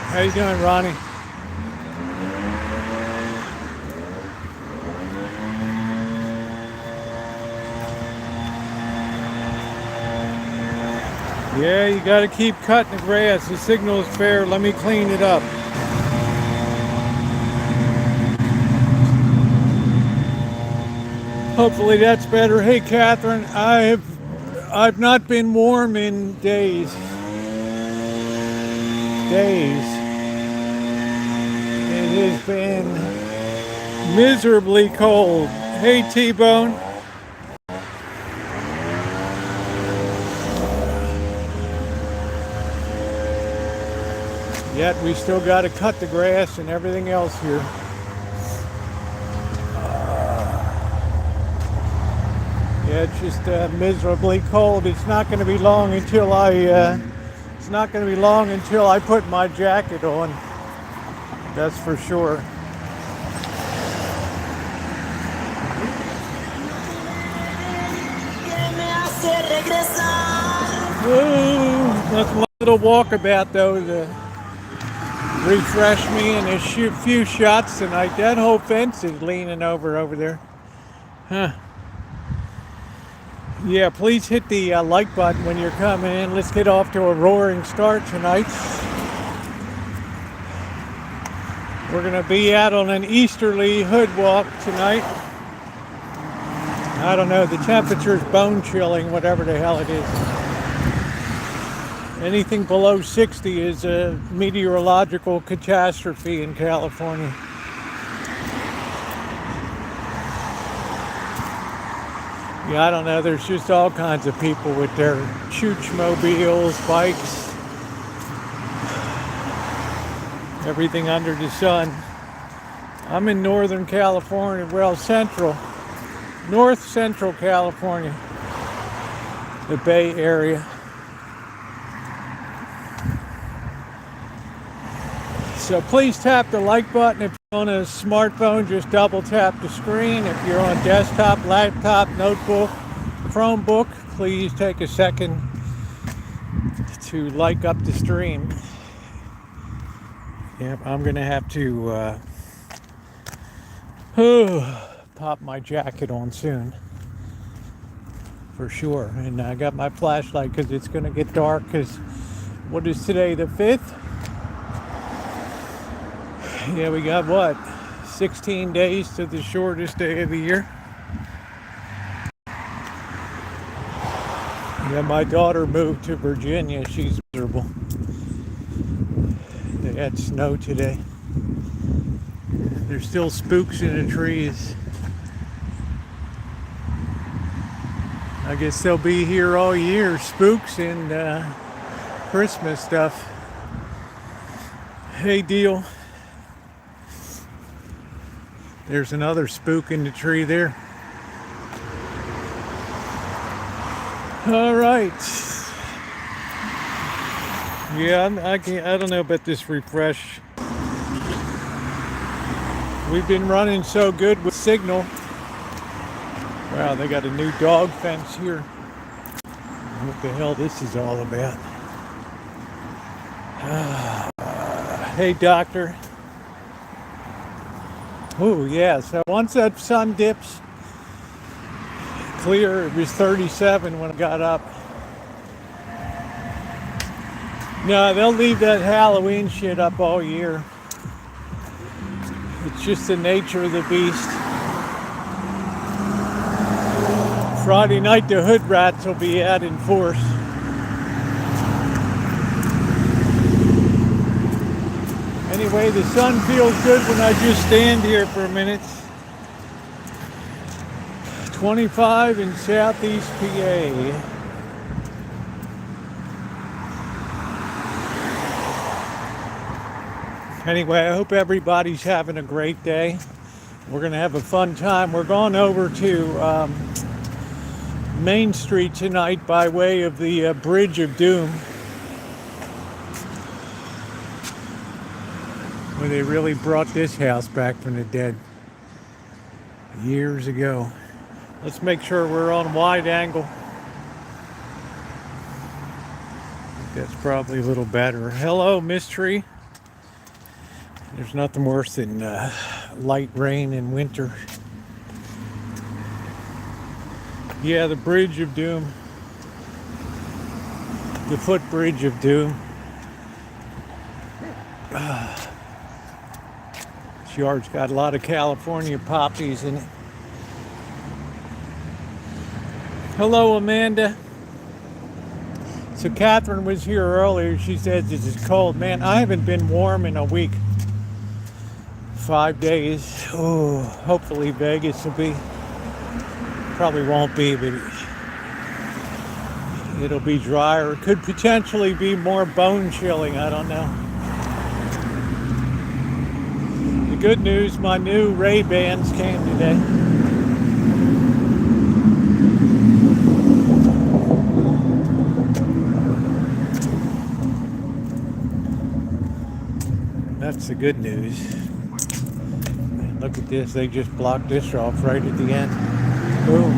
How you doing, Ronnie? Yeah, you got to keep cutting the grass. The signal is fair. Let me clean it up. Hopefully that's better. Hey, Catherine, I've not been warm in days. Days. It has been miserably cold. Hey, T-Bone. Yet we still got to cut the grass and everything else here. Yeah, it's just miserably cold. It's not going to be long until it's not going to be long until I put my jacket on. That's for sure. Ooh, that's my little walkabout though to refresh me and a few shots tonight. That whole fence is leaning over there. Huh. Yeah, please hit the like button when you're coming in. Let's get off to a roaring start tonight. We're going to be out on an easterly hood walk tonight. I don't know, the temperature's bone chilling, whatever the hell it is. Anything below 60 is a meteorological catastrophe in California. Yeah, I don't know, there's just all kinds of people with their chooch-mobiles, bikes, everything under the sun. I'm in Northern California, well, North Central California, the Bay Area. So please tap the like button. If you're on a smartphone, just double tap the screen. If you're on a desktop, laptop, notebook, Chromebook, please take a second to like up the stream. Yep, I'm gonna have to pop my jacket on soon, for sure. And I got my flashlight because it's gonna get dark. Because what is today, the 5th? Yeah, we got what? 16 days to the shortest day of the year. Yeah, my daughter moved to Virginia. She's miserable. They had snow today. There's still spooks in the trees. I guess they'll be here all year. Spooks and Christmas stuff. Hey, Deal. There's another spook in the tree there. All right. Yeah, I don't know about this refresh. We've been running so good with signal. Wow, they got a new dog fence here. What the hell this is all about. Hey, doctor. Oh, yeah, so once that sun dips clear, it was 37 when I got up. No, they'll leave that Halloween shit up all year. It's just the nature of the beast. Friday night, the hood rats will be out in force. Anyway, the sun feels good when I just stand here for a minute. 25 in Southeast PA. Anyway, I hope everybody's having a great day. We're going to have a fun time. We're going over to Main Street tonight by way of the Bridge of Doom, where they really brought this house back from the dead years ago. Let's make sure we're on wide angle. That's probably a little better. Hello, Mystery. There's nothing worse than light rain in winter. Yeah, the Bridge of Doom. The footbridge of doom. This yard's got a lot of California poppies in it. Hello, Amanda. So Catherine was here earlier. She said this is cold. Man, I haven't been warm in a week. 5 days. Oh, hopefully Vegas will be. Probably won't be, but it'll be drier. It could potentially be more bone chilling. I don't know. The good news, my new Ray-Bans came today. That's the good news. Look at this. They just blocked this off right at the end. Boom.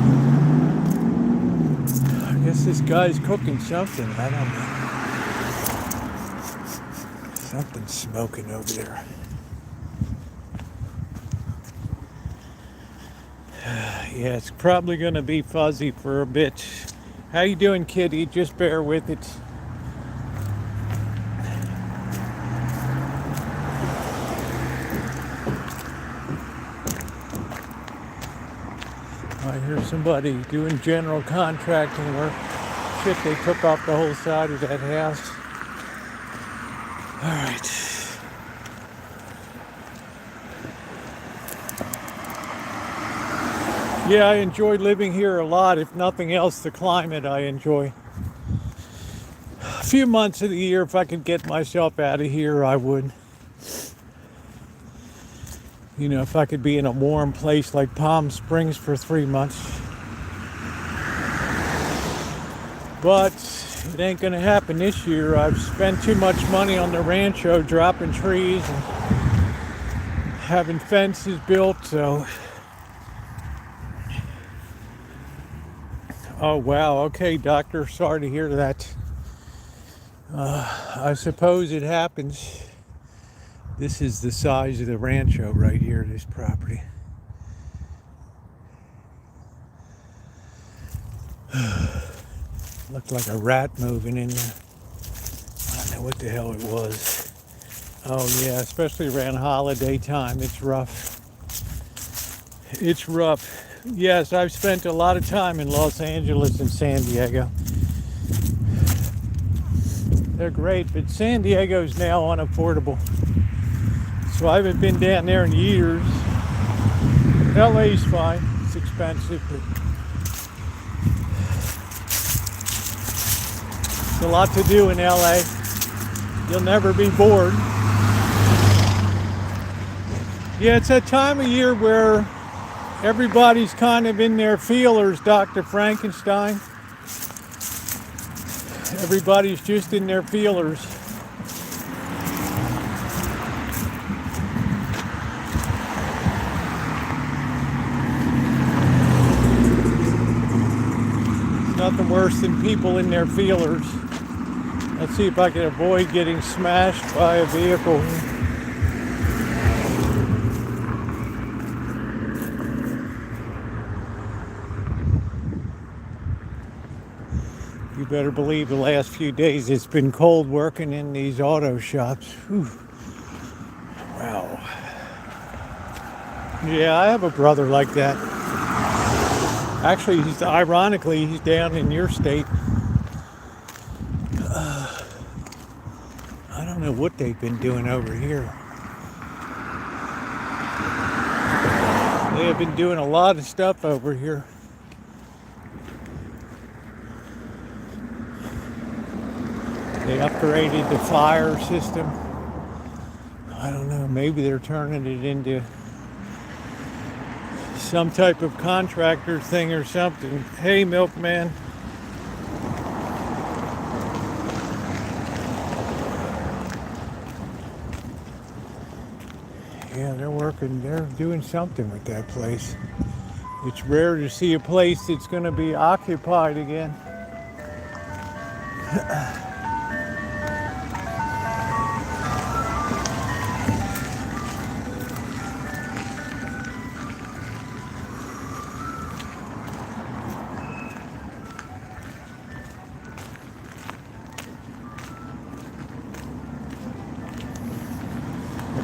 I guess this guy's cooking something. I don't know. Something's smoking over there. Yeah, it's probably going to be fuzzy for a bit. How you doing, kitty? Just bear with it. I hear somebody doing general contracting work. Shit, they took off the whole side of that house. All right. Yeah, I enjoy living here a lot. If nothing else, the climate I enjoy. A few months of the year, if I could get myself out of here, I would. You know, if I could be in a warm place like Palm Springs for 3 months. But it ain't gonna happen this year. I've spent too much money on the Rancho, dropping trees and having fences built, so. Oh, wow. Okay, doctor, sorry to hear that. I suppose it happens. This is the size of the Rancho right here, this property. Looked like a rat moving in there. I don't know what the hell it was. Oh yeah, especially around holiday time, it's rough. It's rough. Yes, I've spent a lot of time in Los Angeles and San Diego. They're great, but San Diego's now unaffordable. So I haven't been down there in years. LA's fine. It's expensive, but there's a lot to do in LA. You'll never be bored. Yeah, it's that time of year where everybody's kind of in their feelers, Dr. Frankenstein. Everybody's just in their feelers. Nothing worse than people in their feelers. Let's see if I can avoid getting smashed by a vehicle. You better believe the last few days it's been cold working in these auto shops. Whew. Wow. Yeah, I have a brother like that. Actually, ironically, he's down in your state. I don't know what they've been doing over here. They have been doing a lot of stuff over here. They upgraded the fire system. I don't know, maybe they're turning it into some type of contractor thing or something. Hey, milkman. Yeah, they're working, they're doing something with that place. It's rare to see a place that's going to be occupied again.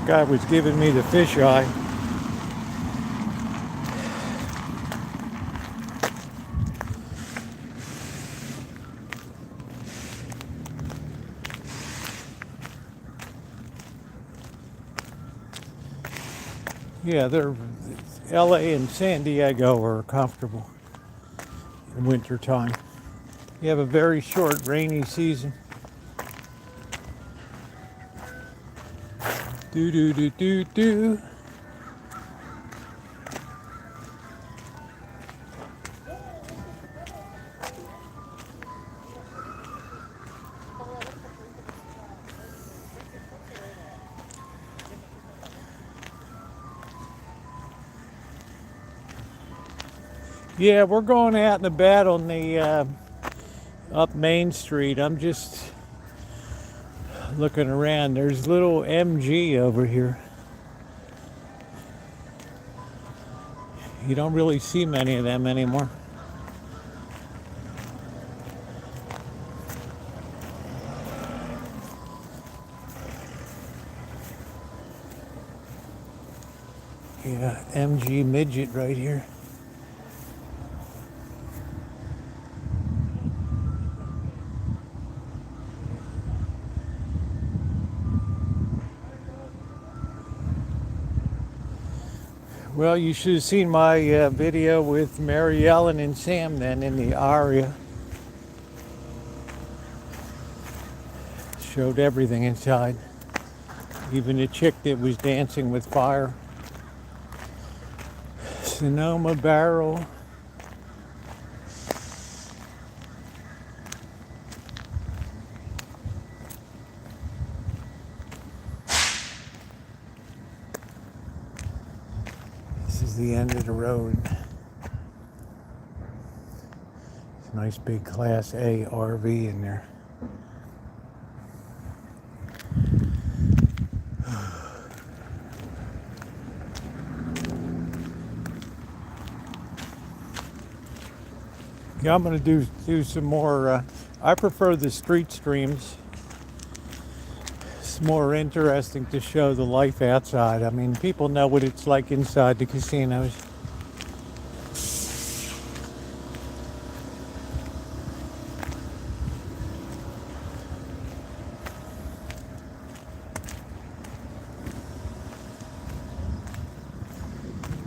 Guy was giving me the fish eye. Yeah, they're LA and San Diego are comfortable in winter time. You have a very short rainy season. Do do do do do. Yeah, we're going out and about on the up Main Street. I'm just looking around. There's little MG over here. You don't really see many of them anymore. Yeah, MG midget right here. Well, you should have seen my video with Mary Ellen and Sam then in the aria. Showed everything inside. Even the chick that was dancing with fire. Sonoma barrel. This is the end of the road. It's a nice big Class A RV in there. Yeah, I'm going to do some more. I prefer the street streams. It's more interesting to show the life outside. I mean, people know what it's like inside the casinos.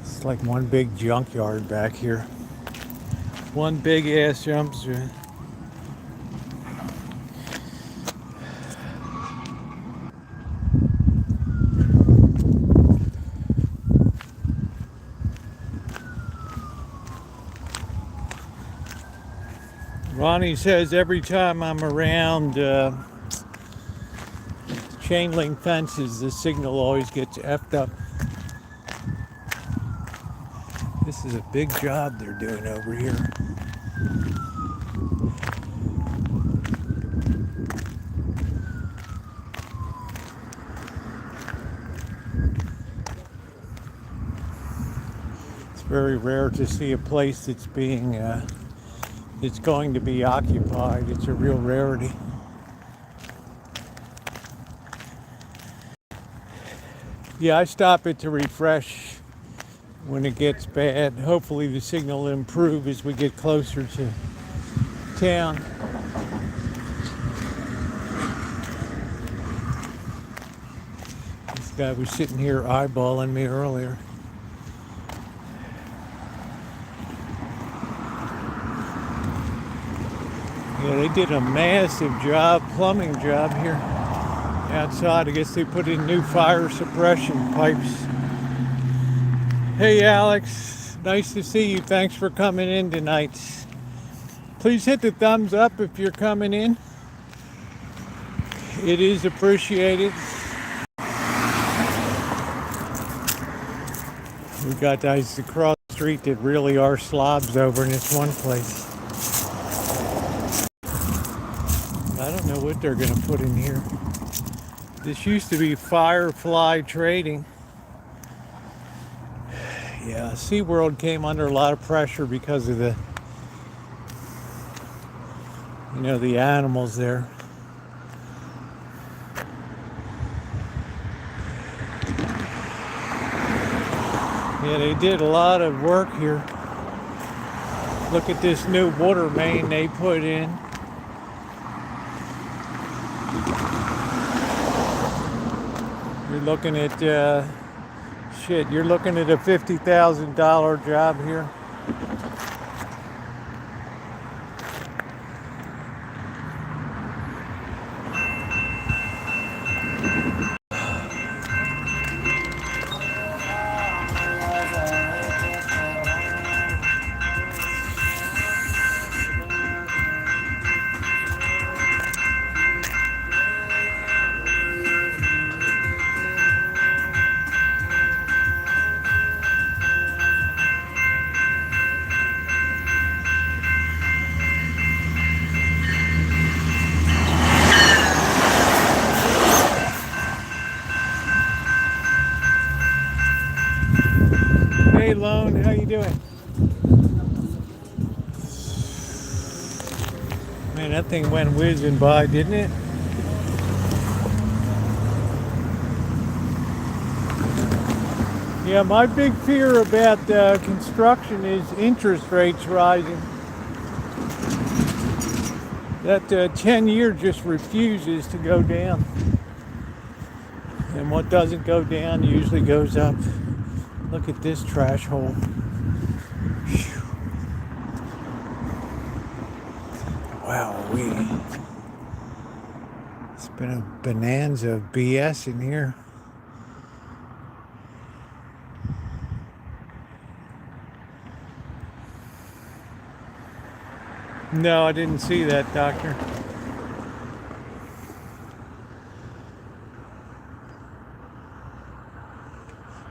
It's like one big junkyard back here. One big ass dumpster. Ronnie says every time I'm around chain link fences, the signal always gets effed up. This is a big job they're doing over here. It's very rare to see a place that's going to be occupied. It's a real rarity. Yeah, I stop it to refresh when it gets bad. Hopefully the signal will improve as we get closer to town. This guy was sitting here eyeballing me earlier. Yeah, they did a massive job, plumbing job here outside. I guess they put in new fire suppression pipes. Hey Alex, nice to see you. Thanks for coming in tonight. Please hit the thumbs up if you're coming in. It is appreciated. We got guys across the street that really are slobs over in this one place. I don't know what they're going to put in here. This used to be Firefly Trading. Yeah, SeaWorld came under a lot of pressure because of the animals there. Yeah, they did a lot of work here. Look at this new water main they put in. You're looking at, you're looking at a $50,000 job here. Hey Lone, how you doing? Man, that thing went whizzing by, didn't it? Yeah, my big fear about construction is interest rates rising. That 10-year just refuses to go down. And what doesn't go down usually goes up. Look at this trash hole. Whew. Wow, it's been a bonanza of BS in here. No, I didn't see that, doctor.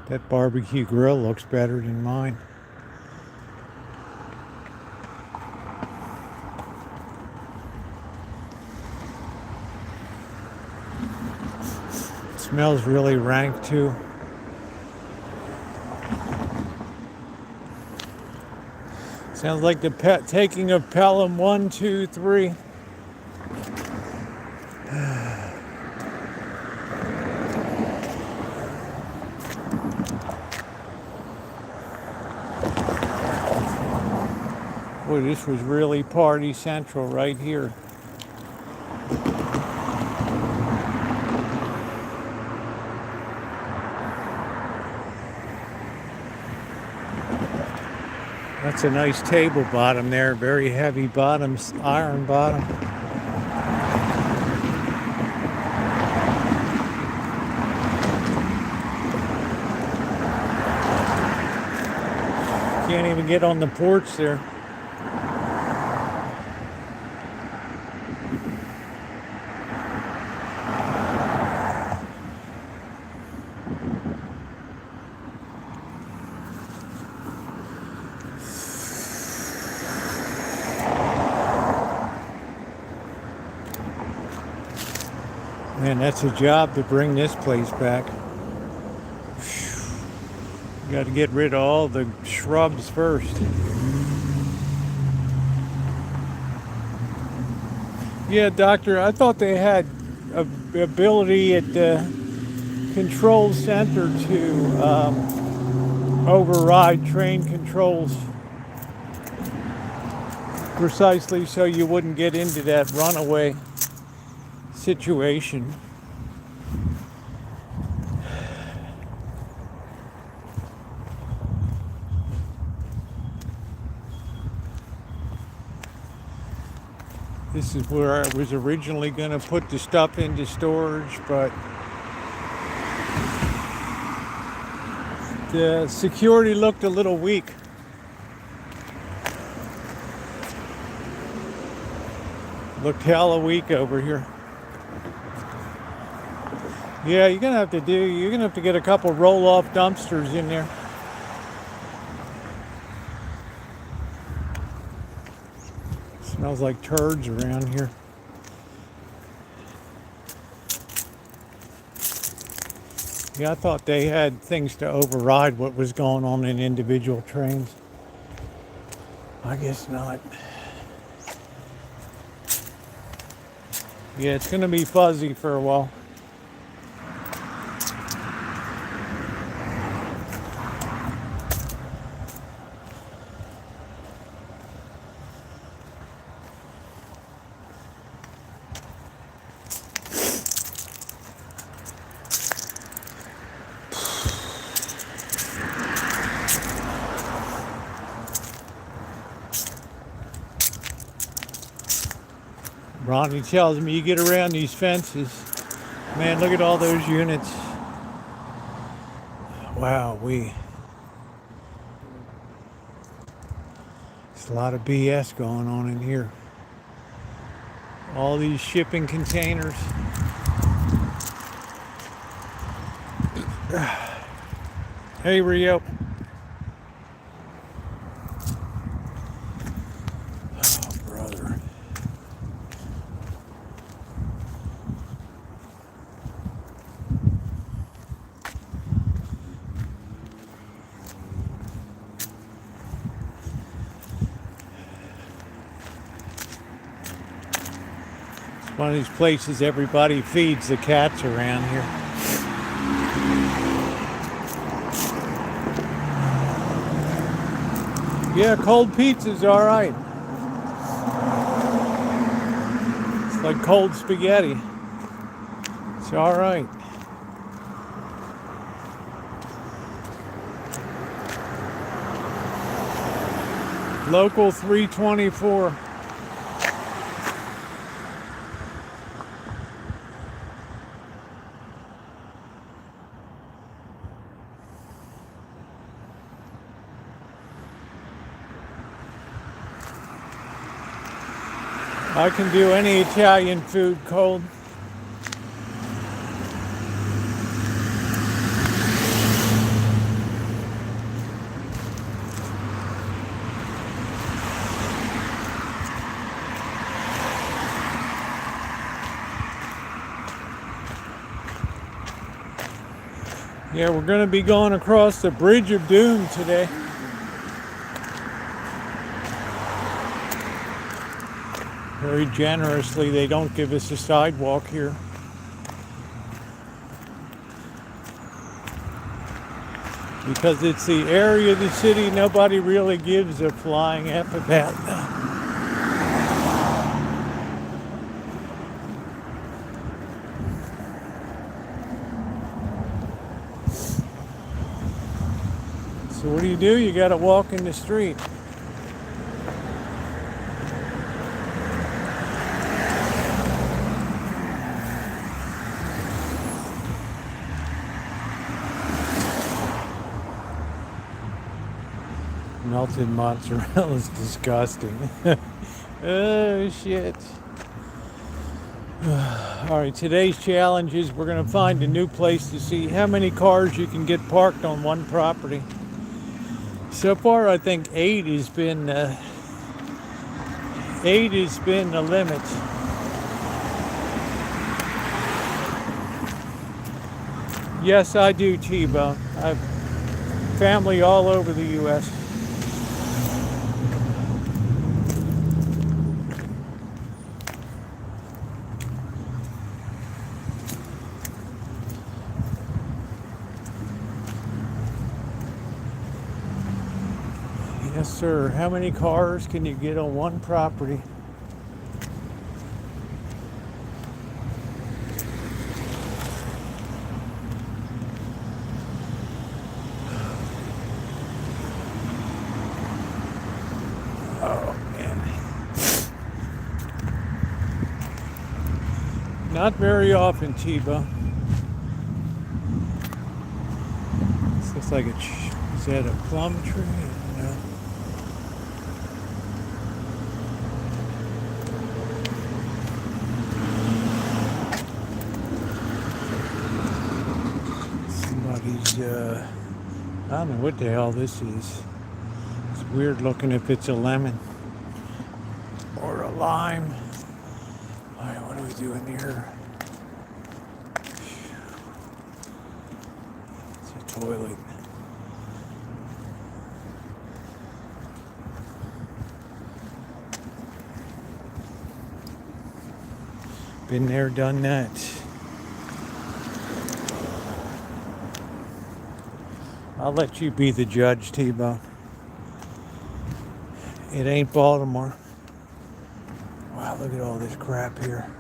That barbecue grill looks better than mine. It smells really rank too. Sounds like the taking of Pelham 1, 2, 3. Boy, this was really party central right here. That's a nice table bottom there, very heavy bottoms, iron bottom. Can't even get on the porch there. Man, that's a job to bring this place back. You got to get rid of all the shrubs first. Yeah, doctor, I thought they had the ability at the control center to override train controls precisely so you wouldn't get into that runaway situation. This is where I was originally going to put the stuff into storage, but the security looked a little weak. Looked hella weak over here. Yeah, you're gonna have to get a couple roll-off dumpsters in there. Smells like turds around here. Yeah, I thought they had things to override what was going on in individual trains. I guess not. Yeah, it's gonna be fuzzy for a while. Ronnie tells me you get around these fences. Man, look at all those units. Wow, there's a lot of BS going on in here. All these shipping containers. Hey, Rio. Oh, brother. It's one of these places everybody feeds the cats around here. Yeah, cold pizza's all right. It's like cold spaghetti. It's all right. Local 324. I can do any Italian food cold. Yeah, we're going to be going across the Bridge of Doom today. Very generously, they don't give us a sidewalk here. Because it's the area of the city nobody really gives a flying F about. So what do? You gotta walk in the street. Melted mozzarella is disgusting. Oh shit. All right, today's challenge is we're going to find a new place to see how many cars you can get parked on one property. So far, I think 8 has been the limit. Yes, I do, T-Bone. I've family all over the U.S. Yes, sir. How many cars can you get on one property? Oh, man. Not very often, T-Bone. This looks like is that a plum tree? No. I don't know what the hell this is. It's weird looking if it's a lemon or a lime. All right, what are we doing here? It's a toilet. Been there, done that. I'll let you be the judge, T-Bone. It ain't Baltimore. Wow, look at all this crap here.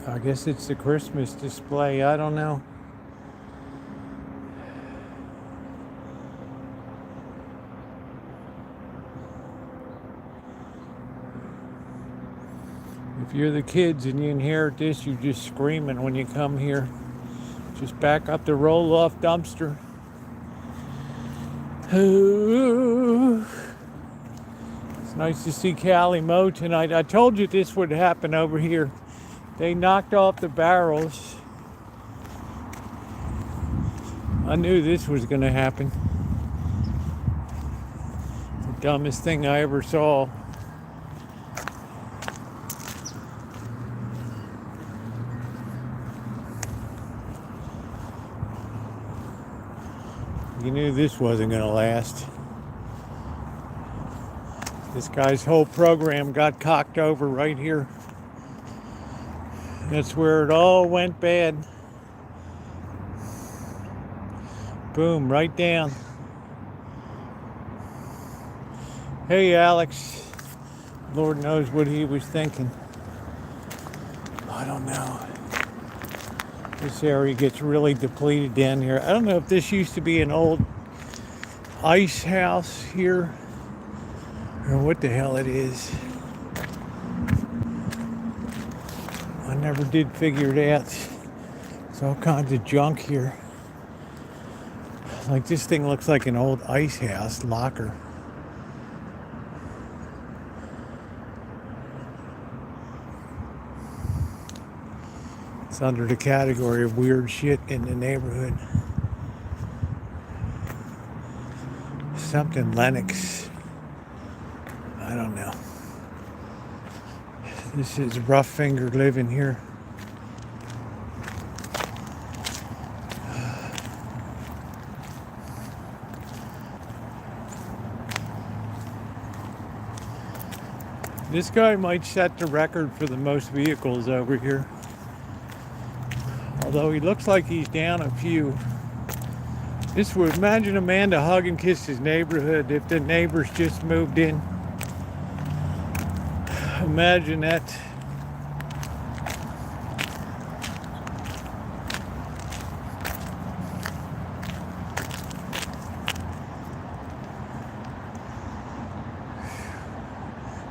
I guess it's the Christmas display. I don't know. If you're the kids and you inherit this, you're just screaming when you come here. Just back up the roll-off dumpster. Ooh. It's nice to see Callie Moe tonight. I told you this would happen over here. They knocked off the barrels. I knew this was going to happen. The dumbest thing I ever saw. You knew this wasn't going to last. This guy's whole program got cocked over right here. That's where it all went bad. Boom, right down. Hey, Alex. Lord knows what he was thinking. I don't know. This area gets really depleted down here. I don't know if this used to be an old ice house here or what the hell it is. I never did figure it out. There's all kinds of junk here. Like this thing looks like an old ice house locker. It's under the category of weird shit in the neighborhood. Something Lennox. I don't know. This is rough finger living here. This guy might set the record for the most vehicles over here. Although he looks like he's down a few. This would imagine a man to hug and kiss his neighborhood if the neighbors just moved in. Imagine that.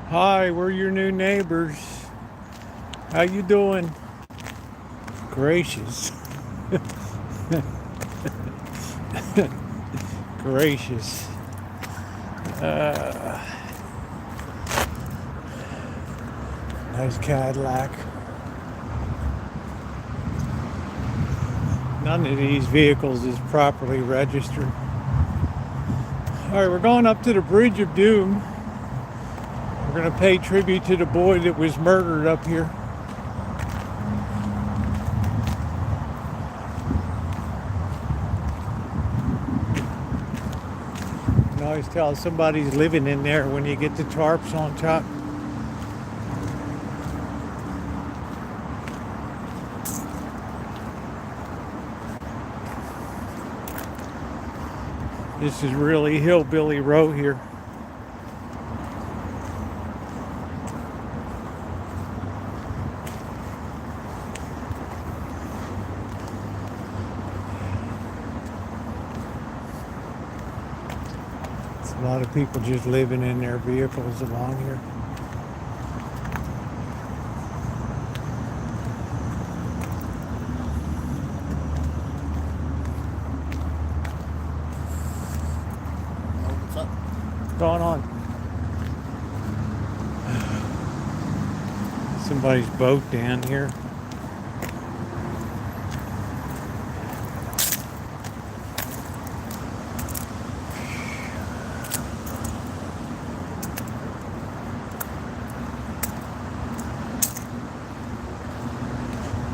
Hi, we're your new neighbors. How you doing? Gracious. Gracious. Nice Cadillac. None of these vehicles is properly registered. All right, we're going up to the Bridge of Doom. We're going to pay tribute to the boy that was murdered up here. You can always tell somebody's living in there when you get the tarps on top. This is really hillbilly row here. A lot of people just living in their vehicles along here. What's up? What's going on? Somebody's boat down here.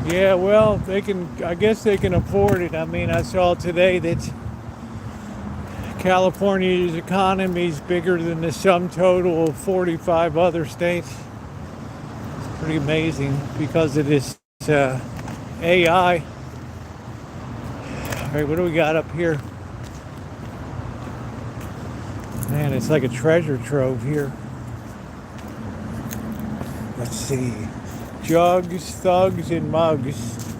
Yeah, well, I guess they can afford it. I mean, I saw today that California's economy is bigger than the sum total of 45 other states. It's pretty amazing because of this AI. All right, what do we got up here? Man, it's like a treasure trove here. Let's see. Jugs, thugs, and mugs.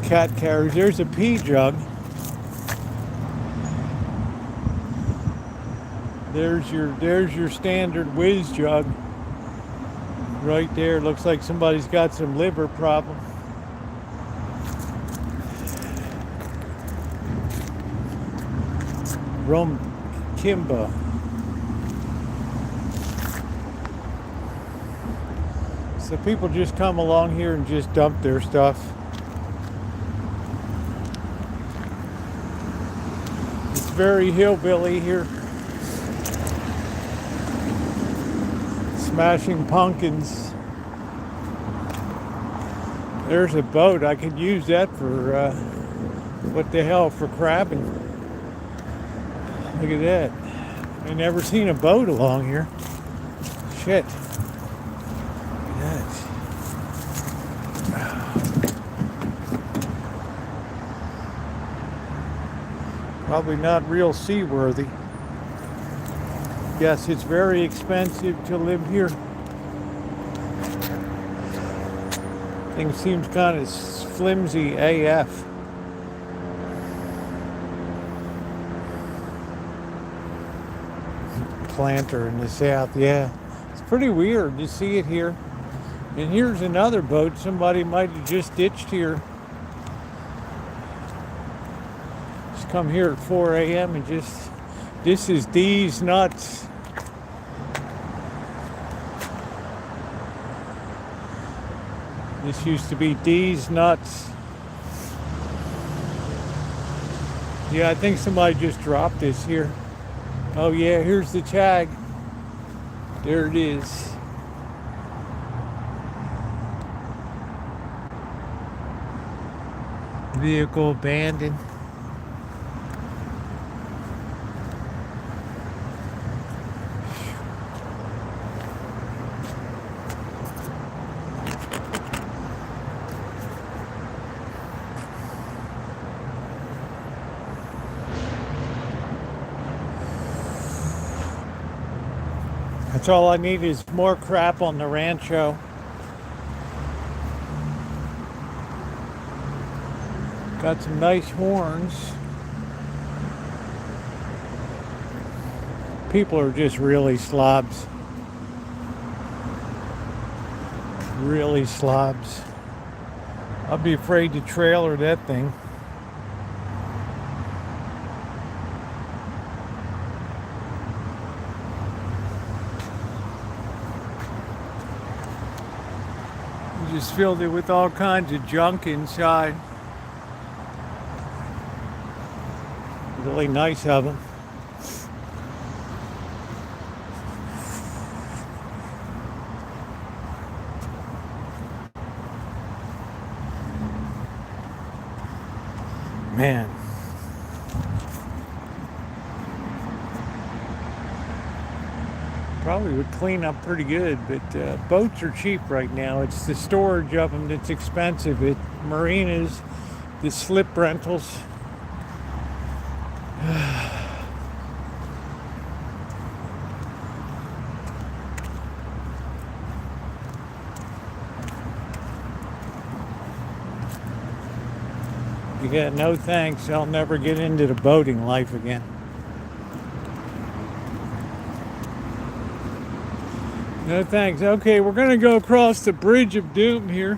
Cat carriers. There's a pea jug. There's your standard whiz jug. right there. Looks like somebody's got some liver problem. Rum Kimba. So people just come along here and just dump their stuff. It's very hillbilly here. Smashing pumpkins. There's a boat. I could use that for, what the hell, for crabbing. Look at that. I never seen a boat along here. Shit. Probably not real seaworthy. Yes, it's very expensive to live here. Thing seems kind of flimsy AF. Planter in the south, yeah. It's pretty weird to see it here. And here's another boat. Somebody might have just ditched here. Just come here at 4 a.m. and just, this is D's Nuts. This used to be D's Nuts. Yeah, I think somebody just dropped this here. Oh yeah, here's the tag. There it is. Vehicle abandoned. That's all I need is more crap on the Rancho. Got some nice horns. People are just really slobs. Really slobs. I'll be afraid to trailer that thing. Just filled it with all kinds of junk inside. Really nice of them. Man. Probably would clean up pretty good, but boats are cheap right now. It's the storage of them that's expensive. At marinas, the slip rentals. Yeah, no thanks. I'll never get into the boating life again. No thanks. Okay, we're going to go across the Bridge of Doom here.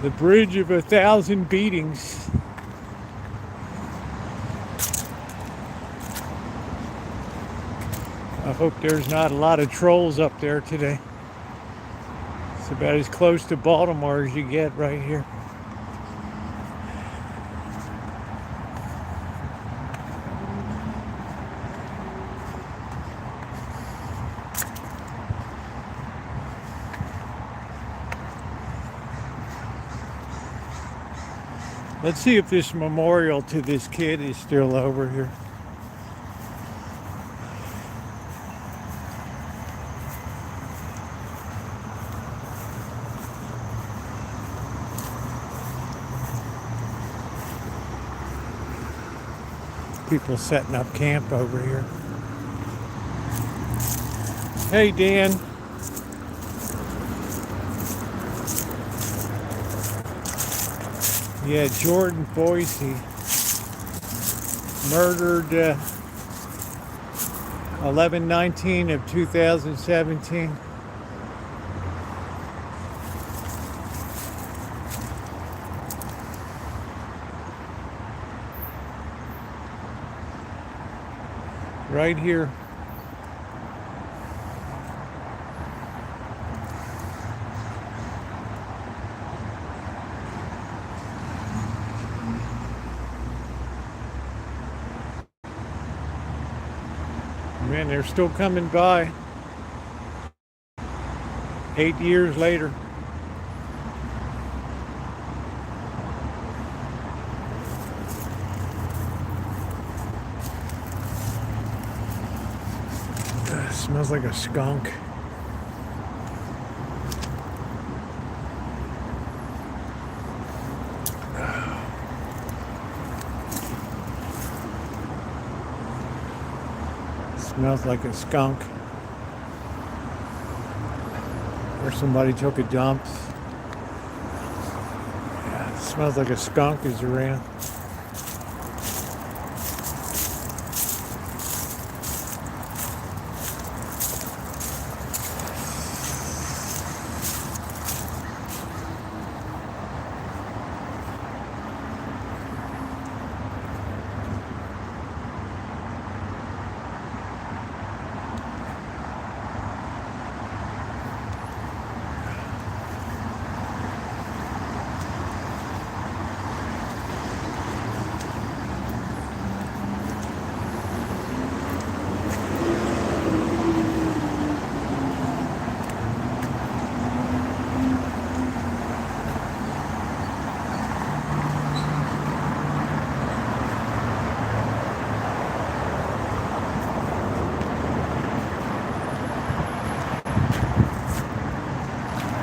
The Bridge of 1,000 Beatings. I hope there's not a lot of trolls up there today. It's about as close to Baltimore as you get right here. Let's see if this memorial to this kid is still over here. People setting up camp over here. Hey, Dan. Yeah, Jordan Boise murdered 11/19 of 2017. Right here. Man, they're still coming by 8 years later. It smells like a skunk. Smells like a skunk. Or somebody took a dump. Yeah, it smells like a skunk is around.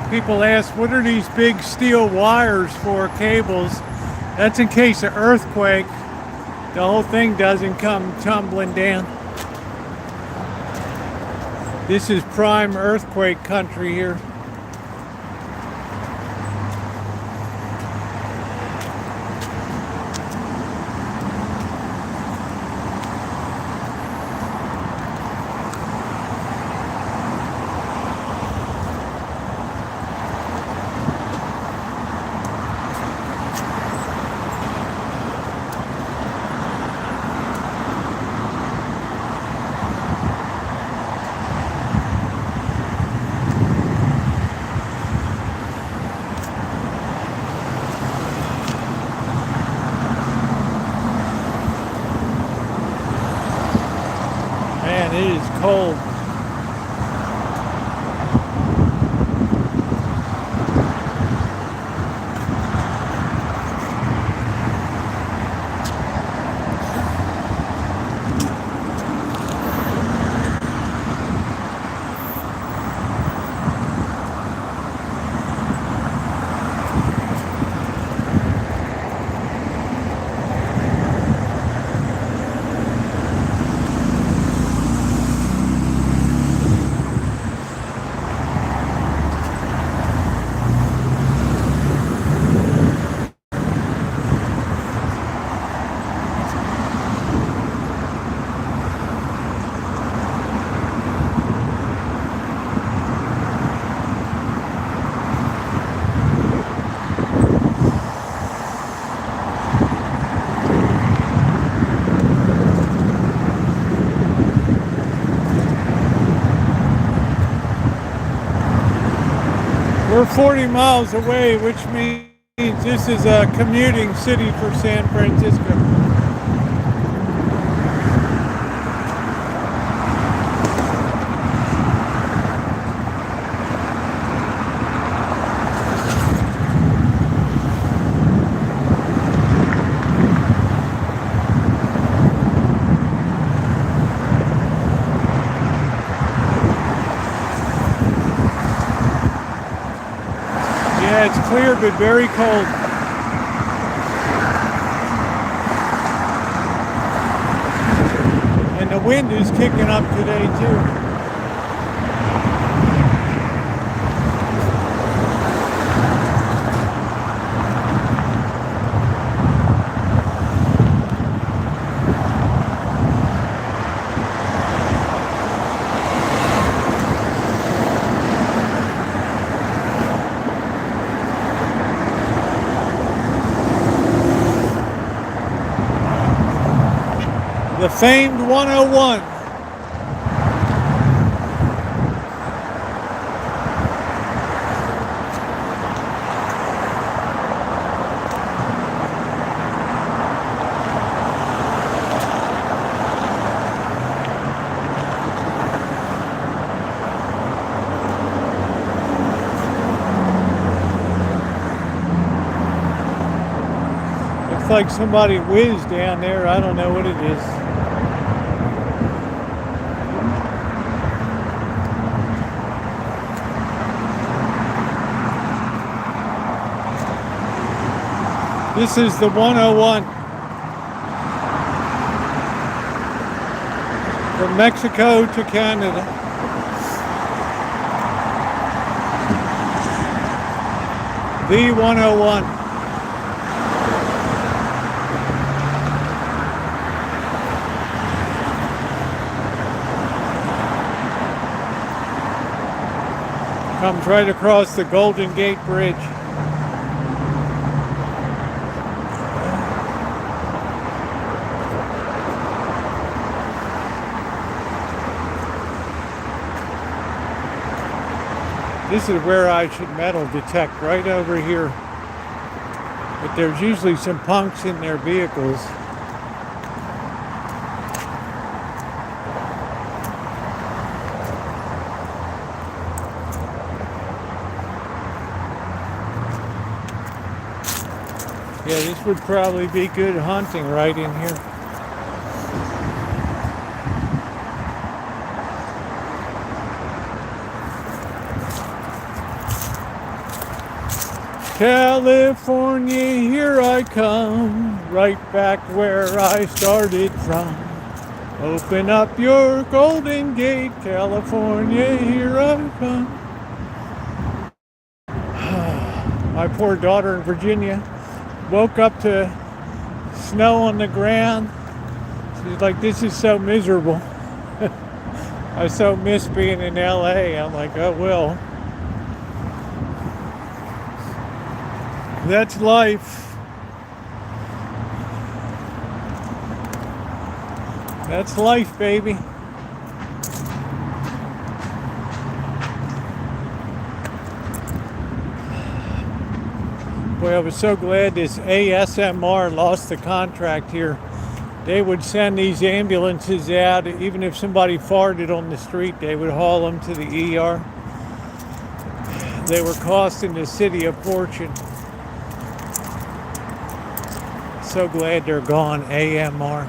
People ask, what are these big steel wires for, cables? That's in case of earthquake. The whole thing doesn't come tumbling down. This is prime earthquake country here. Man, it is cold. We're 40 miles away, which means this is a commuting city for San Francisco. Yeah, it's clear but very cold. And the wind is kicking up today too. Famed 101. Looks like somebody whizzed down there. I don't know what it is. This is the 101 from Mexico to Canada. The 101. Comes right across the Golden Gate Bridge. This is where I should metal detect, right over here. But there's usually some punks in their vehicles. Yeah, this would probably be good hunting right in here. California, here I come, right back where I started from. Open up your Golden Gate, California, here I come. My poor daughter in Virginia woke up to snow on the ground. She's like, this is so miserable. I so miss being in LA. I'm like, oh well. That's life. That's life, baby. Boy, I was so glad this ASMR lost the contract here. They would send these ambulances out, even if somebody farted on the street, they would haul them to the ER. They were costing the city a fortune. So glad they're gone, AMR.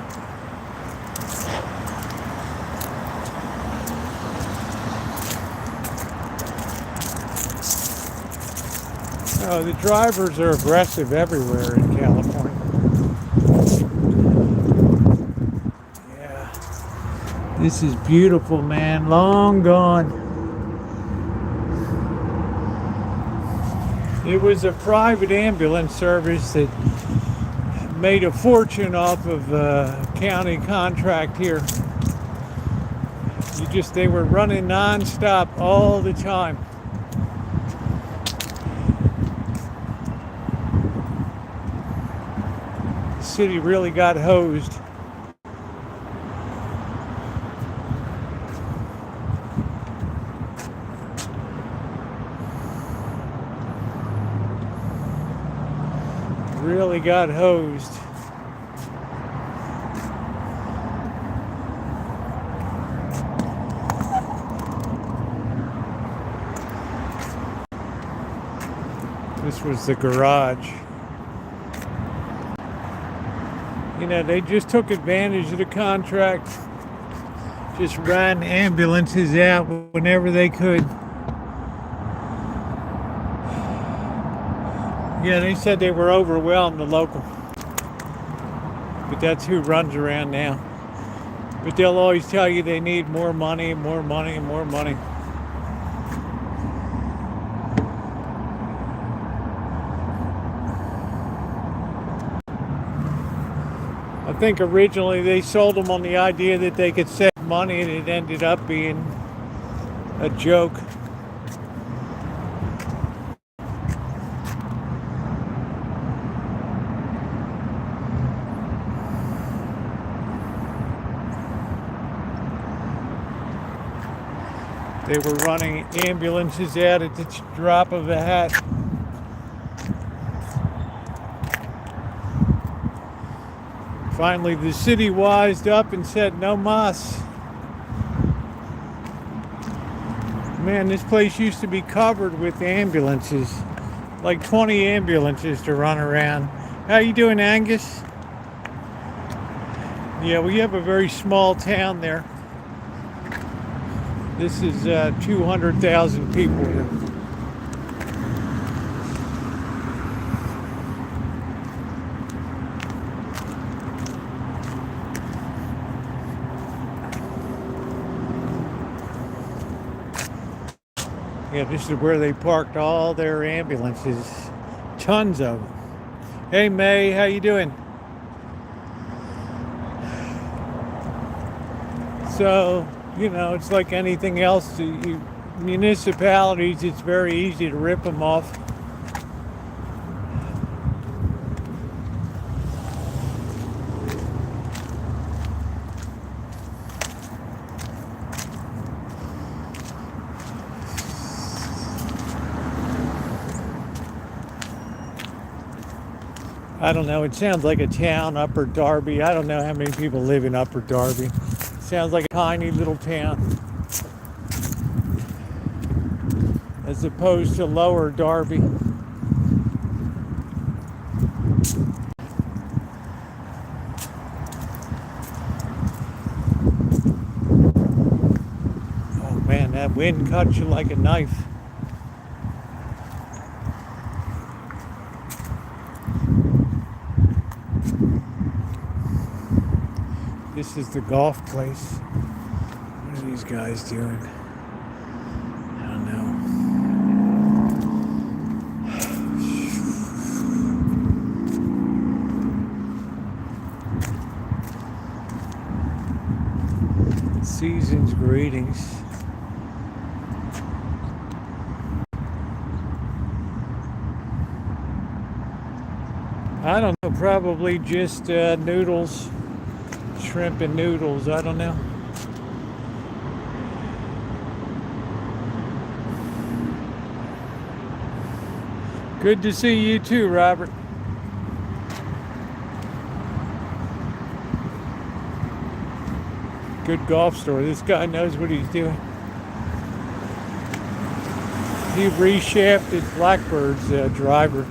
Oh, the drivers are aggressive everywhere in California. Yeah. This is beautiful, man. Long gone. It was a private ambulance service that made a fortune off of a county contract here. They were running non-stop all the time. The city really got hosed. Really got hosed. This was the garage. You know, they just took advantage of the contract. Just ran ambulances out whenever they could. Yeah, they said they were overwhelmed, the local. But that's who runs around now. But they'll always tell you they need more money, more money, more money. I think originally they sold them on the idea that they could save money, and it ended up being a joke. They were running ambulances out at the drop of a hat. Finally, the city wised up and said, no mas. Man, this place used to be covered with ambulances. Like 20 ambulances to run around. How you doing, Angus? Yeah, we have a very small town there. This is 200,000 people here. Yeah, this is where they parked all their ambulances. Tons of them. Hey, May, how you doing? So, you know, it's like anything else. Municipalities, it's very easy to rip them off. I don't know, it sounds like a town, Upper Darby. I don't know how many people live in Upper Darby. It sounds like a tiny little town. As opposed to Lower Darby. Oh man, that wind cuts you like a knife. This is the golf place. What are these guys doing? I don't know. Season's greetings. I don't know, probably just noodles. Shrimp and noodles, I don't know. Good to see you too, Robert. Good golf store. This guy knows what he's doing. He reshafted Blackbird's driver.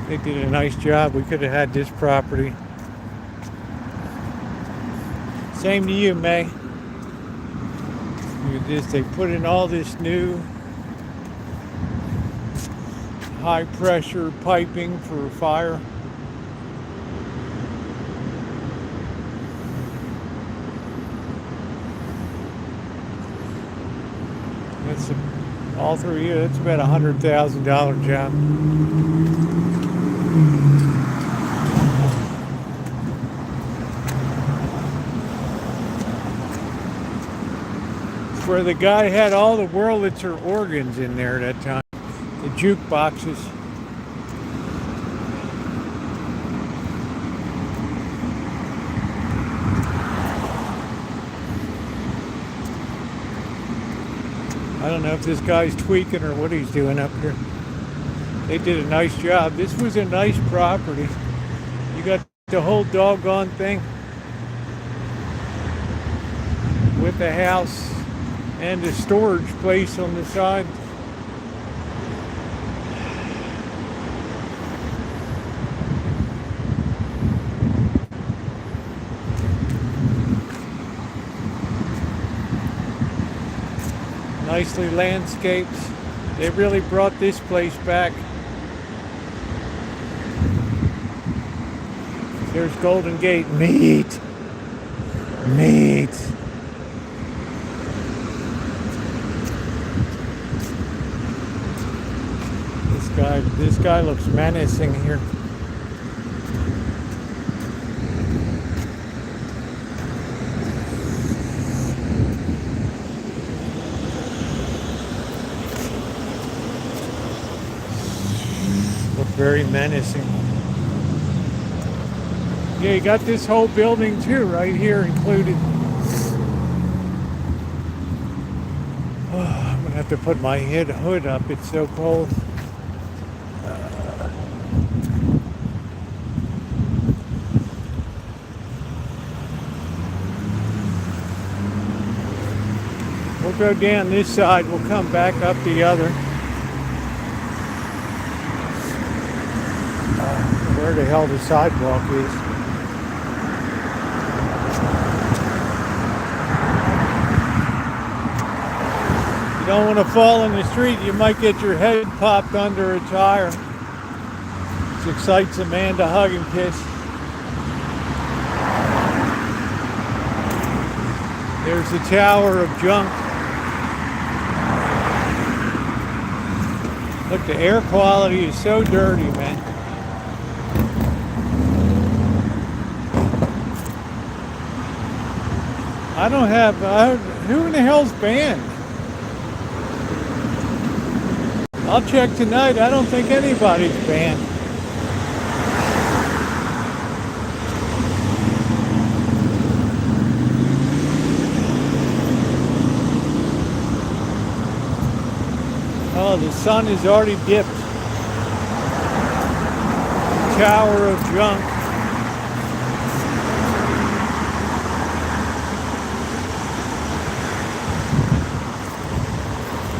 They did a nice job. We could have had this property. Same to you, May. Look at this. They put in all this new high pressure piping for fire. That's all through here. That's about $100,000 job. Where the guy had all the Wurlitzer organs in there at that time, the jukeboxes. I don't know if this guy's tweaking or what he's doing up here. They did a nice job. This was a nice property. You got the whole doggone thing with the house and a storage place on the side. Nicely landscaped. They really brought this place back. There's Golden Gate. Meat. Meat. This guy looks menacing here. Look very menacing. Yeah, you got this whole building too, right here included. Oh, I'm gonna have to put my hood up. It's so cold. We'll go down this side. We'll come back up the other. Where the hell the sidewalk is? You don't want to fall in the street. You might get your head popped under a tire. This excites a man to hug and kiss. There's the Tower of Junk. Look, the air quality is so dirty, man. I don't have, who in the hell's banned? I'll check tonight. I don't think anybody's banned. Oh, the sun has already dipped. Tower of Junk.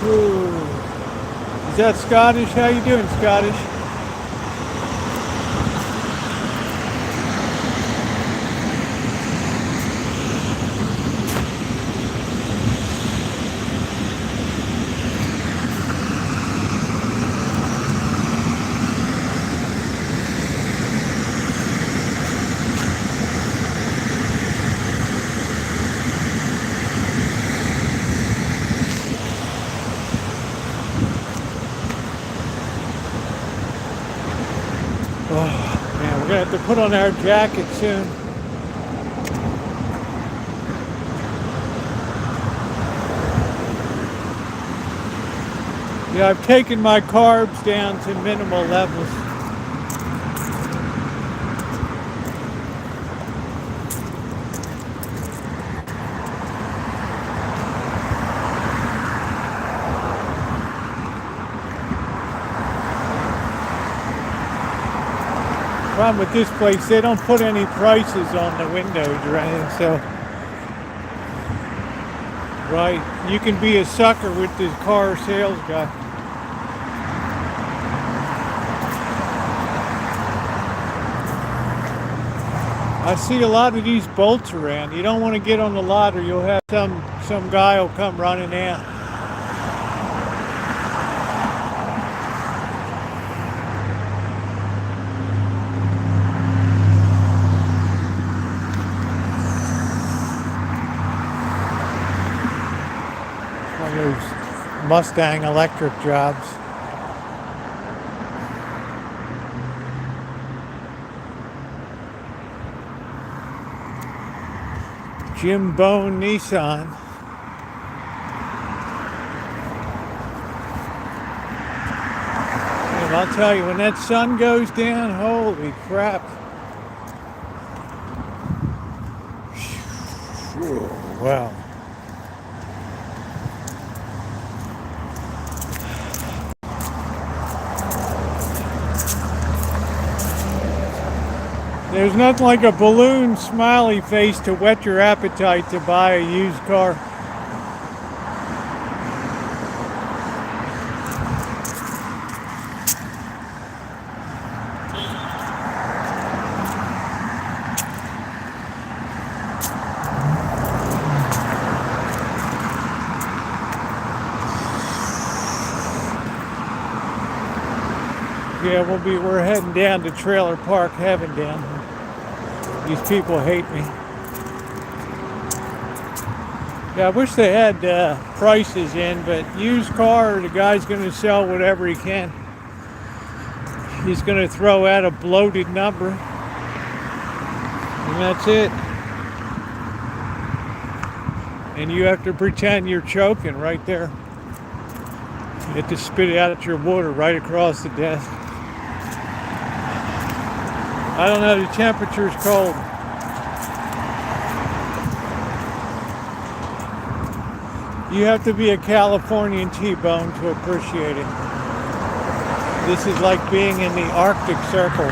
Ooh. Is that Scottish? How you doing, Scottish? Oh, man, we're gonna have to put on our jacket soon. Yeah, I've taken my carbs down to minimal levels. Problem with this place, they don't put any prices on the windows or anything, so right, you can be a sucker with this car sales guy. I see a lot of these bolts around. You don't want to get on the lot or you'll have some guy will come running out. Those Mustang electric jobs. Jim Bone Nissan. And I'll tell you, when that sun goes down, holy crap. Wow. There's nothing like a balloon smiley face to whet your appetite to buy a used car. Yeah, we're heading down to Trailer Park Heaven down here. These people hate me. Yeah, I wish they had prices in, but used car, the guy's going to sell whatever he can. He's going to throw out a bloated number, and that's it. And you have to pretend you're choking right there. You have to spit out your water right across the desk. I don't know, the temperature's cold. You have to be a Californian T-bone to appreciate it. This is like being in the Arctic Circle.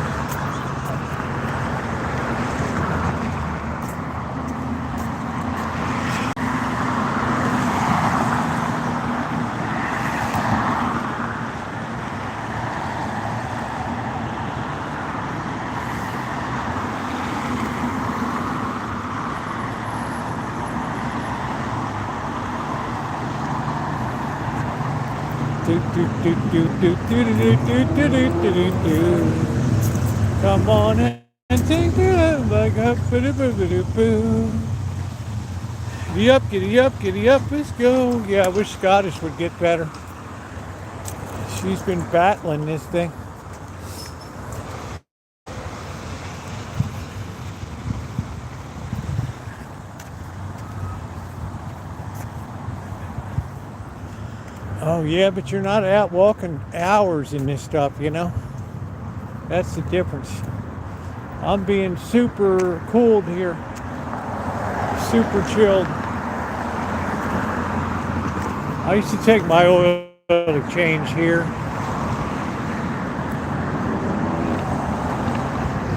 Come on and take it like up. Giddy up, let's go. Yeah, I wish Scottish would get better. She's been battling this thing. Oh yeah, but you're not out walking hours in this stuff, you know? That's the difference. I'm being super cooled here. Super chilled. I used to take my oil to change here.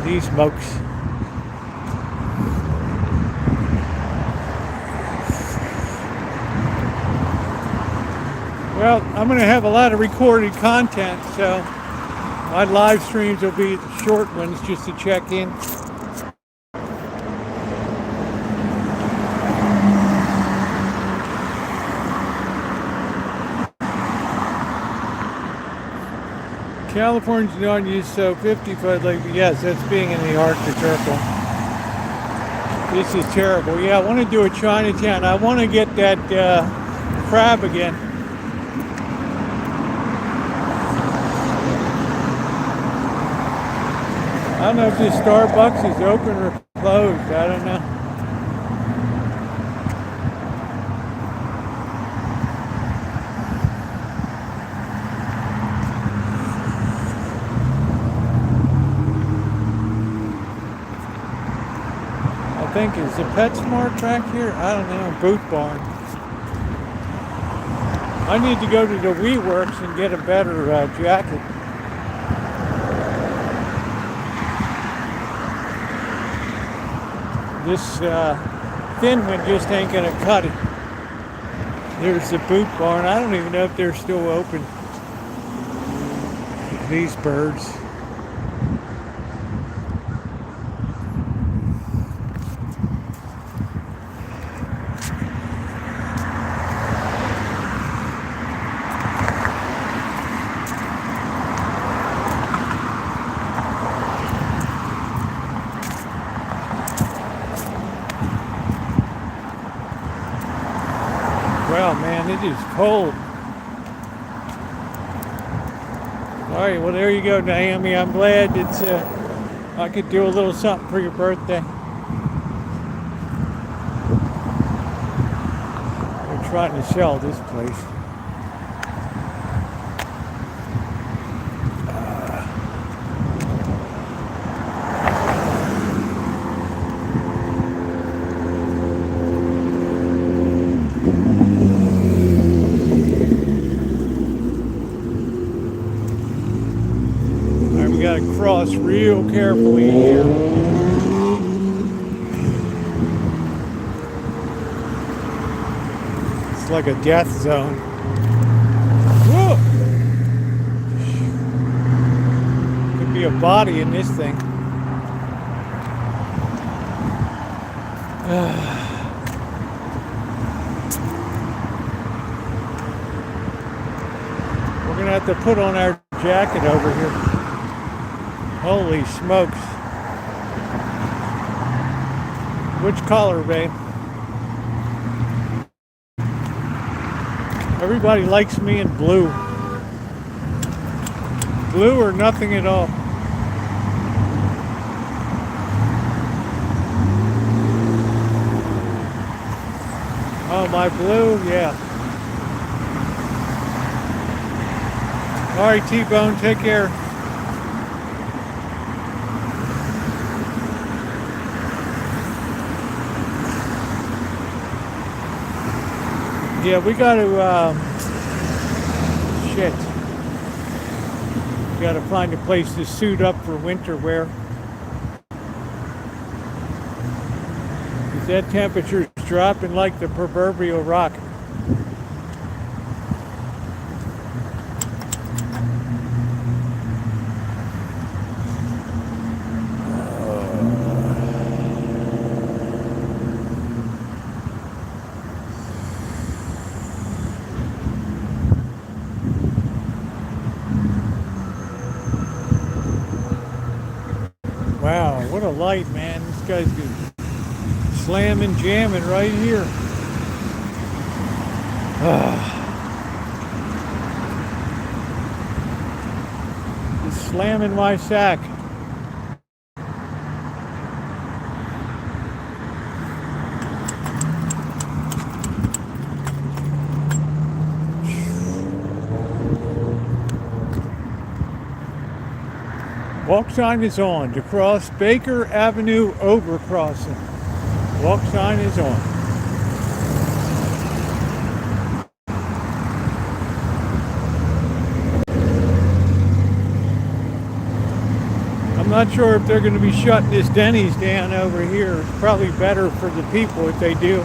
These smokes. Well, I'm going to have a lot of recorded content, so my live streams will be short ones just to check in. California's not used, so 50-foot like, yes, that's being in the Arctic Circle. This is terrible. Yeah, I want to do a Chinatown. I want to get that crab again. I don't know if this Starbucks is open or closed. I don't know. I think is the PetSmart back here? I don't know. Boot Barn. I need to go to the WeWorks and get a better jacket. This thin one just ain't gonna cut it. There's the Boot Barn. I don't even know if they're still open. These birds. Well, man, it is cold. All right, well, there you go, Naomi. I'm glad it's I could do a little something for your birthday. We're trying to sell this place. Cross real carefully here. It's like a death zone. Whoa! Could be a body in this thing. We're gonna have to put on our jacket over here. Holy smokes. Which color, babe? Everybody likes me in blue. Blue or nothing at all. Oh, my blue? Yeah. All right, T-Bone, take care. Yeah, we got to, shit. We got to find a place to suit up for winter wear. That temperature's dropping like the proverbial rock. Wow, what a light, man. This guy's good. Slamming, jamming right here. Just slamming my sack. Walk sign is on to cross Baker Avenue overcrossing. Walk sign is on. I'm not sure if they're going to be shutting this Denny's down over here. It's probably better for the people if they do.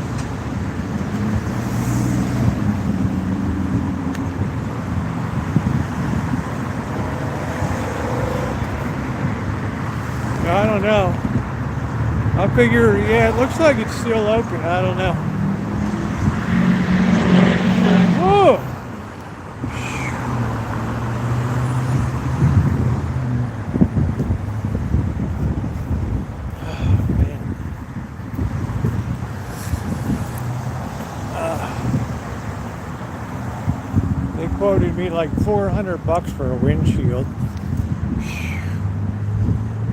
I don't know. I figure, yeah, it looks like it's still open. I don't know. Oh! Oh, man. They quoted me like $400 for a windshield.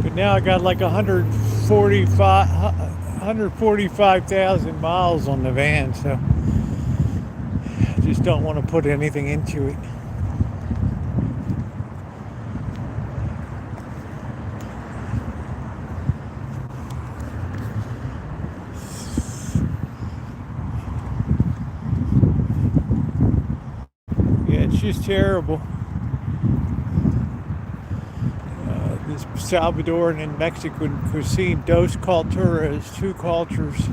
But now I got like 145,000 miles on the van, so I just don't want to put anything into it. Yeah, it's just terrible. This Salvadoran and Mexican cuisine, dos culturas, two cultures.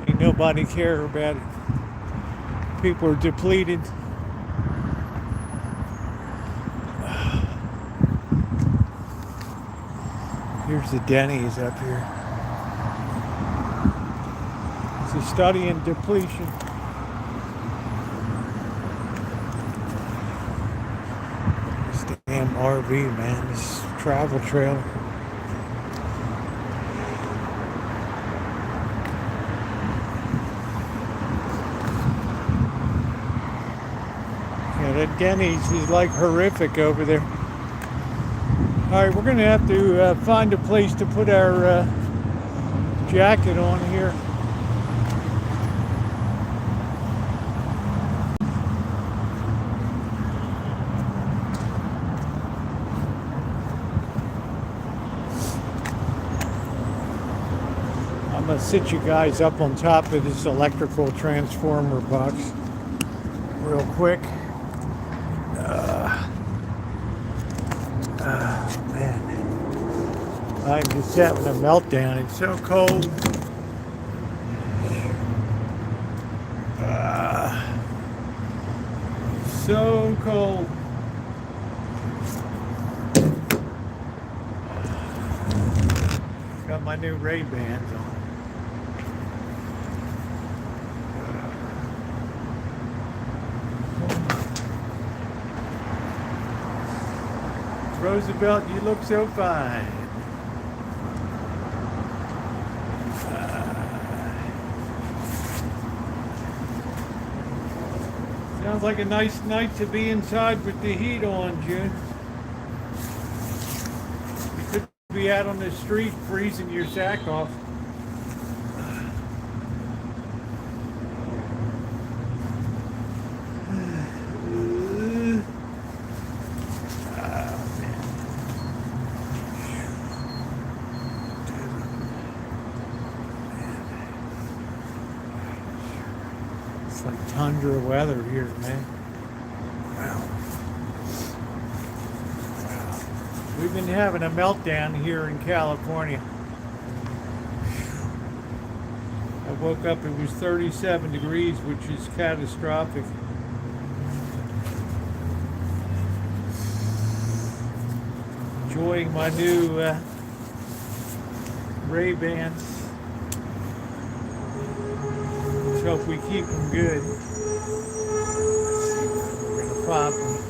Ain't nobody care about it. People are depleted. Here's the Denny's up here. It's a study in depletion. Damn RV, man, this travel trailer. Yeah, that Denny's is like horrific over there. Alright, we're gonna have to find a place to put our jacket on here. I'm gonna sit you guys up on top of this electrical transformer box real quick. Man, I'm just having a meltdown. It's so cold. So cold. Got my new Ray-Bans on. Roosevelt, you look so fine. Sounds like a nice night to be inside with the heat on, June. You could be out on the street freezing your sack off. like tundra weather here, man. Wow. We've been having a meltdown here in California. I woke up, it was 37 degrees, which is catastrophic. Enjoying my new Ray-Bans. Let's hope we keep them good. Let's see where we're gonna pop them.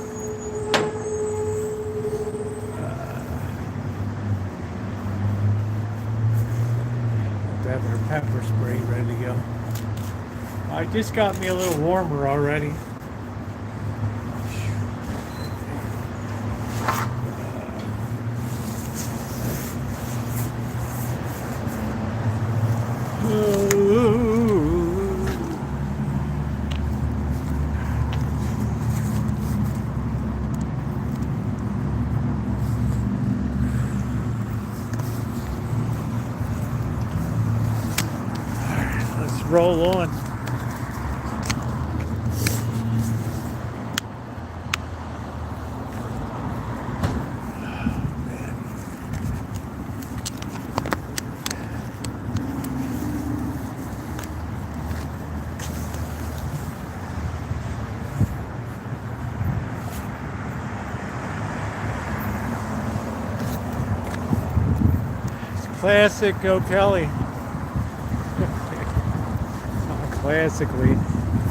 Have our pepper spray ready to go. It just got me a little warmer already. Roll on. It's classic Okelly. Classically,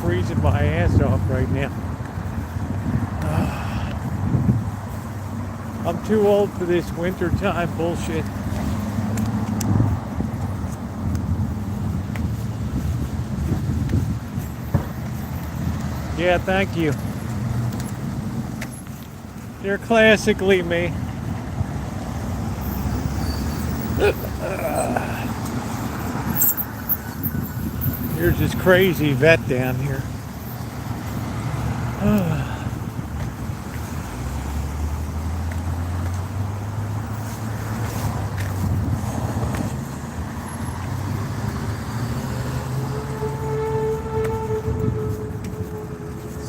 freezing my ass off right now. I'm too old for this wintertime bullshit. Yeah, thank you. They're classically me. Here's this crazy vet down here.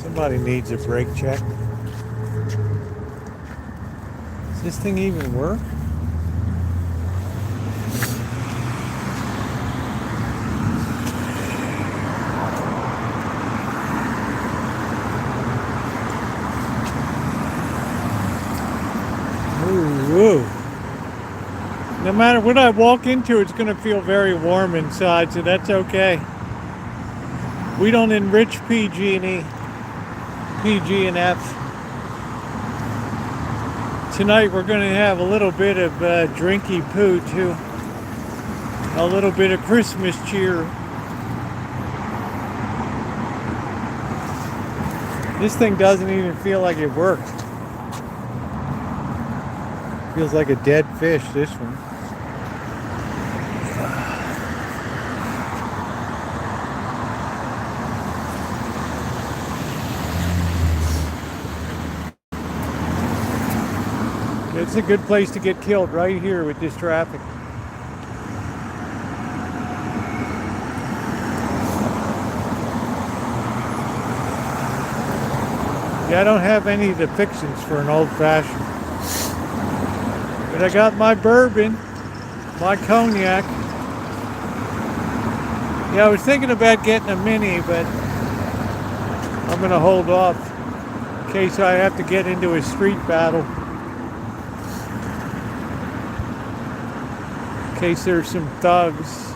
Somebody needs a brake check. Does this thing even work? Whoa. No matter what I walk into, it's going to feel very warm inside, so that's okay. We don't enrich PG&E, PG&F. Tonight we're going to have a little bit of drinky poo too. A little bit of Christmas cheer. This thing doesn't even feel like it worked. Feels like a dead fish, this one. It's a good place to get killed right here with this traffic. Yeah, I don't have any of the fixings for an old-fashioned. But I got my bourbon, my cognac. Yeah, I was thinking about getting a mini, but I'm going to hold off in case I have to get into a street battle. In case there's some thugs.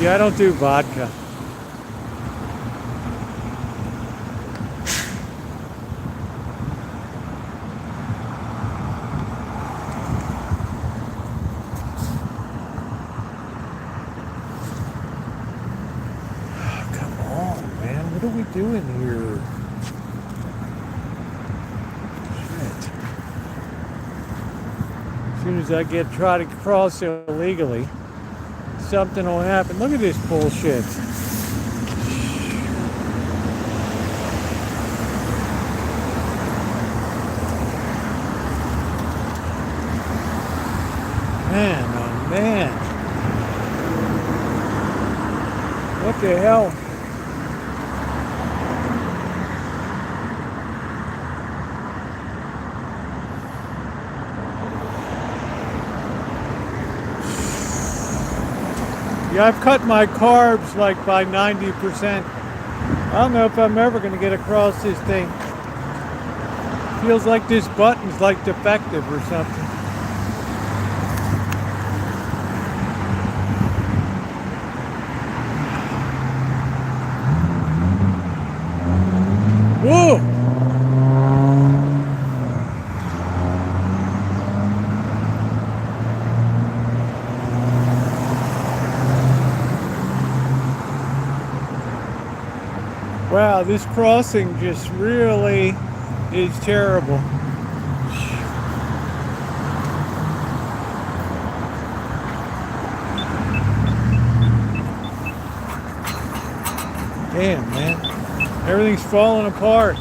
Yeah, I don't do vodka. Come on, man. What are we doing here? Shit. As soon as I try to cross illegally, something will happen. Look at this bullshit. Man, Yeah, I've cut my carbs like by 90%. I don't know if I'm ever going to get across this thing. Feels like this button's like defective or something. Whoa! Wow, this crossing just really is terrible. Damn, man. Everything's falling apart.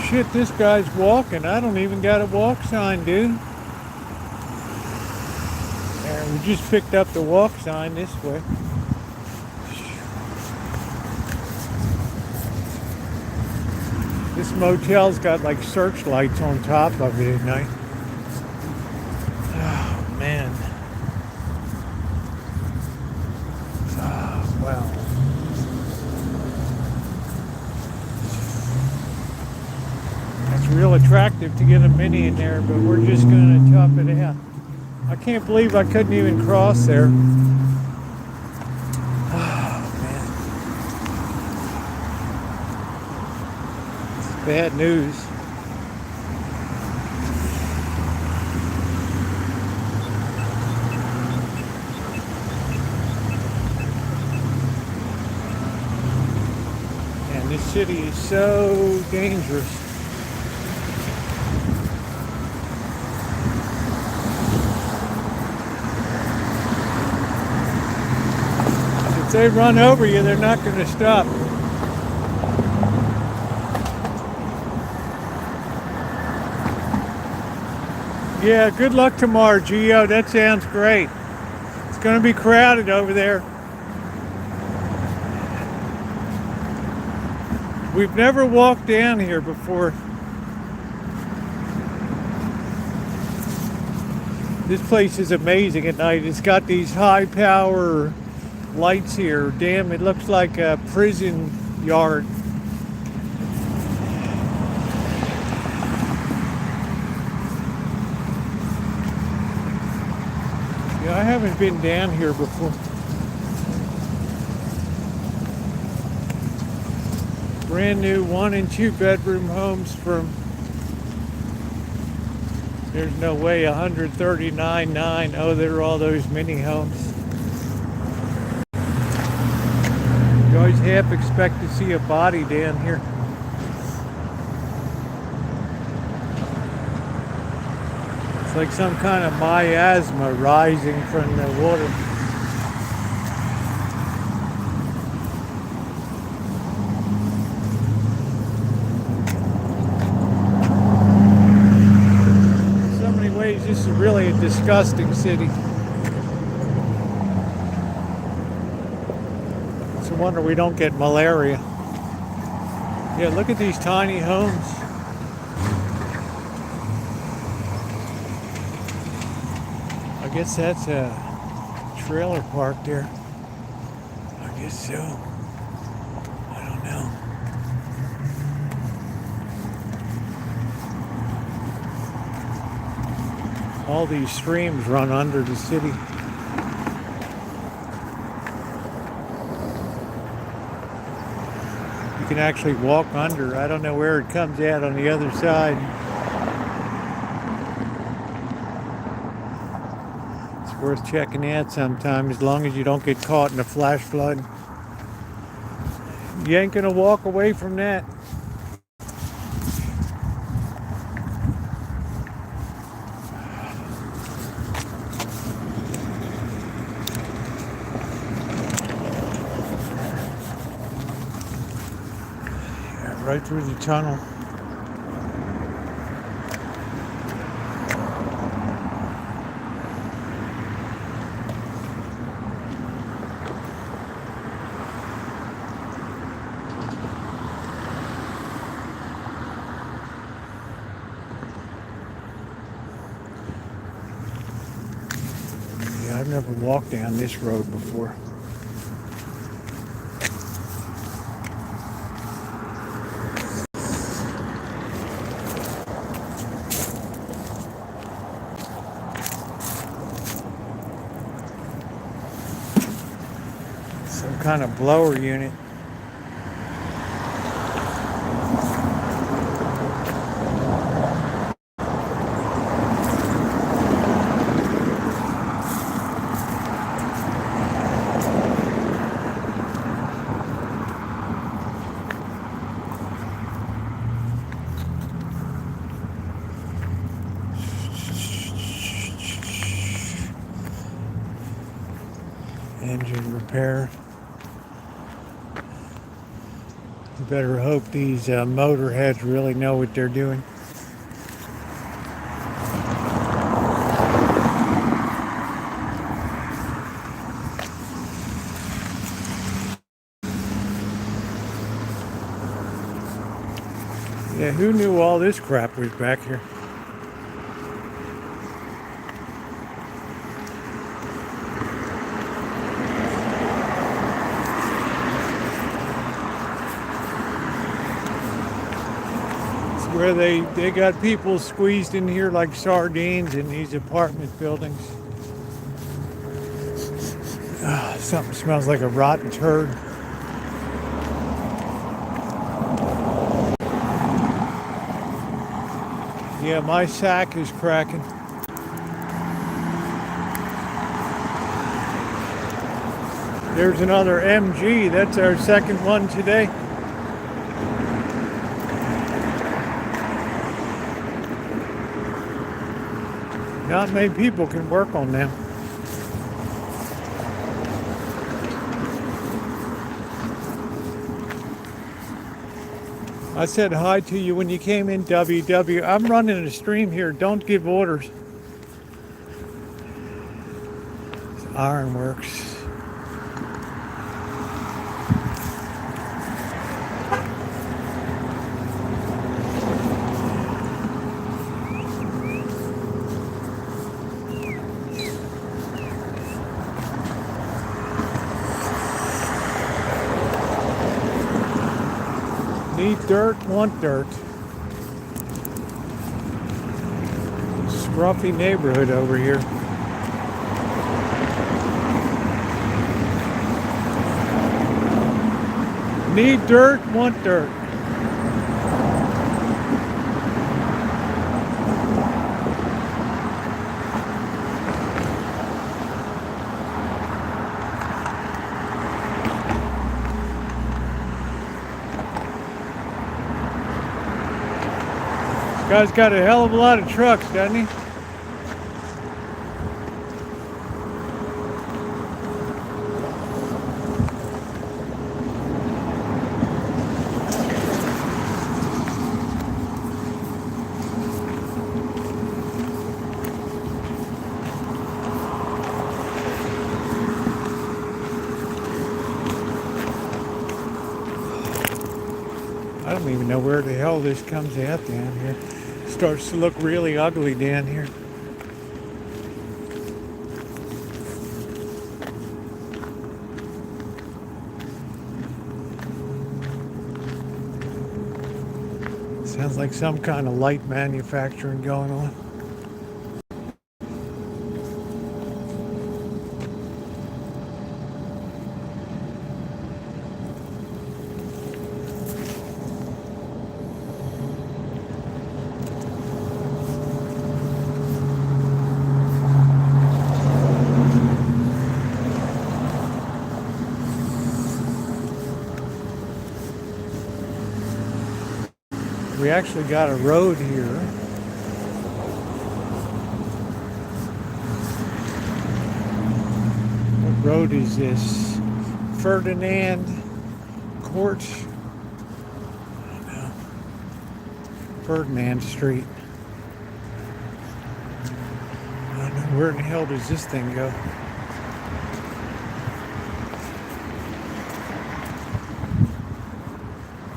Shit, this guy's walking. I don't even got a walk sign, dude. There, we just picked up the walk sign this way. This motel's got like searchlights on top of it at night. Oh, man. Oh, wow. It's real attractive to get a mini in there, but we're just going to top it out. I can't believe I couldn't even cross there. Bad news. And this city is so dangerous. If they run over you, they're not going to stop. Yeah, good luck tomorrow, Gio. That sounds great. It's going to be crowded over there. We've never walked down here before. This place is amazing at night. It's got these high power lights here. Damn, it looks like a prison yard. I haven't been down here before. Brand new 1 and 2 bedroom homes from, there's no way, $139,900. Oh, there are all those mini homes. You always half expect to see a body down here. It's like some kind of miasma rising from the water. In so many ways, this is really a disgusting city. It's a wonder we don't get malaria. Yeah, look at these tiny homes. I guess that's a trailer park there. I guess so. I don't know. All these streams run under the city. You can actually walk under. I don't know where it comes out on the other side. Worth checking out sometime, as long as you don't get caught in a flash flood. You ain't gonna walk away from that. Yeah, right through the tunnel. I've never walked down this road before. Some kind of blower unit. Engine repair. You better hope these motorheads really know what they're doing. Yeah, who knew all this crap was back here? Where they got people squeezed in here like sardines in these apartment buildings. Something smells like a rotten turd. Yeah, my sack is cracking. There's another MG. That's our second one today. Not many people can work on them. I said hi to you when you came in, WW. I'm running a stream here. Don't give orders. It's Ironworks. Need dirt, want dirt. Scruffy neighborhood over here. Need dirt, want dirt. Guy's got a hell of a lot of trucks, doesn't he? I don't even know where the hell this comes out down here. Starts to look really ugly down here. Sounds like some kind of light manufacturing going on. We actually got a road here. What road is this? Ferdinand Court? No. Ferdinand Street. I don't know, where in the hell does this thing go?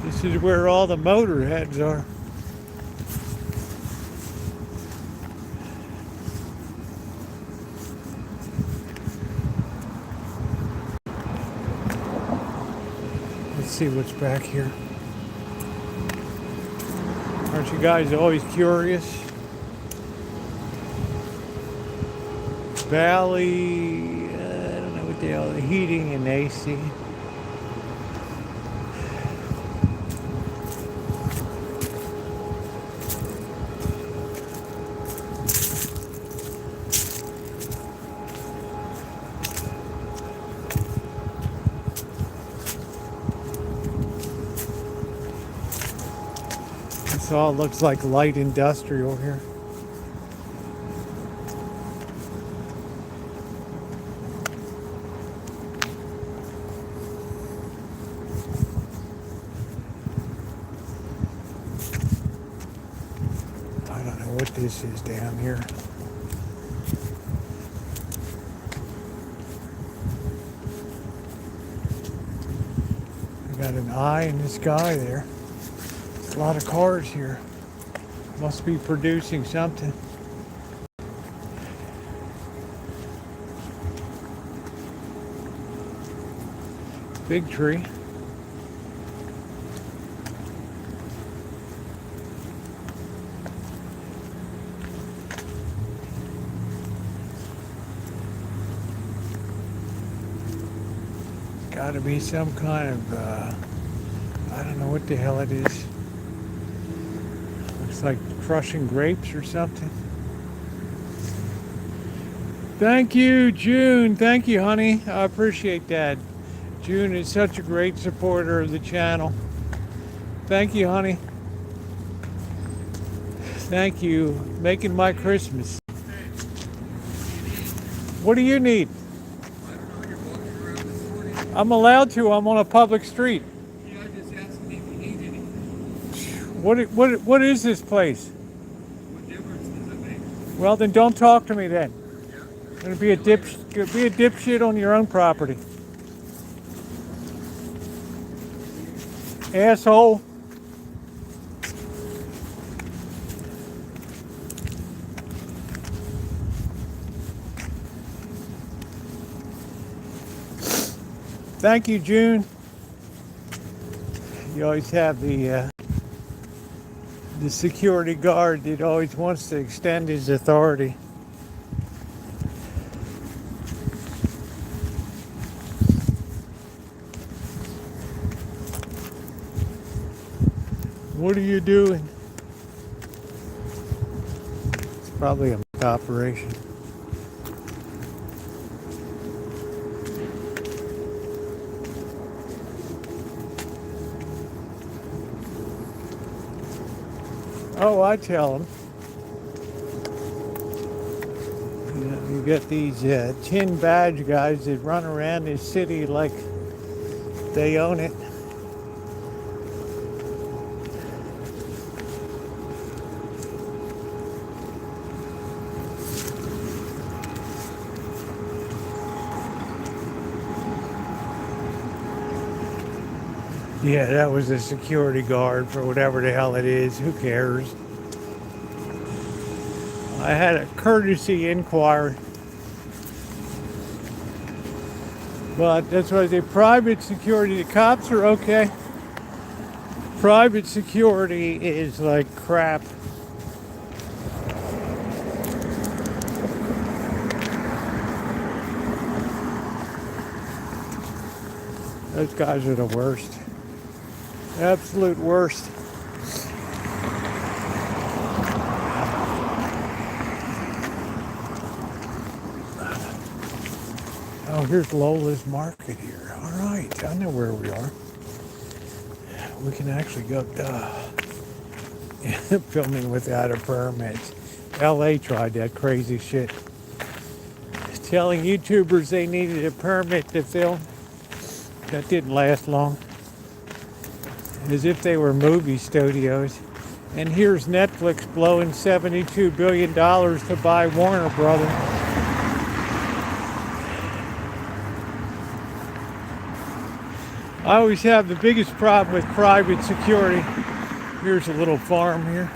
This is where all the motorheads are. see what's back here. Aren't you guys always curious? Valley, I don't know what the hell, heating and AC. This all looks like light industrial here. I don't know what this is down here. I got an eye in the sky there. There's a lot of cars here. Must be producing something. Big tree. Got to be some kind of, I don't know what the hell it is. Looks like crushing grapes or something. Thank you, June. Thank you, honey. I appreciate that. June is such a great supporter of the channel. Thank you, honey. Thank you. Making my Christmas. What do you need? I'm allowed to. I'm on a public street. Yeah, I just asked him if he needs any. What is this place? What difference does it make? Well, then don't talk to me then. Yeah. You're gonna be a dipshit on your own property. Asshole. Thank you, June. You always have the security guard that always wants to extend his authority. What are you doing? It's probably a operation. Oh, I tell them. You get these tin badge guys that run around this city like they own it. Yeah, that was a security guard for whatever the hell it is. Who cares? I had a courtesy inquiry. But that's why I say private security. The cops are okay. Private security is like crap. Those guys are the worst. Absolute worst. Oh, here's Lola's Market here. All right, I know where we are. We can actually go filming without a permit. LA tried that crazy shit. Telling YouTubers they needed a permit to film. That didn't last long. As if they were movie studios. And here's Netflix blowing $72 billion to buy Warner Brothers. I always have the biggest problem with private security. Here's a little farm here.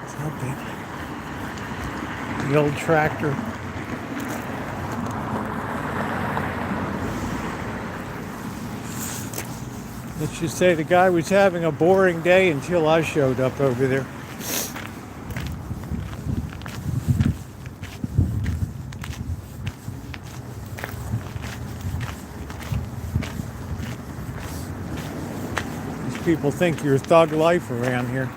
Something. The old tractor. Let's just say the guy was having a boring day until I showed up over there. These people think you're thug life around here.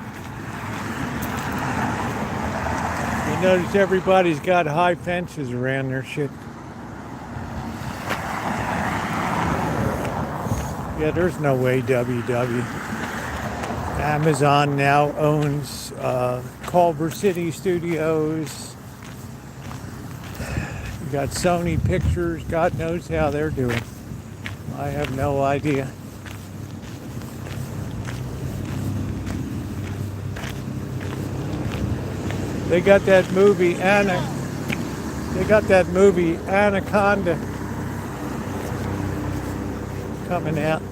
You notice everybody's got high fences around their shit. Yeah, there's no way WW. Amazon now owns Culver City Studios. You got Sony Pictures. God knows how they're doing. I have no idea. They got that movie Anaconda coming out.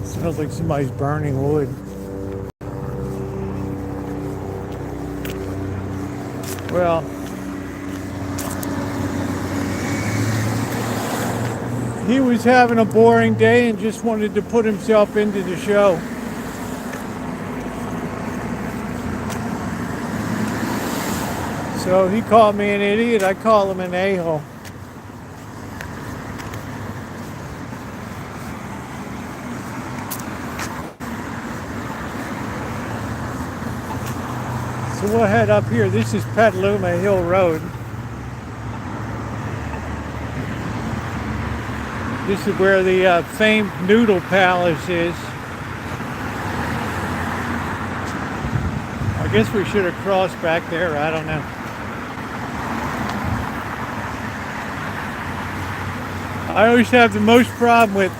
Smells like somebody's burning wood. Well, he was having a boring day and just wanted to put himself into the show. So he called me an idiot. I call him an a-hole. So we'll head up here. This is Petaluma Hill Road. This is where the famed Noodle Palace is. I guess we should have crossed back there. I don't know. I always have the most problem with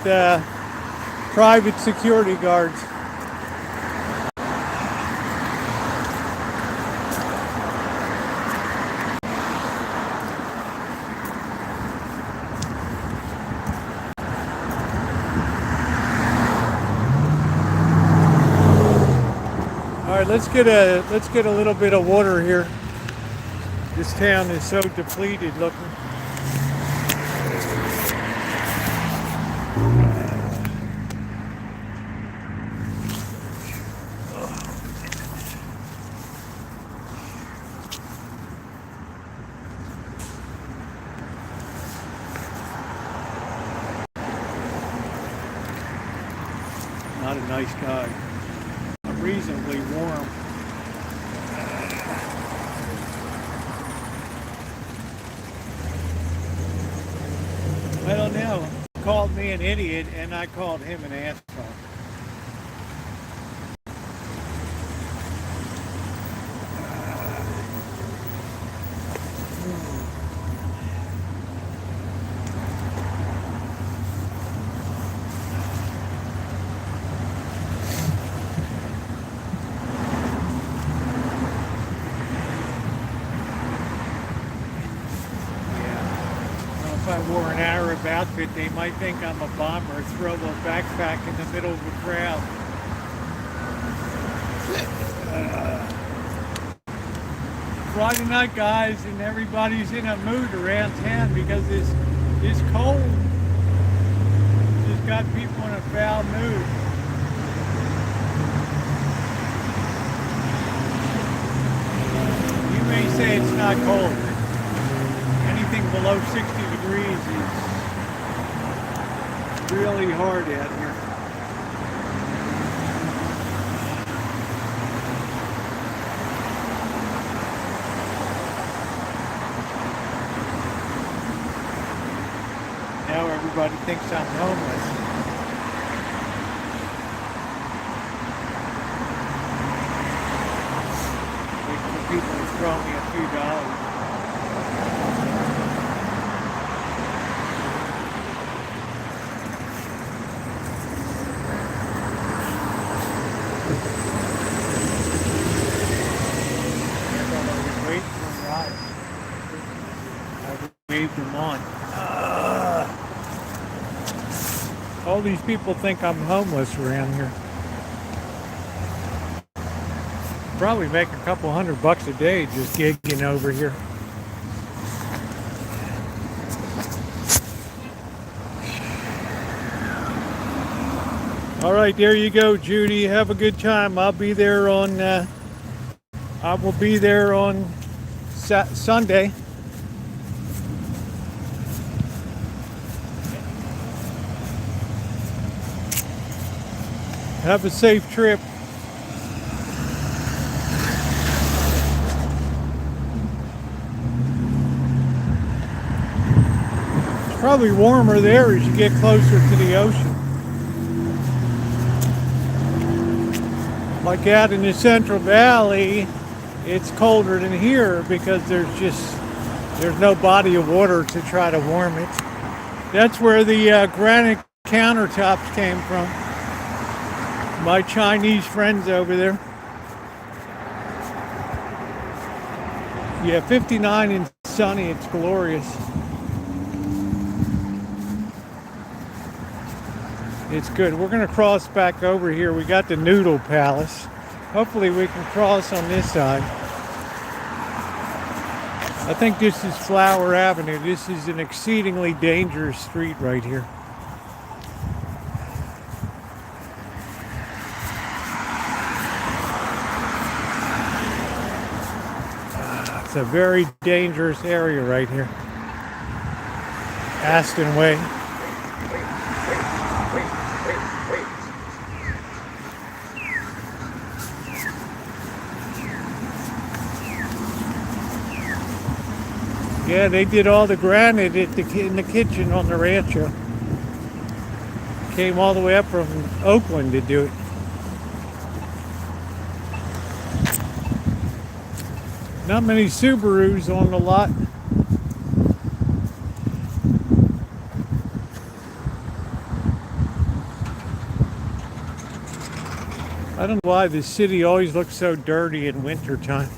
private security guards. All right, let's get a little bit of water here. This town is so depleted looking. Not a nice guy. Reasonably warm. I don't know. He called me an idiot and I called him an asshole. If I wore an Arab outfit, they might think I'm a bomber, throw a backpack in the middle of a crowd. Friday night, guys, and everybody's in a mood around town because it's cold. Just got people in a foul mood. You may say it's not cold. Anything below 60 degrees is really hard out here. Now everybody thinks I'm homeless. Waiting for people to throw me a few dollars. Waved them on. All these people think I'm homeless around here. Probably make a couple $100 a day just gigging over here. All right, there you go, Judy. Have a good time. I'll be there on. I will be there on Sunday. Have a safe trip. It's probably warmer there as you get closer to the ocean. Like out in the Central Valley, it's colder than here because there's no body of water to try to warm it. That's where the granite countertops came from. My Chinese friends over there. Yeah, 59 and sunny, it's glorious. It's good. We're going to cross back over here. We got the Noodle Palace. Hopefully we can cross on this side. I think this is Flower Avenue. This is an exceedingly dangerous street right here. It's a very dangerous area right here. Aston Way. Yeah, they did all the granite in the kitchen on the Rancho. Came all the way up from Oakland to do it. Not many Subarus on the lot. I don't know why the city always looks so dirty in wintertime.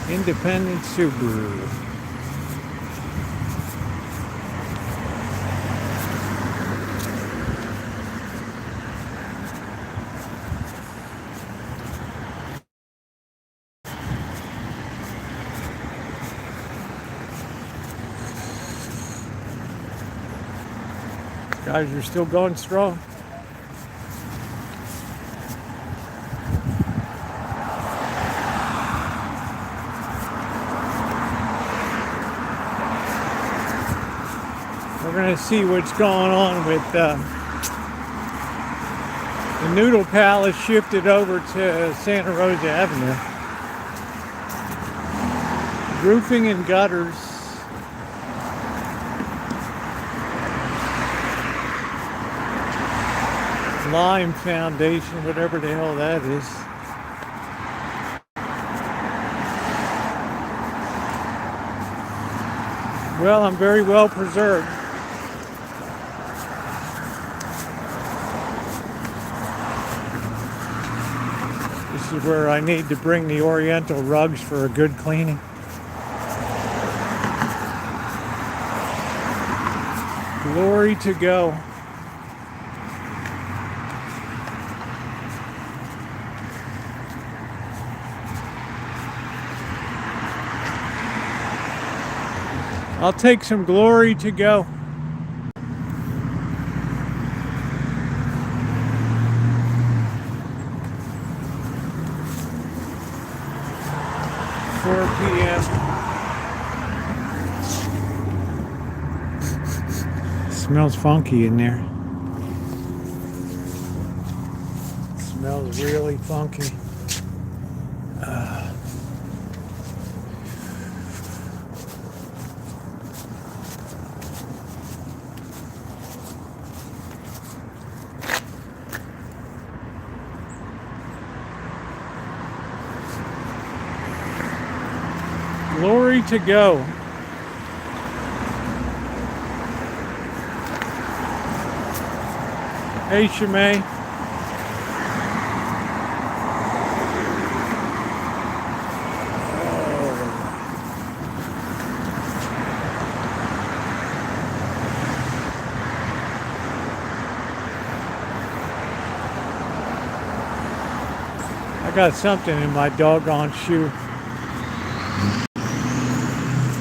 Independent Subaru. Guys are still going strong. We're going to see what's going on with the Noodle Palace shifted over to Santa Rosa Avenue. Roofing and gutters. Lime foundation, whatever the hell that is. Well, I'm very well preserved. This is where I need to bring the Oriental rugs for a good cleaning. Glory to go. I'll take some glory to go. p.m. Smells funky in there. Smells really funky. Glory to go. Hey, Shimei. I got something in my doggone shoe.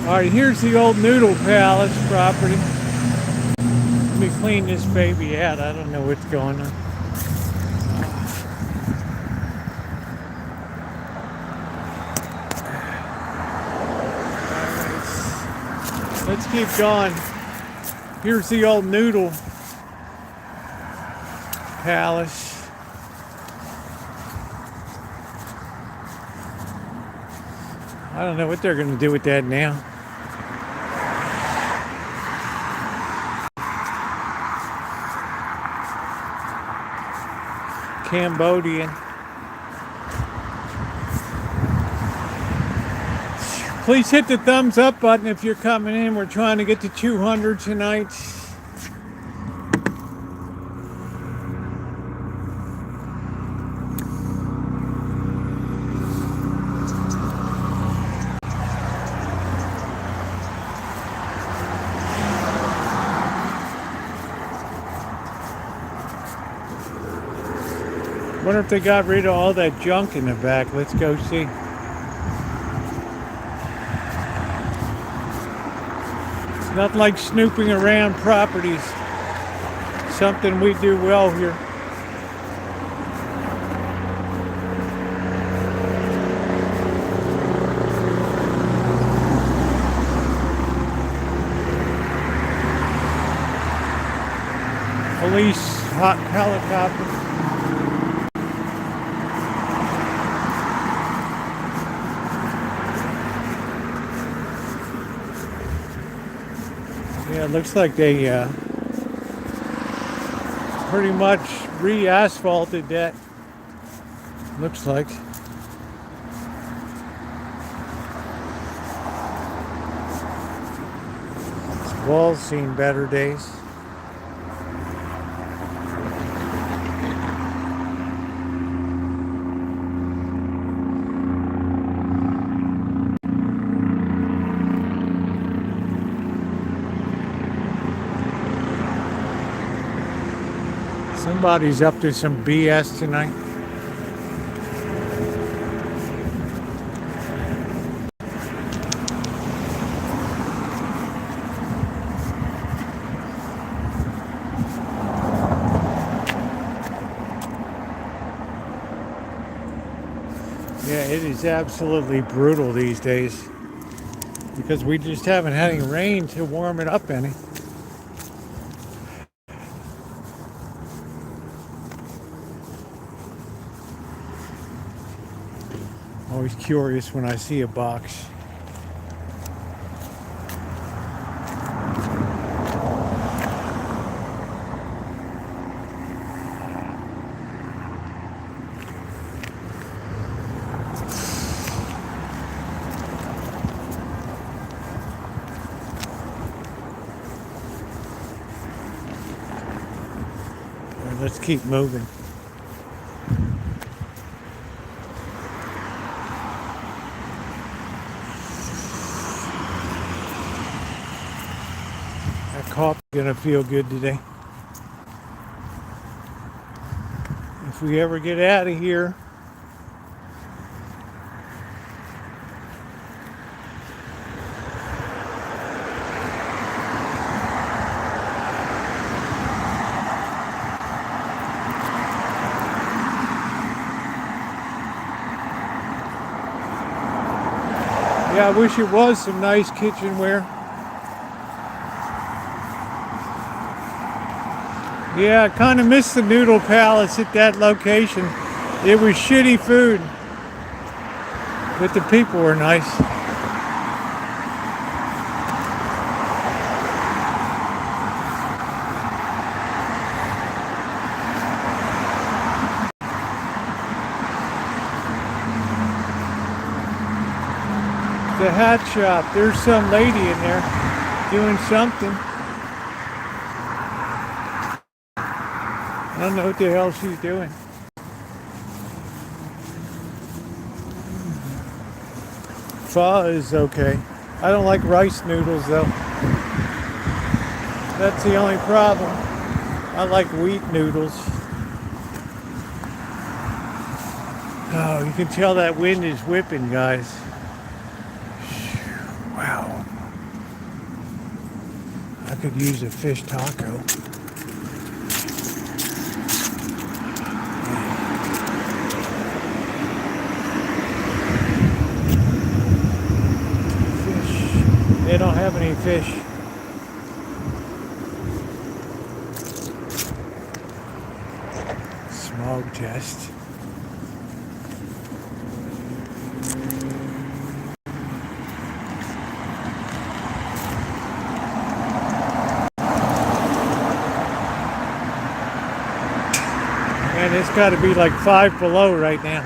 Alright, here's the old Noodle Palace property. Let me clean this baby out. I don't know what's going on. Alright, let's keep going. Here's the old Noodle Palace. I don't know what they're going to do with that now. Cambodian. Please hit the thumbs up button if you're coming in. We're trying to get to 200 tonight. Wonder if they got rid of all that junk in the back. Let's go see. It's nothing like snooping around properties. Something we do well here. Police hot helicopter. Yeah, it looks like they pretty much re-asphalted that. Looks like. This wall's seen better days. Somebody's up to some BS tonight. Yeah, it is absolutely brutal these days because we just haven't had any rain to warm it up any. Always curious when I see a box. Let's keep moving. Coffee's gonna feel good today. If we ever get out of here, yeah, I wish it was some nice kitchenware. Yeah, I kind of missed the Noodle Palace at that location. It was shitty food, but the people were nice. The hat shop, there's some lady in there doing something. I don't know what the hell she's doing. Pho is okay. I don't like rice noodles though. That's the only problem. I like wheat noodles. Oh, you can tell that wind is whipping, guys. Wow. I could use a fish taco. Fish. They don't have any fish. Smog test. And it's got to be like 5 below right now.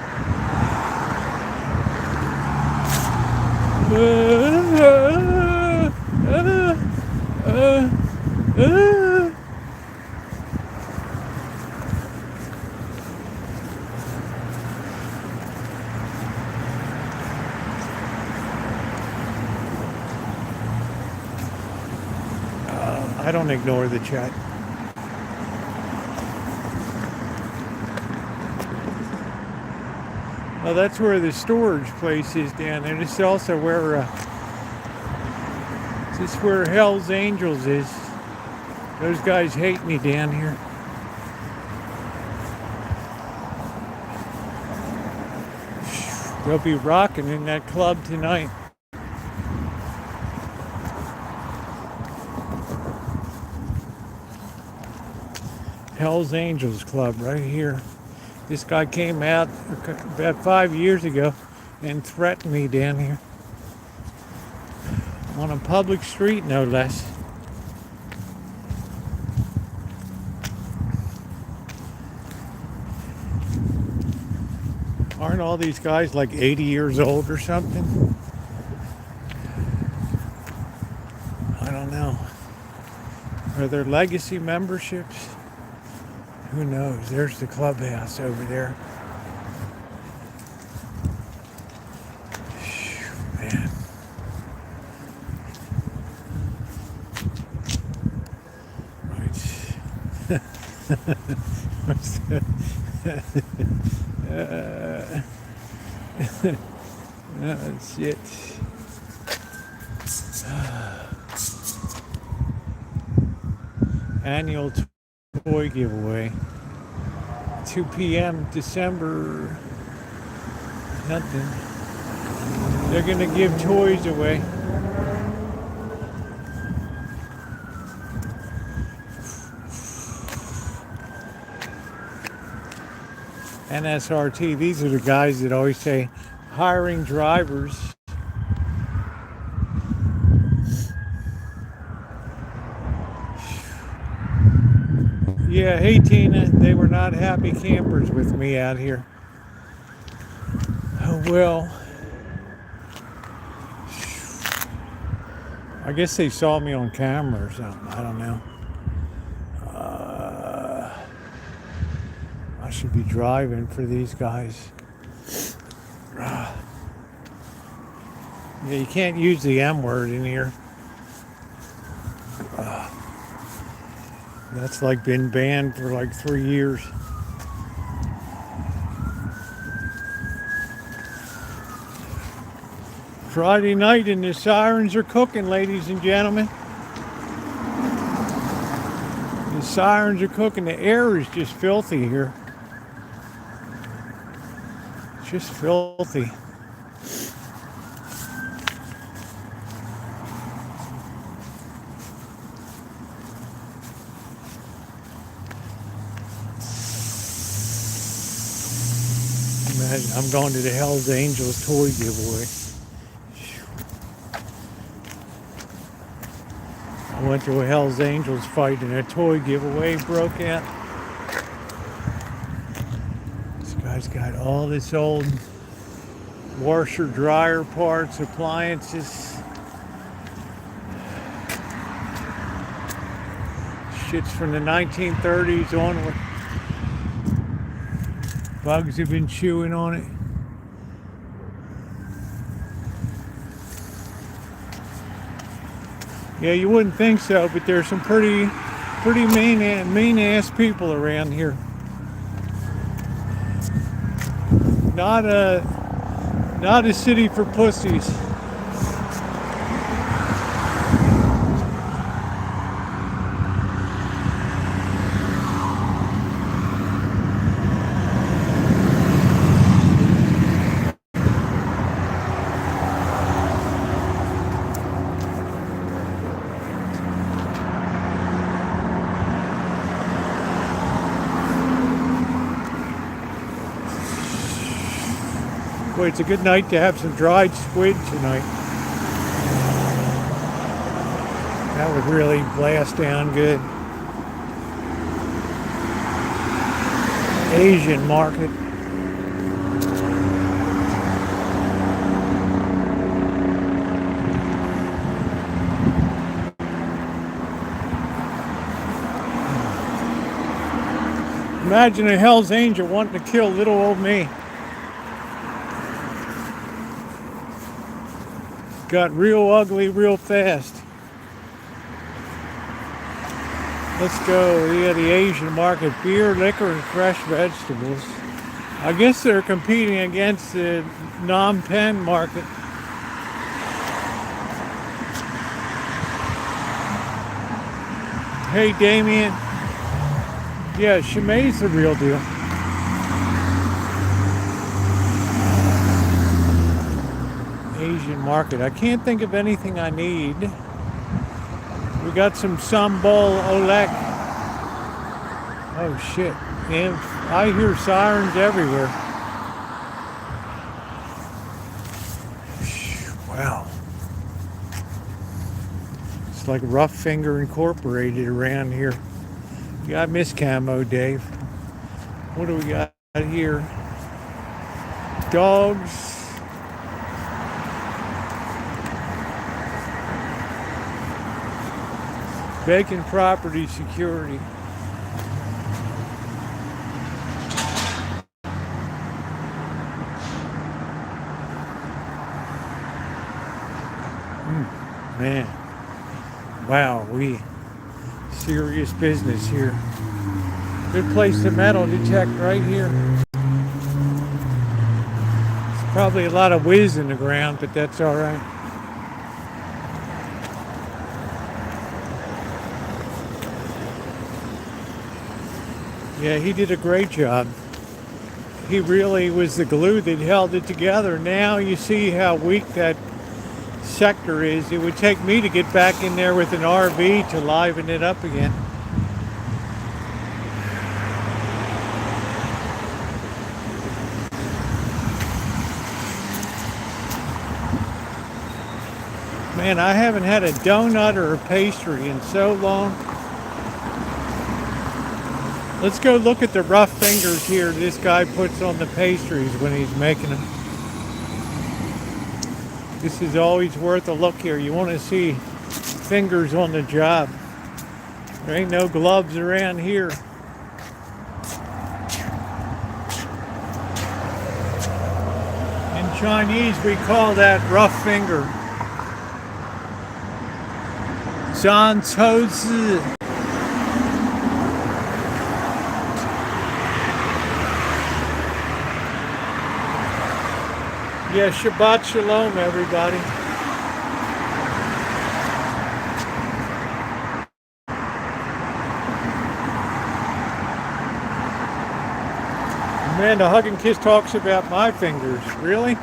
I don't ignore the chat. Well, that's where the storage place is down there. This is also where this is where Hell's Angels is. Those guys hate me down here. They'll be rocking in that club tonight. Hell's Angels Club right here. This guy came out about 5 years ago and threatened me down here. On a public street, no less. Aren't all these guys like 80 years old or something? I don't know. Are there legacy memberships? Who knows? There's the clubhouse over there. Man. That's it. Annual toy giveaway. 2 p.m. December. Nothing. They're gonna give toys away. NSRT, these are the guys that always say hiring drivers. Yeah, hey Tina, they were not happy campers with me out here. Oh well. I guess they saw me on camera or something, I don't know. I should be driving for these guys. Yeah, you can't use the M word in here. That's like been banned for like 3 years. Friday night and the sirens are cooking, ladies and gentlemen. The sirens are cooking. The air is just filthy here. It's just filthy. Imagine I'm going to the Hell's Angels toy giveaway. I went to a Hell's Angels fight and a toy giveaway broke out. This guy's got all this old washer dryer parts, appliances. Shit's from the 1930s onward. Bugs have been chewing on it. Yeah, you wouldn't think so, but there's some pretty mean ass people around here. Not a city for pussies. Boy, it's a good night to have some dried squid tonight. That would really blast down good. Asian market. Imagine a Hell's Angel wanting to kill little old me. Got real ugly real fast. Let's go. We got the Asian market, beer, liquor, and fresh vegetables. I guess they're competing against the Phnom Penh market. Hey, Damien. Yeah, Chimay's the real deal. Asian market. I can't think of anything I need. We got some sambal olek. Oh shit. And I hear sirens everywhere. Wow. It's like Rough Finger Incorporated around here. Yeah, I miss camo, Dave. What do we got here? Dogs. Vacant property security. Man. Wow, we serious business here. Good place to metal detect right here. There's probably a lot of whiz in the ground, but that's all right. Yeah, he did a great job. He really was the glue that held it together. Now you see how weak that sector is. It would take me to get back in there with an RV to liven it up again. Man, I haven't had a donut or a pastry in so long. Let's go look at the rough fingers here this guy puts on the pastries when he's making them. This is always worth a look here. You want to see fingers on the job. There ain't no gloves around here. In Chinese, we call that rough finger. Santa Rosa. Yeah, Shabbat Shalom, everybody. Man, the Hug and Kiss talks about my fingers. Really?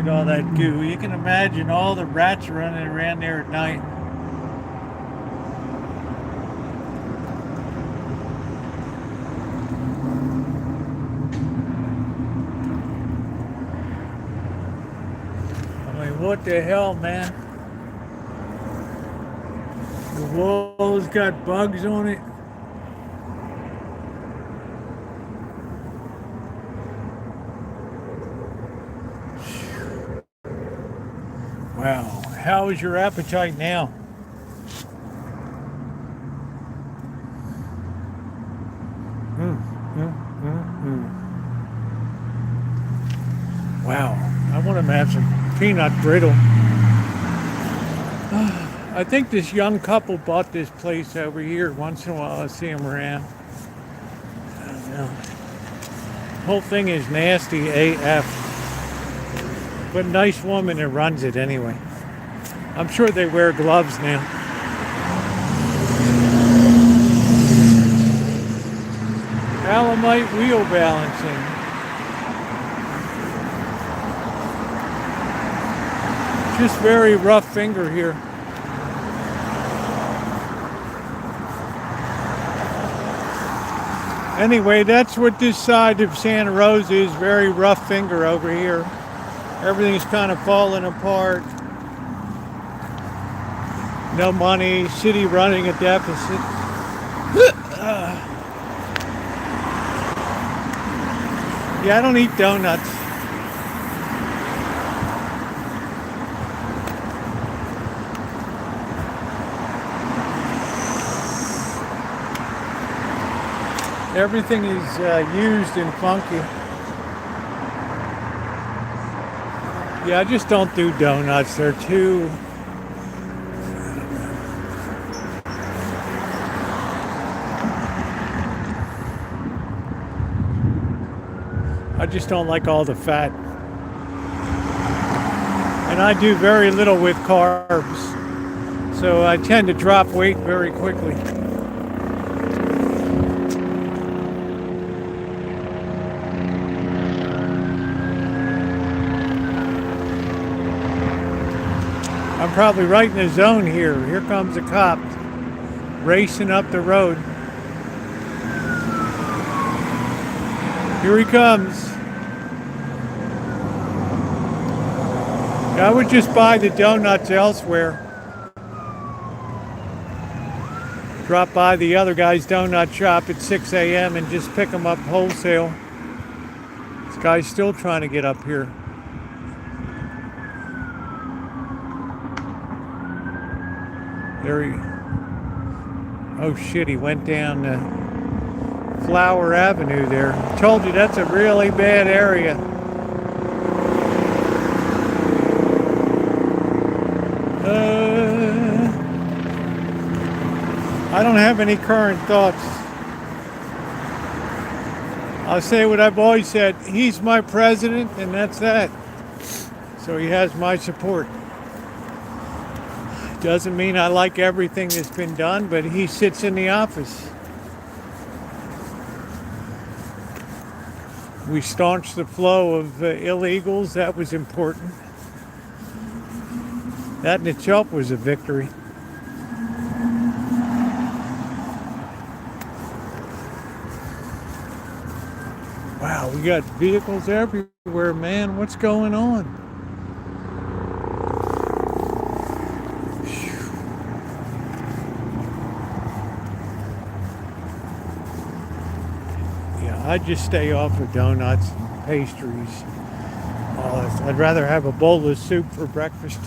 All that goo. You can imagine all the rats running around there at night. I mean, what the hell, man? The wall's got bugs on it. Wow, how is your appetite now? Wow, I want to have some peanut brittle. I think this young couple bought this place over here. Once in a while I see them around. I don't know. The whole thing is nasty AF. but nice woman that runs it anyway. I'm sure they wear gloves now. Alamite wheel balancing. Just very rough finger here. Anyway, that's what this side of Santa Rosa is, very rough finger over here. Everything's kind of falling apart. No money, city running a deficit. Yeah, I don't eat donuts. Everything is used and funky. Yeah, I just don't do donuts. They're too... I just don't like all the fat. And I do very little with carbs. So I tend to drop weight very quickly. I'm probably right in the zone here. Here comes a cop racing up the road. Here he comes. I would just buy the donuts elsewhere. Drop by the other guy's donut shop at 6 a.m. and just pick them up wholesale. This guy's still trying to get up here. There he... Oh shit, he went down Flower Avenue there. Told you that's a really bad area. I don't have any current thoughts. I'll say what I've always said. He's my president, and that's that. So he has my support. Doesn't mean I like everything that's been done, but he sits in the office. We staunched the flow of illegals. That was important. That in itself was a victory. Wow, we got vehicles everywhere, man. What's going on? I'd just stay off of donuts and pastries. I'd rather have a bowl of soup for breakfast.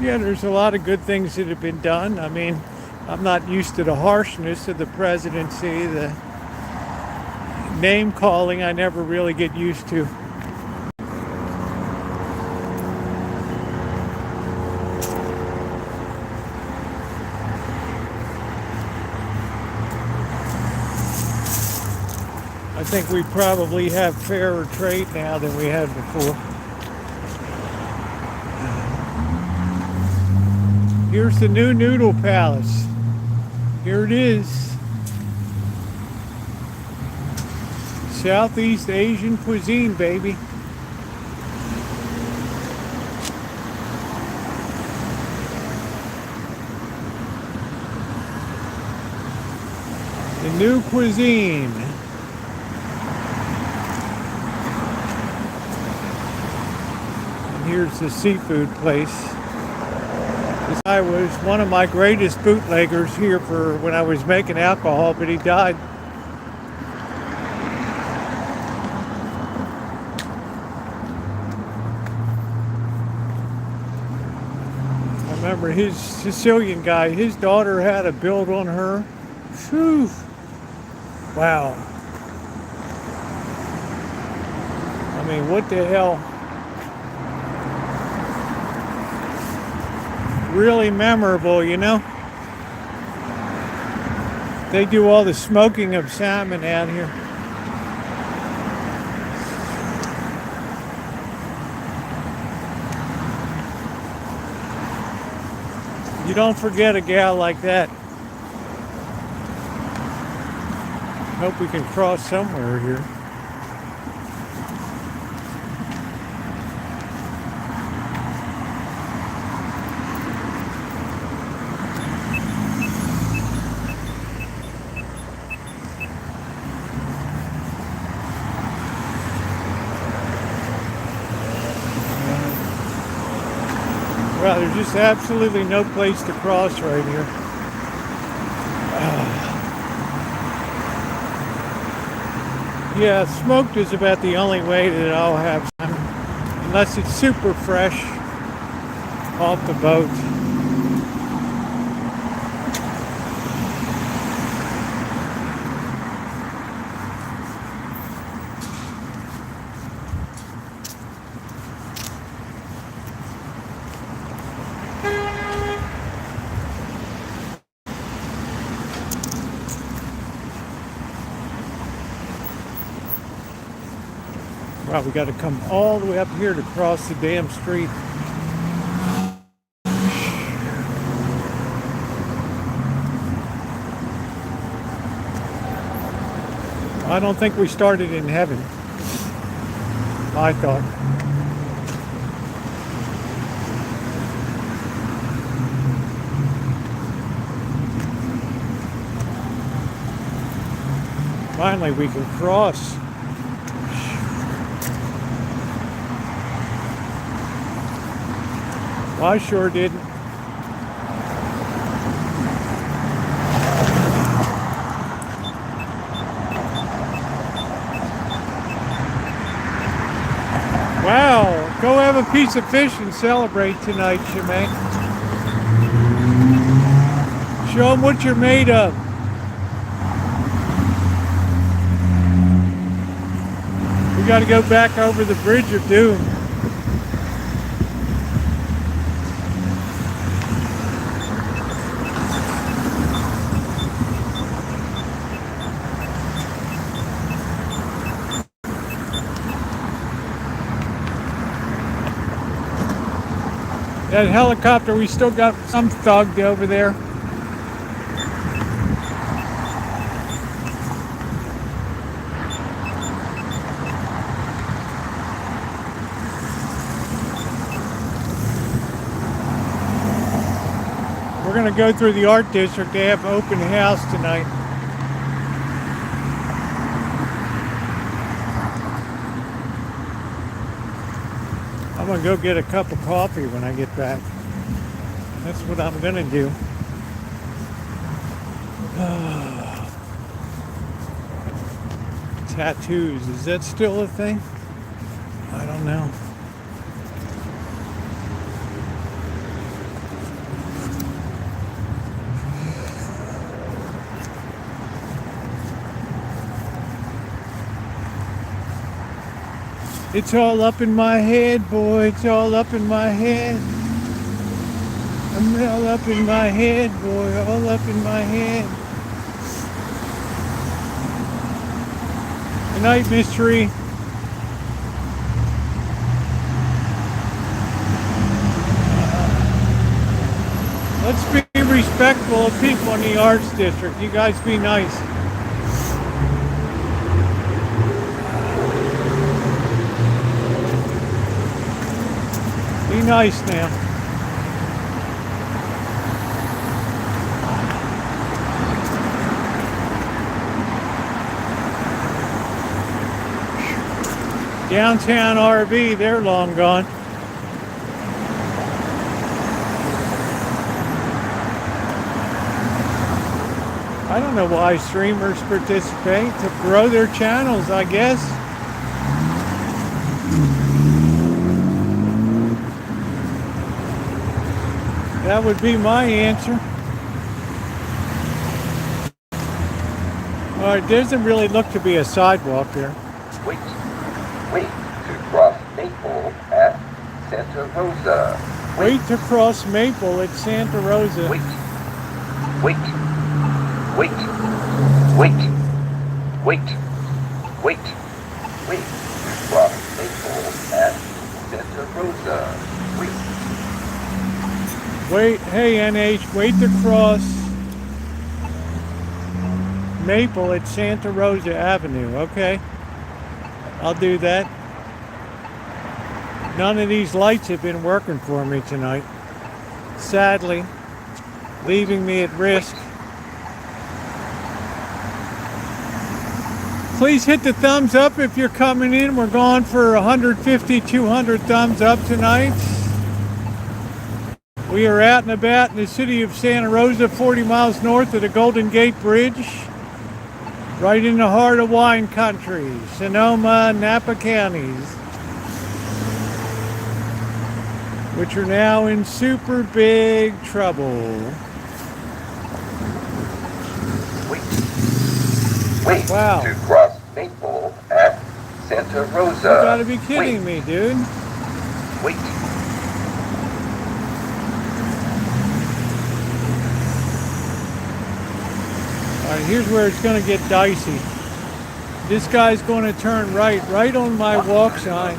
Yeah, there's a lot of good things that have been done. I mean, I'm not used to the harshness of the presidency, the name calling I never really get used to. I think we probably have fairer trade now than we had before. Here's the new Noodle Palace. Here it is. Southeast Asian cuisine, baby. The new cuisine. Here's the seafood place. This guy was one of my greatest bootleggers here for when I was making alcohol, but he died. I remember his Sicilian guy, his daughter had a build on her. Whew. Wow. I mean, what the hell? Really memorable, you know. They do all the smoking of salmon out here. You don't forget a gal like that. Hope we can cross somewhere here. Well, there's just absolutely no place to cross right here. Yeah, smoked is about the only way that I'll have some, unless it's super fresh off the boat. Wow, we got to come all the way up here to cross the damn street. I don't think we started in heaven, I thought. Finally, we can cross. I sure didn't. Wow, go have a piece of fish and celebrate tonight, Shemaine. Show them what you're made of. We got to go back over the Bridge of Doom. That helicopter, we still got some thugged over there. We're going to go through the art district. They have open house tonight. I'm going to go get a cup of coffee when I get back. That's what I'm going to do. Tattoos, is that still a thing? I don't know. It's all up in my head, boy. It's all up in my head. I'm all up in my head, boy. All up in my head. Good night, Mystery. Let's be respectful of people in the arts district. You guys be nice. Be nice now. Downtown RV, they're long gone. I don't know why streamers participate, to grow their channels, I guess. That would be my answer. All right, doesn't really look to be a sidewalk there. Wait to cross Maple at Santa Rosa. Wait to cross Maple at Santa Rosa. Wait to cross Maple at Santa Rosa. Wait. Wait, hey NH, wait to cross Maple at Santa Rosa Avenue. Okay, I'll do that. None of these lights have been working for me tonight. Sadly, leaving me at risk. Please hit the thumbs up if you're coming in. We're going for 150, 200 thumbs up tonight. We are out and about in the city of Santa Rosa, 40 miles north of the Golden Gate Bridge, right in the heart of wine country, Sonoma, Napa counties, which are now in super big trouble. Wait Wow. to cross Maple at Santa Rosa. You gotta be kidding me, dude. Wait. All right, here's where it's gonna get dicey. This guy's gonna turn right on my walk sign.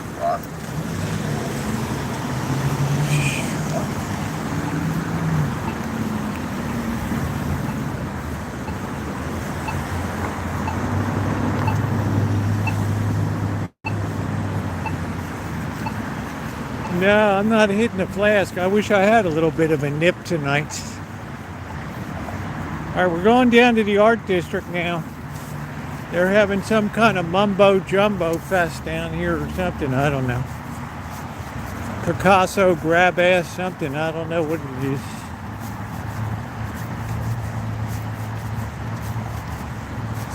No, I'm not hitting the flask. I wish I had a little bit of a nip tonight. All right, we're going down to the art district now. They're having some kind of mumbo jumbo fest down here or something. I don't know. Picasso grab ass something. I don't know what it is.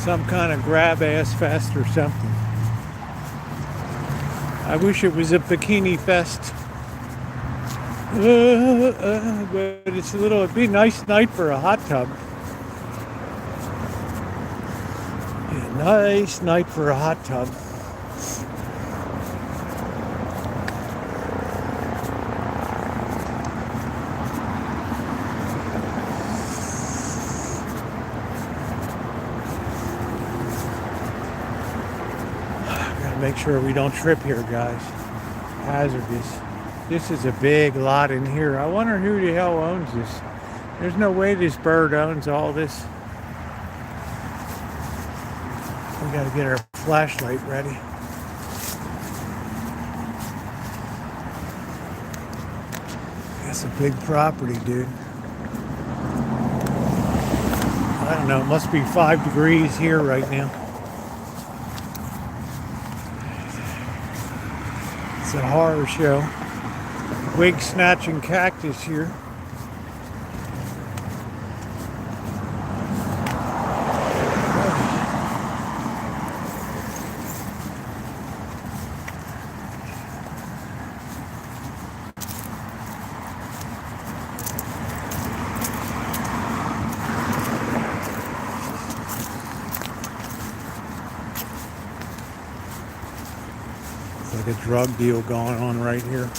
Some kind of grab ass fest or something. I wish it was a bikini fest. But it'd be a nice night for a hot tub. Yeah, nice night for a hot tub. Make sure we don't trip here, guys. Hazardous. This is a big lot in here. I wonder who the hell owns this. There's no way this bird owns all this. We gotta get our flashlight ready. That's a big property, dude. I don't know, it must be 5 degrees here right now. It's a horror show. Wig snatching cactus here. Like a drug deal going on right here.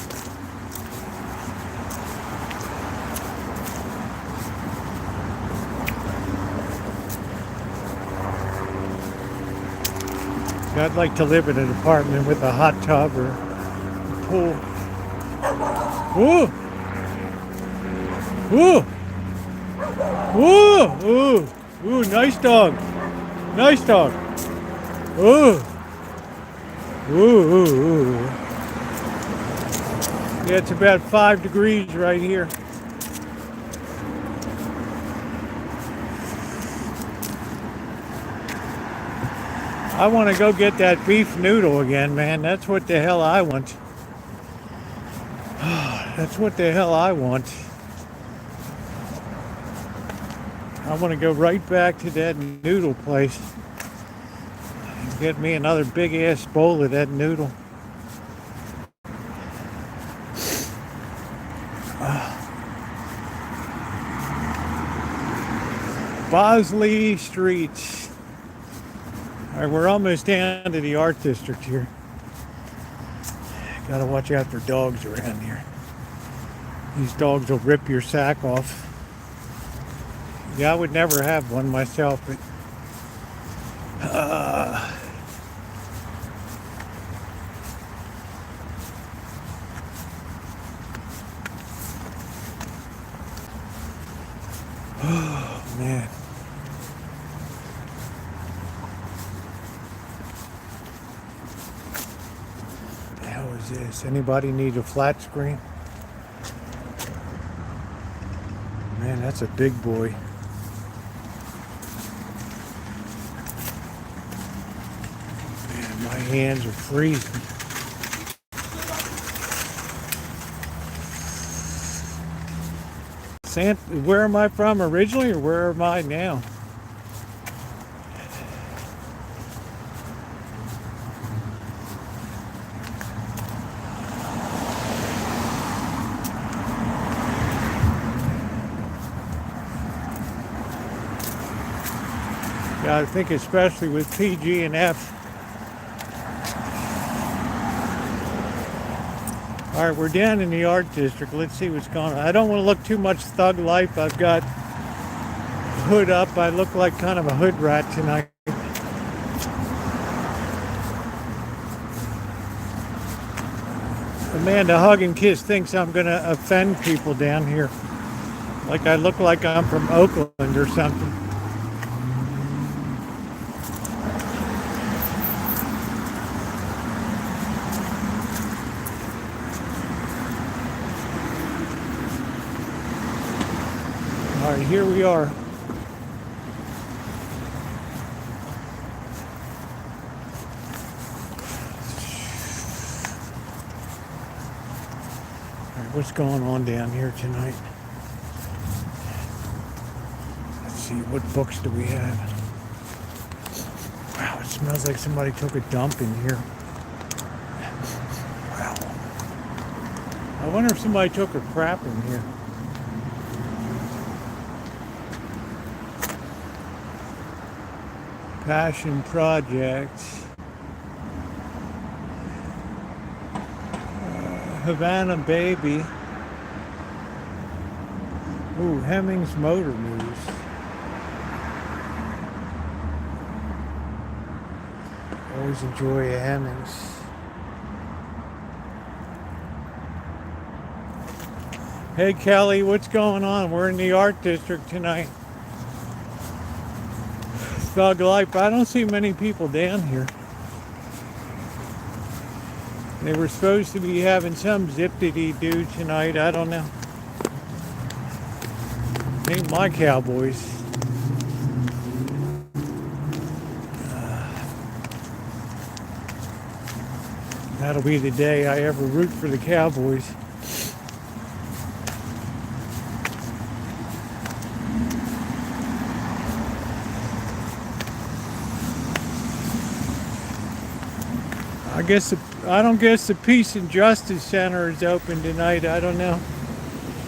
I'd like to live in an apartment with a hot tub or a pool. Ooh! Ooh! Ooh! Ooh! Ooh! Nice dog! Nice dog! Ooh! Ooh, ooh, ooh. Yeah, it's about 5 degrees right here. I want to go get that beef noodle again, man. That's what the hell I want. That's what the hell I want. I want to go right back to that noodle place. Get me another big ass bowl of that noodle. Bosley Street. All right, we're almost down to the art district here. Gotta watch out for dogs around here. These dogs will rip your sack off. Yeah, I would never have one myself, but Oh, man. What the hell is this? Anybody need a flat screen? Man, that's a big boy. Man, my hands are freezing. Where am I from originally, or where am I now? Yeah, I think especially with PG and F. All right, we're down in the art district. Let's see what's going on. I don't want to look too much thug life. I've got hood up. I look like kind of a hood rat tonight. Amanda Hug and Kiss thinks I'm going to offend people down here. Like I look like I'm from Oakland or something. All right, here we are. All right, what's going on down here tonight? Let's see, what books do we have? Wow, it smells like somebody took a dump in here. Wow. I wonder if somebody took a crap in here. Passion projects. Havana Baby. Ooh, Hemmings Motor News. Always enjoy a Hemmings. Hey Kelly, what's going on? We're in the art district tonight. Thug life. I don't see many people down here. They were supposed to be having some zip-de-dee-doo tonight. I don't know. Ain't my Cowboys. That'll be the day I ever root for the Cowboys. I don't guess the Peace and Justice Center is open tonight. I don't know.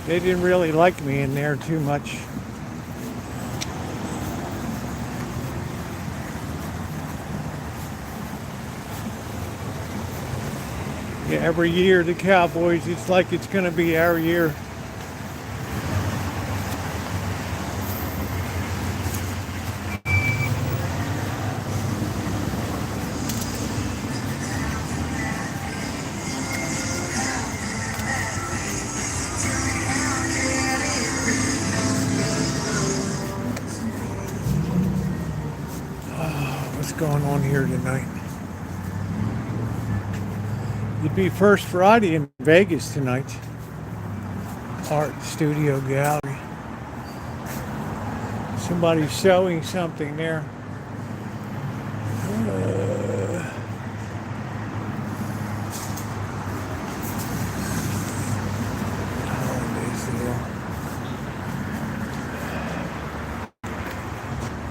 They didn't really like me in there too much. Yeah, every year the Cowboys, it's like it's going to be our year. Going on here tonight. It'd be First Friday in Vegas tonight. Art Studio Gallery. Somebody's showing something there.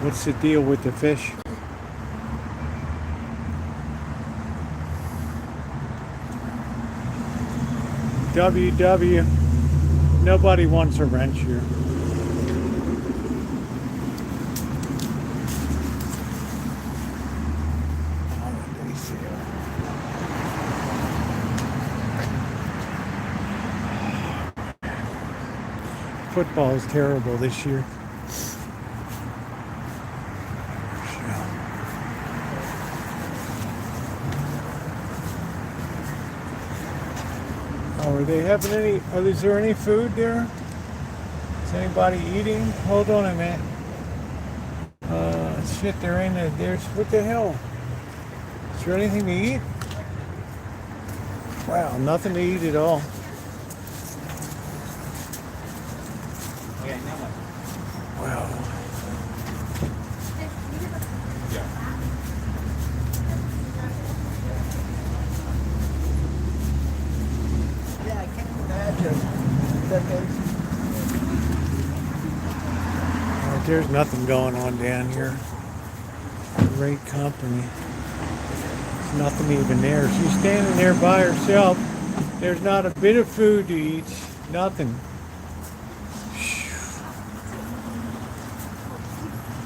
What's the deal with the fish? WW, nobody wants a wrench here. Football is terrible this year. Are they having any, is there any food there? Is anybody eating? Hold on a minute. Shit, they're in there. There's, what the hell? Is there anything to eat? Wow, nothing to eat at all. Wow. Yeah, I can't imagine that There's nothing going on down here. Great company. There's nothing even there. She's standing there by herself. There's not a bit of food to eat. Nothing.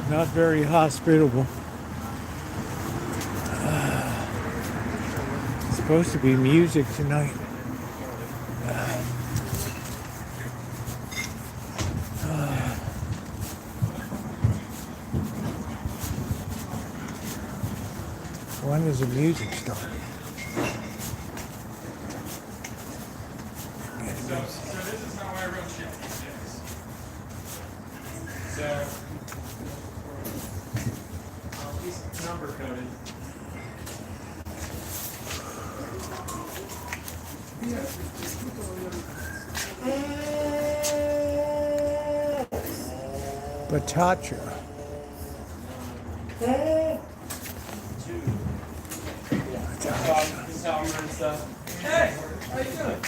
Not very hospitable. It's supposed to be music tonight. When does the music start? So this is how I wrote shit these days. So at least number coded. Batacha. This is how I'm running stuff. Hey, how you doing?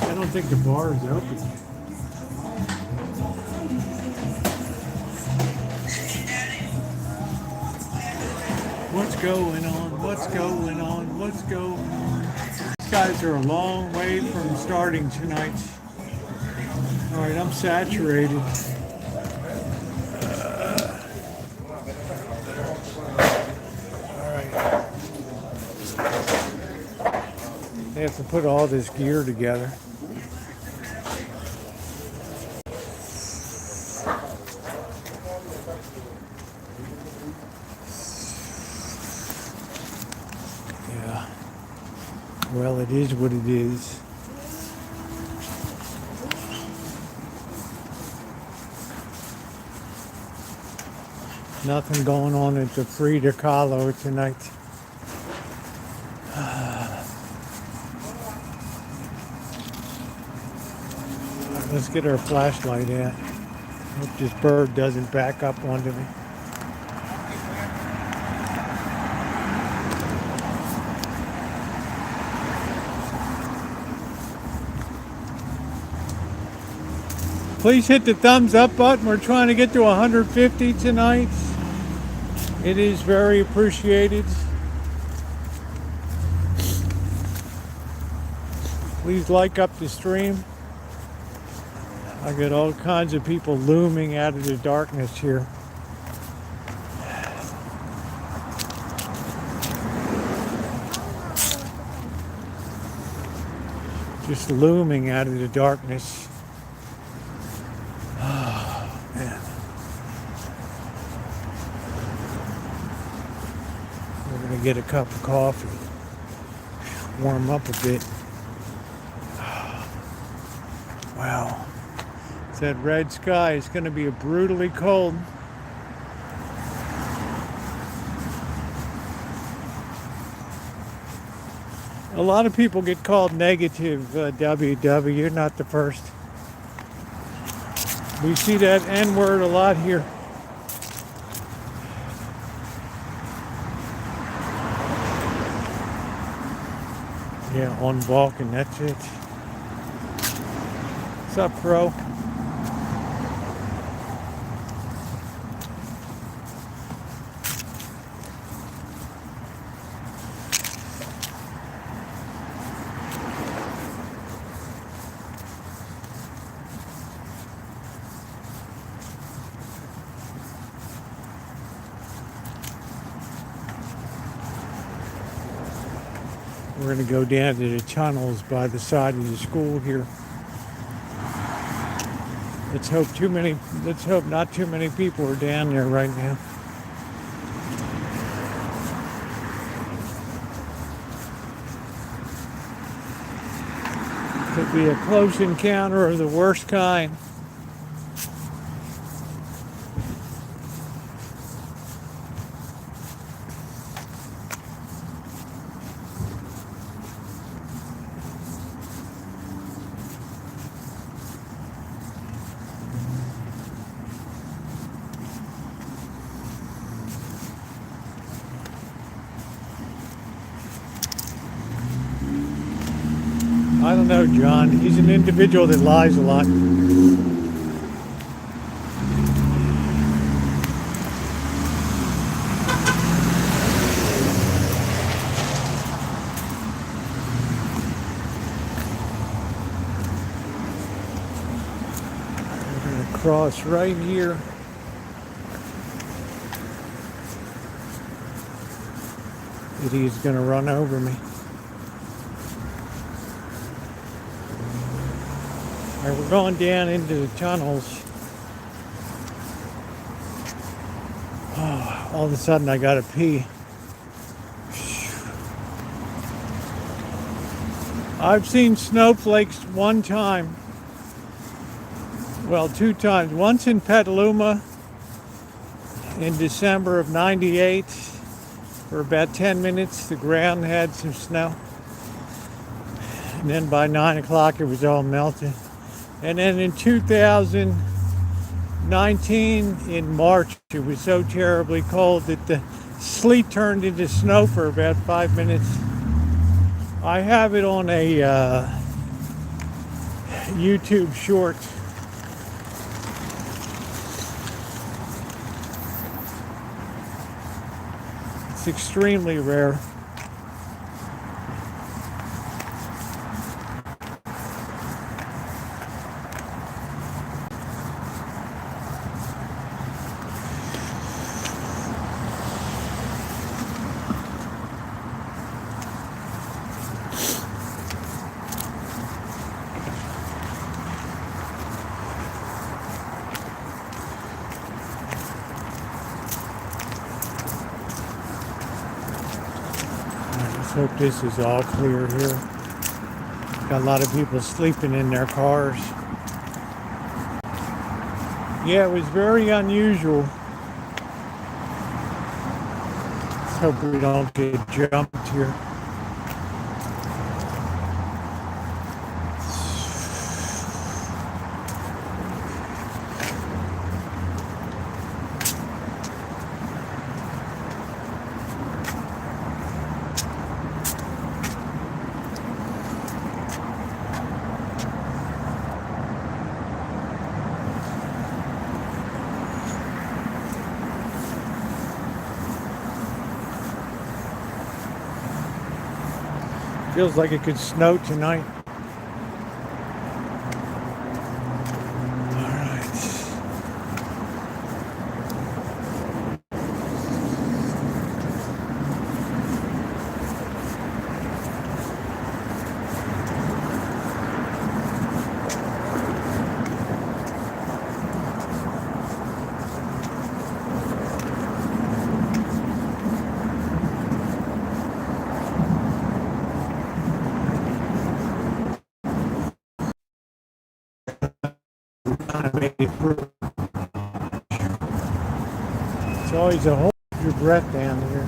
I don't think the bar is open. What's going on? What's going on? What's going on? These guys are a long way from starting tonight. All right, I'm saturated. All right. They have to put all this gear together. Yeah. Well, it is what it is. Nothing going on at the Frida Kahlo tonight. Let's get our flashlight out. Hope this bird doesn't back up onto me. Please hit the thumbs up button. We're trying to get to 150 tonight. It is very appreciated. Please like up the stream. I got all kinds of people looming out of the darkness here. Just looming out of the darkness. Oh, man. We're going to get a cup of coffee. Warm up a bit. Wow. That red sky is going to be brutally cold. A lot of people get called negative, WW. You're not the first. We see that N-word a lot here. Yeah, on Vulcan, that's it. What's up, bro? We're going to go down to the tunnels by the side of the school here. Let's hope not too many people are down there right now. Could be a close encounter of the worst kind. I don't know, John. He's an individual that lies a lot. We're going to cross right here. He's going to run over me. All right, we're going down into the tunnels. Oh, all of a sudden I gotta pee. I've seen snowflakes one time. Well, two times. Once in Petaluma in December of '98. For about 10 minutes, the ground had some snow. And then by 9 o'clock, it was all melted. And then in 2019, in March, it was so terribly cold that the sleet turned into snow for about 5 minutes. I have it on a YouTube short. It's extremely rare. Let's hope this is all clear here. Got a lot of people sleeping in their cars. Yeah, it was very unusual. Let's hope we don't get jumped here. Feels like it could snow tonight. All right. It's always a hold your breath down here.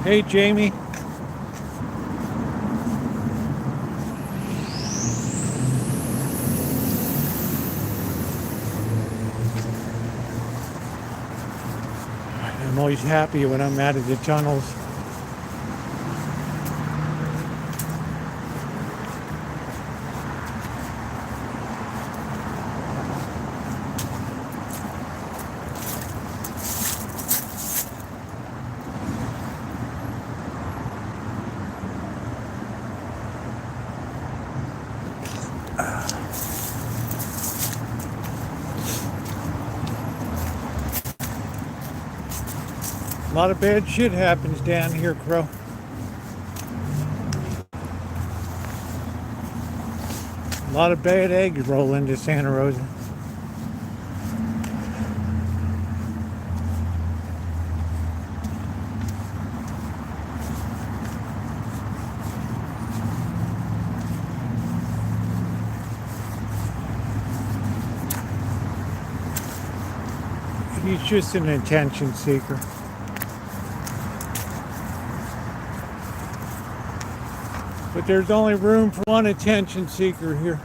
Hey, Jamie. I'm always happy when I'm out of the tunnels. lot of bad shit happens down here, Crow. A lot of bad eggs roll into Santa Rosa. He's just an attention seeker. But there's only room for one attention seeker here.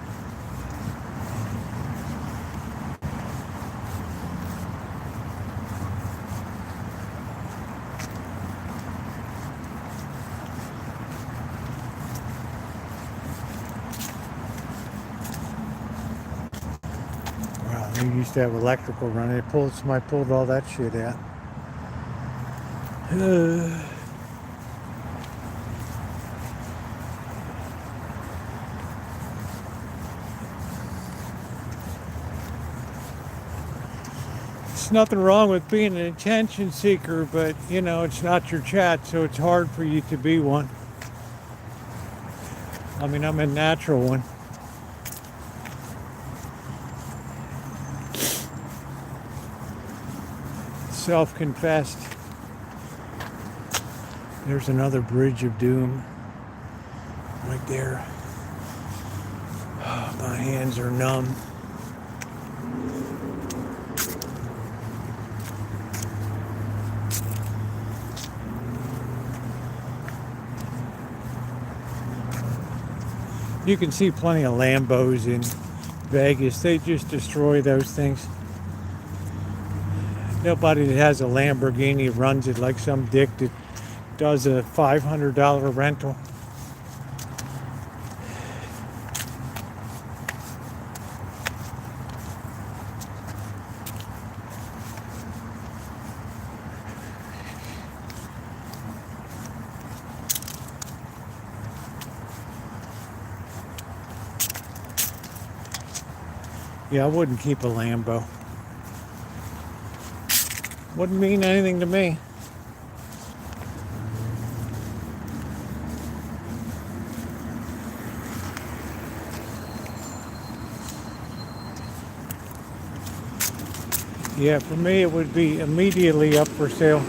Wow, they used to have electrical running. Somebody pulled all that shit out. Nothing wrong with being an attention seeker, but you know, it's not your chat, so it's hard for you to be one. I mean, I'm a natural one. Self-confessed. There's another bridge of doom right there. Oh, my hands are numb. You can see plenty of Lambos in Vegas. They just destroy those things. Nobody that has a Lamborghini runs it like some dick that does a $500 rental. Yeah, I wouldn't keep a Lambo. Wouldn't mean anything to me. Yeah, for me it would be immediately up for sale.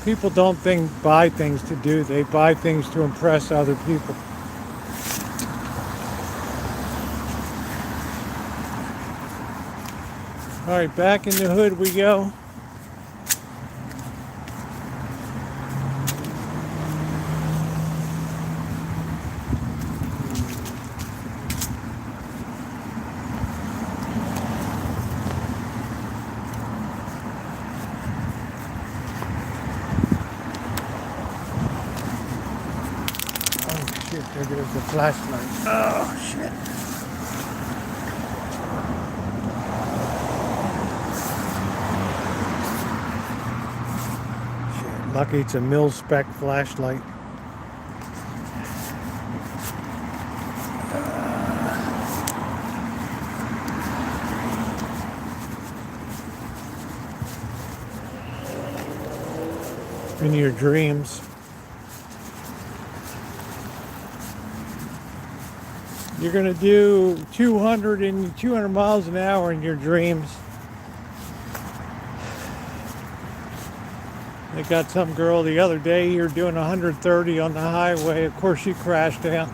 People don't buy things to do, they buy things to impress other people. All right, back in the hood we go. There goes the flashlight. Oh, shit. Shit. Lucky it's a mil-spec flashlight. In your dreams. You're going to do 200 miles an hour in your dreams. They got some girl the other day here doing 130 on the highway. Of course, she crashed out.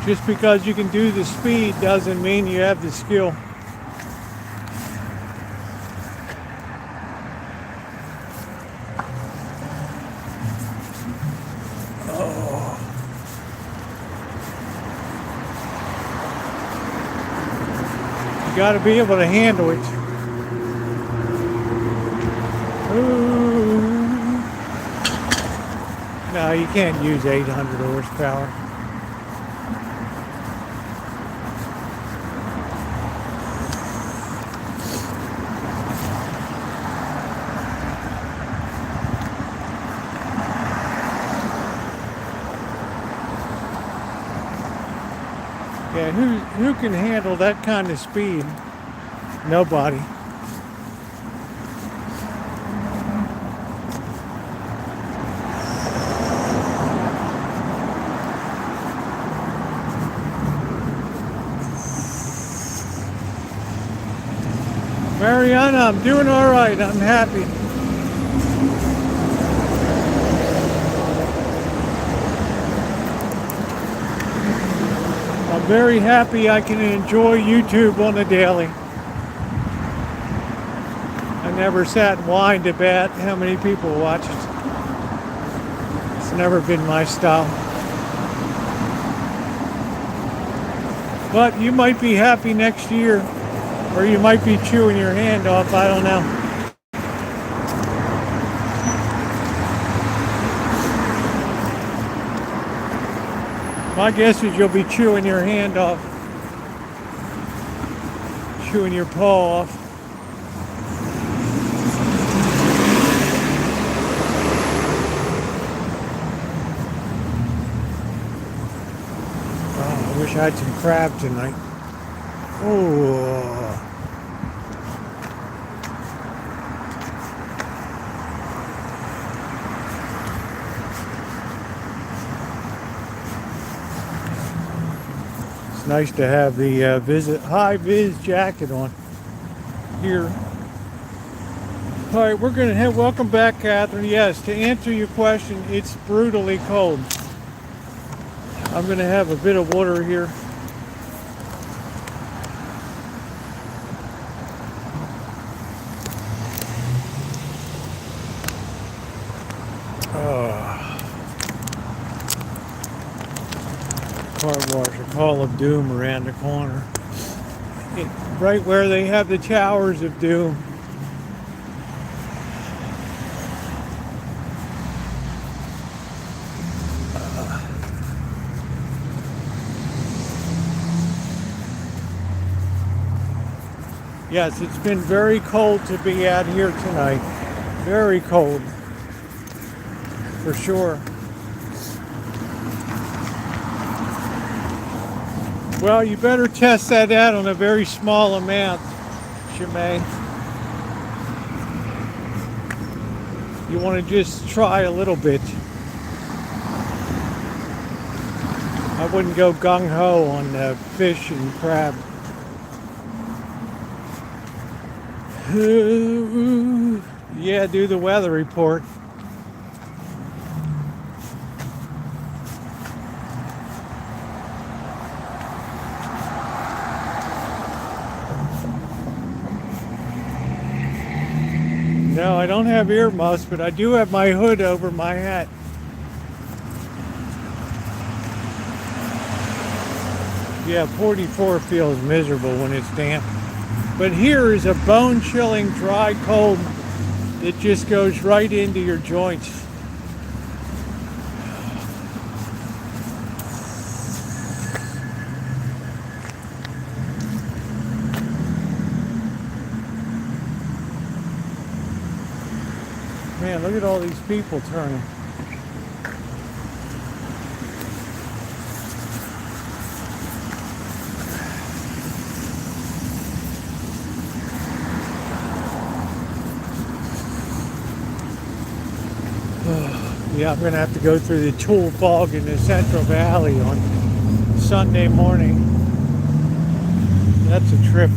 Just because you can do the speed doesn't mean you have the skill. You got to be able to handle it. Ooh. No, you can't use 800 horsepower. Yeah, who can handle that kind of speed? Nobody. Mariana, I'm doing all right. I'm happy. I'm very happy I can enjoy YouTube on the daily. I never sat and whined about how many people watch it. It's never been my style. But you might be happy next year, or you might be chewing your hand off, I don't know. My guess is you'll be chewing your hand off, chewing your paw off. Oh, I wish I had some crab tonight. Oh. It's nice to have the high vis jacket on here. All right, we're gonna have, welcome back, Catherine. Yes, to answer your question, it's brutally cold. I'm gonna have a bit of water here. Car wash, a Call of Doom around the corner. Right where they have the Towers of Doom. Yes, it's been very cold to be out here tonight. Very cold. For sure. Well, you better test that out on a very small amount, Shimei. You want to just try a little bit. I wouldn't go gung-ho on fish and crab. Yeah, do the weather report. No, I don't have earmuffs, but I do have my hood over my hat. Yeah, 44 feels miserable when it's damp. But here is a bone-chilling, dry cold that just goes right into your joints. Man, look at all these people turning. Yeah, I'm going to have to go through the tool fog in the Central Valley on Sunday morning. That's a trip.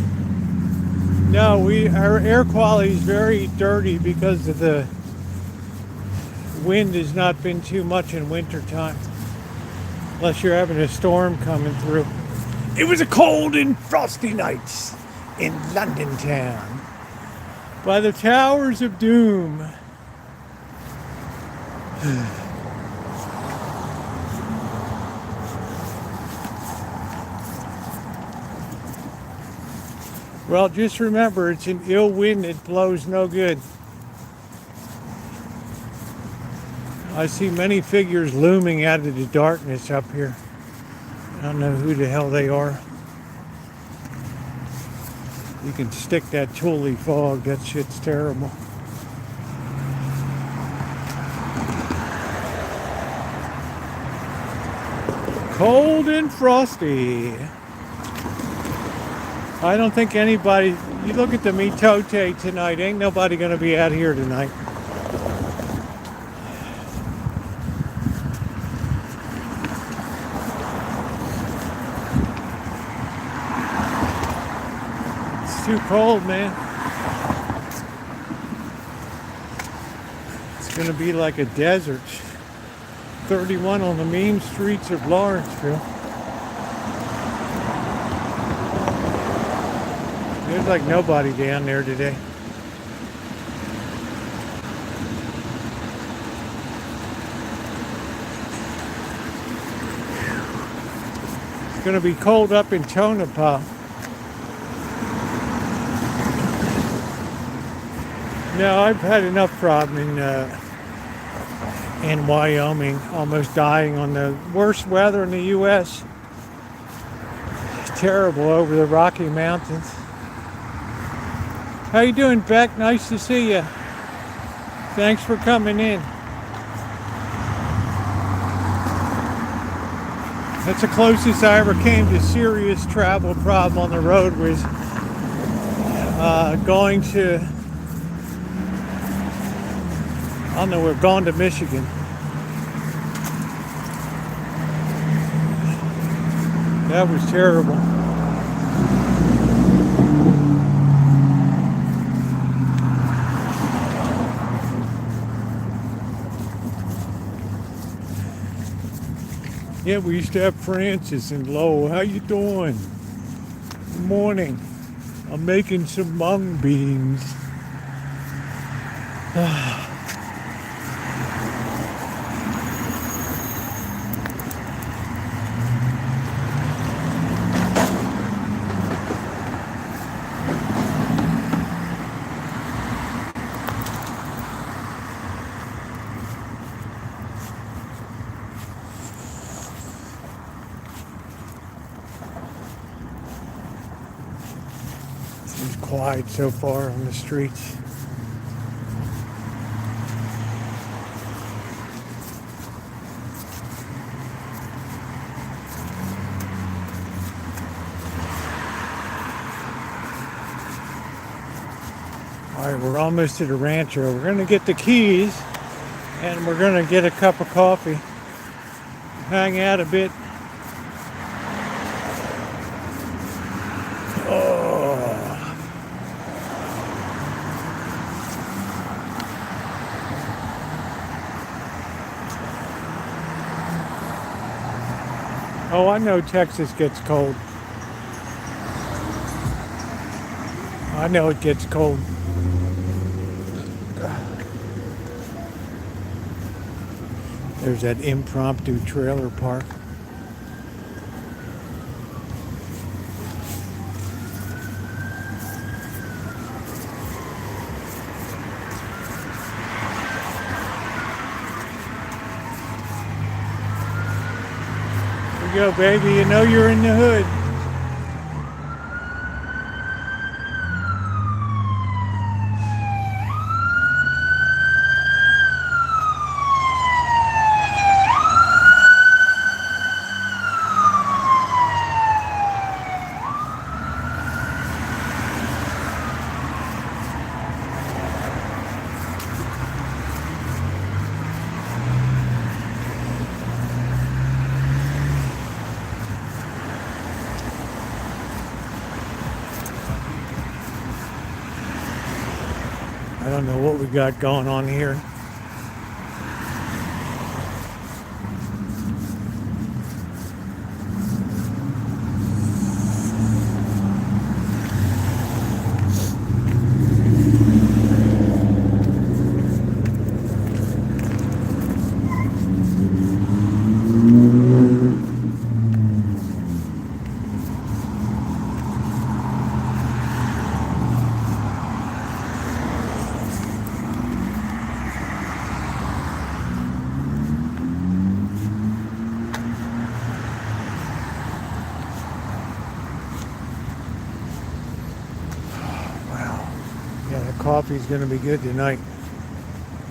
No, our air quality is very dirty because of the wind has not been too much in wintertime. Unless you're having a storm coming through. It was a cold and frosty night in London town by the Towers of Doom. Well, just remember, it's an ill wind that blows no good. I see many figures looming out of the darkness up here. I don't know who the hell they are. You can stick that tule fog. That shit's terrible. Cold and frosty. I don't think anybody, you look at the mitote tonight, ain't nobody gonna be out here tonight. It's too cold, man. It's gonna be like a desert. 31 on the mean streets of Lawrenceville. There's like nobody down there today. It's gonna be cold up in Tonopah. No, I've had enough problem in Wyoming, almost dying on the worst weather in the U.S. It's terrible over the Rocky Mountains. How you doing, Beck? Nice to see you. Thanks for coming in. That's the closest I ever came to serious travel problem on the road was going to, I don't know, we're going to Michigan. That was terrible. Yeah, we used to have Francis and Lowell. How you doing? Good morning. I'm making some mung beans. It's quiet so far on the streets. All right, we're almost to the Rancho. We're gonna get the keys and we're gonna get a cup of coffee, hang out a bit. Oh, I know Texas gets cold. I know it gets cold. There's that impromptu trailer park. Here you go, baby. You know you're in the hood. I don't know what we got going on here. coffee's gonna be good tonight.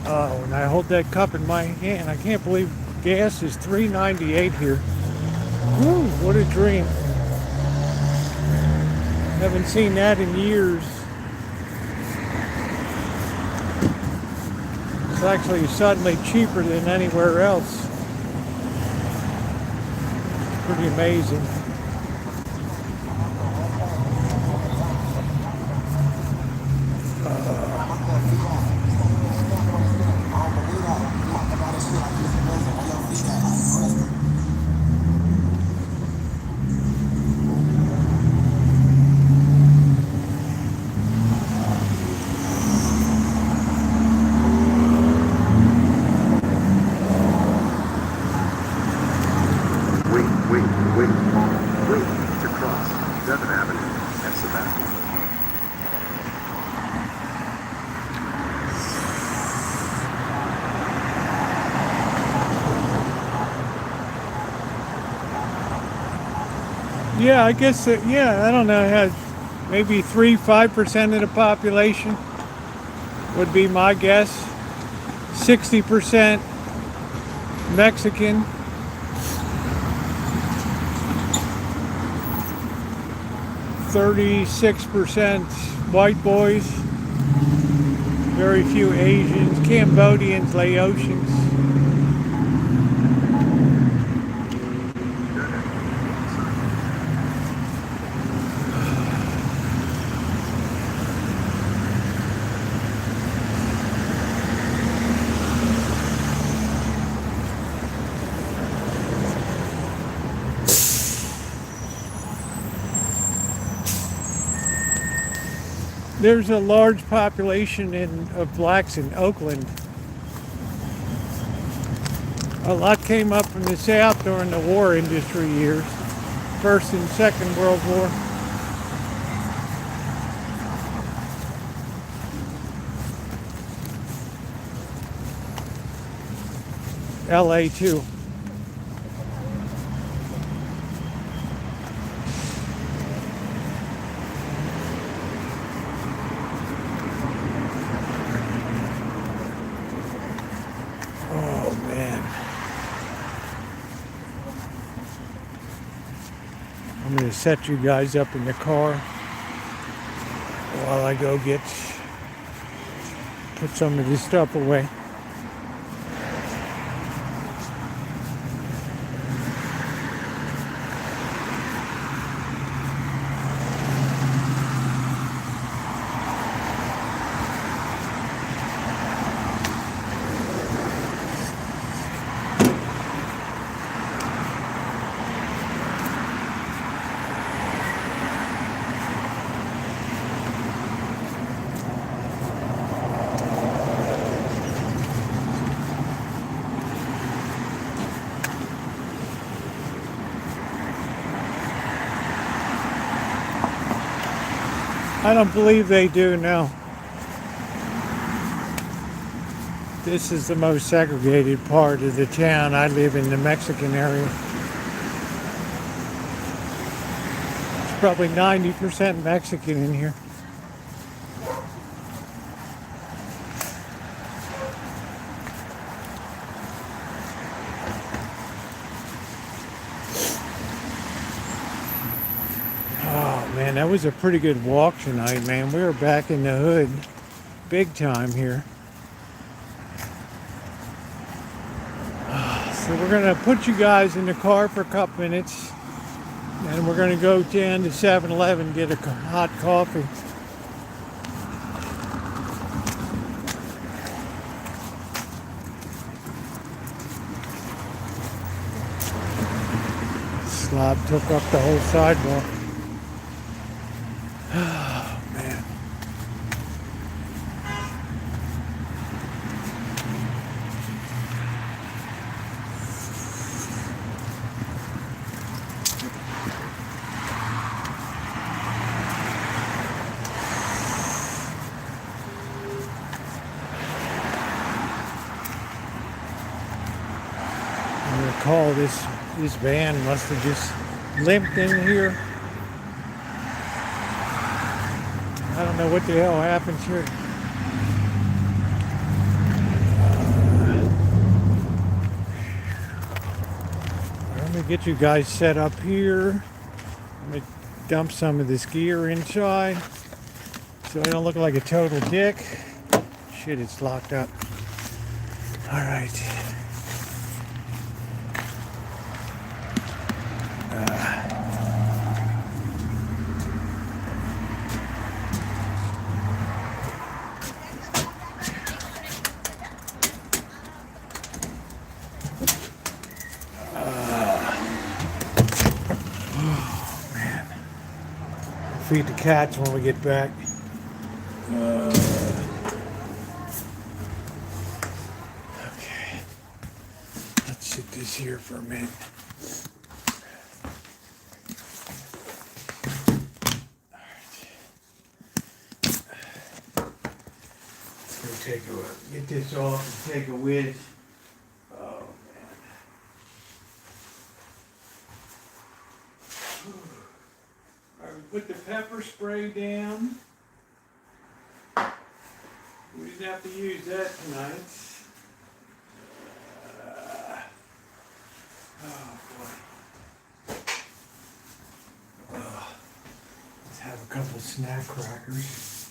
Oh, and I hold that cup in my hand. I can't believe gas is $3.98 here. Woo, what a dream. Haven't seen that in years. It's actually suddenly cheaper than anywhere else. Pretty amazing. Wait to cross Dutton Avenue and Sebastian. Yeah, I guess, yeah, I don't know, has maybe 3-5% of the population would be my guess. 60% Mexican. 36% white boys. Very few Asians, Cambodians, Laotians. There's a large population of blacks in Oakland. A lot came up from the South during the war industry years, First and Second World War. LA too. I'm going to set you guys up in the car while I go put some of this stuff away. I don't believe they do now. This is the most segregated part of the town. I live in the Mexican area. It's probably 90% Mexican in here. Man, that was a pretty good walk tonight, man. We were back in the hood big time here. So we're going to put you guys in the car for a couple minutes, and we're going to go down to 7-Eleven and get a hot coffee. Slob took up the whole sidewalk. Oh, man. I recall this van must have just limped in here. I don't know what the hell happens here. Let me get you guys set up here. Let me dump some of this gear inside so I don't look like a total dick. Shit, it's locked up. All right. Feed the cats when we get back. Okay. Let's sit this here for a minute. Let's go get this off and take a whiz. Oh man. Alright, we put the pepper spray down. We didn't have to use that tonight. Oh boy. Let's have a couple snack crackers.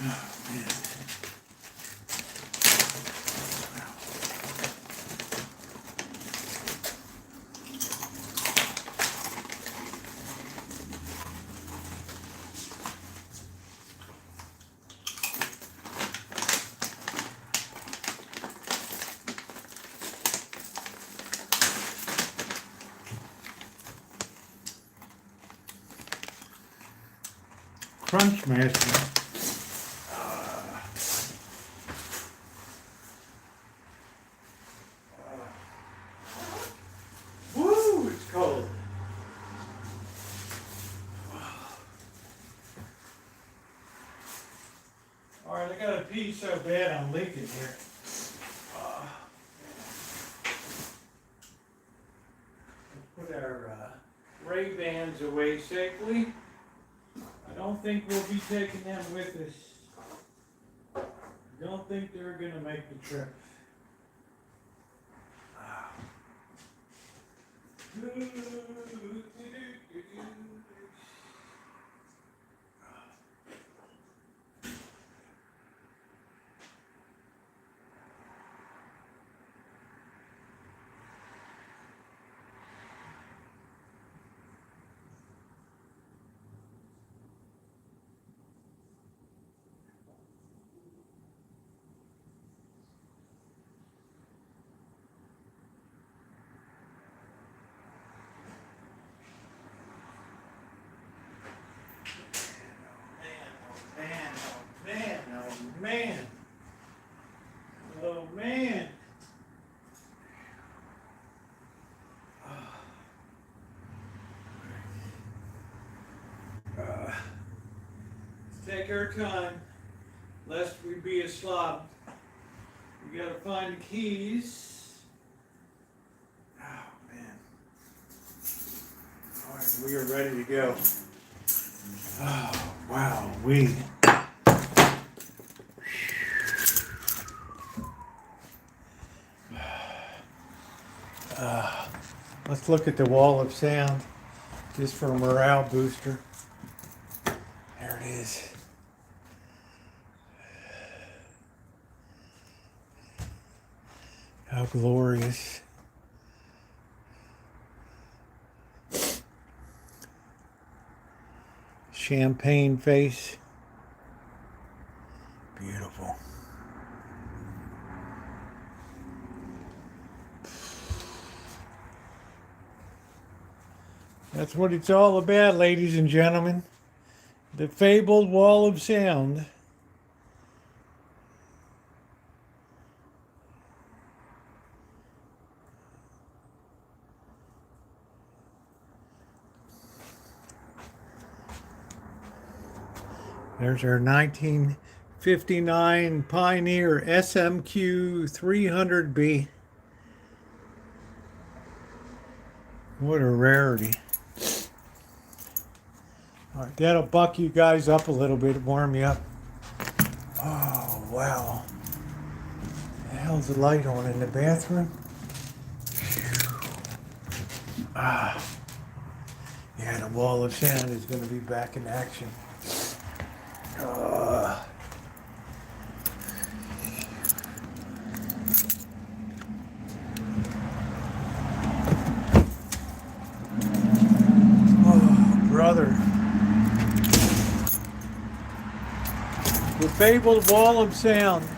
Oh man. Crunch master. Woo, it's cold. All right, I gotta pee so bad I'm leaking here. Let's put our Ray-Bans away safely. I don't think we'll be taking them with us. I don't think they're gonna make the trip. Man. Oh man. Let's take our time, lest we be a slob. We gotta find the keys. Oh man. Alright, we are ready to go. Oh wow, let's look at the wall of sound, just for a morale booster. There it is. How glorious. Champagne face. Beautiful. That's what it's all about, ladies and gentlemen. The fabled wall of sound. There's our 1959 Pioneer SMQ 300B. What a rarity. All right, that'll buck you guys up a little bit, warm you up. Oh, wow. hell's the light on in the bathroom? Yeah, the wall of sound is going to be back in action. Oh, brother. The fabled wall of sound.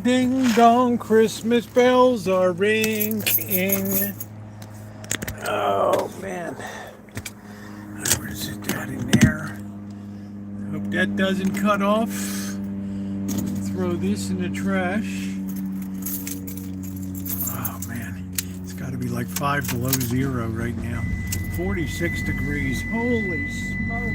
Ding dong, Christmas bells are ringing. Oh man, I'm gonna sit that in there. Hope that doesn't cut off. Throw this in the trash. Oh man, it's got to be like 5 below zero right now. 46 degrees. Holy smoke.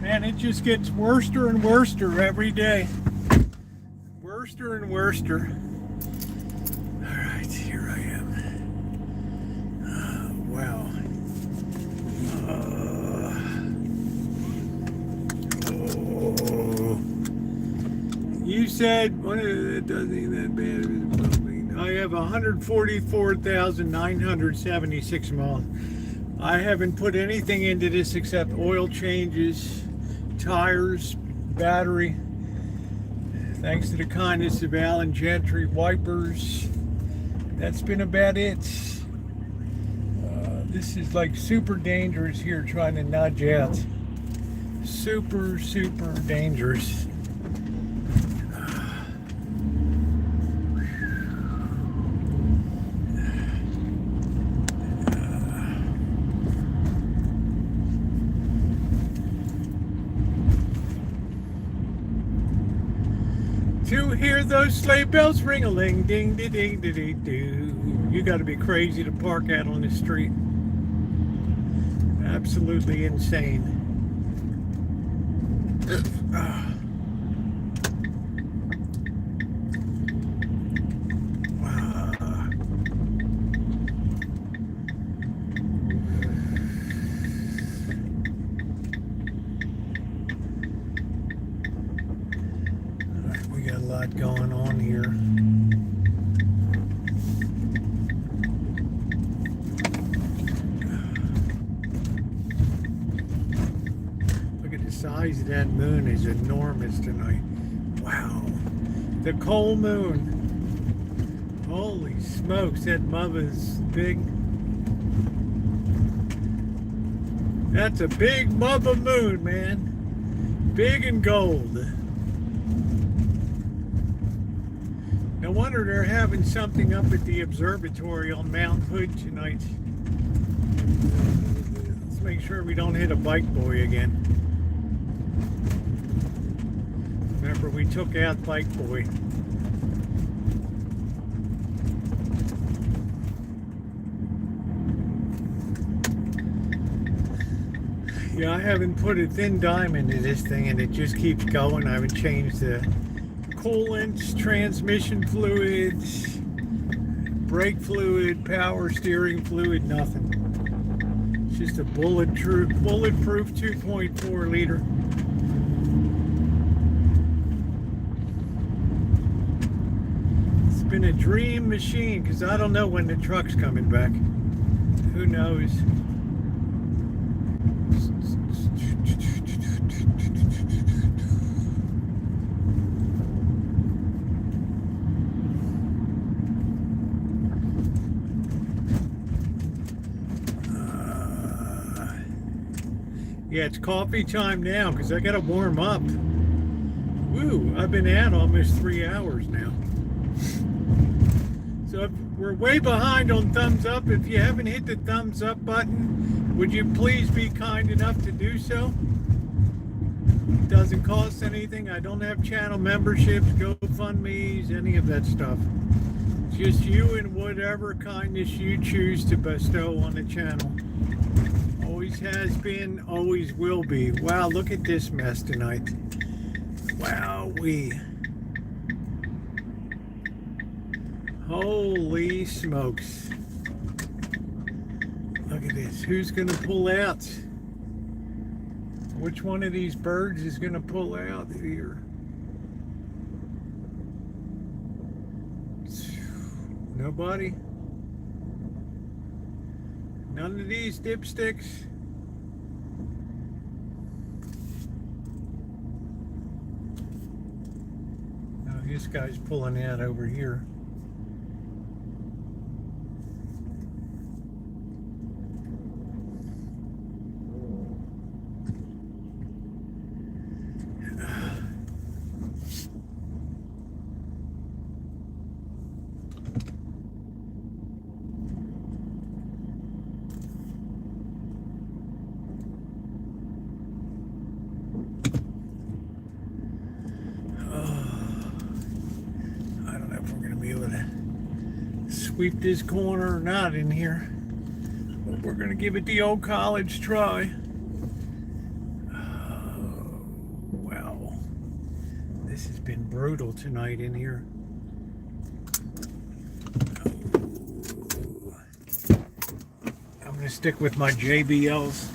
And it just gets worser and worser every day. Worser and worser. All right, here I am. Wow. You said it doesn't even that bad. I have 144,976 miles. I haven't put anything into this except oil changes, tires, battery. Thanks to the kindness of Alan Gentry, wipers. That's been about it. This is like super dangerous here trying to nudge out. Super dangerous. To hear those sleigh bells ring-a-ling, ding-de-ding-de-dee-doo. You got to be crazy to park out on the street. Absolutely insane. We got a lot going on here. The size of that moon is enormous tonight. Wow. The coal moon. Holy smokes, that mother's big. That's a big mother moon, man. Big and gold. No wonder they're having something up at the observatory on Mount Hood tonight. Let's make sure we don't hit a bike boy again. Remember, we took out Bike Boy. Yeah, I haven't put a thin dime into this thing and it just keeps going. I haven't changed the coolants, transmission fluids, brake fluid, power steering fluid, nothing. It's just a bulletproof 2.4 liter. Been a dream machine because I don't know when the truck's coming back. Who knows? Yeah, it's coffee time now because I gotta warm up. Woo, I've been out almost 3 hours now. So we're way behind on thumbs up. If you haven't hit the thumbs up button, would you please be kind enough to do so? It doesn't cost anything. I don't have channel memberships, GoFundMe's, any of that stuff. It's just you and whatever kindness you choose to bestow on the channel. Always has been, always will be. Wow, look at this mess tonight. Wowee. Holy smokes. Look at this. Who's going to pull out? Which one of these birds is going to pull out here? Nobody? None of these dipsticks? No, this guy's pulling out over here. Sweep this corner or not in here, but we're gonna give it the old college try. Oh, wow, this has been brutal tonight in here. Oh. I'm gonna stick with my JBLs.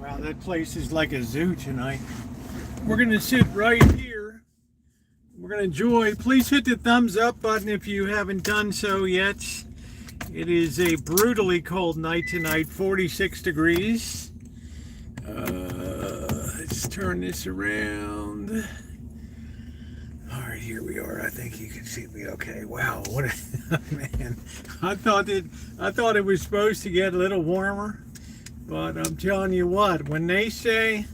Wow, that place is like a zoo tonight. We're gonna sit right here. We're gonna enjoy. Please hit the thumbs up button if you haven't done so yet. It is a brutally cold night tonight, 46 degrees. Let's turn this around. All right, here we are. I think you can see me okay. Wow, what a man. I thought it was supposed to get a little warmer, but I'm telling you what, when they say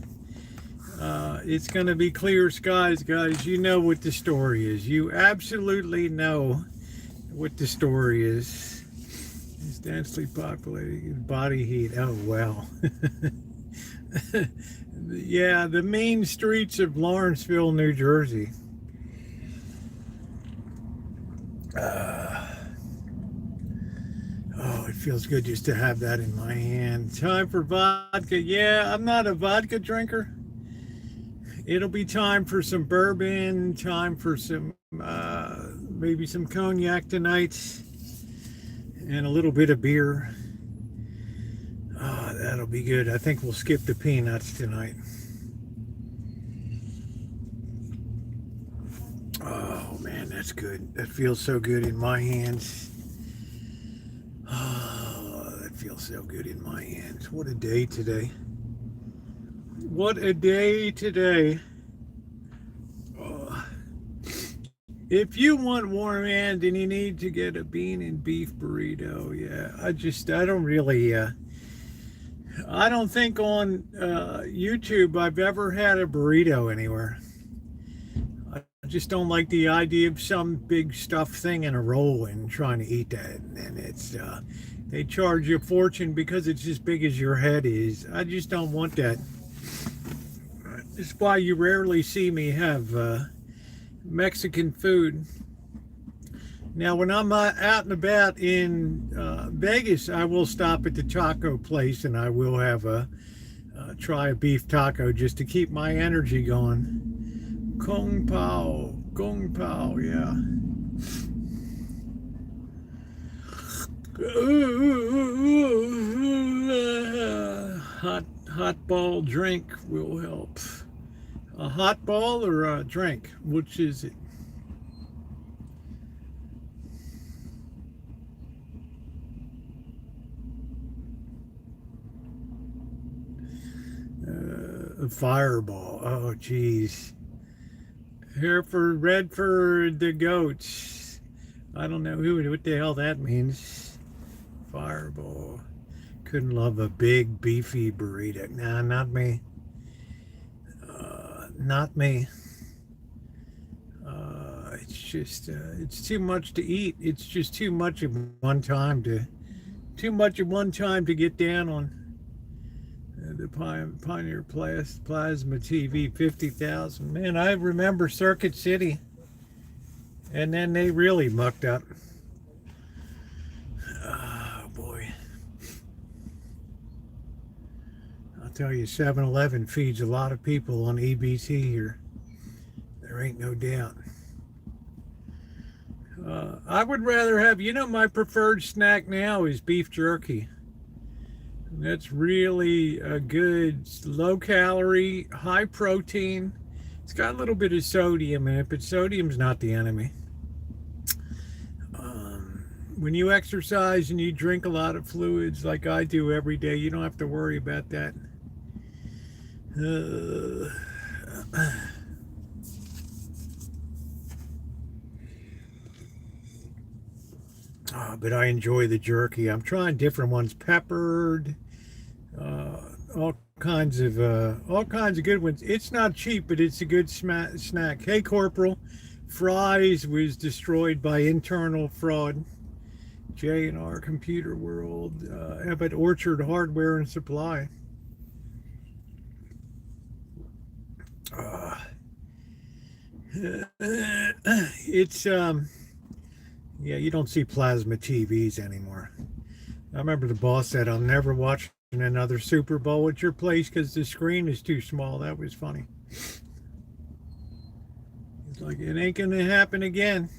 it's going to be clear skies, guys, you know what the story is. You absolutely know what the story is. It's densely populated, body heat. Oh, wow. Yeah, the main streets of Lawrenceville, New Jersey. Oh, it feels good just to have that in my hand. Time for vodka. Yeah, I'm not a vodka drinker. It'll be time for some bourbon, time for some, maybe some cognac tonight, and a little bit of beer. Oh, that'll be good. I think we'll skip the peanuts tonight. Oh, man, that's good. That feels so good in my hands. Oh, that feels so good in my hands. What a day today. What a day today. Oh. If you want warm hand, then you need to get a bean and beef burrito. Yeah, I don't really, I don't think on YouTube I've ever had a burrito anywhere. I just don't like the idea of some big stuffed thing in a roll and trying to eat that. And it's, they charge you a fortune because it's as big as your head is. I just don't want that. It's why you rarely see me have Mexican food. Now, when I'm out and about in Vegas, I will stop at the taco place and I will have try a beef taco just to keep my energy going. Kung Pao, yeah. Hot ball drink will help. A hot ball or a drink? Which is it? A fireball. Oh, geez. Hereford, Redford, the goats. I don't know what the hell that means. Fireball. Couldn't love a big beefy burrito. Nah, not me. Not me. It's just it's too much to eat. It's just too much at one time to get down on. The Pioneer Plasma TV 50,000. Man, I remember Circuit City, and then they really mucked up. Oh boy. I'll tell you, 7-Eleven feeds a lot of people on EBT here. There ain't no doubt. I would rather have, my preferred snack now is beef jerky. That's really a good, low calorie, high protein. It's got a little bit of sodium in it, but sodium's not the enemy. When you exercise and you drink a lot of fluids like I do every day, you don't have to worry about that. But I enjoy the jerky. I'm trying different ones, peppered, all kinds of good ones. It's not cheap, but it's a good snack. Hey, Corporal, Fry's was destroyed by internal fraud. J&R Computer World, Abbott Orchard Hardware and Supply. It's yeah, you don't see plasma TVs anymore. I remember the boss said, "I'll never watch another Super Bowl at your place because the screen is too small." That was funny. It's like, it ain't gonna happen again.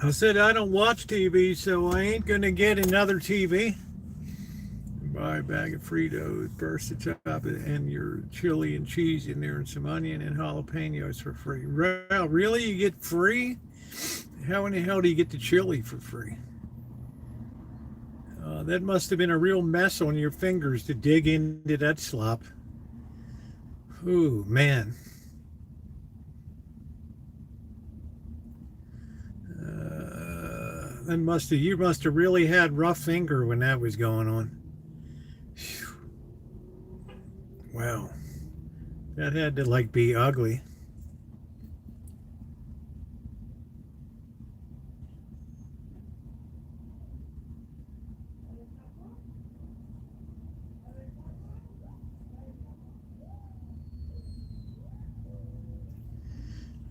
I said, I don't watch TV, so I ain't gonna get another TV. buy a bag of Fritos, burst the top and your chili and cheese in there and some onion and jalapenos for free. Well, really? You get free? How in the hell do you get the chili for free? That must have been a real mess on your fingers to dig into that slop. Ooh, man. You must have really had rough finger when that was going on. Whew. Wow. That had to like be ugly.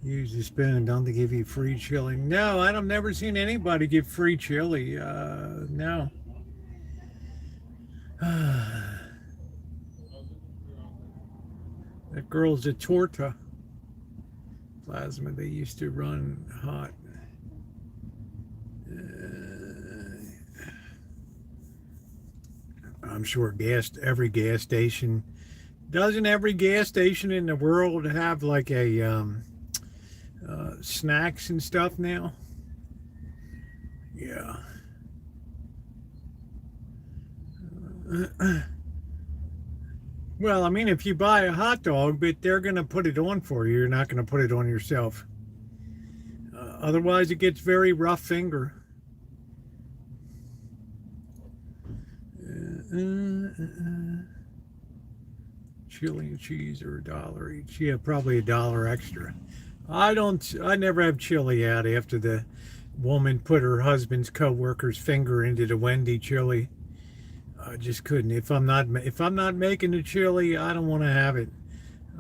Use the spoon, don't they give you free chili? No, I've never seen anybody give free chili. No. That girl's a torta. Plasma, they used to run hot. I'm sure every gas station, doesn't every gas station in the world have like a snacks and stuff now? Yeah. Well, I mean, if you buy a hot dog, but they're going to put it on for you, you're not going to put it on yourself. Otherwise, it gets very rough finger. Chili and cheese are $1 each. Yeah, probably $1 extra. I never have chili out after the woman put her husband's co-worker's finger into the Wendy chili. I just couldn't. If I'm not making the chili, I don't want to have it.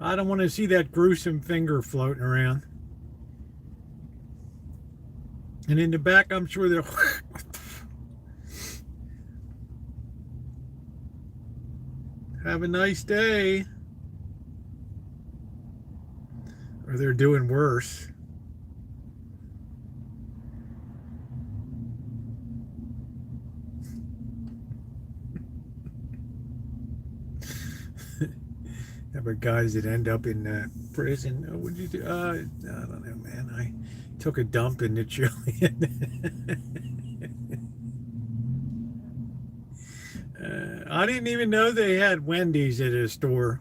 I don't want to see that gruesome finger floating around. And in the back, I'm sure they're have a nice day. Or they're doing worse. How about guys that end up in prison? Oh, what'd you do? I don't know, man. I took a dump in the chili. I didn't even know they had Wendy's at a store.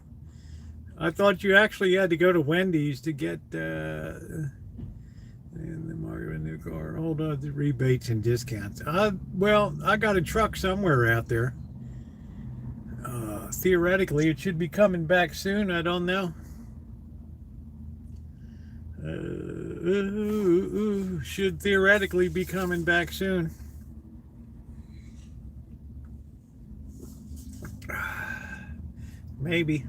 I thought you actually had to go to Wendy's to get in the market a new car. Hold on, the rebates and discounts. Well, I got a truck somewhere out there. Theoretically, it should be coming back soon. I don't know. Should theoretically be coming back soon. Maybe.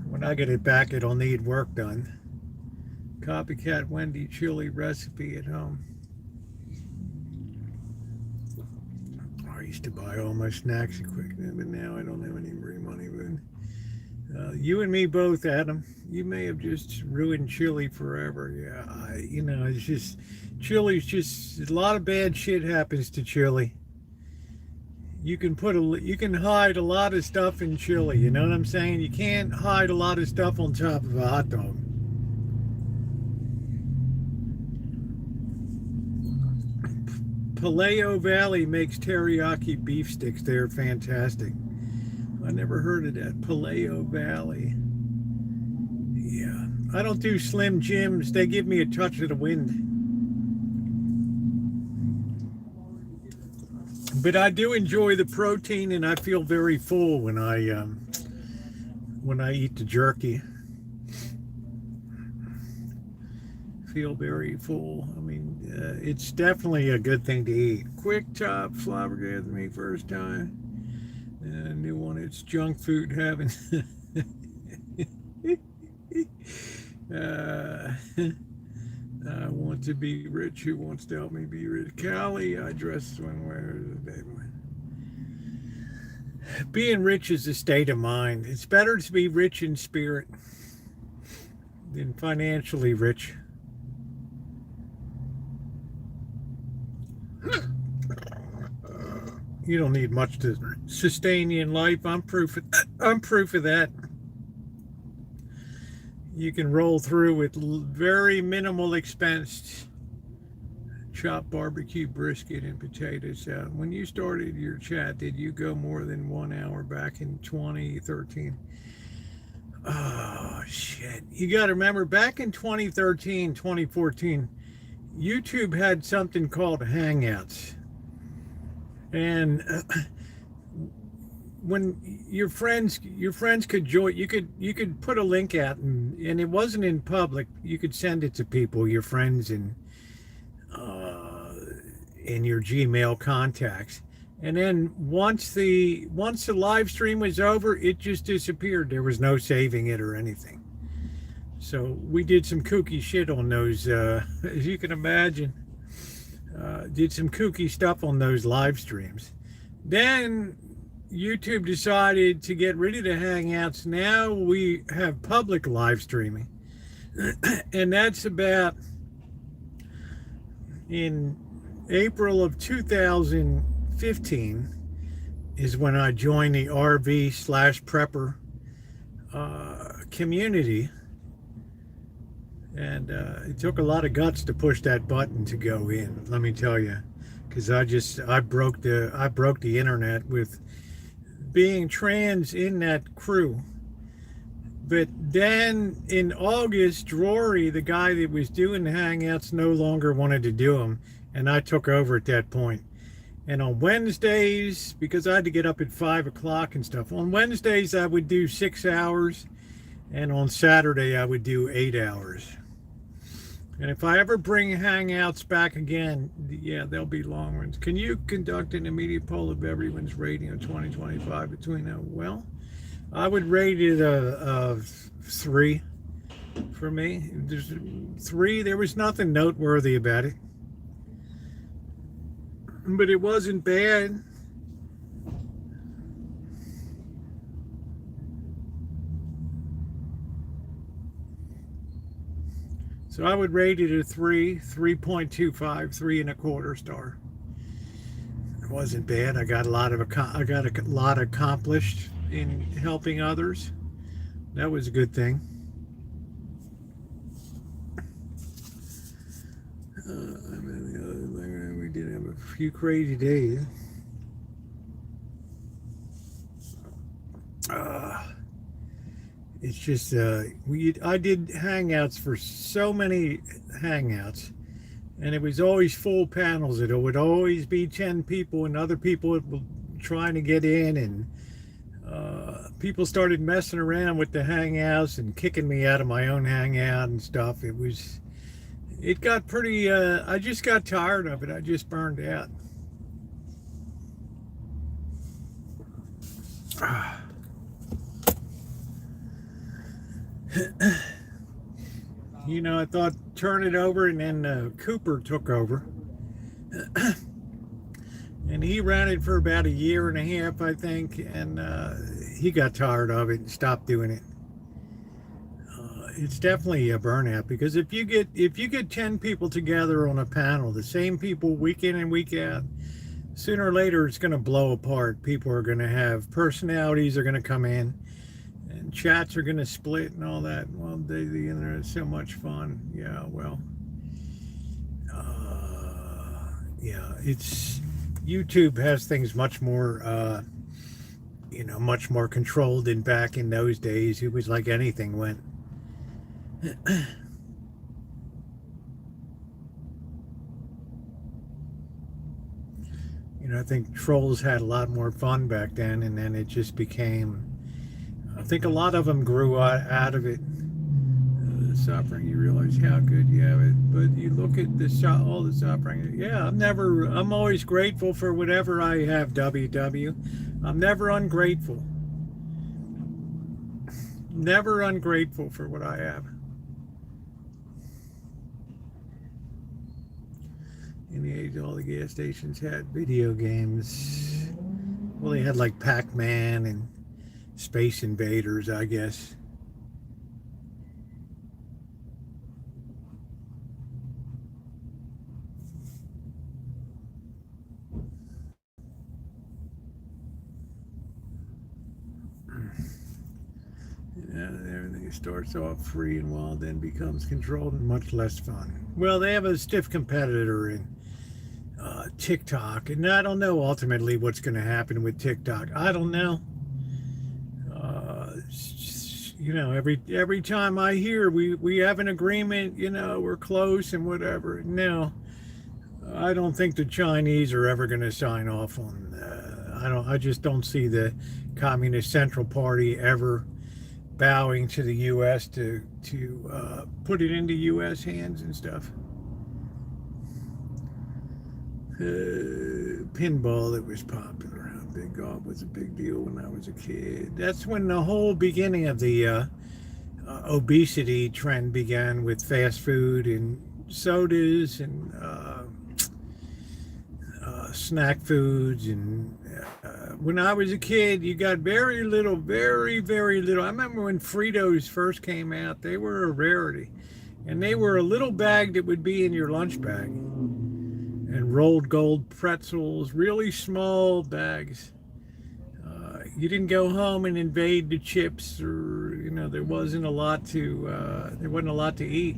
When I get it back, it'll need work done. Copycat Wendy chili recipe at home. I used to buy all my snacks at Quick, but now I don't have any free money. But you and me both, Adam. You may have just ruined chili forever. Yeah, it's just chili's just a lot of bad shit happens to chili. You can hide a lot of stuff in chili. You know what I'm saying? You can't hide a lot of stuff on top of a hot dog. Paleo Valley makes teriyaki beef sticks. They're fantastic. I never heard of that. Paleo Valley. Yeah. I don't do Slim Jims. They give me a touch of the wind. But I do enjoy the protein, and I feel very full when I eat the jerky. Feel very full. I mean, it's definitely a good thing to eat. Quick Top flabbergasted me first time. And a new one. It's junk food heaven. I want to be rich. Who wants to help me be rich? Callie, I dress one way. Being rich is a state of mind. It's better to be rich in spirit than financially rich. You don't need much to sustain you in life. I'm proof of that. You can roll through with very minimal expense. Chopped barbecue brisket and potatoes. When you started your chat, did you go more than 1 hour back in 2013? Oh, shit. You got to remember, back in 2013, 2014, YouTube had something called Hangouts. And when your friends could join, you could put a link out, and it wasn't in public. You could send it to people, your friends, and in your Gmail contacts. And then once the live stream was over, it just disappeared. There was no saving it or anything. So we did some kooky shit on those, as you can imagine. Did some kooky stuff on those live streams. Then YouTube decided to get rid of the Hangouts. Now we have public live streaming. And that's about in April of 2015 is when I joined the RV/prepper community. And it took a lot of guts to push that button to go in, let me tell you, because I broke the internet with being trans in that crew. But then in August, Rory, the guy that was doing the Hangouts, no longer wanted to do them, and I took over at that point. And on Wednesdays, because I had to get up at 5 o'clock and stuff, on Wednesdays I would do 6 hours, and on Saturday I would do 8 hours. And if I ever bring Hangouts back again, yeah, they'll be long ones. Can you conduct an immediate poll of everyone's rating of 2025 between them? Well, I would rate it a 3 for me. There's 3. There was nothing noteworthy about it, but it wasn't bad. So I would rate it a 3, 3.25, 3.25 star. It wasn't bad. I got a lot accomplished in helping others. That was a good thing. We did have a few crazy days. It's just I did Hangouts for so many Hangouts, and it was always full panels. It would always be 10 people, and other people were trying to get in, and people started messing around with the Hangouts and kicking me out of my own Hangout and stuff. It got pretty, I just got tired of it. I just burned out. You know, I thought turn it over, and then Cooper took over. And he ran it for about 1.5 years, I think, and he got tired of it and stopped doing it. It's definitely a burnout, because if you get 10 people together on a panel, the same people week in and week out, sooner or later it's going to blow apart. People are going to have personalities are going to come in, and chats are going to split and all that. Well, the internet is so much fun. Yeah, well, yeah, it's YouTube has things much more, much more controlled than back in those days. It was like anything went. I think trolls had a lot more fun back then, and then it just became, I think a lot of them grew out of it. Suffering, you realize how good you have it, but you look at all the suffering. Yeah, I'm always grateful for whatever I have, WW. I'm never ungrateful. Never ungrateful for what I have. In the age, all the gas stations had video games. Well, they had like Pac-Man and Space Invaders, I guess. Everything starts off free and wild, then becomes controlled and much less fun. Well, they have a stiff competitor in TikTok, and I don't know ultimately what's going to happen with TikTok. I don't know. Every time I hear we have an agreement, we're close and whatever. No, I don't think the Chinese are ever going to sign off on. I just don't see the Communist Central Party ever bowing to the U.S. to put it into U.S. hands and stuff. Pinball that was popular. How big golf was a big deal when I was a kid. That's when the whole beginning of the obesity trend began, with fast food and sodas and snack foods. And when I was a kid, you got very little, very, very little. I remember when Fritos first came out, they were a rarity. And they were a little bag that would be in your lunch bag. And rolled gold pretzels, really small bags. You didn't go home and invade the chips, or there wasn't a lot to eat.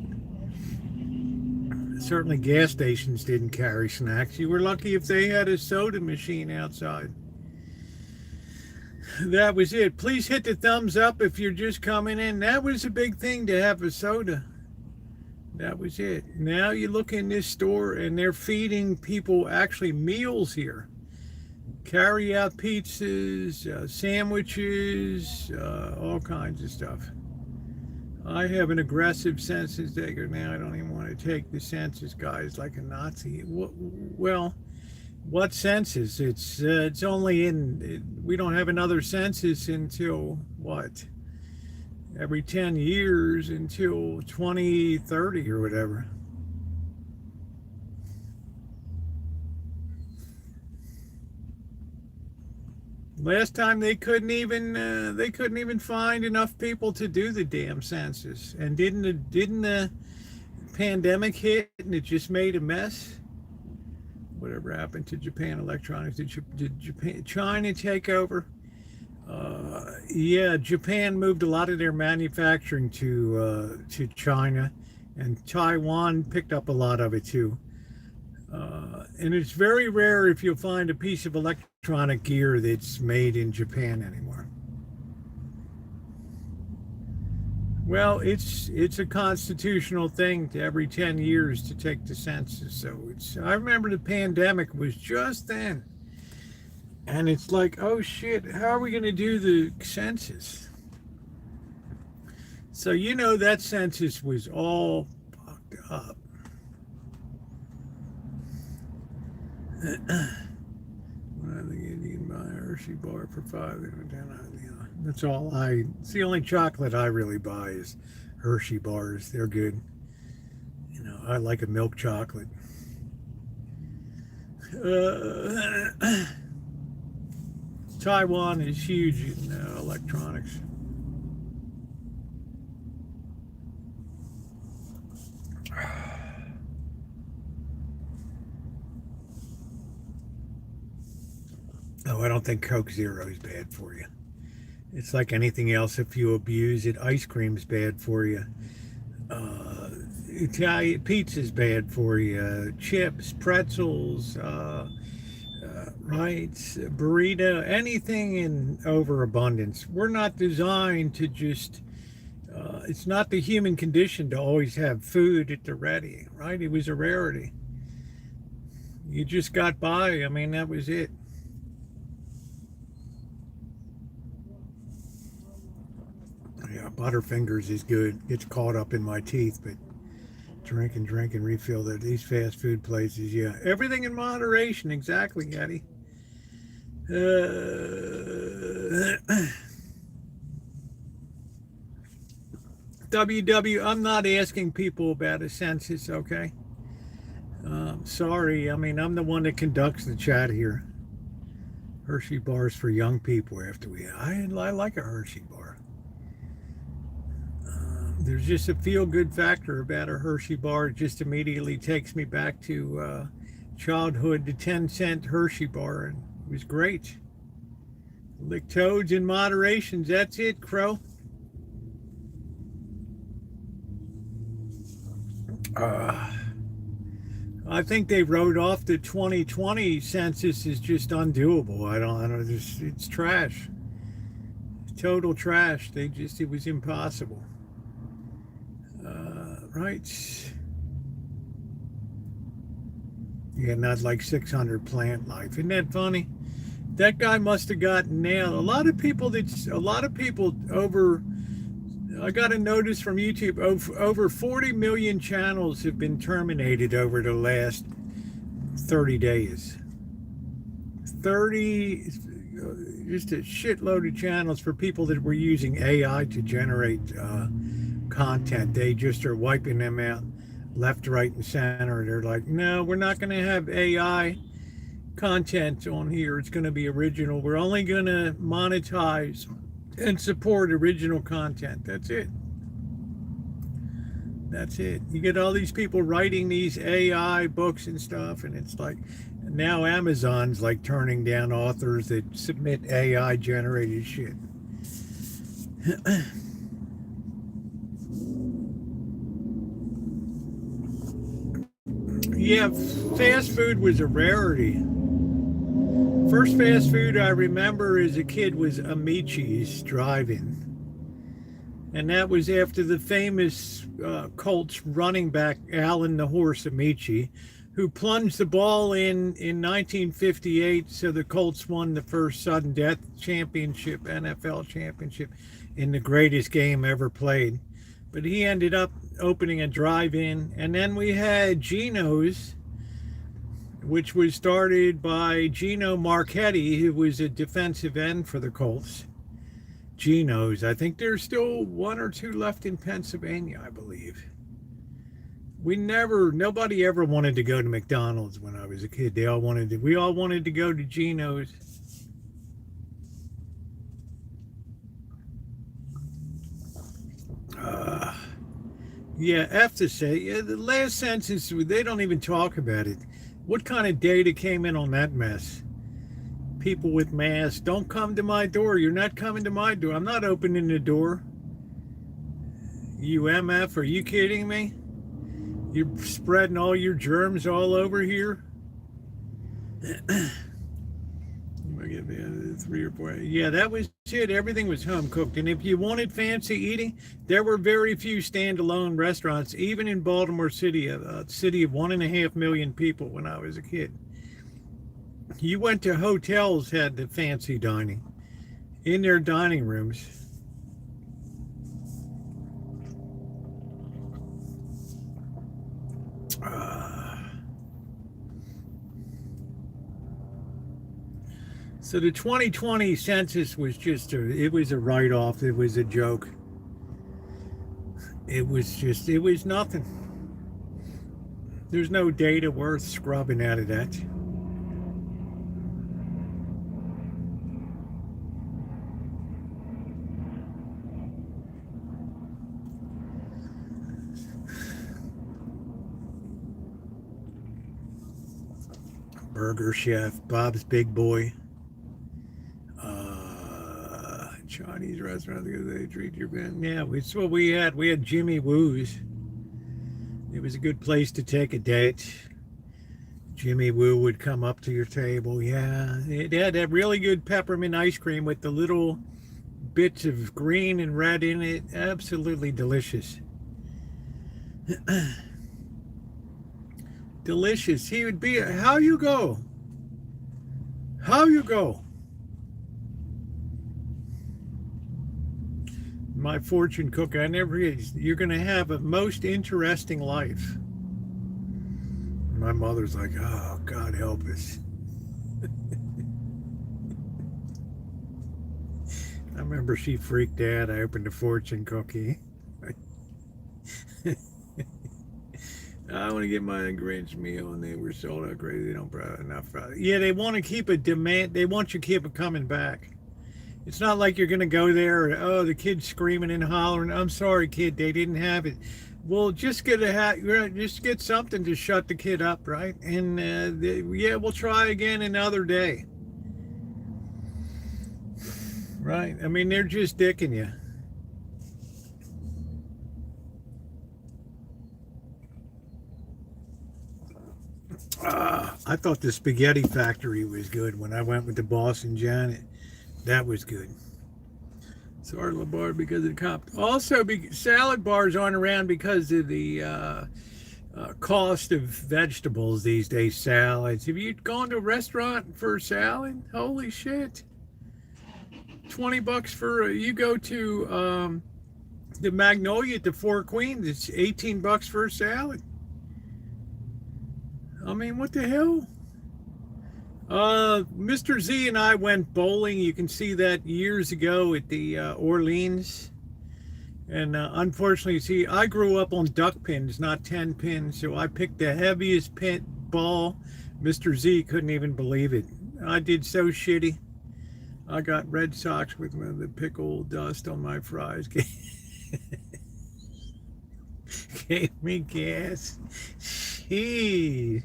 Certainly gas stations didn't carry snacks. You were lucky if they had a soda machine outside. That was it. Please hit the thumbs up if you're just coming in. That was a big thing, to have a soda. That was it. Now you look in this store and they're feeding people actually meals here. Carry out pizzas, sandwiches, all kinds of stuff. I have an aggressive census taker now. I don't even want to take the census guys like a Nazi. Well, what census? It's only we don't have another census until what? Every 10 years until 2030 or whatever. Last time they couldn't even find enough people to do the damn census. And didn't the pandemic hit and it just made a mess? Whatever happened to Japan Electronics? Did China take over? Yeah, Japan moved a lot of their manufacturing to China, and Taiwan picked up a lot of it too. And it's very rare if you'll find a piece of electronic gear that's made in Japan anymore. Well, it's a constitutional thing to every 10 years to take the census. So I remember the pandemic was just then. And it's like, oh shit, how are we going to do the census? So that census was all fucked up. When I think you can buy a Hershey bar for $5, that's all it's the only chocolate I really buy is Hershey bars. They're good. I like a milk chocolate. Taiwan is huge in electronics. Oh, I don't think Coke Zero is bad for you. It's like anything else. If you abuse it, ice cream's bad for you. Italian pizza's bad for you. Chips, pretzels, right, burrito, anything in overabundance. We're not designed to just, it's not the human condition to always have food at the ready, right? It was a rarity. You just got by. I mean, that was it. Yeah, Butterfingers is good. Gets caught up in my teeth, but drink and refill that. These fast food places, yeah. Everything in moderation, exactly, Eddie. I'm not asking people about a census, okay? Sorry, I mean, I'm the one that conducts the chat here. Hershey bars for young people after I like a Hershey bar. There's just a feel-good factor about a Hershey bar. It just immediately takes me back to childhood, the 10-cent Hershey bar, and it was great. Lick toads in moderation. That's it, Crow. I think they wrote off the 2020 census is just undoable. I don't, it's trash. Total trash. It was impossible. Right. Yeah, not like 600 plant life. Isn't that funny? That guy must have gotten nailed. A lot of people over, I got a notice from YouTube, over 40 million channels have been terminated over the last 30 days. 30, just a shitload of channels for people that were using AI to generate content. They just are wiping them out left, right, and center. They're like, no, we're not going to have AI content on here. It's going to be original. We're only going to monetize and support original content. That's it. That's it. You get all these people writing these AI books and stuff, and it's like, now Amazon's like turning down authors that submit AI generated shit. Yeah, fast food was a rarity. First fast food I remember as a kid was Amici's Drive-In. And that was after the famous Colts running back, Allen the Horse Amici, who plunged the ball in 1958, so the Colts won the first sudden death championship, NFL championship, in the greatest game ever played. But he ended up opening a drive-in. And then we had Geno's, which was started by Gino Marchetti, who was a defensive end for the Colts. Geno's. I think there's still one or two left in Pennsylvania, I believe. Nobody ever wanted to go to McDonald's when I was a kid. We all wanted to go to Geno's. Yeah, I have to say, the last census, they don't even talk about it. What kind of data came in on that mess? People with masks, don't come to my door. You're not coming to my door. I'm not opening the door. You MF, are you kidding me? You're spreading all your germs all over here? Three or four. Yeah, that was it. Everything was home cooked. And if you wanted fancy eating, there were very few standalone restaurants, even in Baltimore City, a city of 1.5 million people when I was a kid. You went to hotels, had the fancy dining in their dining rooms. So the 2020 census was it was a write-off. It was a joke. It was nothing. There's no data worth scrubbing out of that. Burger Chef, Bob's Big Boy. Chinese restaurant because they treat your band. Yeah, it's what we had. We had Jimmy Woo's. It was a good place to take a date. Jimmy Woo would come up to your table. Yeah, it had that really good peppermint ice cream with the little bits of green and red in it. Absolutely delicious. Delicious. He would be, how you go? How you go? My fortune cooker, you're going to have a most interesting life. My mother's like, oh, God help us. I remember she freaked out. I opened a fortune cookie. I want to get my Grinch meal, and they were sold out crazy. They don't provide enough. Yeah, they want to keep a demand. They want you to keep it coming back. It's not like you're going to go there, oh, the kid's screaming and hollering. I'm sorry, kid, they didn't have it. Well, just get something to shut the kid up, right? And yeah, we'll try again another day. Right. I mean, they're just dicking you. I thought the spaghetti factory was good when I went with the boss and Janet. That was good. Sorry, LaBar, because of the cop. Also, salad bars aren't around because of the cost of vegetables these days. Salads. Have you gone to a restaurant for a salad? Holy shit! $20 for you go to the Magnolia at the Four Queens. It's $18 for a salad. I mean, what the hell? Mr. Z and I went bowling. You can see that years ago at the Orleans. And unfortunately, see, I grew up on duck pins, not 10 pins. So I picked the heaviest pin ball. Mr. Z couldn't even believe it. I did so shitty. I got Red Sox with the pickle dust on my fries. Gave me gas. Jeez.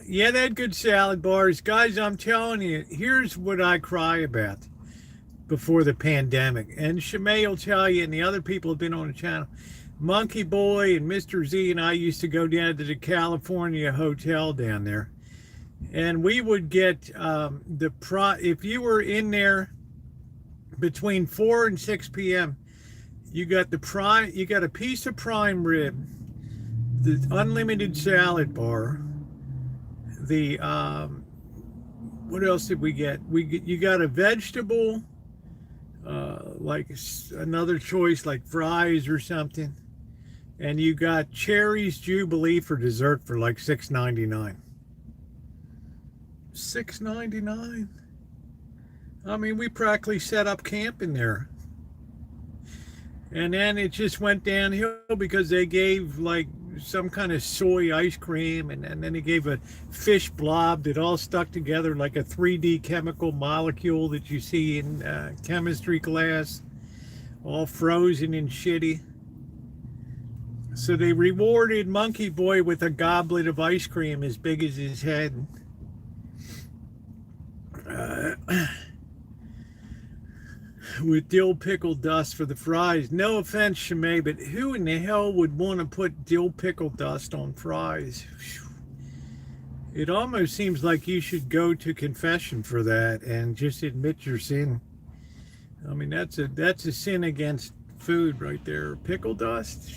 Yeah, they had good salad bars. Guys, I'm telling you, here's what I cry about before the pandemic. And Shimei will tell you, and the other people have been on the channel. Monkey Boy and Mr. Z and I used to go down to the California hotel down there. And we would get if you were in there between 4 and 6 p.m., you got a piece of prime rib, the unlimited salad bar, the what else did we get? You got a vegetable, like another choice like fries or something, and you got Cherry's Jubilee for dessert for like $6.99. $6.99. I mean, we practically set up camp in there. And then it just went downhill because they gave like some kind of soy ice cream, and then they gave a fish blob that all stuck together like a 3D chemical molecule that you see in chemistry class, all frozen and shitty. So they rewarded Monkey Boy with a goblet of ice cream as big as his head. With dill pickle dust for the fries. No offense, Shimei, but who in the hell would want to put dill pickle dust on fries? It almost seems like you should go to confession for that and just admit your sin. I mean, that's a sin against food right there. Pickle dust.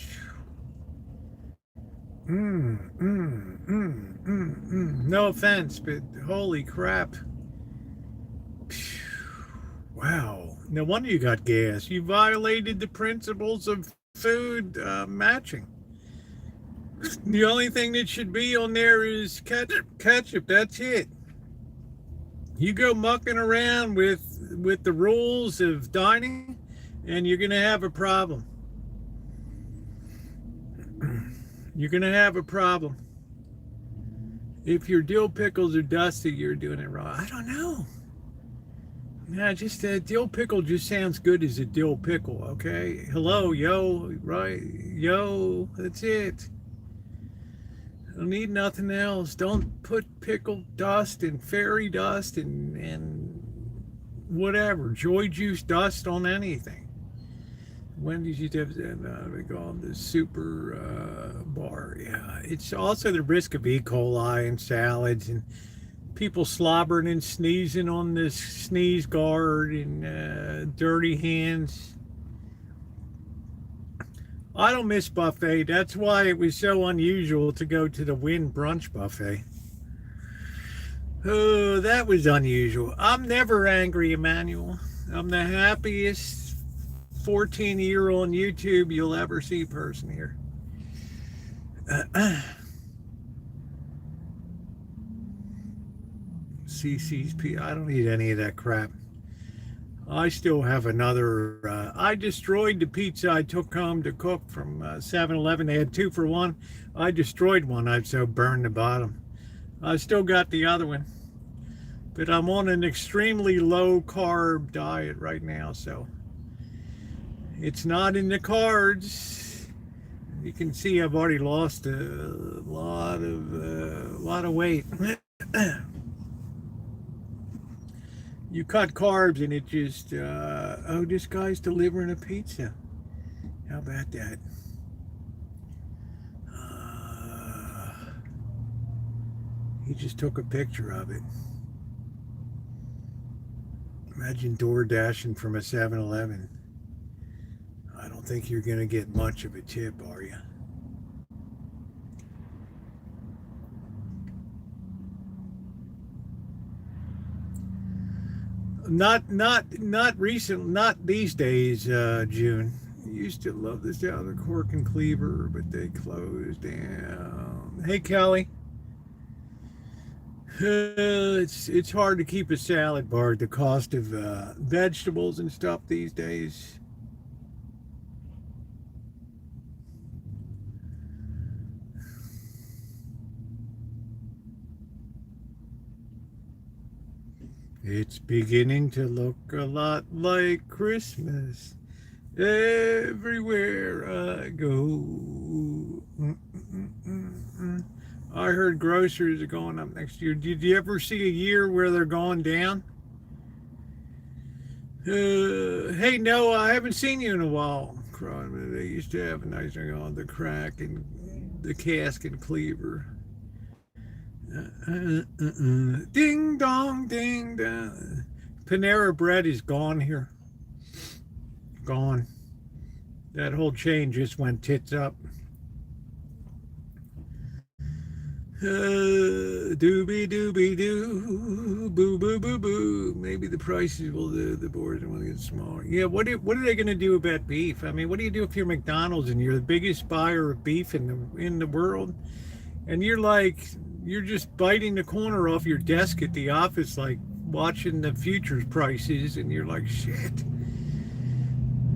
No offense, but holy crap. Wow. No wonder you got gas. You violated the principles of food matching. The only thing that should be on there is ketchup. That's it. You go mucking around with the rules of dining, and you're going to have a problem. You're going to have a problem. If your dill pickles are dusty, you're doing it wrong. I don't know. Yeah, just a dill pickle just sounds good as a dill pickle, okay? Hello, yo, right? Yo, that's it. I don't need nothing else. Don't put pickle dust and fairy dust and whatever, joy juice dust on anything. When did you have we call the super bar? Yeah, it's also the risk of E. coli and salads and people slobbering and sneezing on this sneeze guard and dirty hands. I don't miss buffet. That's why it was so unusual to go to the Wynn brunch buffet. Oh, that was unusual. I'm never angry, Emmanuel. I'm the happiest 14-year-old on YouTube you'll ever see person here. CCP. I don't need any of that crap. I still have another. I destroyed the pizza I took home to cook from 7-Eleven. They had 2 for 1. I destroyed one. I so burned the bottom. I still got the other one. But I'm on an extremely low carb diet right now, so it's not in the cards. You can see I've already lost a lot of weight. You cut carbs and it just, oh, this guy's delivering a pizza. How about that? He just took a picture of it. Imagine door dashing from a 7-Eleven. I don't think you're going to get much of a tip, are you? Not recent, not these days, June. I used to love this down the Cork and Cleaver, but they closed down. Hey, Kelly. It's hard to keep a salad bar at the cost of vegetables and stuff these days. It's beginning to look a lot like Christmas everywhere I go. I heard groceries are going up next year. Did you ever see a year where they're going down? Hey, Noah, I haven't seen you in a while. They used to have a nice thing on the crack and the cask and cleaver. Ding dong, ding dong. Panera Bread is gone here. Gone. That whole chain just went tits up. Doobie doobie doo, boo boo boo boo. Maybe the prices will do. The boards want to get smaller. Yeah, what are they going to do about beef? I mean, what do you do if you're McDonald's and you're the biggest buyer of beef in the world, and you're just biting the corner off your desk at the office, like watching the futures prices, and you're like, shit.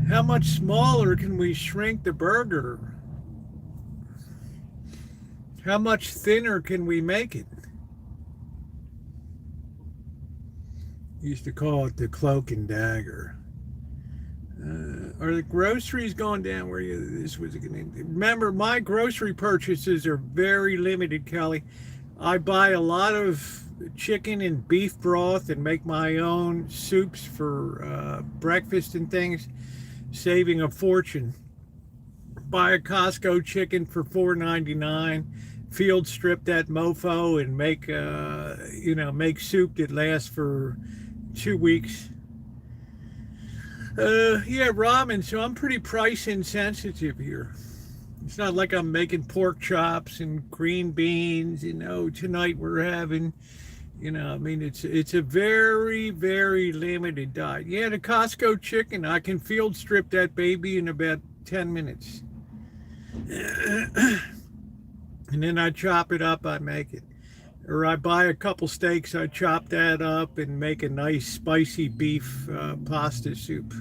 How much smaller can we shrink the burger? How much thinner can we make it? Used to call it the cloak and dagger. Are the groceries going down where this was going to... Remember, my grocery purchases are very limited, Kelly. I buy a lot of chicken and beef broth and make my own soups for breakfast and things, saving a fortune. Buy a Costco chicken for $4.99. Field strip that mofo and make soup that lasts for 2 weeks. Yeah, ramen. So I'm pretty price insensitive here. It's not like I'm making pork chops and green beans. Tonight we're having, it's a very, very limited diet. Yeah, the Costco chicken, I can field strip that baby in about 10 minutes. And then I chop it up, I make it. Or I buy a couple steaks, I chop that up and make a nice spicy beef pasta soup.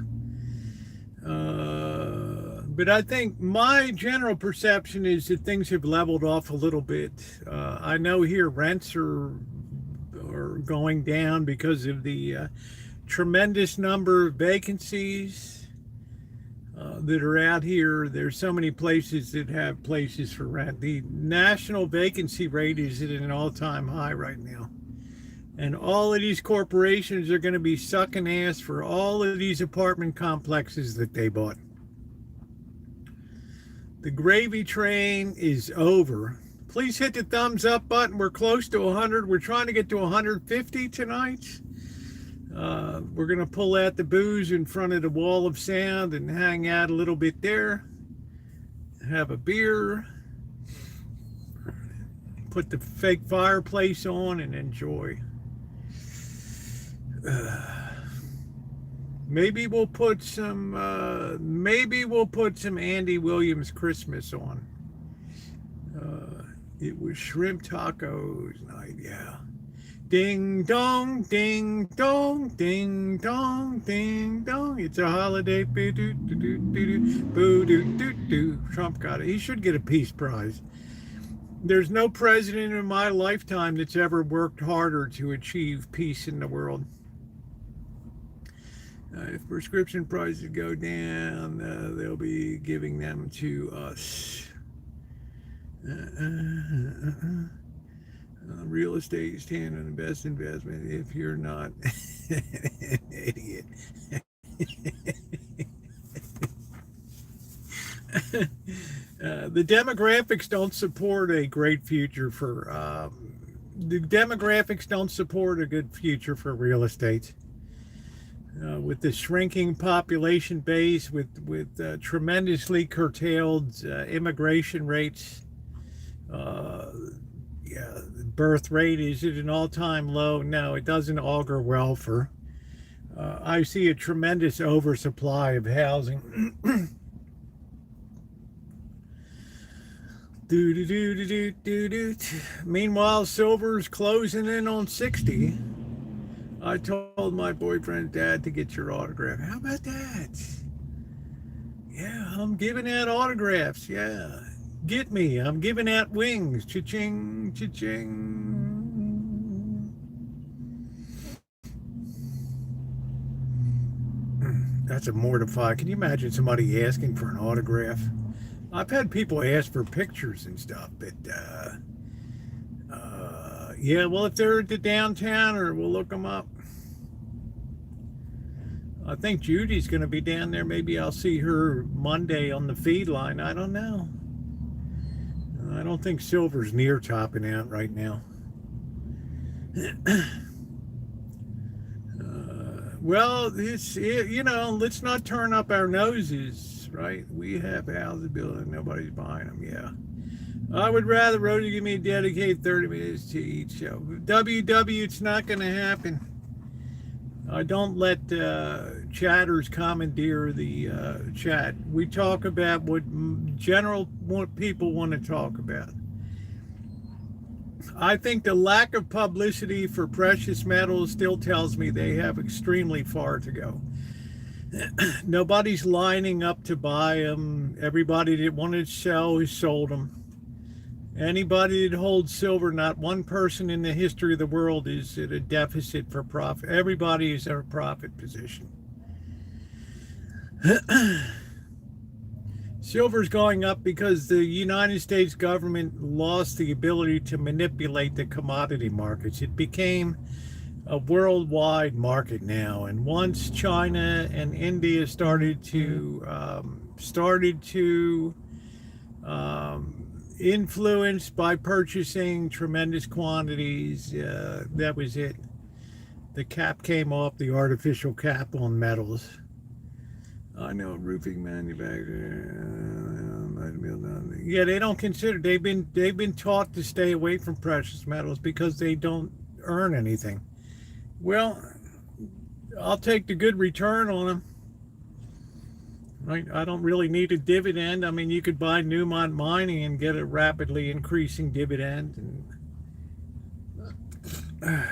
But I think my general perception is that things have leveled off a little bit. I know here rents are going down because of the tremendous number of vacancies that are out here. There's so many places that have places for rent. The national vacancy rate is at an all-time high right now. And all of these corporations are going to be sucking ass for all of these apartment complexes that they bought. The gravy train is over. Please hit the thumbs up button. We're close to 100. We're trying to get to 150 tonight. We're going to pull out the booze in front of the wall of sound and hang out a little bit there. Have a beer. Put the fake fireplace on and enjoy. Maybe we'll put some Andy Williams Christmas on. It was shrimp tacos night, yeah. Ding dong, ding dong, ding dong, ding dong. It's a holiday. Boo-doo-doo-doo. Trump got it. He should get a Peace Prize. There's no president in my lifetime that's ever worked harder to achieve peace in the world. If prescription prices go down, they'll be giving them to us. real estate is Tanner the best investment if you're not an idiot. The demographics don't support a great future for the demographics don't support a good future for real estate. With the shrinking population base, with tremendously curtailed immigration rates, yeah, the birth rate is at an all-time low. No, it doesn't augur well for. I see a tremendous oversupply of housing. Meanwhile, silver's closing in on 60. I told my boyfriend's dad to get your autograph. How about that? Yeah, I'm giving out autographs. Yeah. Get me. I'm giving out wings. Cha-ching, cha-ching. That's a mortify. Can you imagine somebody asking for an autograph? I've had people ask for pictures and stuff, but yeah, well, if they're at the downtown, or we'll look them up. I think Judy's going to be down there. Maybe I'll see her Monday on the feed line. I don't know. I don't think silver's near topping out right now. Well, you know, let's not turn up our noses, right? We have houses built and nobody's buying them. Yeah. I would rather Rosie give me a dedicated 30 minutes to each show. WW, it's not going to happen. I don't let chatters commandeer the chat. We talk about what people want to talk about. I think the lack of publicity for precious metals still tells me they have extremely far to go. Nobody's lining up to buy them. Everybody that wanted to sell has sold them. Anybody that holds silver, not one person in the history of the world is at a deficit for profit. Everybody is in a profit position. Silver's going up because the United States government lost the ability to manipulate the commodity markets. It became a worldwide market now, and once China and India started to influence by purchasing tremendous quantities, that was it. The cap came off, the artificial cap on metals. I know roofing manufacturer. Yeah, they don't consider. They've been taught to stay away from precious metals because they don't earn anything. Well, I'll take the good return on them. Right? I don't really need a dividend. I mean, you could buy Newmont Mining and get a rapidly increasing dividend. And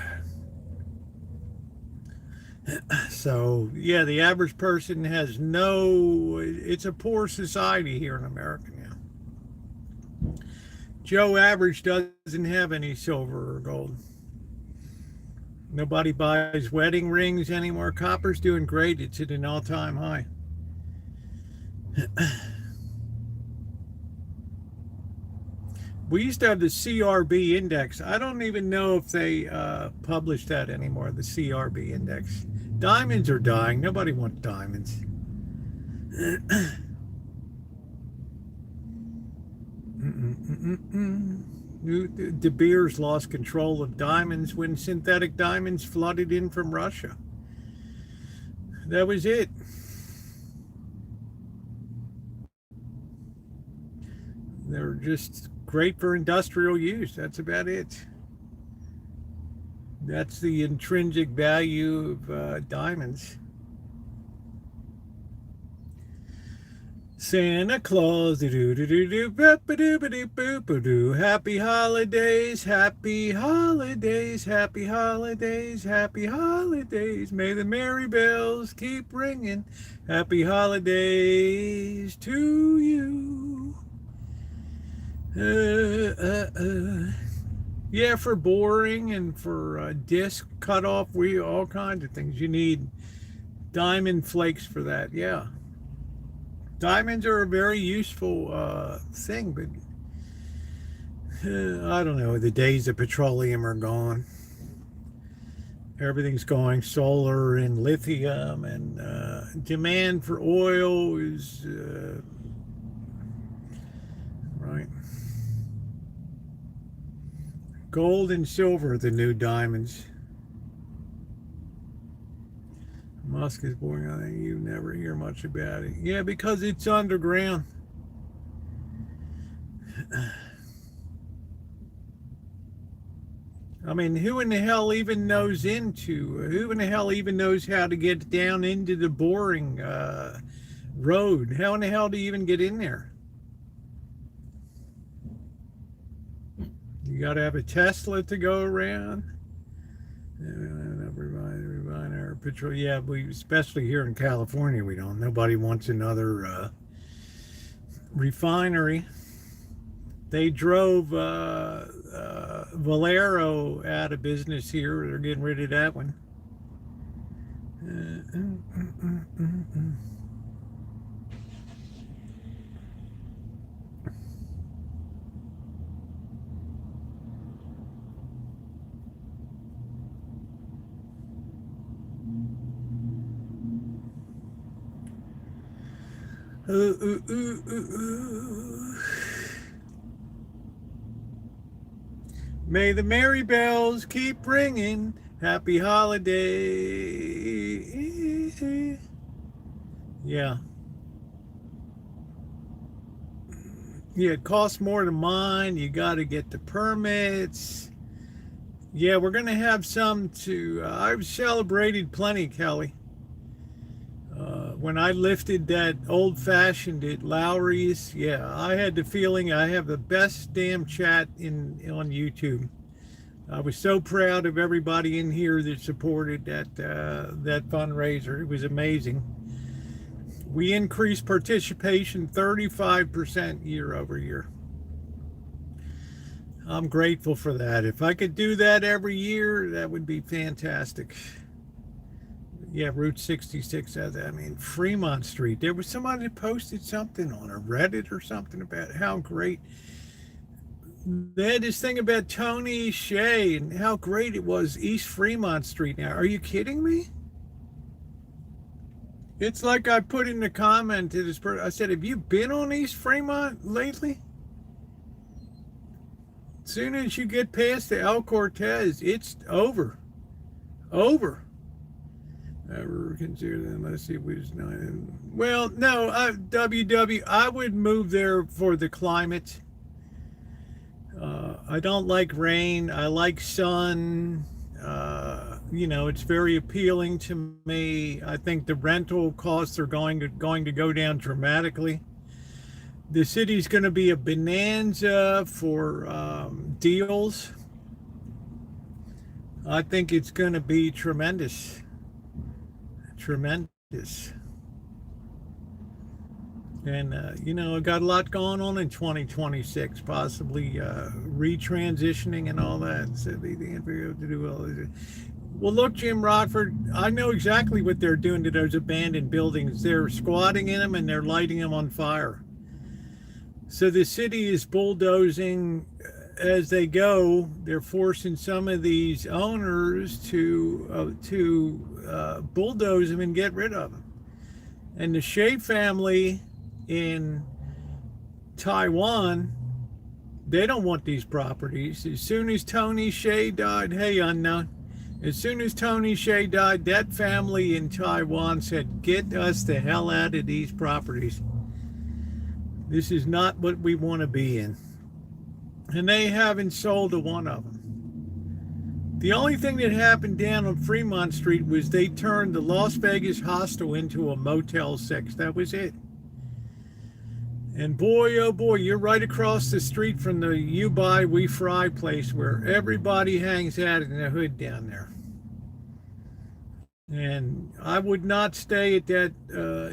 so, yeah, the average person has it's a poor society here in America now. Joe Average doesn't have any silver or gold. Nobody buys wedding rings anymore. Copper's doing great. It's at an all-time high. We used to have the CRB index. I don't even know if they publish that anymore, the CRB index. Diamonds are dying. Nobody wants diamonds. De Beers lost control of diamonds when synthetic diamonds flooded in from Russia. That was it. They're just great for industrial use. That's about it. That's the intrinsic value of diamonds. Santa Claus, happy holidays, happy holidays, happy holidays, happy holidays. May the merry bells keep ringing. Happy holidays to you. Yeah, for boring and for disc cutoff, all kinds of things. You need diamond flakes for that. Yeah. Diamonds are a very useful thing, but I don't know. The days of petroleum are gone. Everything's going solar and lithium, and demand for oil is right. Gold and silver, the new diamonds. Musk is boring. I think you never hear much about it. Yeah, because it's underground. I mean, who in the hell even knows who in the hell even knows how to get down into the boring road? How in the hell do you even get in there? You got to have a Tesla to go around. Refine our petrol. Yeah, especially here in California, we don't. Nobody wants another refinery. They drove Valero out of business here. They're getting rid of that one. May the merry bells keep ringing. Happy holiday. Yeah. Yeah, it costs more to mine. You got to get the permits. Yeah, we're going to have some to... I've celebrated plenty, Kelly. When I lifted that old-fashioned at Lowry's, yeah, I had the feeling I have the best damn chat on YouTube. I was so proud of everybody in here that supported that fundraiser. It was amazing. We increased participation 35% year over year. I'm grateful for that. If I could do that every year, that would be fantastic. Yeah, Route 66 has that. I mean, Fremont Street. There was somebody that posted something on a Reddit or something about how great. They had this thing about Tony Hsieh and how great it was East Fremont Street now. Are you kidding me? It's like I put in the comment to this person. I said, have you been on East Fremont lately? As soon as you get past the El Cortez, it's over. Over. Ever consider them? Let's see if we just know. Well, no, WW, I would move there for the climate. I don't like rain. I like sun. You know, it's very appealing to me. I think the rental costs are going to go down dramatically. The city's going to be a bonanza for deals. I think it's going to be tremendous. Tremendous. And, you know, I got a lot going on in 2026, possibly retransitioning and all that. So the info to do all this. Well, look, Jim Rodford, I know exactly what they're doing to those abandoned buildings. They're squatting in them and they're lighting them on fire. So the city is bulldozing as they go. They're forcing some of these owners to bulldoze them and get rid of them. And the Hsieh family in Taiwan, they don't want these properties. As soon as Tony Hsieh died, hey, unknown. As soon as Tony Hsieh died, that family in Taiwan said, get us the hell out of these properties. This is not what we want to be in. And they haven't sold a one of them. The only thing that happened down on Fremont Street was they turned the Las Vegas hostel into a Motel 6. That was it. And boy, oh boy, you're right across the street from the You Buy, We Fry place where everybody hangs out in the hood down there. And I would not stay at that,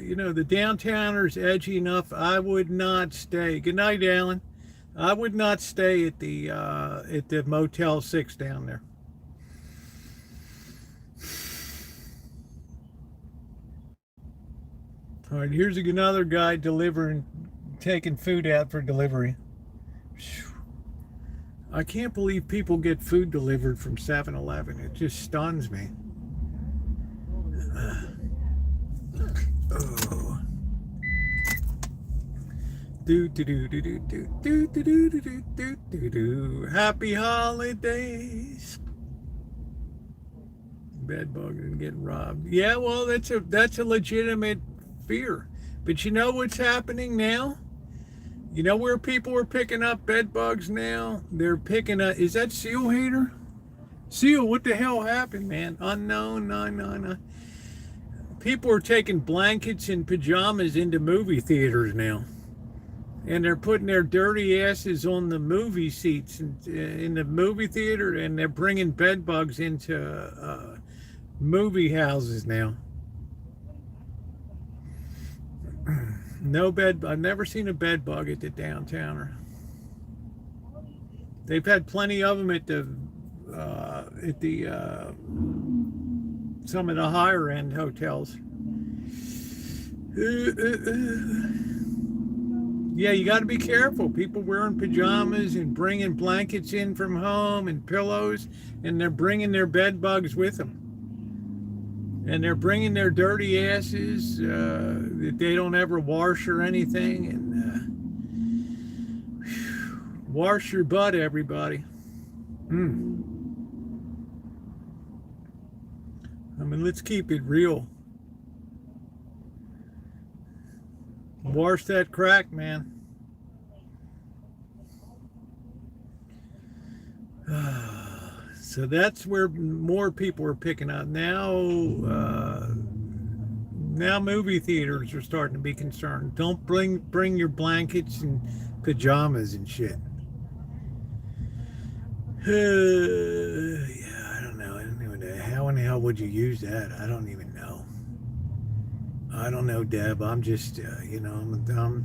you know, the downtowners edgy enough. I would not stay. Good night, Alan. I would not stay at the Motel 6 down there. All right, here's another guy taking food out for delivery. I can't believe people get food delivered from 7-Eleven. It just stuns me. Oh. Do do do do do do do do do do do do do. Happy holidays. Bed bugs and getting robbed. Yeah, well, that's a legitimate fear. But you know what's happening now? You know where people are picking up bed bugs now? They're picking up. Is that Seal Hater? Seal, what the hell happened, man? Unknown. No. People are taking blankets and pajamas into movie theaters now. And they're putting their dirty asses on the movie seats in the movie theater, and they're bringing bed bugs into movie houses now. No bed. I've never seen a bed bug at the Downtowner. They've had plenty of them at the some of the higher end hotels. Yeah, you got to be careful. People wearing pajamas and bringing blankets in from home and pillows, and they're bringing their bed bugs with them. And they're bringing their dirty asses that they don't ever wash or anything. And wash your butt, everybody. I mean, let's keep it real. Wash that crack, man. So that's where more people are picking up now. Now movie theaters are starting to be concerned. Don't bring your blankets and pajamas and shit. Yeah, I don't know. How in the hell would you use that? I don't even know. I don't know, Deb. I'm just, I'm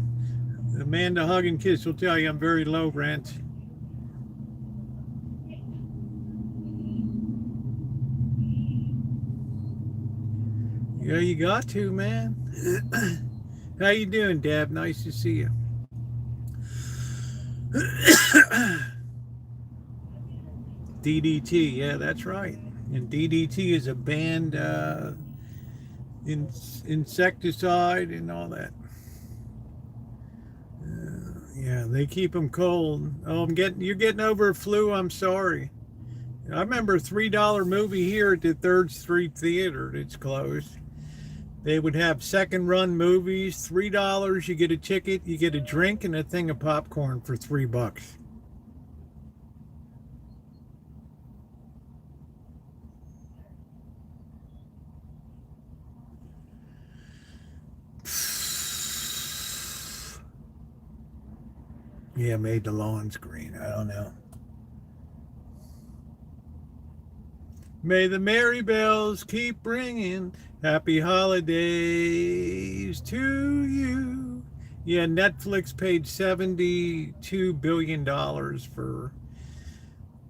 Amanda Hug and Kiss will tell you I'm very low rent. Yeah, you got to, man. How you doing, Deb? Nice to see you. DDT, yeah, that's right. And DDT is a banned insecticide and all that. Yeah, they keep them cold. Oh, you're getting over a flu. I'm sorry. I remember a $3 movie here at the 3rd Street Theater. It's closed. They would have second run movies, $3. You get a ticket, you get a drink, and a thing of popcorn for $3. Yeah, made the lawns green. I don't know. May the merry bells keep ringing. Happy holidays to you. Yeah, Netflix paid $72 billion for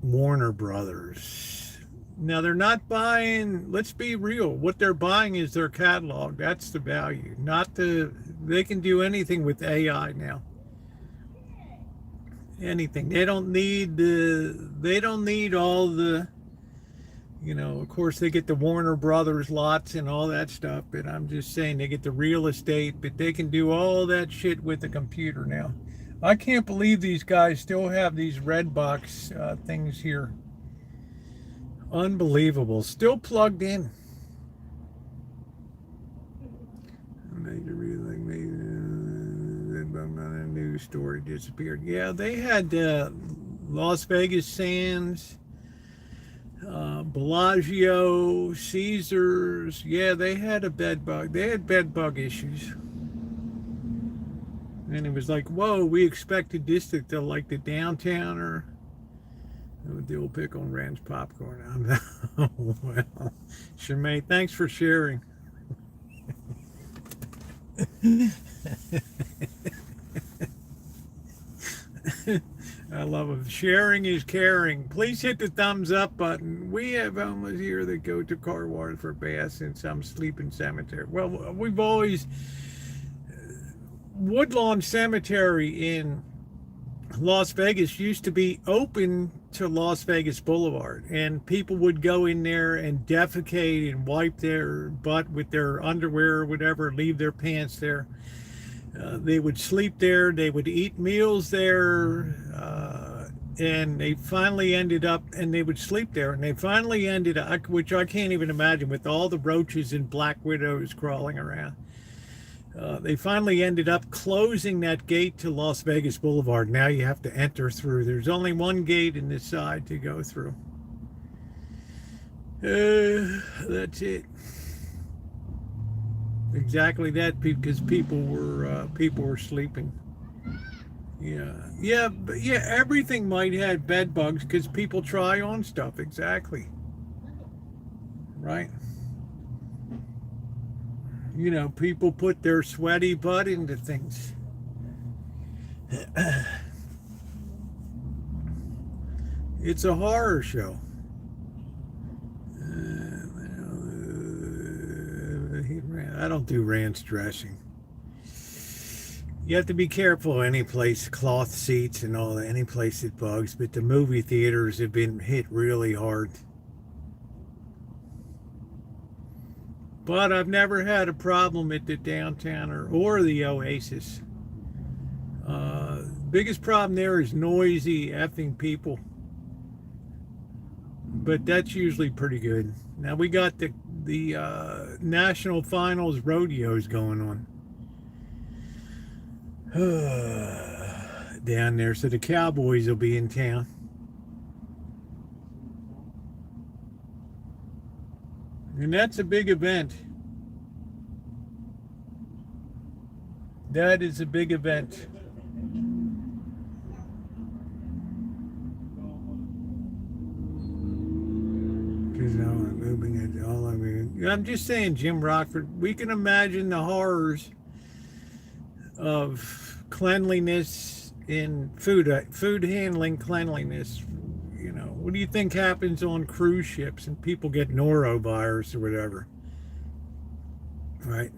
Warner Brothers. Now, they're not buying, let's be real, what they're buying is their catalog. That's the value. They can do anything with AI now. Anything. They don't need all the, of course they get the Warner Brothers lots and all that stuff, but I'm just saying they get the real estate, but they can do all that shit with the computer now. I can't believe these guys still have these red box things here. Unbelievable. Still plugged in. News story disappeared. Yeah, they had Las Vegas Sands, Bellagio, Caesars. Yeah, they had a bed bug. They had bed bug issues. And it was like, whoa, we expected this to like the Downtowner. The old pickle and ranch popcorn. Well, Shemay, thanks for sharing. I love it. Sharing is caring. Please hit the thumbs up button. We have homeless here that go to car wash for baths in some sleeping cemetery. Well, we've always Woodlawn Cemetery in Las Vegas used to be open to Las Vegas Boulevard, and people would go in there and defecate and wipe their butt with their underwear or whatever, leave their pants there. They would sleep there, they would eat meals there, and they finally ended up, and they would sleep there, and they finally ended up, which I can't even imagine, with all the roaches and black widows crawling around. They finally ended up closing that gate to Las Vegas Boulevard. Now you have to enter through. There's only one gate in this side to go through. That's it. Exactly that, because people were sleeping. Yeah, but yeah, everything might have bed bugs because people try on stuff. Exactly. Right. You know, people put their sweaty butt into things. It's a horror show. I don't do ranch dressing. You have to be careful any place, cloth seats and all that, any place that bugs, but the movie theaters have been hit really hard. But I've never had a problem at the downtown or the Oasis. Biggest problem there is noisy effing people. But that's usually pretty good. Now we got the National Finals rodeos going on. Down there, so the Cowboys will be in town. And that's a big event. That is a big event. Because I'm moving it all over. I'm just saying, Jim Rockford, we can imagine the horrors of cleanliness in food handling, cleanliness. You know, what do you think happens on cruise ships and people get norovirus or whatever? Right?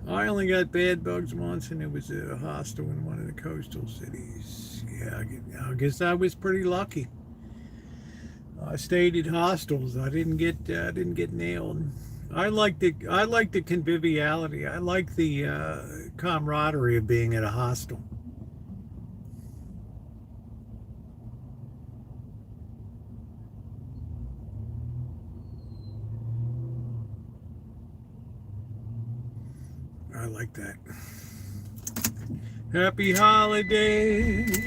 I only got bed bugs once, and it was at a hostel in one of the coastal cities. Yeah, I guess I was pretty lucky. I stayed at hostels. I didn't get nailed. I like the conviviality. I like the camaraderie of being at a hostel. I like that. Happy holidays.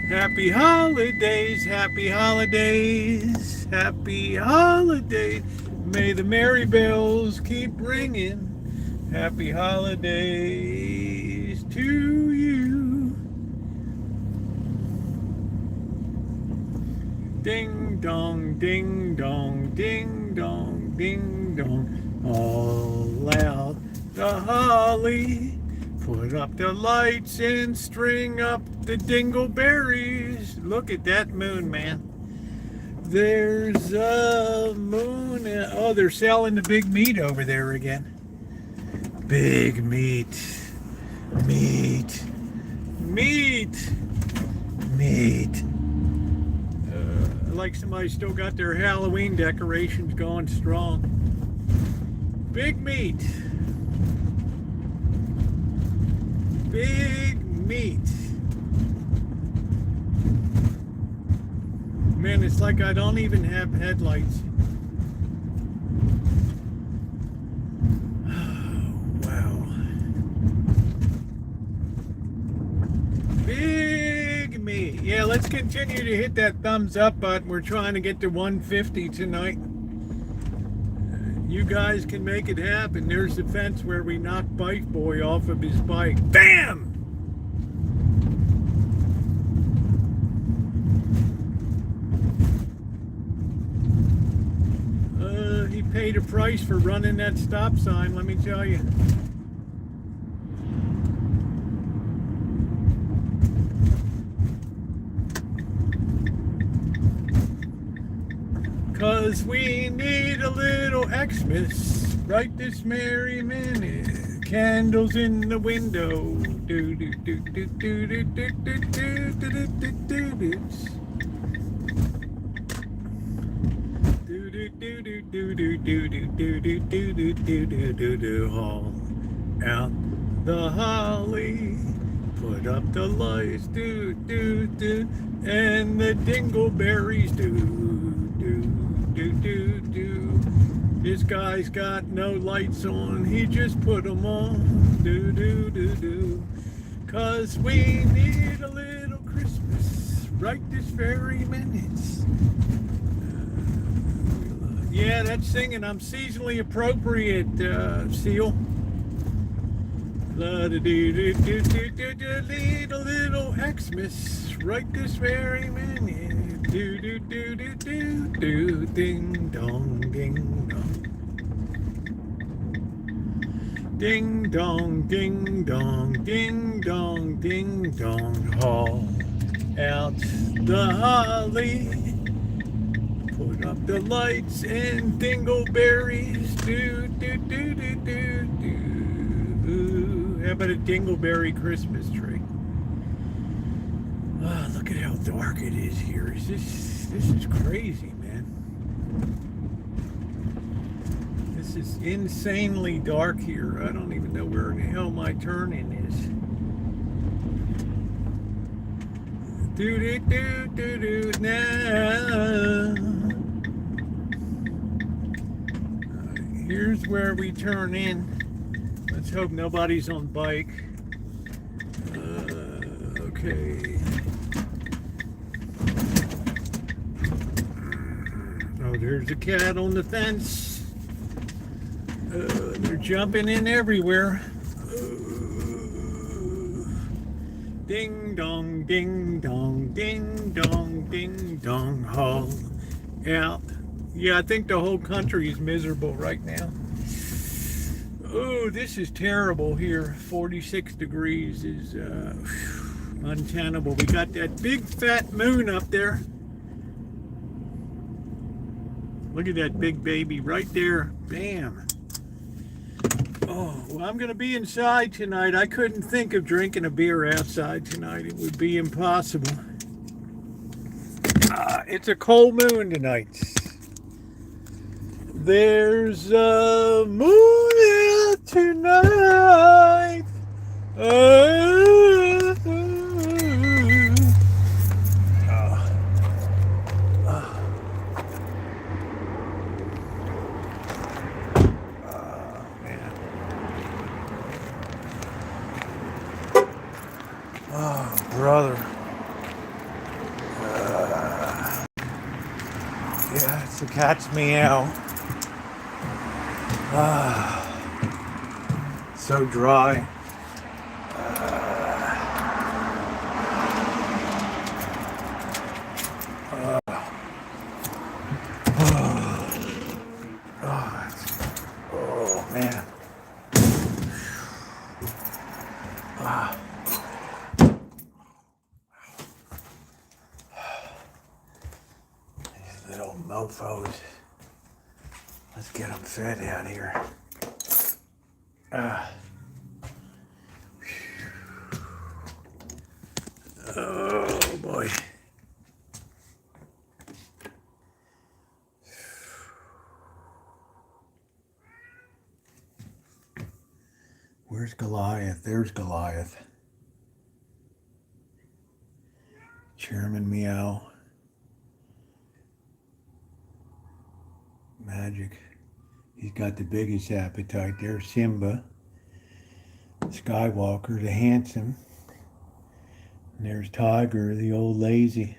Happy holidays. Happy holidays. Happy holidays. May the merry bells keep ringing. Happy holidays to you. Ding dong, ding dong, ding dong, ding dong. All out the holly. Put up the lights and string up the dingleberries. Look at that moon, man. There's a moon. Oh, they're selling the big meat over there again. Big meat. Meat. Meat. Meat. Like somebody still got their Halloween decorations going strong. Big meat. Big meat. Man, it's like I don't even have headlights. Oh, wow. Big meat. Yeah, let's continue to hit that thumbs up button. We're trying to get to 150 tonight. You guys can make it happen. There's the fence where we knocked Bike Boy off of his bike. Bam! He paid a price for running that stop sign, let me tell you. Because 'Cause we need a little Xmas right this merry minute. Candles in the window. Do do do do do do do do do do do do do. Do do do do do do do do do do do do do do do. Haul out the holly. Put up the lights, do, do, do, and the dingleberries, do, do, do, do, do. This guy's got no lights on, he just put them on, do, do, do, do. 'Cause we need a little Christmas right this very minute. Yeah, that's singing. I'm seasonally appropriate, Seal. Need a little Xmas right this very minute. Do do do do do do ding dong ding dong. Ding dong ding dong ding dong ding dong. Haul out the holly. Put up the lights and dingleberries. Do do do do do do. How about a dingleberry Christmas tree? Oh, look at how dark it is here. This is crazy, man. This is insanely dark here. I don't even know where the hell my turn-in is. Do do do do do now. Here's where we turn in. Let's hope nobody's on bike. Okay. Oh, there's a cat on the fence. They're jumping in everywhere. Ding dong, ding dong, ding dong, ding dong, haul out. Yeah, I think the whole country is miserable right now. Oh, this is terrible here. 46 degrees is untenable. We got that big fat moon up there. Look at that big baby right there. Bam. Oh, well, I'm going to be inside tonight. I couldn't think of drinking a beer outside tonight. It would be impossible. It's a cold moon tonight. There's a moon out tonight. Man. Oh, brother. Yeah, it's the cat's meow. So dry. Oh man. These little mofos. Let's get them fed out here. Oh boy. Where's Goliath? There's Goliath. Chairman Meow. Magic. He's got the biggest appetite. There's Simba. Skywalker, the handsome. And there's Tiger, the old lazy.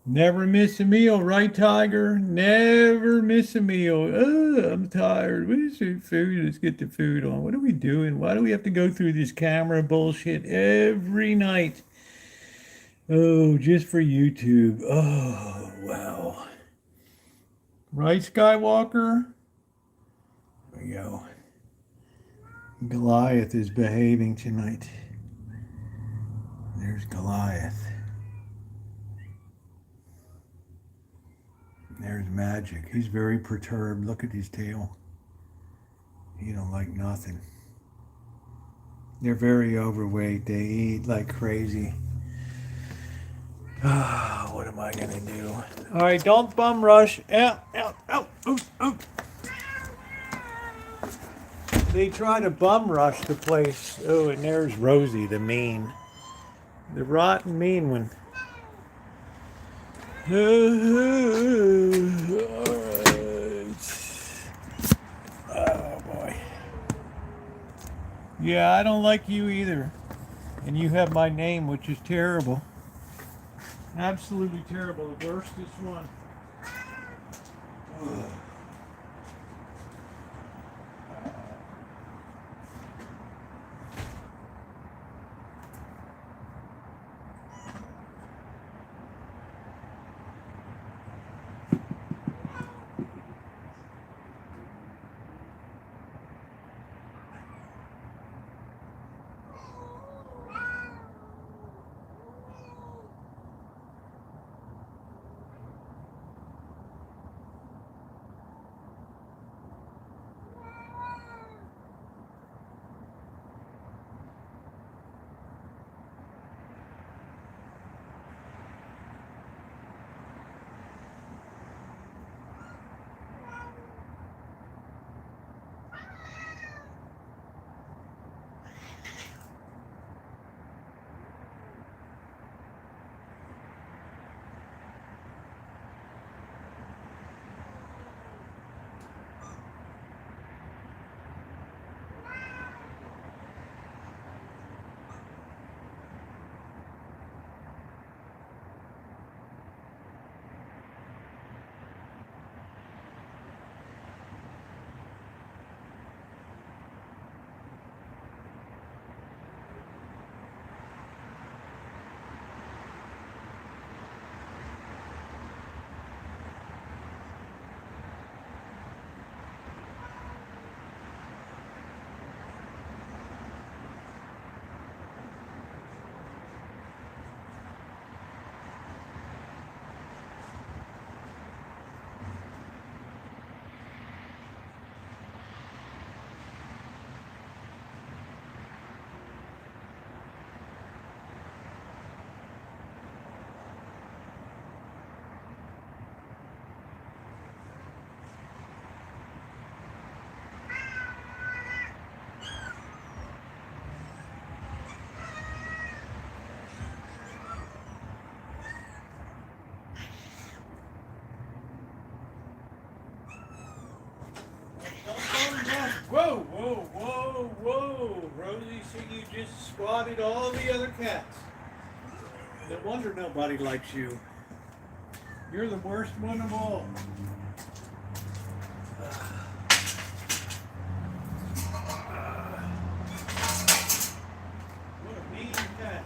Never miss a meal, right, Tiger? Never miss a meal. Oh, I'm tired. Where's the food? Let's get the food on. What are we doing? Why do we have to go through this camera bullshit every night? Oh, just for YouTube. Oh, wow. Right, Skywalker? There we go. Goliath is behaving tonight. There's Goliath. There's Magic. He's very perturbed. Look at his tail. He don't like nothing. They're very overweight. They eat like crazy. What am I gonna do? All right, don't bum rush. Out, out, out, out, out. They try to bum rush the place. Oh, and there's Rosie, the rotten mean one. All right. Oh boy. Yeah, I don't like you either. And you have my name, which is terrible. Absolutely terrible. The worstest one. Ugh. Whoa, whoa, whoa, whoa, Rosie, so you just swatted all the other cats. No wonder nobody likes you. You're the worst one of all. What a mean cat.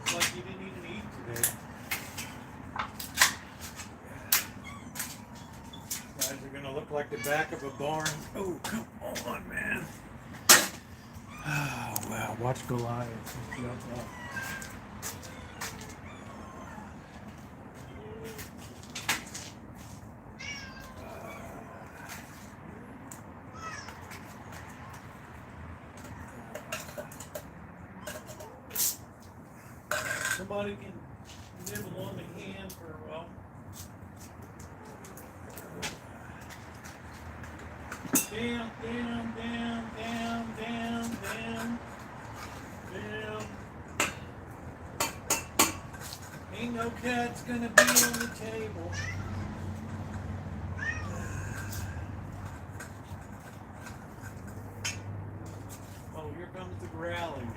It's like you didn't even eat today. Guys are gonna look like the back of a barn. Oh, come on, man. Oh, wow. Watch Goliath. He's jumping up. Somebody can nibble on the hand for a while. Down, down, down, down, down, down, down. Ain't no cat's gonna be on the table. Oh, here comes the growling now.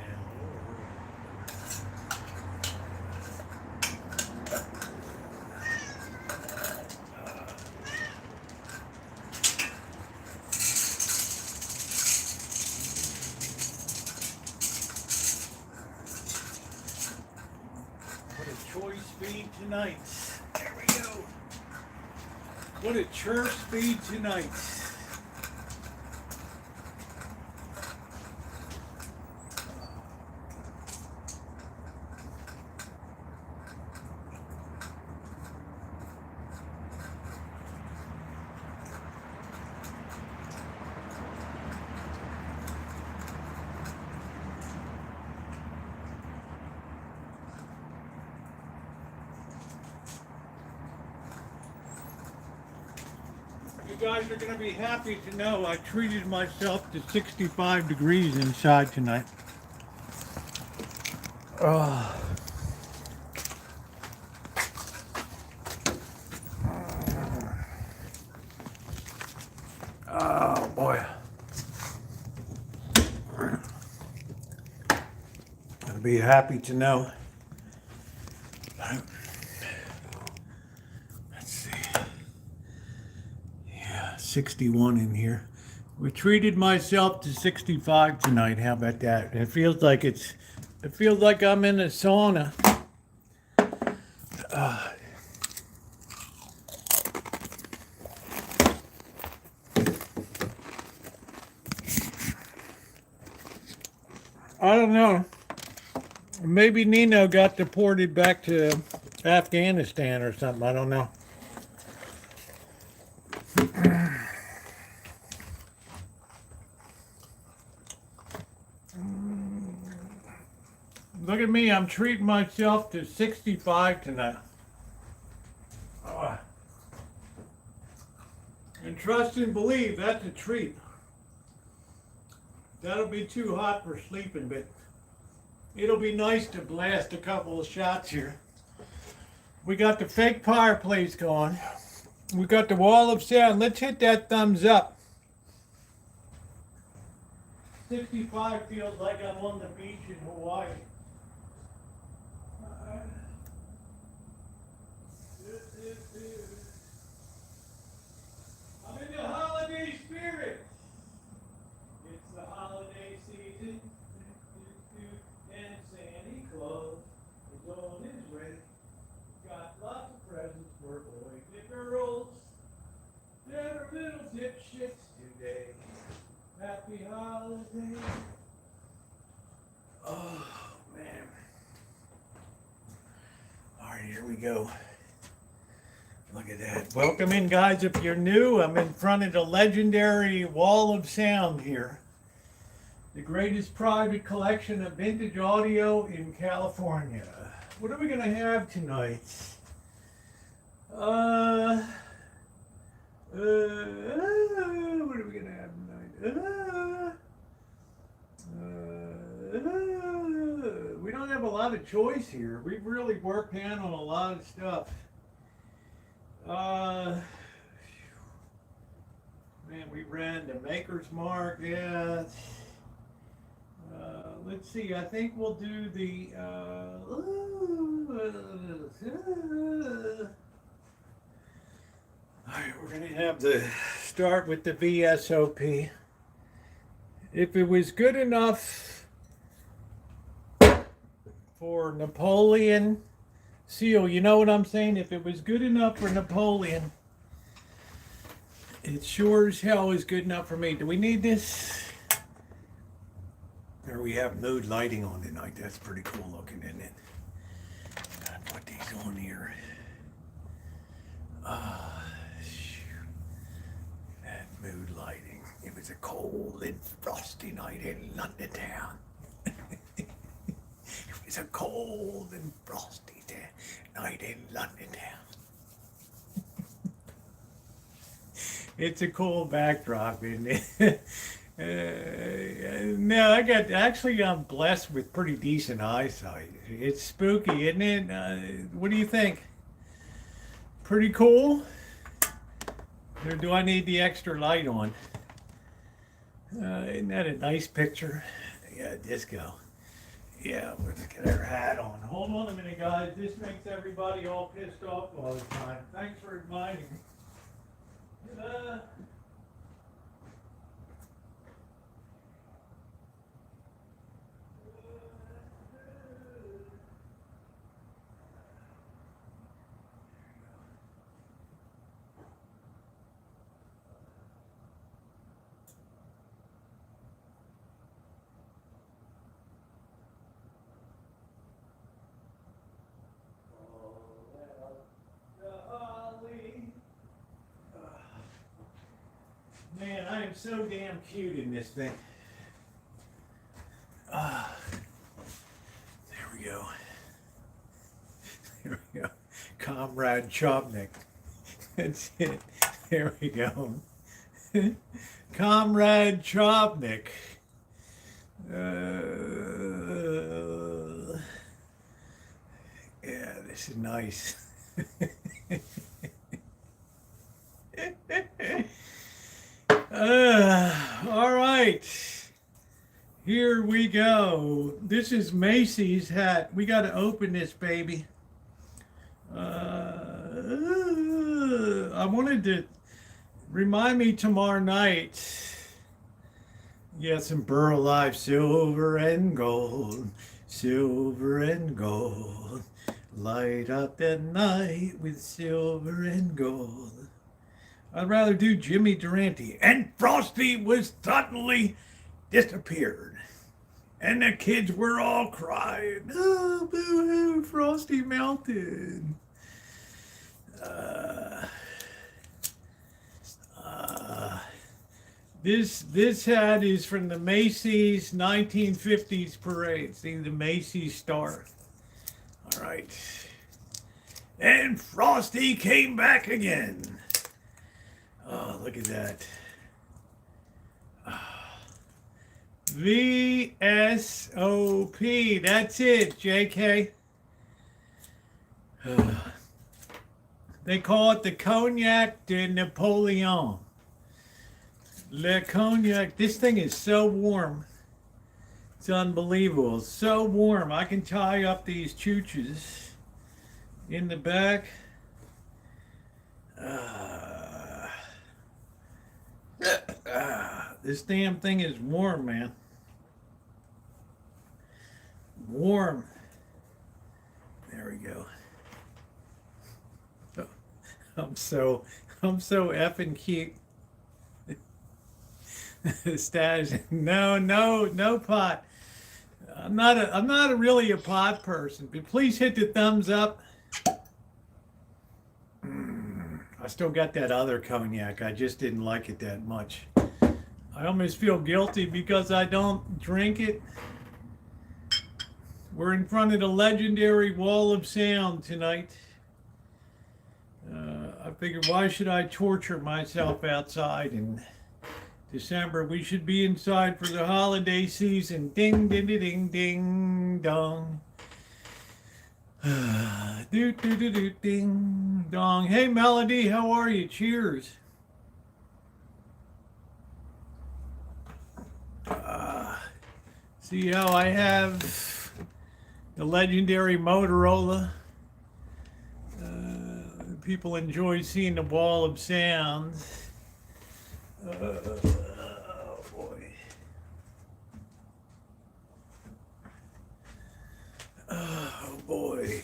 Choice feed tonight. There we go. What a church feed tonight. guys are going to be happy to know I treated myself to 65 degrees inside tonight. Oh. Oh boy. Gonna be happy to know. Let's see. Yeah, 61 in here. We treated myself to 65 tonight. How about that? It feels like I'm in a sauna. I don't know. Maybe Nino got deported back to Afghanistan or something. I don't know. Look at me. I'm treating myself to 65 tonight. And trust and believe, that's a treat. That'll be too hot for sleeping, but it'll be nice to blast a couple of shots here. We got the fake fireplace going. We got the wall of sound. Let's hit that thumbs up. 65 feels like I'm on the beach in Hawaii. I'm in the holiday spirit. It's the holiday season, and Santa Claus is on his way. Got lots of presents for boys and girls that are little dipshits today. Happy holidays. Oh, man. All right, here we go. Look at that. Welcome in, guys. If you're new, I'm in front of the legendary Wall of Sound here. The greatest private collection of vintage audio in California. What are we going to have tonight? What are we going to have tonight? We don't have a lot of choice here. We've really worked down on a lot of stuff. Man, we ran the Maker's Mark, yeah. Let's see, I think we'll do the, alright, we're gonna have the, start with the VSOP. If it was good enough for Napoleon Seal, you know what I'm saying? If it was good enough for Napoleon, it sure as hell is good enough for me. Do we need this? Or we have mood lighting on tonight. That's pretty cool looking, isn't it? Gotta put these on here. Shoot. That mood lighting. It was a cold and frosty night in London town. It was a cold and frosty night in London town. It's a cool backdrop, isn't it? No, I'm blessed with pretty decent eyesight. It's spooky, isn't it? What do you think? Pretty cool? Or do I need the extra light on? Isn't that a nice picture? Yeah, disco. Yeah, let's get our hat on. Hold on a minute, guys. This makes everybody all pissed off all the time. Thanks for reminding me. Man, I am so damn cute in this thing. There we go. There we go. Comrade Chopnik. That's it. There we go. Comrade Chopnik. Yeah, this is nice. All right. Here we go. This is Macy's hat. We got to open this baby. I wanted to remind me tomorrow night. Yeah, some Burl Live, silver and gold, silver and gold. Light up the night with silver and gold. I'd rather do Jimmy Durante. And Frosty was suddenly disappeared. And the kids were all crying. Oh, boo-hoo, Frosty melted. This hat is from the Macy's 1950s parade. See the Macy's star. All right. And Frosty came back again. Oh, look at that. VSOP. That's it, JK. They call it the Cognac de Napoleon. Le Cognac. This thing is so warm. It's unbelievable. It's so warm. I can tie up these chooches in the back. This damn thing is warm, man. Warm. There we go. I'm so effing cute. Stash. No pot. I'm not really a pot person, but please hit the thumbs up. I still got that other cognac. I just didn't like it that much. I almost feel guilty because I don't drink it. We're in front of the legendary Wall of Sound tonight. I figured, why should I torture myself outside in December? We should be inside for the holiday season. Ding, ding, ding, ding, ding, dong. Do, do, do, do, ding, dong. Hey, Melody, how are you? Cheers. See how I have the legendary Motorola. People enjoy seeing the Wall of Sound. Oh boy. Oh boy.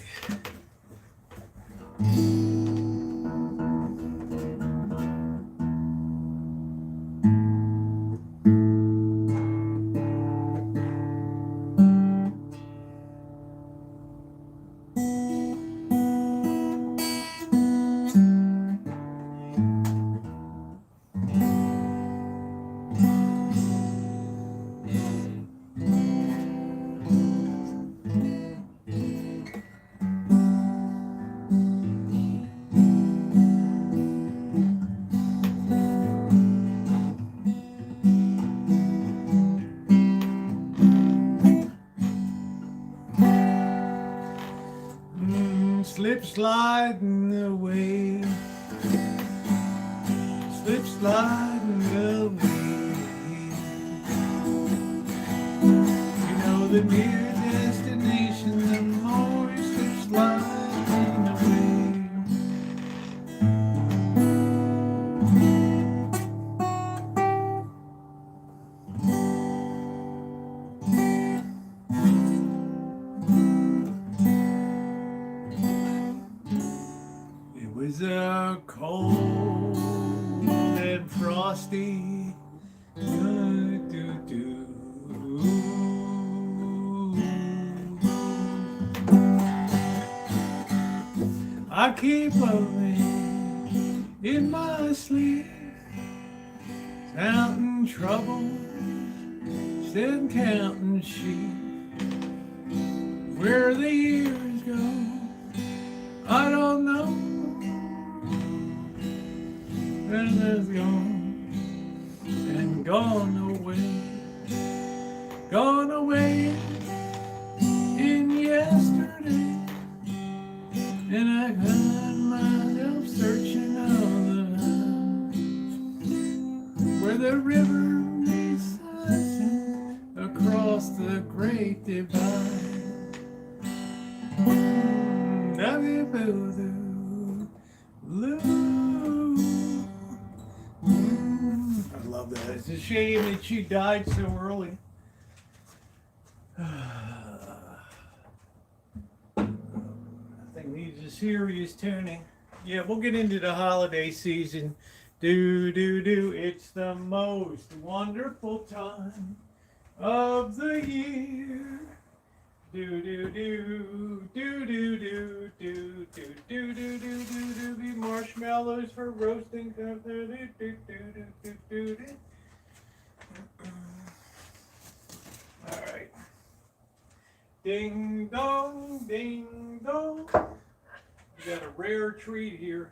Slip sliding away, slip sliding away. You know the nearer destination, the more you slip sliding away. It was a cold and frosty I keep moving in my sleep, counting trouble, still counting sheep. Where the years go, I don't know. And it's gone. gone away in yesterday, and I find myself searching on the where the river meets the sea across the great divide. I love that. It's a shame that she died so early. I think needs a serious tuning. Yeah, we'll get into the holiday season. It's the most wonderful time of the year. Be marshmallows for roasting. All right. Ding dong, ding dong. We got a rare treat here.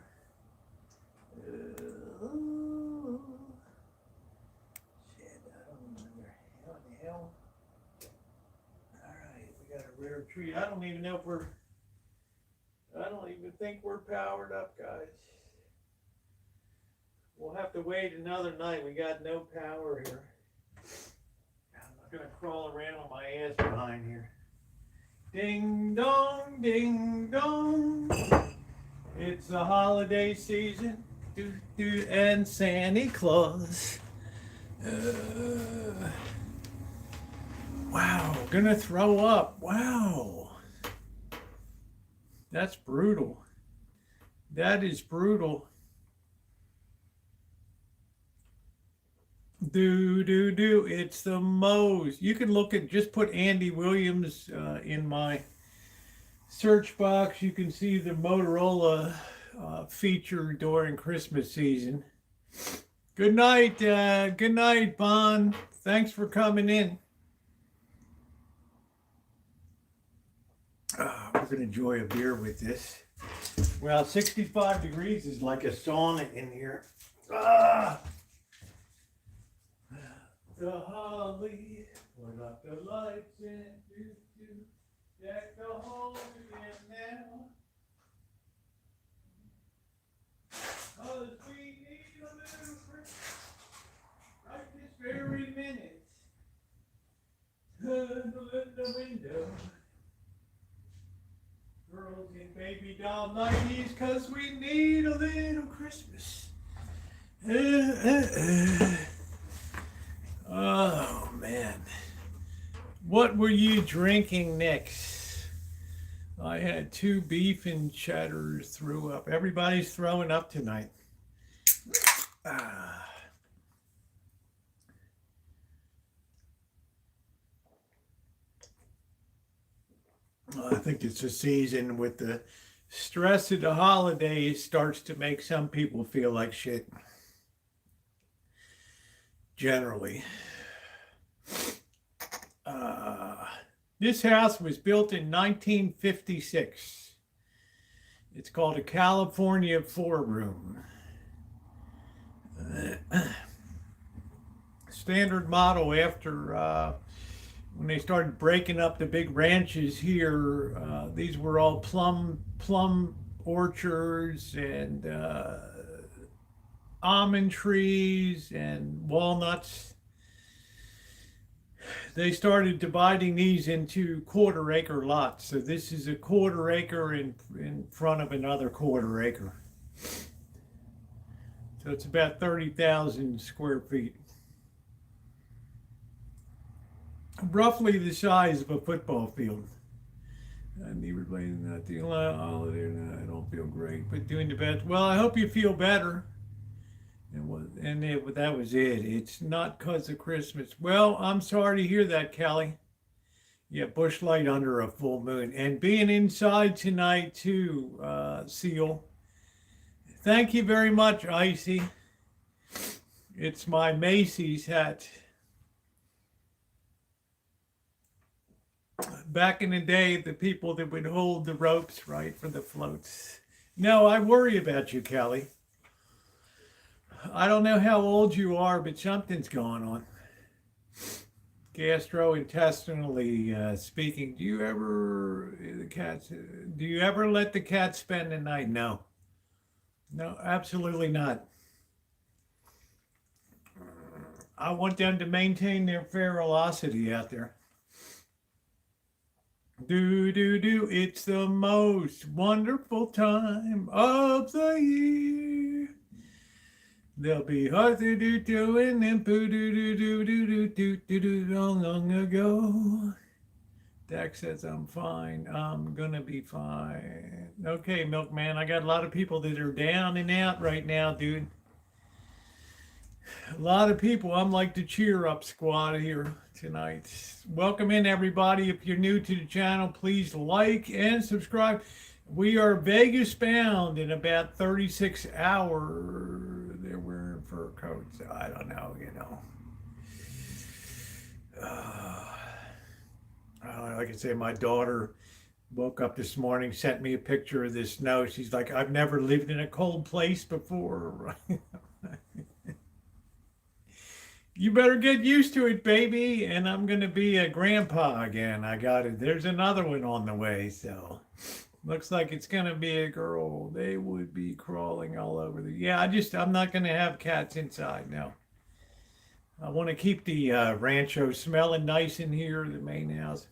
Shit, I don't remember. How the hell? Alright, we got a rare treat. I don't even think we're powered up, guys. We'll have to wait another night. We got no power here. I'm not gonna crawl around on my ass behind here. Ding dong, ding dong. It's the holiday season. And Santa Claus. Wow, gonna throw up. Wow. That's brutal. That is brutal. It's the most. You can look at, just put Andy Williams in my search box. You can see the Motorola feature during Christmas season. Good night, Bon. Thanks for coming in. We're going to enjoy a beer with this. Well, 65 degrees is like a sauna in here. The holly, put up the lights and deck the home again now. Cause we need a little Christmas right this very minute. Cuddle in the window. Girls in baby doll 90s, cause we need a little Christmas. Oh man. What were you drinking next? I had 2 beef and cheddar, threw up. Everybody's throwing up tonight. I think it's a season with the stress of the holidays starts to make some people feel like shit. Generally. This house was built in 1956. It's called a California 4-room. Standard model after when they started breaking up the big ranches here. These were all plum orchards and almond trees and walnuts. They started dividing these into 1/4 acre lots. So this is a 1/4 acre in front of another 1/4 acre. So it's about 30,000 square feet. Roughly the size of a football field. I need relating that the holiday. I don't feel great, but doing the best. Well, I hope you feel better. That was it. It's not because of Christmas. Well, I'm sorry to hear that, Callie. Yeah, bush light under a full moon. And being inside tonight too, Seal. Thank you very much, Icy. It's my Macy's hat. Back in the day, the people that would hold the ropes, right, for the floats. No, I worry about you, Callie. I don't know how old you are, but something's going on. Gastrointestinally speaking, do you ever let the cat spend the night? No, absolutely not. I want them to maintain their ferocity out there. It's the most wonderful time of the year. There'll be hearts do and then poo do long ago. Dak says I'm fine. I'm gonna be fine. Okay, Milkman. I got a lot of people that are down and out right now, dude. A lot of people. I'm like the cheer up squad here tonight. Welcome in, everybody. If you're new to the channel, please like and subscribe. We are Vegas bound in about 36 hours. They're wearing fur coats. I don't know, like I say, my daughter woke up this morning, sent me a picture of the snow. She's like, I've never lived in a cold place before. You better get used to it, baby. And I'm going to be a grandpa again. I got it. There's another one on the way. So looks like it's going to be a girl. They would be crawling all over the. Yeah, I'm not going to have cats inside now. I want to keep the Rancho smelling nice in here, the main house.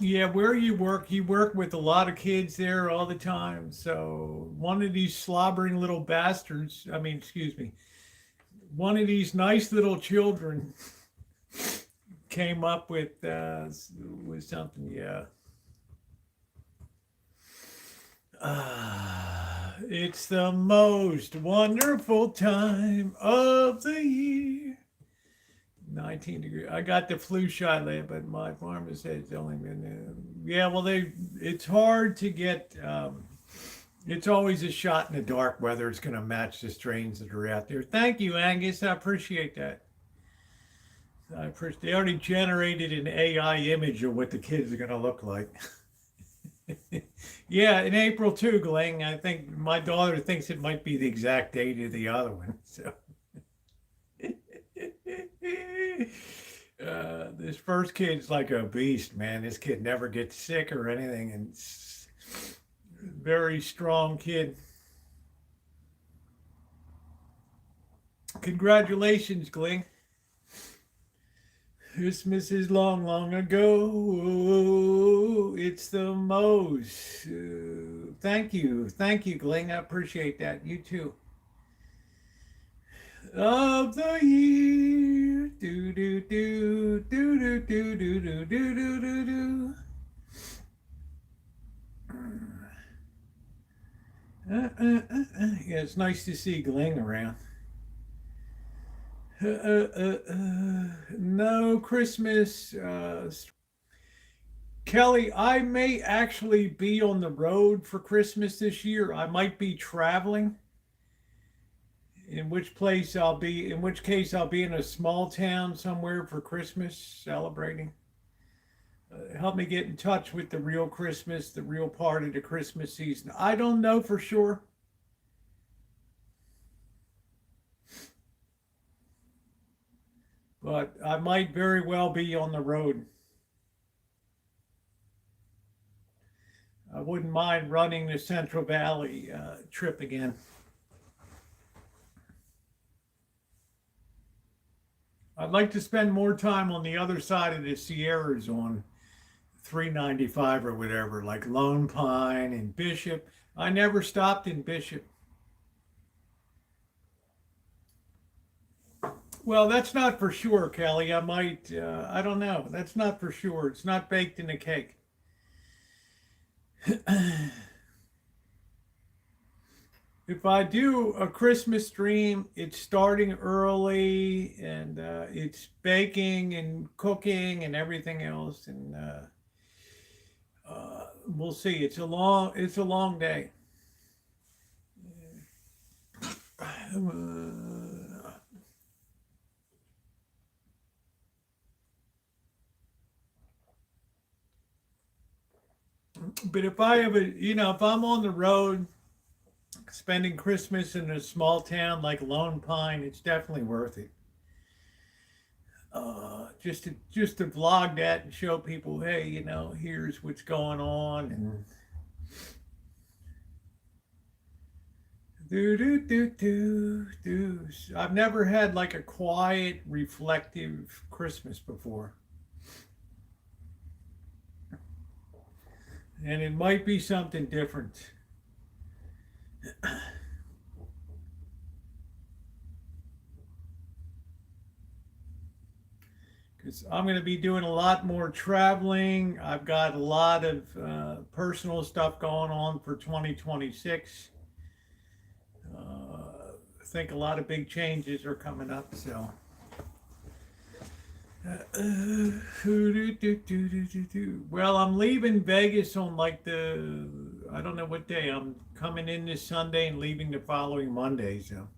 Yeah, where you work with a lot of kids there all the time. So one of these slobbering little bastards, one of these nice little children came up with something, yeah. It's the most wonderful time of the year. 19 degrees. I got the flu shot later, but my pharmacist said it's only been. Yeah, well, it's hard to get. It's always a shot in the dark whether it's going to match the strains that are out there. Thank you, Angus. I appreciate that. They already generated an AI image of what the kids are going to look like. Yeah, in April too, Glenn. I think my daughter thinks it might be the exact date of the other one. So. This first kid's like a beast, man. This kid never gets sick or anything, and very strong kid. Congratulations, Gling. Christmas is long, long ago. It's the most. Thank you, Gling. I appreciate that. You too. Of the year, do do do do do do do do do do do do. Yeah, it's nice to see Gling around. No Christmas. Kelly, I may actually be on the road for Christmas this year. I might be traveling. In which case I'll be in a small town somewhere for Christmas celebrating. Help me get in touch with the real Christmas, the real part of the Christmas season. I don't know for sure. But I might very well be on the road. I wouldn't mind running the Central Valley trip again. I'd like to spend more time on the other side of the Sierras on 395 or whatever, like Lone Pine and Bishop. I never stopped in Bishop. Well, that's not for sure, Kelly. I might, I don't know. That's not for sure. It's not baked in the cake. If I do a Christmas stream, it's starting early and it's baking and cooking and everything else. And we'll see. It's a long day. But if I have if I'm on the road, spending Christmas in a small town like Lone Pine, it's definitely worth it. Just to vlog that and show people, hey, you know, here's what's going on, and do. I've never had like a quiet, reflective Christmas before. And it might be something different. Because I'm going to be doing a lot more traveling. I've got a lot of personal stuff going on for 2026. I think a lot of big changes are coming up, so. Well, I'm leaving Vegas on like I don't know what day. I'm coming in this Sunday and leaving the following Monday, so.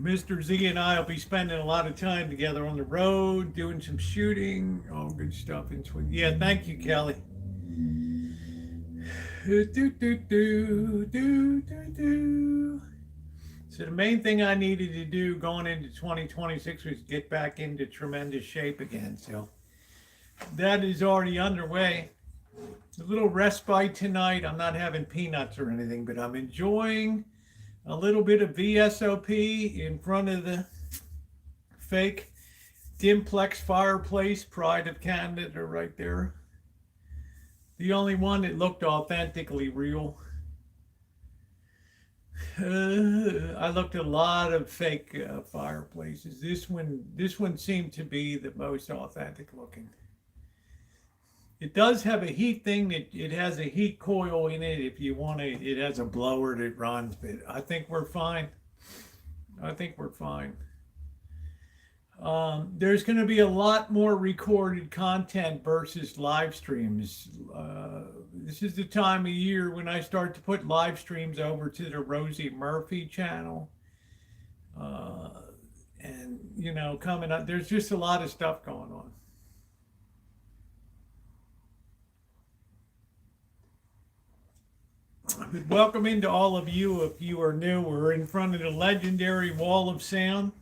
Mr. Z and I will be spending a lot of time together on the road, doing some shooting, all good stuff. Yeah, thank you, Kelly. So the main thing I needed to do going into 2026 was get back into tremendous shape again. So that is already underway. A little respite tonight. I'm not having peanuts or anything, but I'm enjoying a little bit of VSOP in front of the fake Dimplex fireplace, Pride of Canada right there. The only one that looked authentically real. I looked at a lot of fake fireplaces. This one seemed to be the most authentic looking. It does have a heat thing. It has a heat coil in it. If you want to, it has a blower that runs. But I think we're fine. There's going to be a lot more recorded content versus live streams. This is the time of year when I start to put live streams over to the Rosie Murphy channel. And, you know, coming up, there's just a lot of stuff going on. But welcome into all of you. If you are new, we're in front of the legendary Wall of Sound.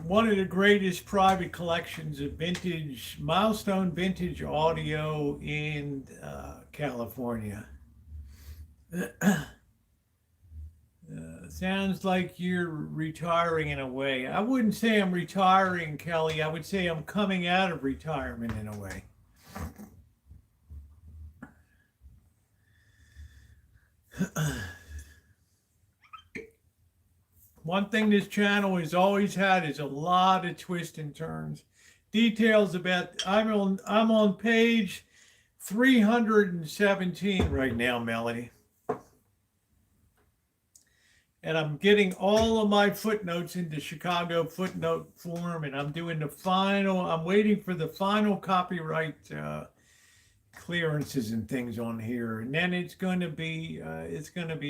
One of the greatest private collections of vintage, milestone vintage audio in California. Sounds like you're retiring in a way. I wouldn't say I'm retiring, Kelly. I would say I'm coming out of retirement in a way. One thing this channel has always had is a lot of twists and turns. Details about, I'm on page 317 right now, Melody. And I'm getting all of my footnotes into Chicago footnote form, and I'm doing I'm waiting for the final copyright clearances and things on here. And then it's going to be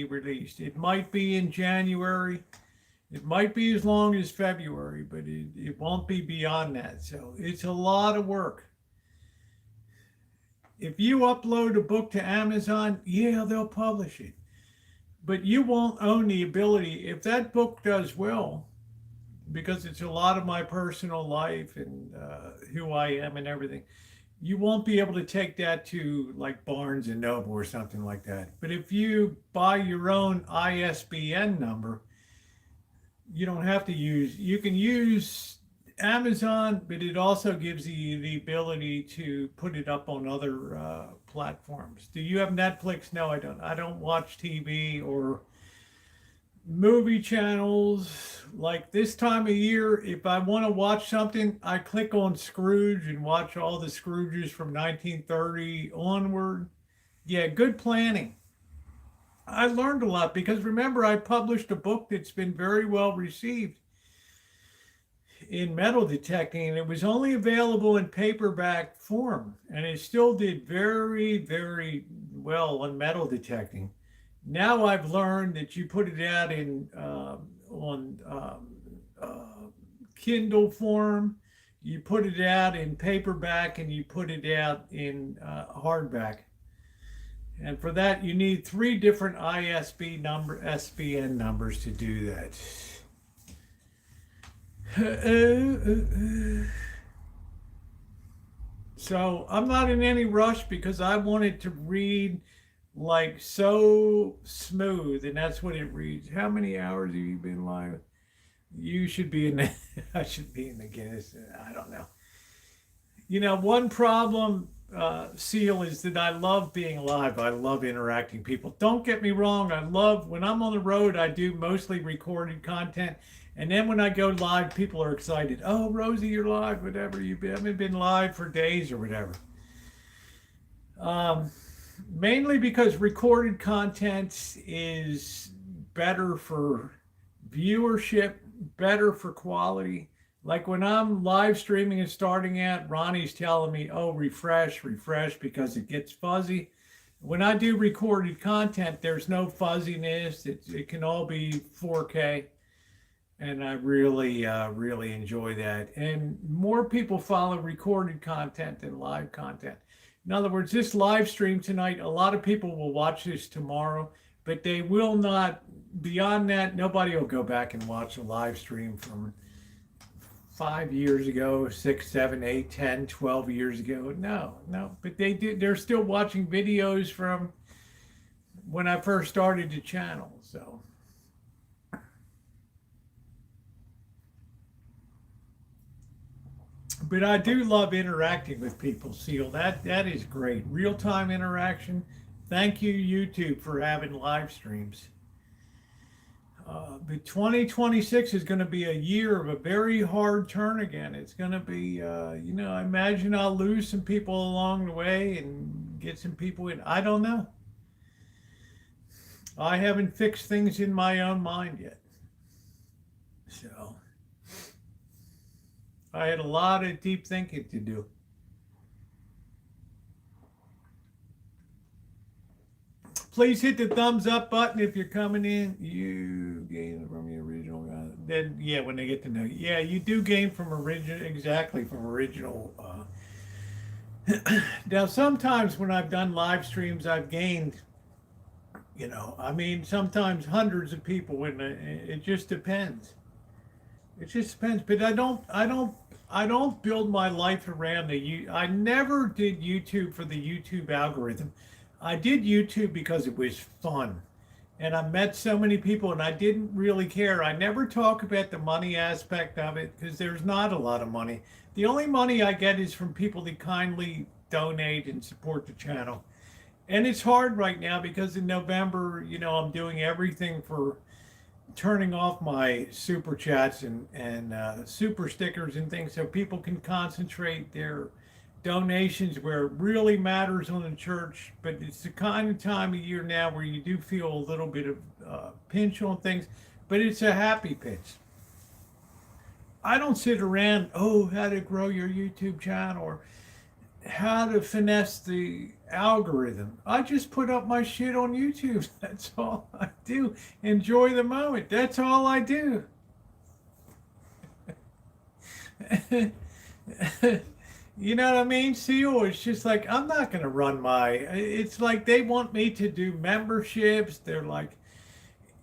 released. It might be in January. It might be as long as February, but it won't be beyond that. So it's a lot of work. If you upload a book to Amazon, yeah, they'll publish it. But you won't own the ability. If that book does well, because it's a lot of my personal life and who I am and everything, you won't be able to take that to like Barnes and Noble or something like that. But if you buy your own ISBN number, you don't have to you can use Amazon, but it also gives you the ability to put it up on other platforms. Do you have Netflix? No, I don't. I don't watch TV or movie channels. Like this time of year, if I want to watch something, I click on Scrooge and watch all the Scrooges from 1930 onward. Yeah, good planning. I learned a lot because remember, I published a book that's been very well received in metal detecting, and it was only available in paperback form, and it still did very, very well on metal detecting. Now I've learned that you put it out in on Kindle form, You put it out in paperback and you put it out in hardback. And for that, you need 3 different SBN numbers to do that. So I'm not in any rush because I want it to read like so smooth, and that's what it reads. How many hours have you been live? You should be in the, I should be in the Guinness. I don't know. You know, one problem, Seal, is that I love being live. I love interacting people. Don't get me wrong. I love, when I'm on the road, I do mostly recorded content. And then when I go live, people are excited. Oh, Rosie, you're live, whatever. You haven't been live for days or whatever. Mainly because recorded content is better for viewership, better for quality. Like when I'm live streaming and starting out, Ronnie's telling me, oh, refresh, because it gets fuzzy. When I do recorded content, there's no fuzziness. It can all be 4K. And I really, really enjoy that. And more people follow recorded content than live content. In other words, this live stream tonight, a lot of people will watch this tomorrow, but they will not, beyond that, nobody will go back and watch a live stream from 5 years ago, 6, 7, 8, 10, 12 years ago. No, but they're still watching videos from when I first started the channel, so. But I do love interacting with people, Seal. That is great. Real-time interaction. Thank you, YouTube, for having live streams. But 2026 is going to be a year of a very hard turn again. It's going to be, you know, I imagine I'll lose some people along the way and get some people in. I don't know. I haven't fixed things in my own mind yet. So I had a lot of deep thinking to do. Please hit the thumbs up button if you're coming in. You gain from the original guy. Then, yeah, when they get to know you. Yeah, you do gain from original, exactly, from original. Now, sometimes when I've done live streams, I've gained, you know, I mean, sometimes hundreds of people, and it just depends. It just depends. But I don't build my life around I never did YouTube for the YouTube algorithm. I did YouTube because it was fun. And I met so many people and I didn't really care. I never talk about the money aspect of it because there's not a lot of money. The only money I get is from people that kindly donate and support the channel. And it's hard right now because in November, you know, I'm doing everything for turning off my super chats and super stickers and things so people can concentrate their donations where it really matters on the church. But it's the kind of time of year now where you do feel a little bit of pinch on things, but it's a happy pinch. I don't sit around, oh, how to grow your YouTube channel or how to finesse the algorithm. I just put up my shit on YouTube. That's all I do. Enjoy the moment. That's all I do. You know what I mean, Seal? It's just like, I'm not going to run it's like they want me to do memberships. They're like,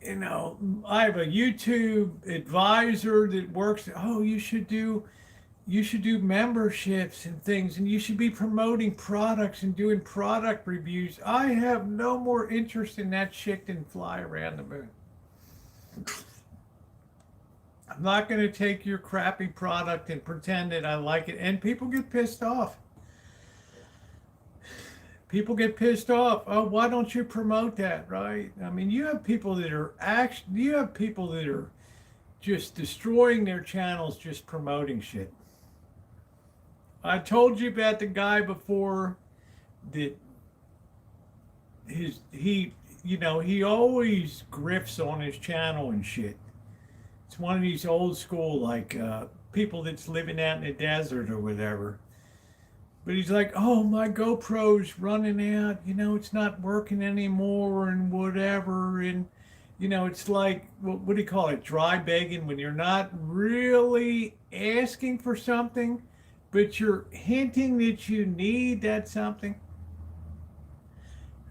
you know, I have a YouTube advisor that works. Oh, you should do memberships and things, and you should be promoting products and doing product reviews. I have no more interest in that shit than fly around the moon. I'm not going to take your crappy product and pretend that I like it. And people get pissed off. People get pissed off. Oh, why don't you promote that, right? I mean, you have people that are just destroying their channels just promoting shit. I told you about the guy before that he always grifts on his channel and shit. It's one of these old school, like, people that's living out in the desert or whatever. But he's like, oh, my GoPro's running out, you know, it's not working anymore and whatever. And you know, it's like, what do you call it? Dry begging, when you're not really asking for something, but you're hinting that you need that something.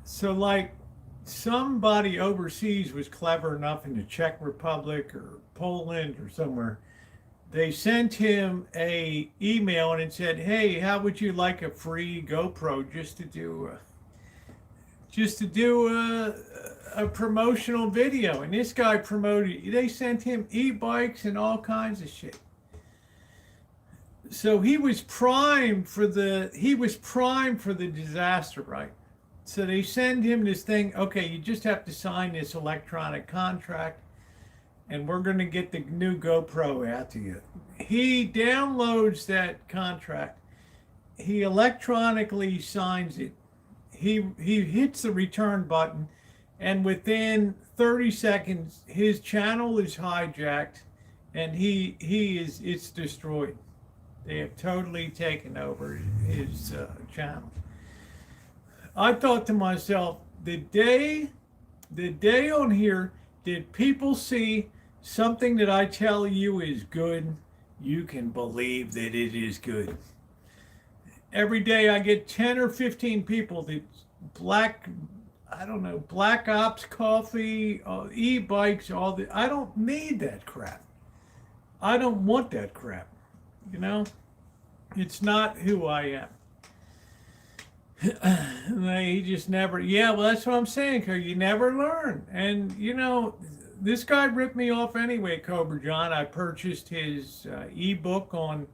So, like, somebody overseas was clever enough in the Czech Republic or Poland or somewhere. They sent him a email and it said, "Hey, how would you like a free GoPro just to do a promotional video?" And this guy promoted. They sent him e-bikes and all kinds of shit. So he was primed for the disaster, right? So they send him this thing. Okay, you just have to sign this electronic contract, and we're going to get the new GoPro out to you. He downloads that contract. He electronically signs it. He hits the return button, and within 30 seconds, his channel is hijacked, and it's destroyed. They have totally taken over his channel. I thought to myself, the day on here did people see something that I tell you is good, you can believe that it is good. Every day I get 10 or 15 people that black ops coffee, e-bikes, I don't need that crap. I don't want that crap. You know, it's not who I am. He just never, yeah, well, that's what I'm saying, because you never learn. And, you know, this guy ripped me off anyway, Cobra John. I purchased his ebook on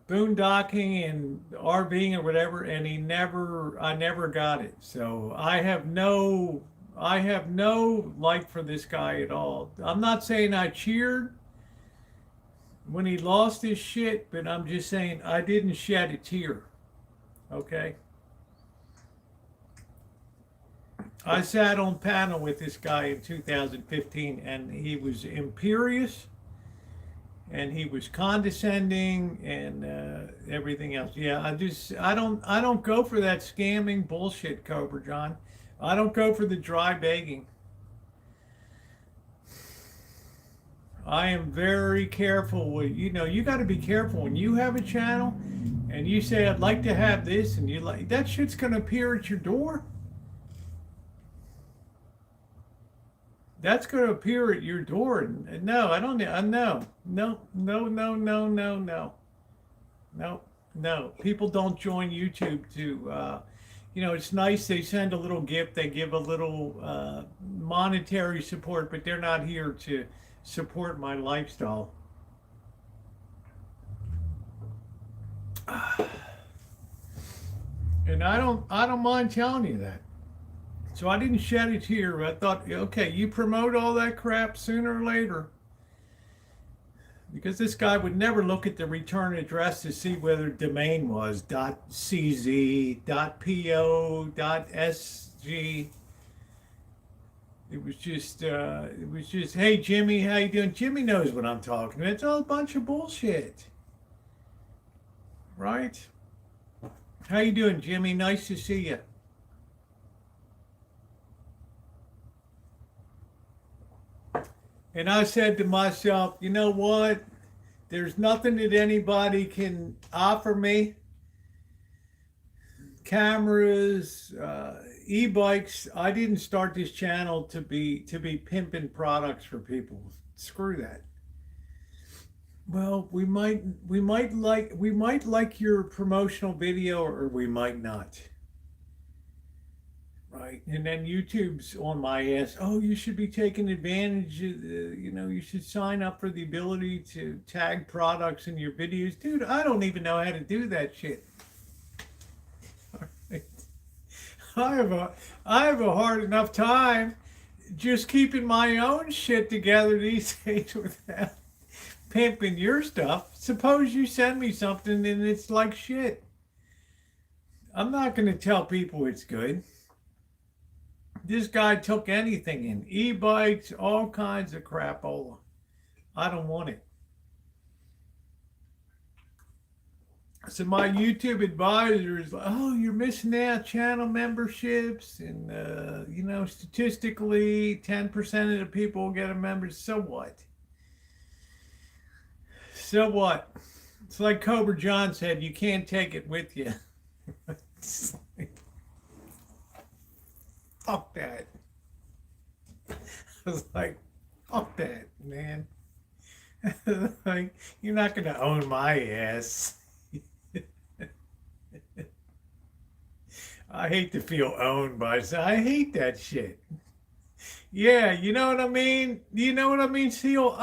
boondocking and RVing or whatever, and I never got it. So I have no like for this guy at all. I'm not saying I cheered when he lost his shit, but I'm just saying I didn't shed a tear. Okay? I sat on panel with this guy in 2015, and he was imperious, and he was condescending, and everything else. Yeah, I don't go for that scamming bullshit, Cobra John. I don't go for the dry begging. I am very careful with, you know, you got to be careful when you have a channel and you say, "I'd like to have this," and you like, that shit's going to appear at your door. That's going to appear at your door. And no, I don't, no. People don't join YouTube to, you know, it's nice. They send a little gift. They give a little monetary support, but they're not here to support my lifestyle. And I don't mind telling you that. So I didn't shed a tear. I thought, okay, you promote all that crap sooner or later. Because this guy would never look at the return address to see whether domain was .cz, .po, .sg. It was just, hey, Jimmy, how you doing? Jimmy knows what I'm talking about. It's all a bunch of bullshit. Right? How you doing, Jimmy? Nice to see you. And I said to myself, you know what? There's nothing that anybody can offer me. Cameras, e-bikes. I didn't start this channel to be pimping products for people. Screw that. Well, we might like your promotional video, or we might not. Right, and then YouTube's on my ass. Oh, you should be taking advantage of you know, you should sign up for the ability to tag products in your videos. Dude, I don't even know how to do that shit. All right. I have a hard enough time just keeping my own shit together these days without pimping your stuff. Suppose you send me something and it's like shit. I'm not going to tell people it's good. This guy took anything in, e-bikes, all kinds of crapola. I don't want it. So my YouTube advisor is like, oh, you're missing out channel memberships. And, statistically, 10% of the people will get a member. So what? So what? It's like Cobra John said, you can't take it with you. Fuck that. I was like, fuck that, man. Like, you're not going to own my ass. I hate to feel owned by, I hate that shit. Yeah, you know what I mean? You know what I mean, Seal?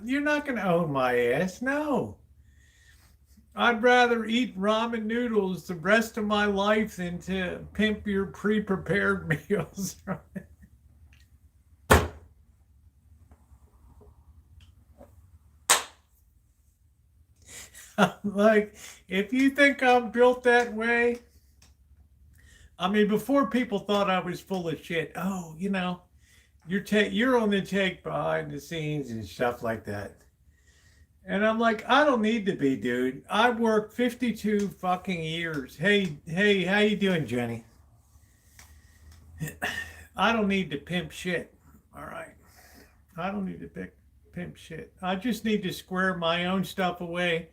You're not going to own my ass, no. I'd rather eat ramen noodles the rest of my life than to pimp your pre-prepared meals. Like, if you think I'm built that way, I mean, before people thought I was full of shit, oh, you're on the take behind the scenes and stuff like that. And I'm like, I don't need to be, dude. I worked 52 fucking years. Hey, how you doing, Jenny? I don't need to pimp shit. All right. I don't need to pimp shit. I just need to square my own stuff away.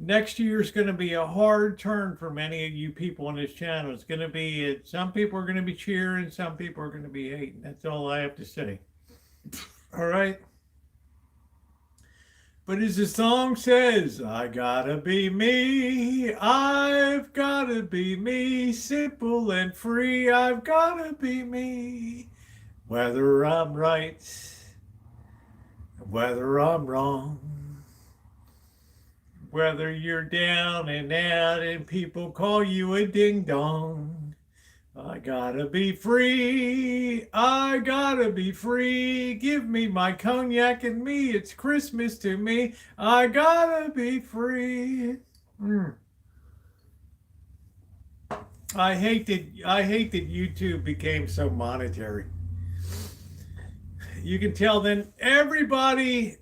Next year is going to be a hard turn for many of you people on this channel. It's going to be, some people are going to be cheering, some people are going to be hating. That's all I have to say. All right. But as the song says, I gotta be me. I've gotta be me. Simple and free. I've gotta be me. Whether I'm right, whether I'm wrong. Whether you're down and out and people call you a ding-dong. I gotta be free. I gotta be free. Give me my cognac and me. It's Christmas to me. I gotta be free. I hate that YouTube became so monetary. You can tell then everybody...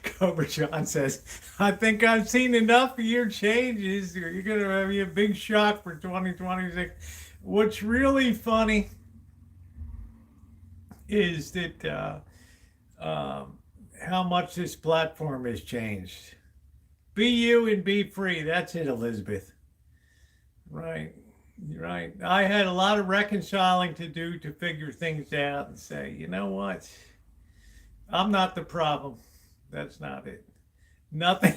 Cobra John says, I think I've seen enough of your changes. You're going to have a big shock for 2026. What's really funny is that how much this platform has changed. Be you and be free. That's it, Elizabeth. Right. Right. I had a lot of reconciling to do to figure things out and say, you know what? I'm not the problem. That's not it. Nothing.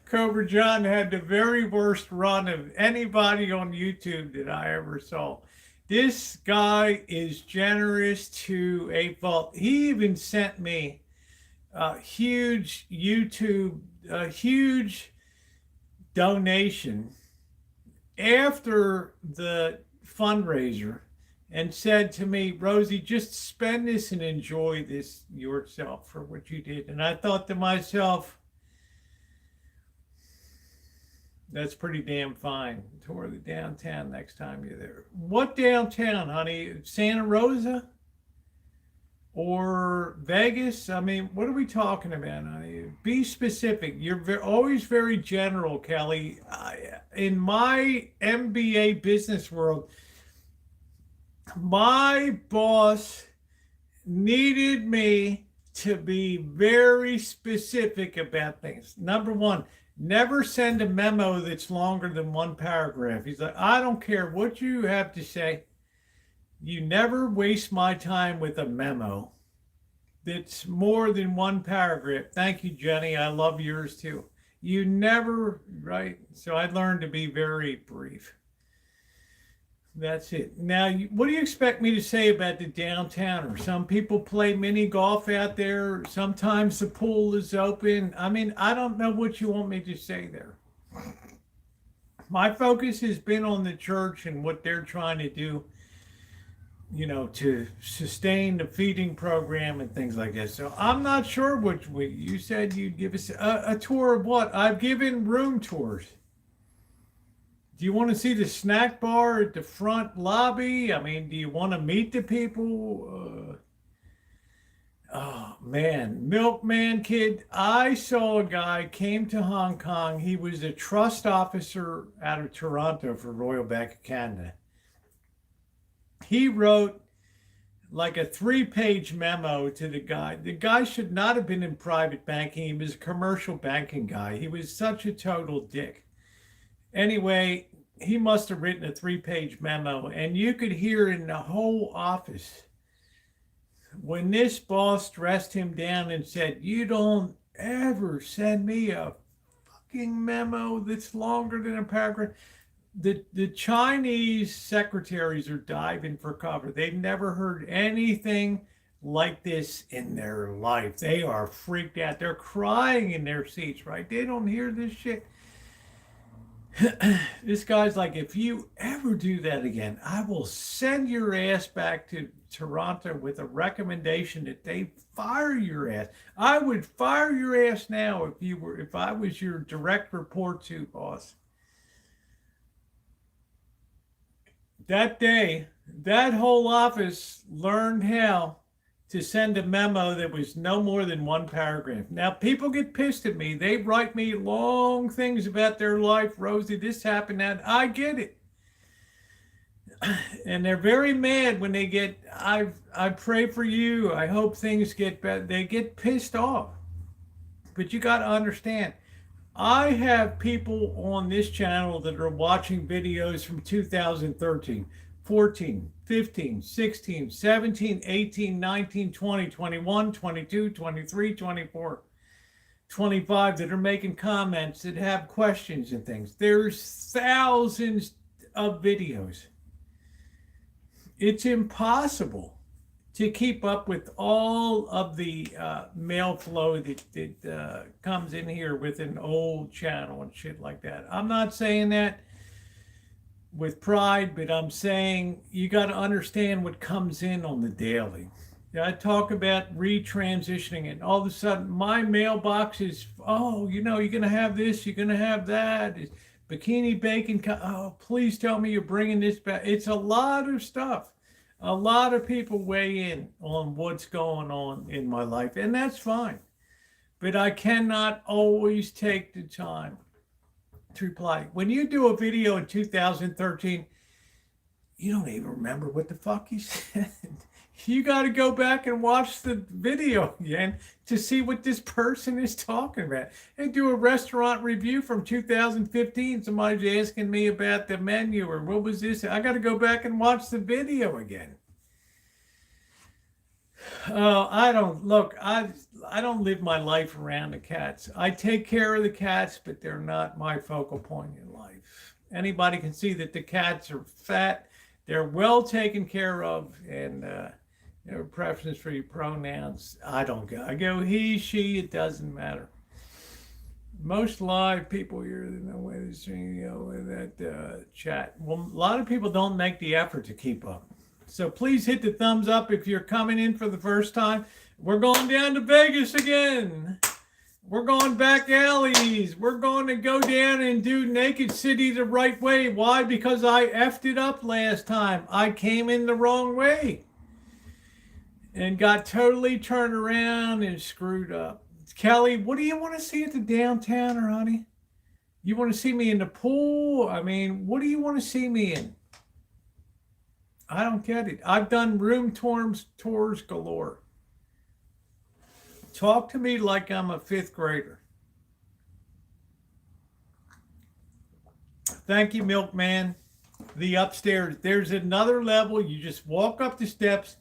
Cobra John had the very worst run of anybody on YouTube that I ever saw. This guy is generous to a fault. He even sent me a huge huge donation after the fundraiser, and said to me, Rosie, just spend this and enjoy this yourself for what you did. And I thought to myself, that's pretty damn fine. Tour the downtown next time you're there. What downtown, honey? Santa Rosa? Or Vegas? I mean, what are we talking about, honey? Be specific. You're always very general, Kelly. In my MBA business world, my boss needed me to be very specific about things. Number one, never send a memo that's longer than one paragraph. He's like, I don't care what you have to say. You never waste my time with a memo that's more than one paragraph. Thank you, Jenny. I love yours too. You never, right? So I learned to be very brief. That's it. Now, what do you expect me to say about the downtown? Or some people play mini golf out there. Sometimes the pool is open. I mean, I don't know what you want me to say there. My focus has been on the church and what they're trying to do, to sustain the feeding program and things like that. So I'm not sure what you said you'd give us a tour of what? I've given room tours. Do you want to see the snack bar at the front lobby? I mean, do you want to meet the people? Oh man, milkman kid. I saw a guy came to Hong Kong. He was a trust officer out of Toronto for Royal Bank of Canada. He wrote like a 3-page memo to the guy. The guy should not have been in private banking. He was a commercial banking guy. He was such a total dick. Anyway, he must have written a 3-page memo, and you could hear in the whole office when this boss dressed him down and said, "You don't ever send me a fucking memo that's longer than a paragraph." The Chinese secretaries are diving for cover. They've never heard anything like this in their life. They are freaked out. They're crying in their seats, right? They don't hear this shit. This guy's like, "If you ever do that again, I will send your ass back to Toronto with a recommendation that they fire your ass. I would fire your ass now if I was your direct report to boss." That day, that whole office learned how to send a memo that was no more than 1 paragraph. Now, people get pissed at me. They write me long things about their life. "Rosie, this happened, that." I get it. And they're very mad when they get, I pray for you. I hope things get better. They get pissed off. But you got to understand, I have people on this channel that are watching videos from 2013, 14, 15, 16, 17, 18, 19, 20, 21, 22, 23, 24, 25 that are making comments, that have questions and things. There's thousands of videos. It's impossible to keep up with all of the mail flow that comes in here with an old channel and shit like that. I'm not saying that with pride, but I'm saying you got to understand what comes in on the daily. I talk about retransitioning, and all of a sudden my mailbox is, "Oh, you're going to have this, you're going to have that. It's bikini bacon. Oh, please tell me you're bringing this back." It's a lot of stuff. A lot of people weigh in on what's going on in my life, and that's fine. But I cannot always take the time to reply. When you do a video in 2013, you don't even remember what the fuck you said. You got to go back and watch the video again to see what this person is talking about. And do a restaurant review from 2015. Somebody's asking me about the menu or what was this. I got to go back and watch the video again. I don't live my life around the cats. I take care of the cats, but they're not my focal point in life. Anybody can see that the cats are fat. They're well taken care of, and preference for your pronouns. I go he, she, it doesn't matter. Most live people here, there's no way to see that chat. Well, a lot of people don't make the effort to keep up. So please hit the thumbs up if you're coming in for the first time. We're going down to Vegas again. We're going back alleys. We're going to go down and do Naked City the right way. Why? Because I effed it up last time. I came in the wrong way and got totally turned around and screwed up. Kelly, what do you want to see at the downtowner, honey? You want to see me in the pool? I mean, what do you want to see me in? I don't get it. I've done room tours galore. Talk to me like I'm a 5th grader. Thank you, Milkman. The upstairs, there's another level. You just walk up the steps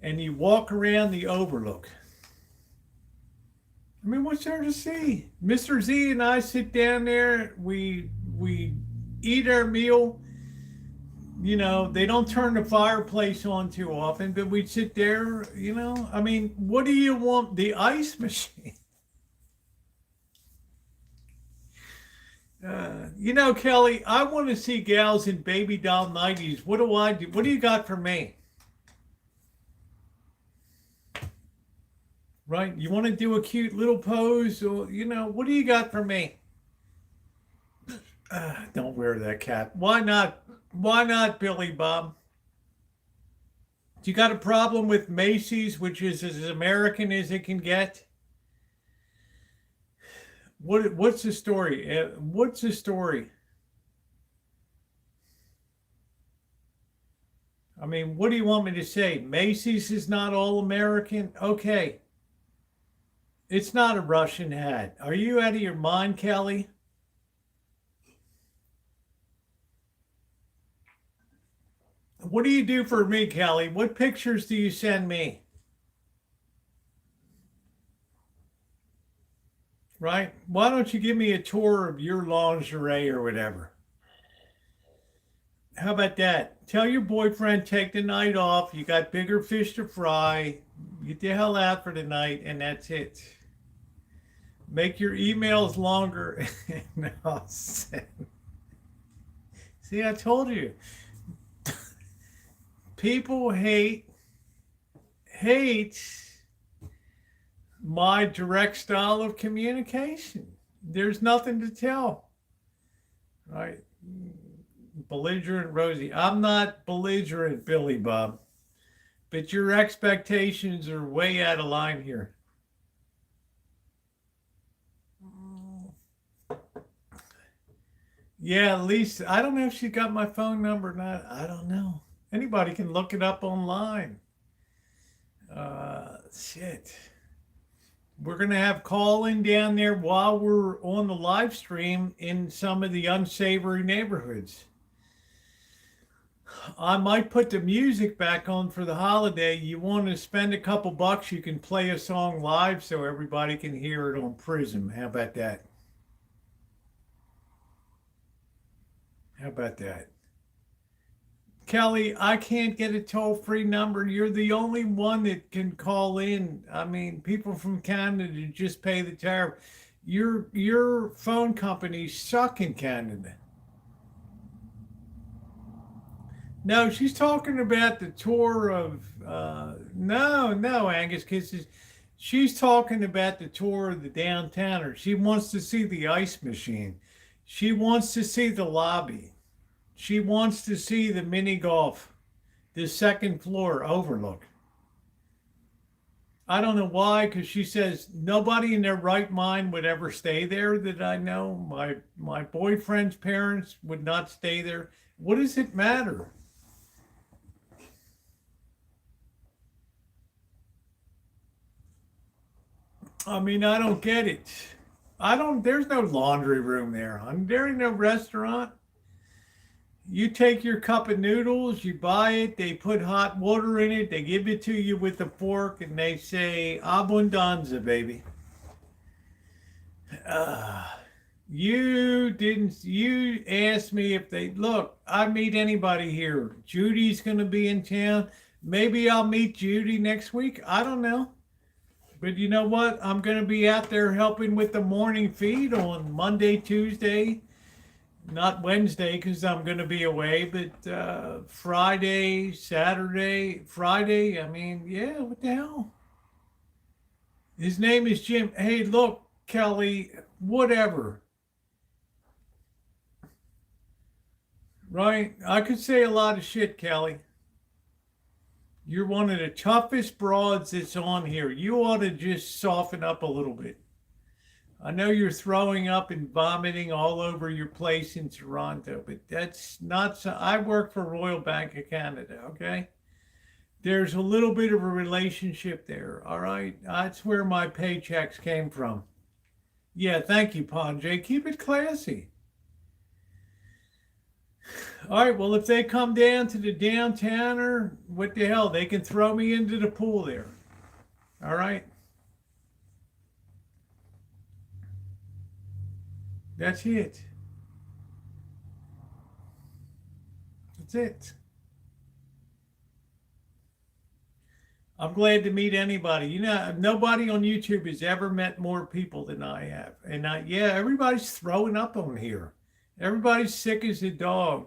and you walk around the overlook. I mean, what's there to see? Mr. Z and I sit down there. We eat our meal. You know, they don't turn the fireplace on too often, but we sit there, I mean, what do you want? The ice machine. Kelly, I want to see gals in baby doll 90s. What do I do? What do you got for me? Right? You want to do a cute little pose? Or, what do you got for me? Don't wear that cap. Why not? Why not, Billy Bob? You got a problem with Macy's, which is as American as it can get? What's the story? What's the story? I mean, what do you want me to say? Macy's is not all American? Okay. It's not a Russian hat. Are you out of your mind, Kelly? What do you do for me, Kelly? What pictures do you send me? Right? Why don't you give me a tour of your lingerie or whatever? How about that? Tell your boyfriend, take the night off. You got bigger fish to fry. Get the hell out for the night, and that's it. Make your emails longer. And I'll send. See, I told you. People hate my direct style of communication. There's nothing to tell. Right? Belligerent Rosie. I'm not belligerent, Billy Bob. But your expectations are way out of line here. Yeah, at least I don't know if she got my phone number or not. I don't know. Anybody can look it up online. Shit. We're going to have calling down there while we're on the live stream in some of the unsavory neighborhoods. I might put the music back on for the holiday. You want to spend a couple bucks, you can play a song live so everybody can hear it on Prism. How about that? How about that? Kelly, I can't get a toll-free number. You're the only one that can call in. I mean, people from Canada just pay the tariff. Your phone companies suck in Canada. No, she's talking about the tour of no, Angus Kisses. She's talking about the tour of the downtowner. She wants to see the ice machine. She wants to see the lobby. She wants to see the mini golf, the second floor overlook. I don't know why, because she says nobody in their right mind would ever stay there that I know. My boyfriend's parents would not stay there. What does it matter? I mean, I don't get it. There's no laundry room there. There ain't no restaurant. You take your cup of noodles, you buy it, they put hot water in it, they give it to you with a fork, and they say, abundanza, baby. You asked me if look, I meet anybody here. Judy's going to be in town. Maybe I'll meet Judy next week. I don't know. But you know what? I'm going to be out there helping with the morning feed on Monday, Tuesday. Not Wednesday because I'm going to be away, but Friday, Saturday, Friday. I mean, yeah, what the hell? His name is Jim. Hey, look, Kelly, whatever. Right? I could say a lot of shit, Kelly. You're one of the toughest broads that's on here. You ought to just soften up a little bit. I know you're throwing up and vomiting all over your place in Toronto, but that's not so. I work for Royal Bank of Canada, okay? There's a little bit of a relationship there, all right? That's where my paychecks came from. Yeah, thank you, Panjay. Keep it classy. All right, well, if they come down to the downtowner, what the hell? They can throw me into the pool there, all right? That's it. That's it. I'm glad to meet anybody. You know, nobody on YouTube has ever met more people than I have. And yeah, everybody's throwing up on here. Everybody's sick as a dog.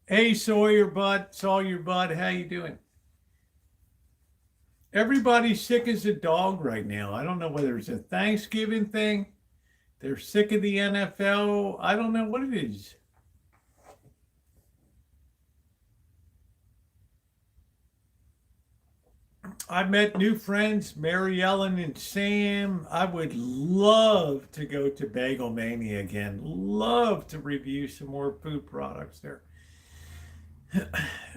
Hey, Sawyer Bud, how you doing? Everybody's sick as a dog right now. I don't know whether it's a Thanksgiving thing. They're sick of the NFL. I don't know what it is. I met new friends, Mary Ellen and Sam. I would love to go to Bagel Mania again. Love to review some more food products there.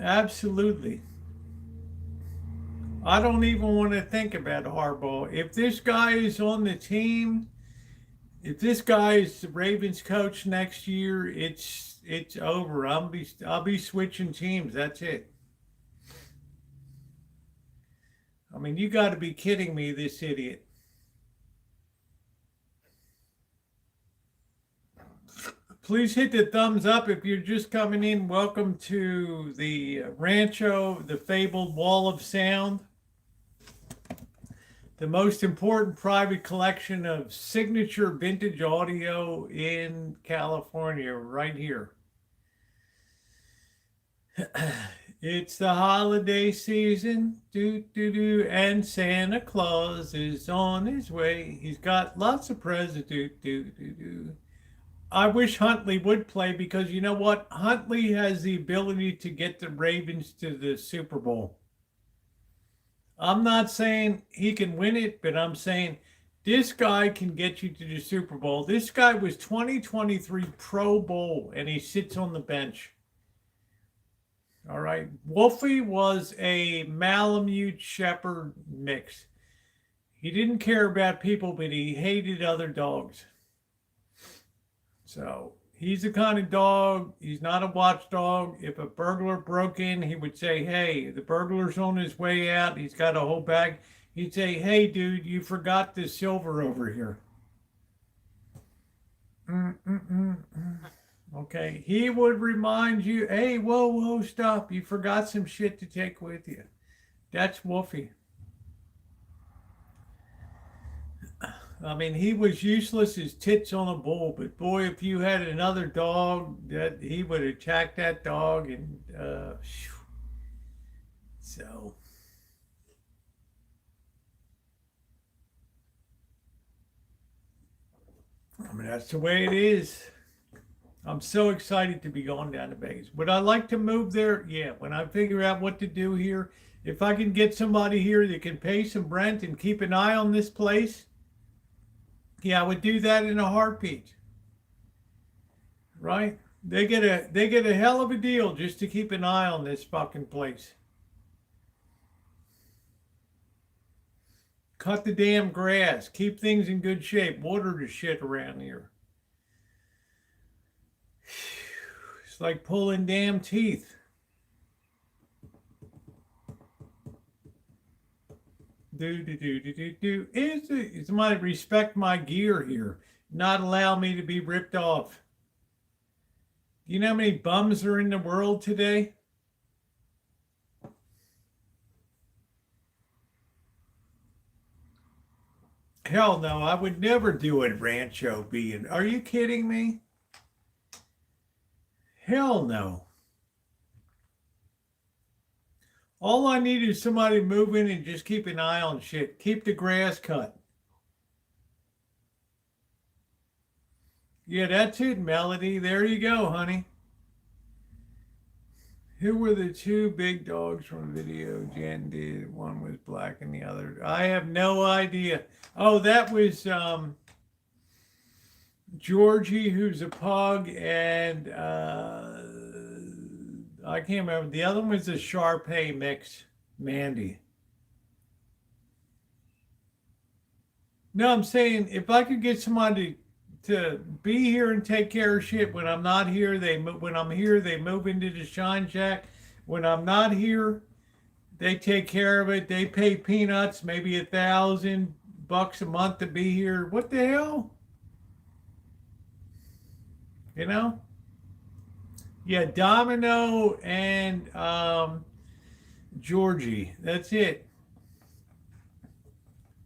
Absolutely. I don't even want to think about Harbaugh. If this guy is on the team, if this guy is the Ravens coach next year, it's over. I'll be switching teams. That's it. I mean, you got to be kidding me, this idiot. Please hit the thumbs up if you're just coming in. Welcome to the Rancho, the fabled Wall of Sound. The most important private collection of signature vintage audio in California, right here. It's the holiday season, and Santa Claus is on his way. He's got lots of presents, I wish Huntley would play, because you know what? Huntley has the ability to get the Ravens to the Super Bowl. I'm not saying he can win it, but I'm saying this guy can get you to the Super Bowl. This guy was 2023 Pro Bowl, and he sits on the bench. All right. Wolfie was a Malamute Shepherd mix. He didn't care about people, but he hated other dogs. So he's the kind of dog, he's not a watchdog. If a burglar broke in, he would say, hey, the burglar's on his way out. He's got a whole bag. He'd say, hey, dude, you forgot the silver over here. Okay. He would remind you, hey, whoa, stop. You forgot some shit to take with you. That's Wolfie. I mean, he was useless as tits on a bull, but boy, if you had another dog, that he would attack that dog, and so. I mean, that's the way it is. I'm so excited to be going down to Vegas. Would I like to move there? Yeah, when I figure out what to do here, if I can get somebody here that can pay some rent and keep an eye on this place, yeah, I would do that in a heartbeat. Right? They get a hell of a deal just to keep an eye on this fucking place. Cut the damn grass. Keep things in good shape. Water the shit around here. It's like pulling damn teeth. Somebody respect my gear here. Not allow me to be ripped off. You know how many bums are in the world today? Hell no, I would never do a Rancho being. Are you kidding me? Hell no. All I need is somebody to move in and just keep an eye on shit. Keep the grass cut. Yeah, that's it, Melody. There you go, honey. Who were the two big dogs from the video Jen did? One was black and the other. I have no idea. Oh, that was Georgie, who's a pug, and I can't remember. The other one was a Shar-Pei mix, Mandy. No, I'm saying if I could get somebody to be here and take care of shit when I'm not here, when I'm here, they move into the Shine Shack. When I'm not here, they take care of it. They pay peanuts, maybe $1,000 a month to be here. What the hell? You know? Yeah, Domino and Georgie. That's it.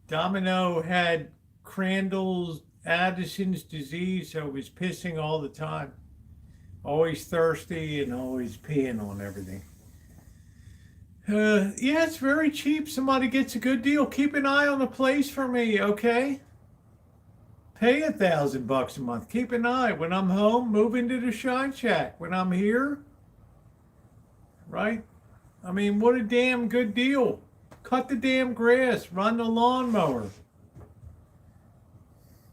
Domino had Crandall's Addison's disease, so he was pissing all the time. Always thirsty and always peeing on everything. Yeah, it's very cheap. Somebody gets a good deal. Keep an eye on the place for me, okay? Pay $1,000 a month. Keep an eye. When I'm home, move into the Shine Shack. When I'm here, right? I mean, what a damn good deal. Cut the damn grass. Run the lawnmower.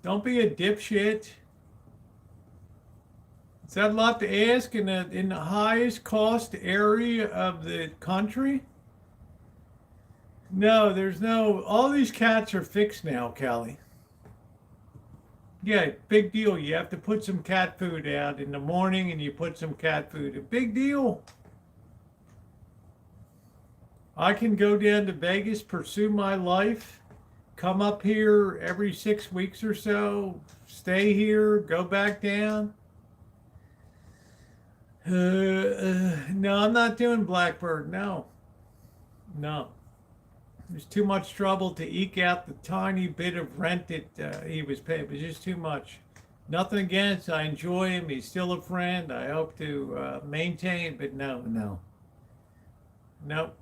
Don't be a dipshit. Is that a lot to ask in the highest cost area of the country? No, there's no. All these cats are fixed now, Kelly. Yeah, big deal. You have to put some cat food out in the morning, and you put some cat food. A big deal. I can go down to Vegas, pursue my life, come up here every 6 weeks or so, stay here, go back down. No, I'm not doing Blackbird. No. There's too much trouble to eke out the tiny bit of rent that he was paying. It was just too much. Nothing against. I enjoy him. He's still a friend. I hope to maintain, but no. Nope.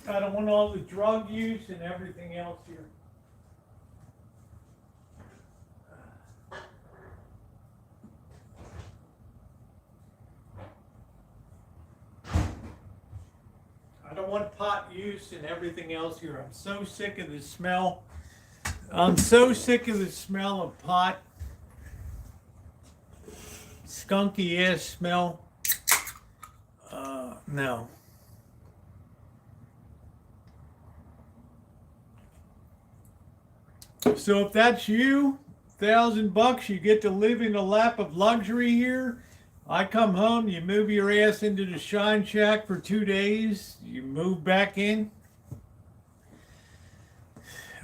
I don't want all the drug use and everything else here. I don't want pot use and everything else here. I'm so sick of the smell. I'm so sick of the smell of pot. Skunky ass smell. No. So if that's you, $1,000, you get to live in a lap of luxury here. I come home, you move your ass into the Shine Shack for 2 days, you move back in.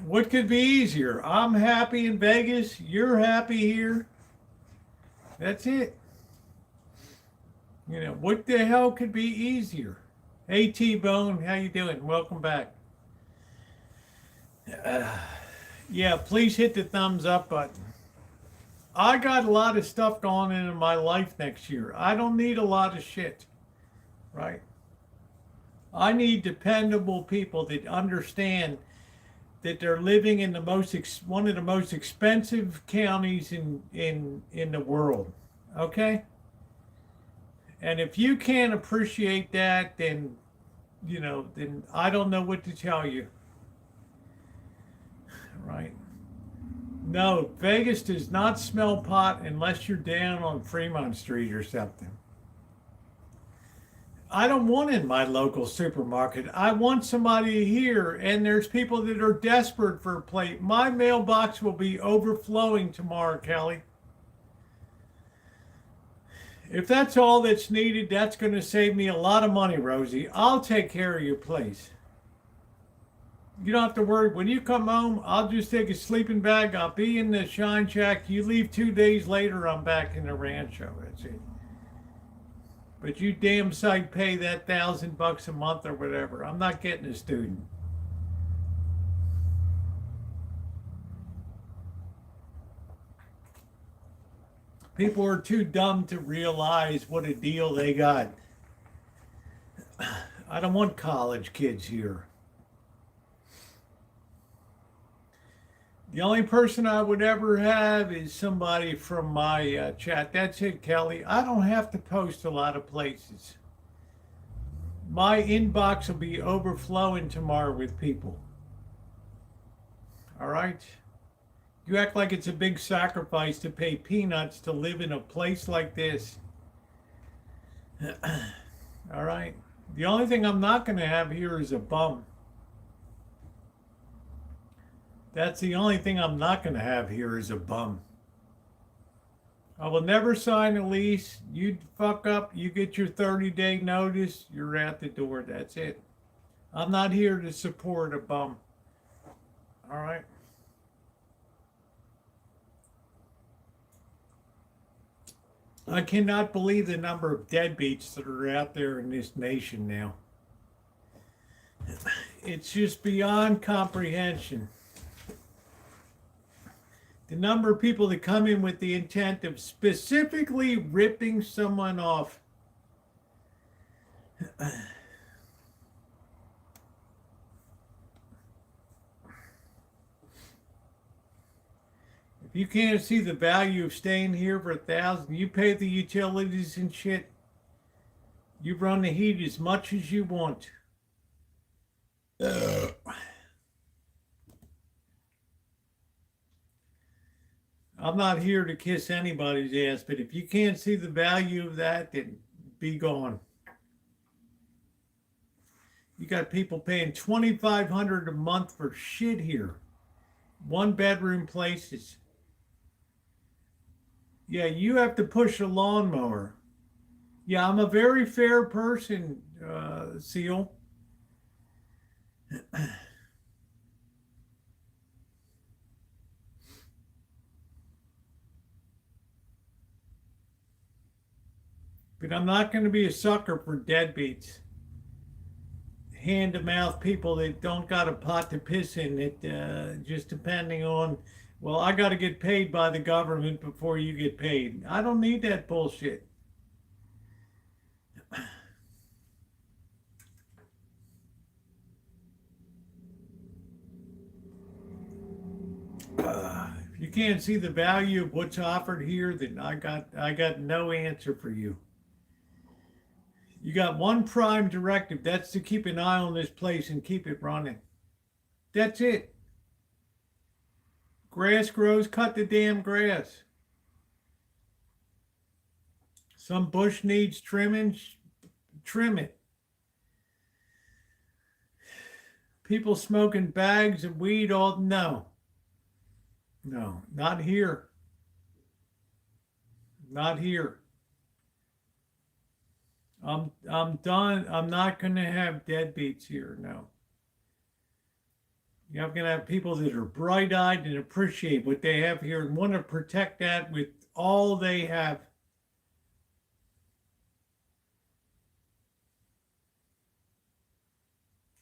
What could be easier? I'm happy in Vegas, you're happy here. That's it. You know, what the hell could be easier? Hey T-Bone, how you doing? Welcome back. Yeah, please hit the thumbs up button. I got a lot of stuff going in my life next year. I don't need a lot of shit, right? I need dependable people that understand that they're living in the one of the most expensive counties in the world, okay? And if you can't appreciate that, then, you know, then I don't know what to tell you, right? No, Vegas does not smell pot unless you're down on Fremont Street or something. I don't want in my local supermarket. I want somebody here, and there's people that are desperate for a plate. My mailbox will be overflowing tomorrow, Kelly. If that's all that's needed, that's going to save me a lot of money, Rosie. I'll take care of your place. You don't have to worry. When you come home, I'll just take a sleeping bag. I'll be in the Shine Shack. You leave 2 days later, I'm back in the Rancho. That's it. But you damn sight pay that $1,000 a month or whatever. I'm not getting a student. People are too dumb to realize what a deal they got. I don't want college kids here. The only person I would ever have is somebody from my chat. That's it, Kelly. I don't have to post a lot of places. My inbox will be overflowing tomorrow with people. All right? You act like it's a big sacrifice to pay peanuts to live in a place like this. All right? The only thing I'm not going to have here is a bum. That's the only thing I'm not going to have here is a bum. I will never sign a lease. You fuck up, you get your 30-day notice, you're out the door. That's it. I'm not here to support a bum. All right? I cannot believe the number of deadbeats that are out there in this nation now. It's just beyond comprehension. The number of people that come in with the intent of specifically ripping someone off. If you can't see the value of staying here for $1,000, you pay the utilities and shit. You run the heat as much as you want. I'm not here to kiss anybody's ass, but if you can't see the value of that, then be gone. You got people paying $2,500 a month for shit here. 1-bedroom places. Yeah, you have to push a lawnmower. Yeah, I'm a very fair person, Seal. But I'm not going to be a sucker for deadbeats. Hand-to-mouth people that don't got a pot to piss in it, just depending on, well, I got to get paid by the government before you get paid. I don't need that bullshit. If you can't see the value of what's offered here, then I got no answer for you. You got one prime directive. That's to keep an eye on this place and keep it running. That's it. Grass grows, cut the damn grass. Some bush needs trimming, trim it. People smoking bags of weed all, no. No, not here. Not here. I'm done. I'm not going to have deadbeats here. No. You're going to have people that are bright-eyed and appreciate what they have here and want to protect that with all they have.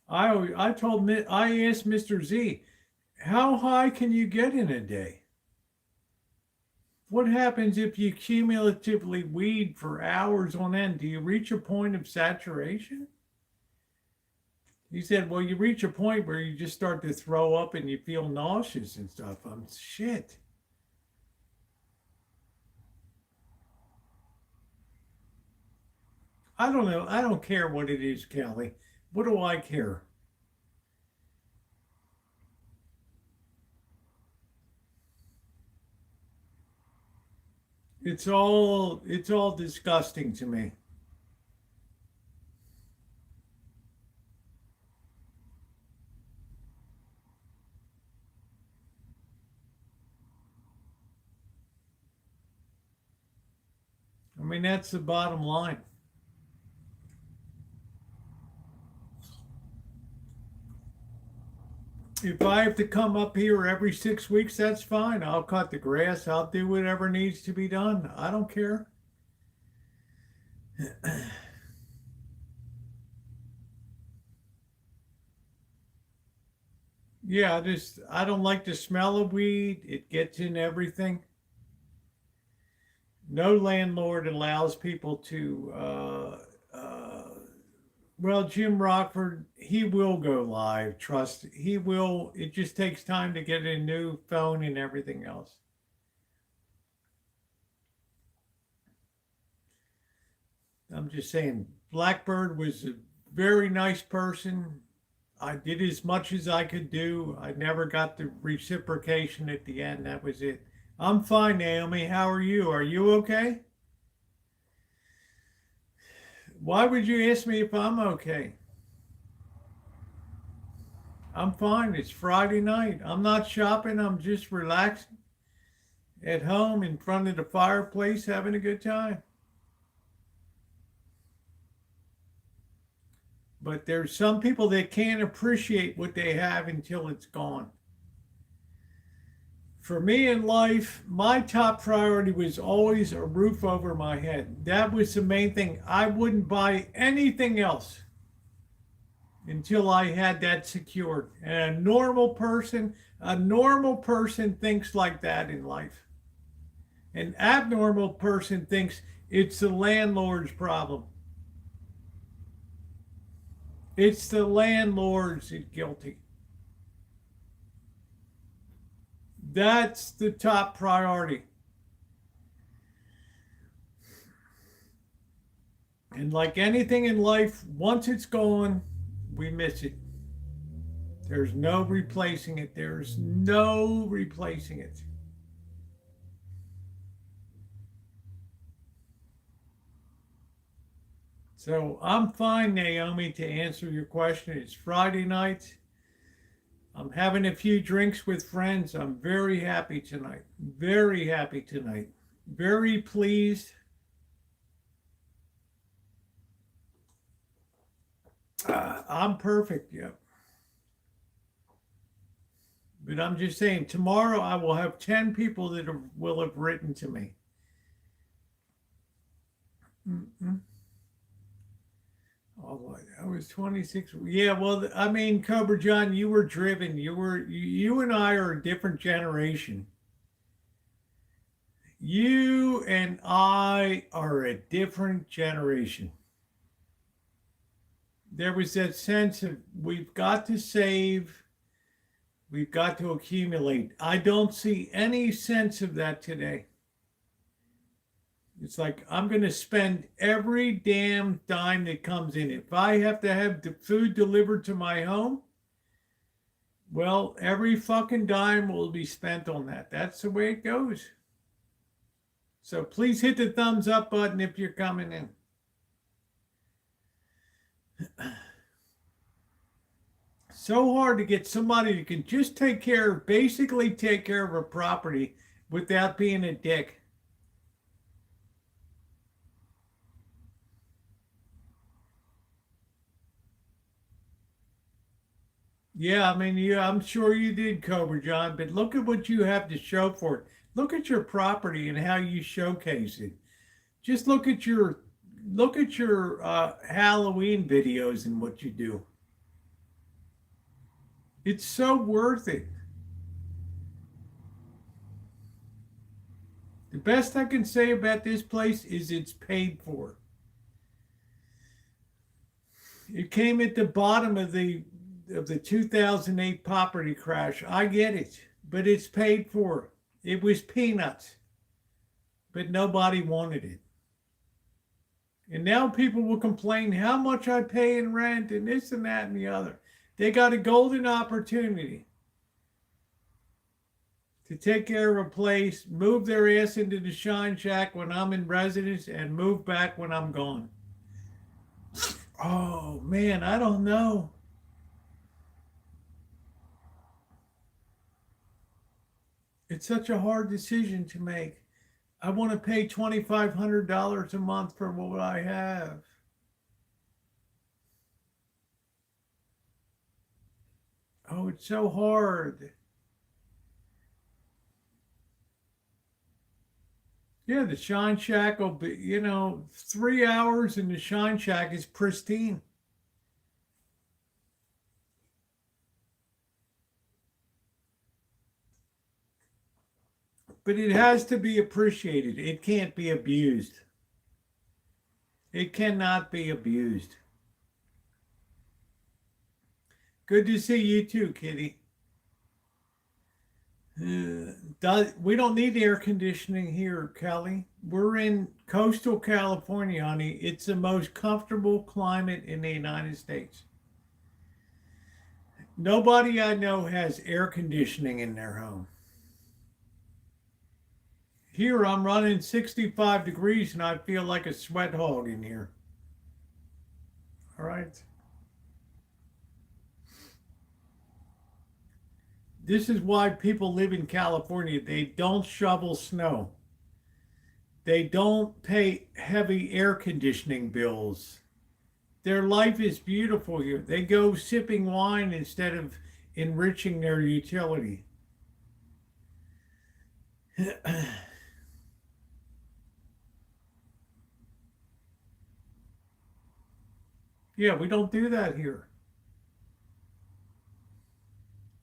I asked Mr. Z, how high can you get in a day? What happens if you cumulatively weed for hours on end? Do you reach a point of saturation? He said, well, you reach a point where you just start to throw up and you feel nauseous and stuff. Shit. I don't know. I don't care what it is, Kelly. What do I care? It's all disgusting to me. I mean, that's the bottom line. If I have to come up here every 6 weeks, that's fine. I'll cut the grass. I'll do whatever needs to be done. I don't care. Yeah, I don't like the smell of weed. It gets in everything. No landlord allows people to, well, Jim Rockford, he will go live. Trust, he will. It just takes time to get a new phone and everything else. I'm just saying, Blackbird was a very nice person. I did as much as I could do. I never got the reciprocation at the end. That was it. I'm fine, Naomi. How are you? Are you okay? Why would you ask me if I'm okay? I'm fine. It's Friday night. I'm not shopping. I'm just relaxing at home in front of the fireplace, having a good time. But there's some people that can't appreciate what they have until it's gone. For me in life, my top priority was always a roof over my head. That was the main thing. I wouldn't buy anything else until I had that secured. And a normal person thinks like that in life. An abnormal person thinks it's the landlord's problem. It's the landlord's guilty. That's the top priority. And like anything in life, once it's gone, we miss it. There's no replacing it. There's no replacing it. So I'm fine, Naomi, to answer your question. It's Friday night. I'm having a few drinks with friends. I'm very happy tonight. Very happy tonight. Very pleased. I'm perfect, yeah. But I'm just saying, tomorrow I will have 10 people that will have written to me. Oh, I was 26. Yeah, well, I mean, Cobra John, you were driven. You and I are a different generation. You and I are a different generation. There was that sense of we've got to save, we've got to accumulate. I don't see any sense of that today. It's like I'm going to spend every damn dime that comes in. If I have to have the food delivered to my home, well, every fucking dime will be spent on that. That's the way it goes. So please hit the thumbs up button if you're coming in. So hard to get somebody who can just basically take care of a property without being a dick. Yeah, I mean, yeah, I'm sure you did, Cobra John, but look at what you have to show for it. Look at your property and how you showcase it. Just look at your Halloween videos and what you do. It's so worth it. The best I can say about this place is it's paid for. It came at the bottom of the 2008 property crash. I get it, but it's paid for. It was peanuts, but nobody wanted it. And now people will complain how much I pay in rent and this and that and the other. They got a golden opportunity to take care of a place, move their ass into the Shine Shack when I'm in residence, and move back when I'm gone. Oh, man, I don't know. It's such a hard decision to make. I want to pay $2,500 a month for what I have. Oh, it's so hard. Yeah, the Shine Shack will be, 3 hours and the Shine Shack is pristine. But it has to be appreciated. It can't be abused. It cannot be abused. Good to see you too, Kitty. We don't need air conditioning here, Kelly. We're in coastal California, honey. It's the most comfortable climate in the United States. Nobody I know has air conditioning in their home. Here I'm running 65 degrees and I feel like a sweat hog in here. All right. This is why people live in California. They don't shovel snow. They don't pay heavy air conditioning bills. Their life is beautiful here. They go sipping wine instead of enriching their utility. Yeah, we don't do that here.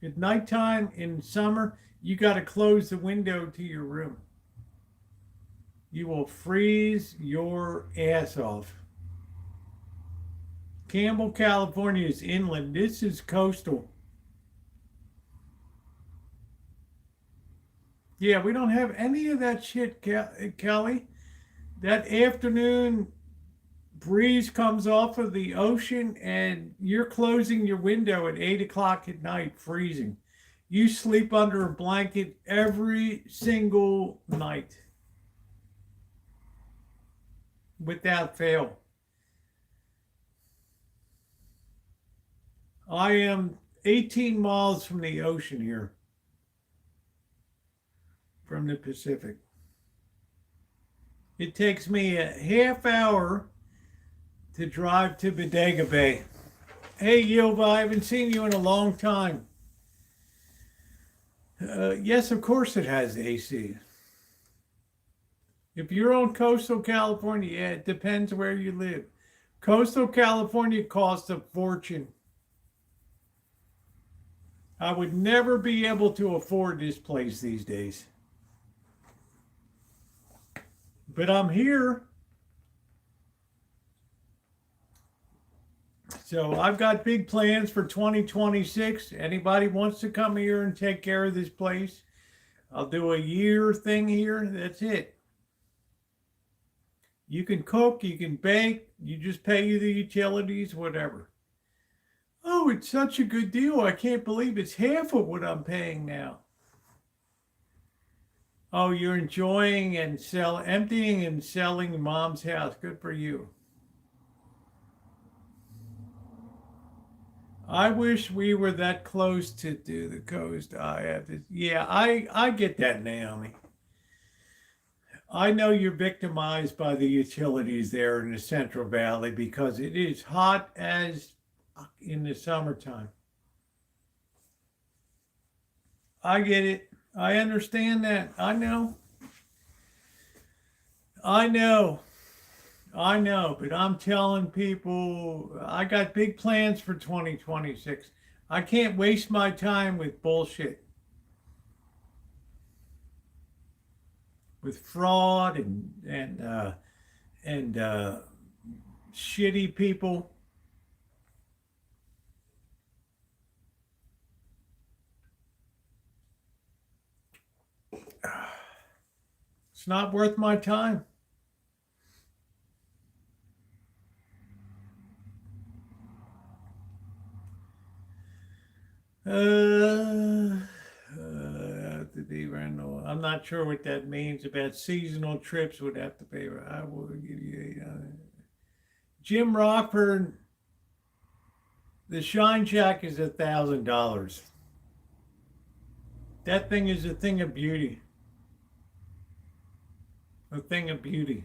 At nighttime in summer, you got to close the window to your room. You will freeze your ass off. Campbell, California is inland. This is coastal. Yeah, we don't have any of that shit, Kelly. That afternoon breeze comes off of the ocean and you're closing your window at 8 o'clock at night, freezing. You sleep under a blanket every single night without fail. I am 18 miles from the ocean here, from the Pacific. It takes me a half hour to drive to Bodega Bay. Hey, Yilva, I haven't seen you in a long time. Yes, of course it has AC. If you're on coastal California, yeah, it depends where you live. Coastal California costs a fortune. I would never be able to afford this place these days. But I'm here. So I've got big plans for 2026. Anybody wants to come here and take care of this place, I'll do a year thing here. That's it. You can cook, you can bake, you just pay you the utilities, whatever. Oh, it's such a good deal. I can't believe it's half of what I'm paying now. Oh, you're enjoying and emptying and selling mom's house. Good for you. I wish we were that close to do the coast. I get that, Naomi. I know you're victimized by the utilities there in the Central Valley because it is hot as in the summertime. I get it. I understand that. I know, but I'm telling people I got big plans for 2026. I can't waste my time with bullshit, with fraud and shitty people. It's not worth my time. I'm not sure what that means about seasonal trips. Would have to pay. I will give you Jim Rockford. The Shine Shack is $1,000. That thing is a thing of beauty. A thing of beauty.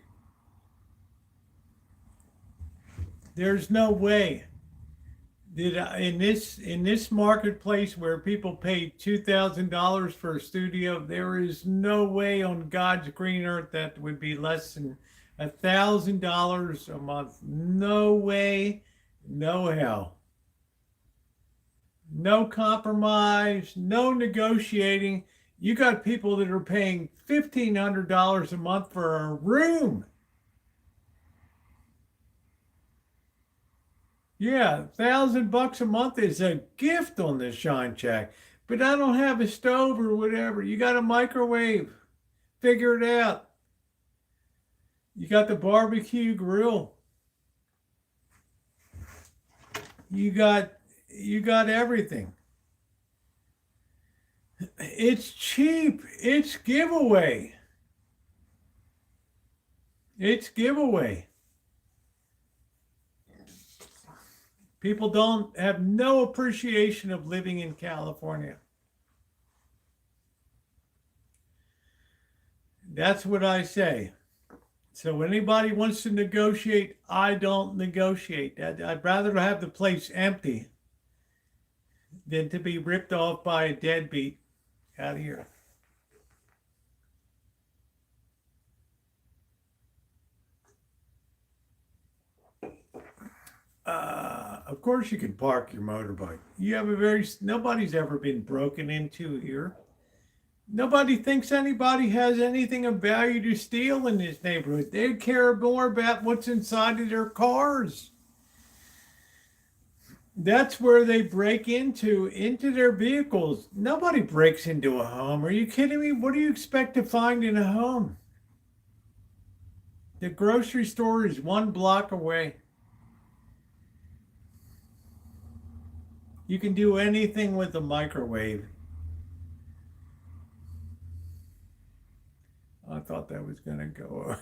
There's no way that in this marketplace where people pay $2,000 for a studio, there is no way on God's green earth that would be less than $1,000 a month. No way, no how. No compromise, no negotiating. You got people that are paying $1,500 a month for a room. Yeah, $1,000 a month is a gift on this Shine Shack. But I don't have a stove or whatever. You got a microwave. Figure it out. You got the barbecue grill. You got everything. It's cheap. It's giveaway. It's giveaway. People don't have no appreciation of living in California. That's what I say. So anybody wants to negotiate, I don't negotiate. I'd rather have the place empty than to be ripped off by a deadbeat out here. Of course you can park your motorbike. You have nobody's ever been broken into here. Nobody thinks anybody has anything of value to steal in this neighborhood. They care more about what's inside of their cars. That's where they break into their vehicles. Nobody breaks into a home. Are you kidding me? What do you expect to find in a home? The grocery store is 1 block away. You can do anything with a microwave. I thought that was going to go.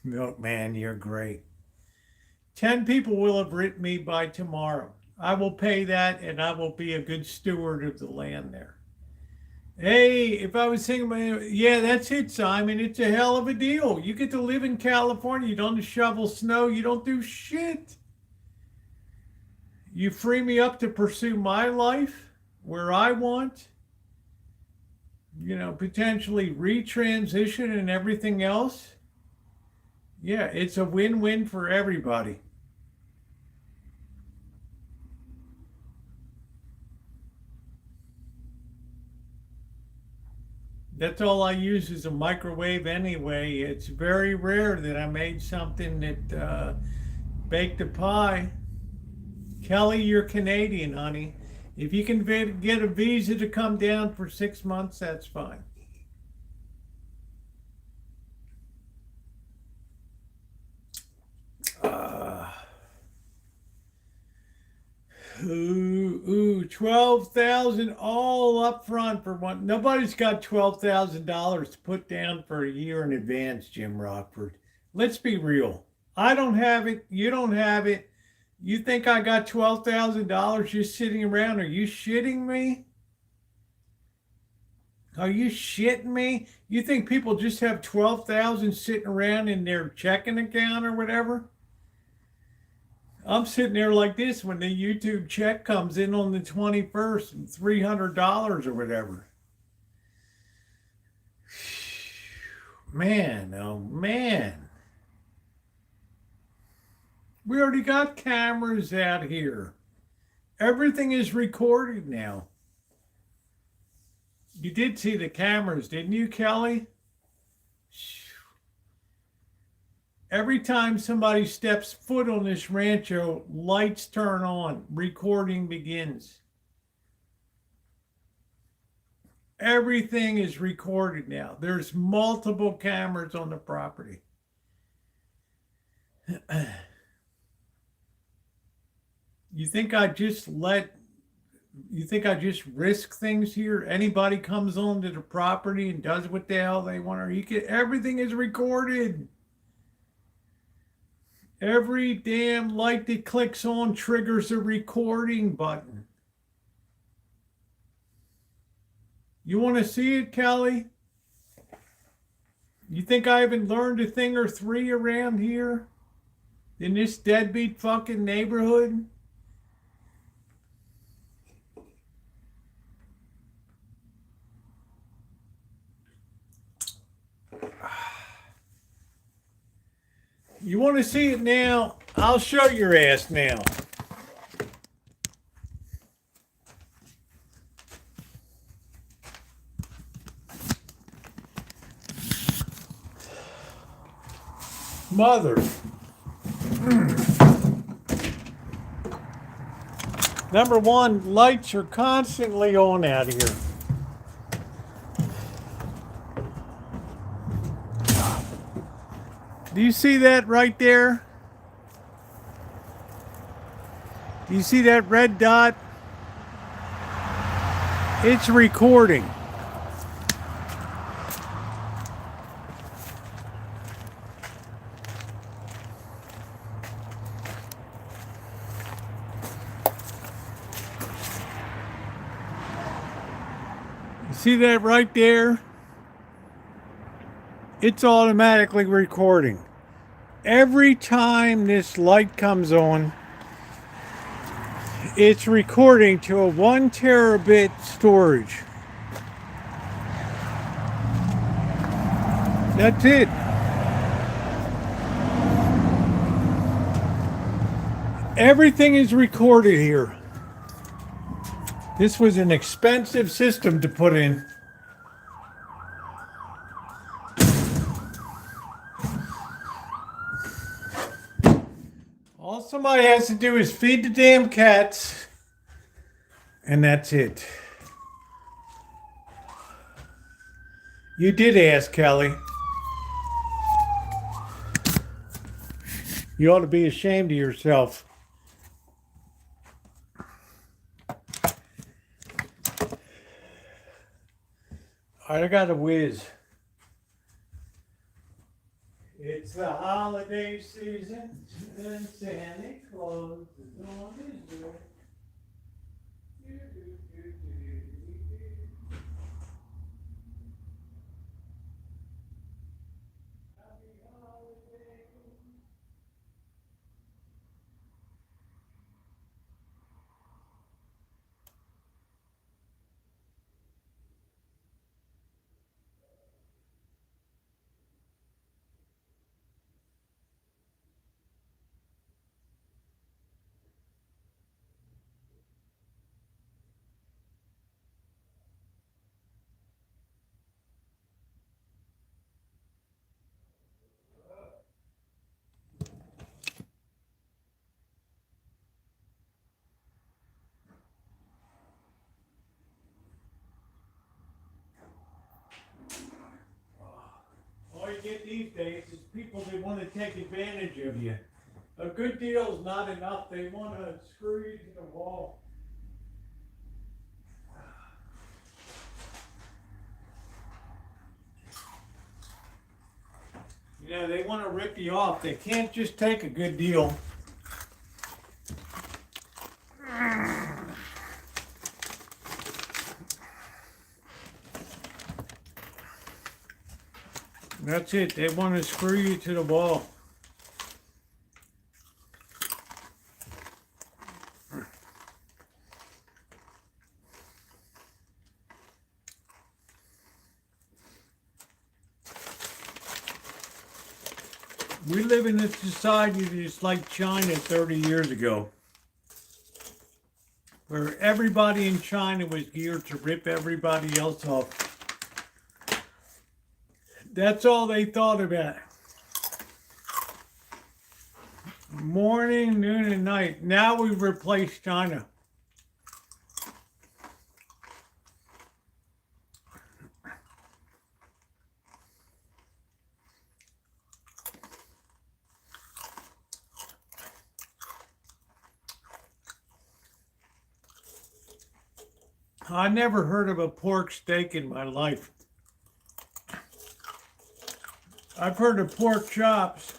Milkman, you're great. 10 people will have written me by tomorrow. I will pay that, and I will be a good steward of the land there. Hey, if I was thinking, yeah, that's it, Simon. It's a hell of a deal. You get to live in California. You don't shovel snow. You don't do shit. You free me up to pursue my life where I want. You know, potentially retransition and everything else. Yeah, it's a win-win for everybody. That's all I use is a microwave anyway. It's very rare that I made something that baked a pie. Kelly, you're Canadian, honey. If you can get a visa to come down for 6 months, that's fine. Ooh, 12,000 all up front for one. Nobody's got $12,000 to put down for a year in advance, Jim Rockford. Let's be real. I don't have it. You don't have it. You think I got $12,000 just sitting around? Are you shitting me? Are you shitting me? You think people just have 12,000 sitting around in their checking account or whatever? I'm sitting there like this when the YouTube check comes in on the 21st and $300 or whatever. Man, oh man. We already got cameras out here. Everything is recorded now. You did see the cameras, didn't you, Kelly? Every time somebody steps foot on this rancho, lights turn on, recording begins. Everything is recorded now. There's multiple cameras on the property. You think I just risk things here? Anybody comes onto the property and does what the hell they want, or everything is recorded. Every damn light that clicks on triggers a recording button. You want to see it, Kelly? You think I haven't learned a thing or three around here? In this deadbeat fucking neighborhood? You want to see it now? I'll show your ass now. Mother. Number one, lights are constantly on out here. Do you see that right there? Do you see that red dot? It's recording. You see that right there? It's automatically recording. Every time this light comes on, it's recording to a 1 terabit storage. That's it. Everything is recorded here. This was an expensive system to put in. somebody has to do is feed the damn cats, and that's it. You did ask, Kelly. You ought to be ashamed of yourself. All right, I got a whiz. It's the holiday season, and Santa Claus is on his way. Happy holiday. All you get these days is people that want to take advantage of you. A good deal is not enough. They want to screw you to the wall. You know, they want to rip you off. They can't just take a good deal. That's it. They want to screw you to the wall. We live in a society that's like China 30 years ago, where everybody in China was geared to rip everybody else off. That's all they thought about. Morning, noon, and night. Now we've replaced China. I never heard of a pork steak in my life. I've heard of pork chops.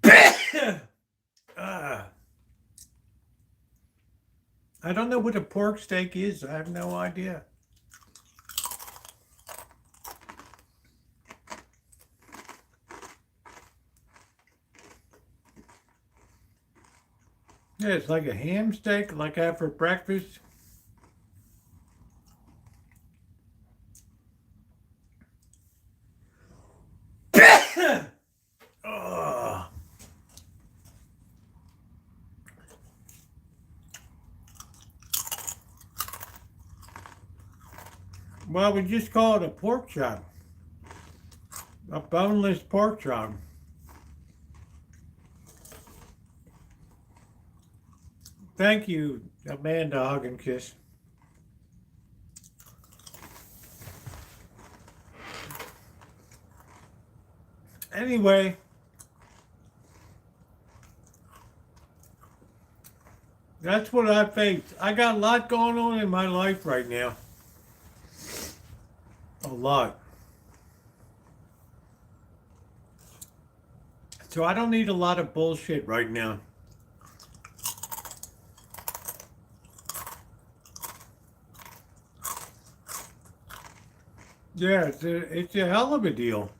I don't know what a pork steak is. I have no idea. Yeah, it's like a ham steak, like I have for breakfast. Oh. Well, we just call it a pork chop. A boneless pork chop. Thank you, Amanda Hug and Kiss. Anyway, that's what I face. I got a lot going on in my life right now. A lot. So I don't need a lot of bullshit right now. Yeah, it's a hell of a deal.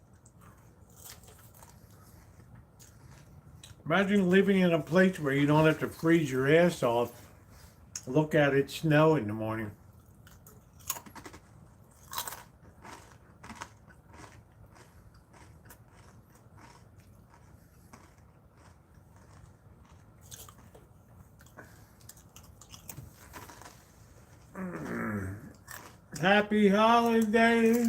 Imagine living in a place where you don't have to freeze your ass off. Look at it snow in the morning. Happy holiday.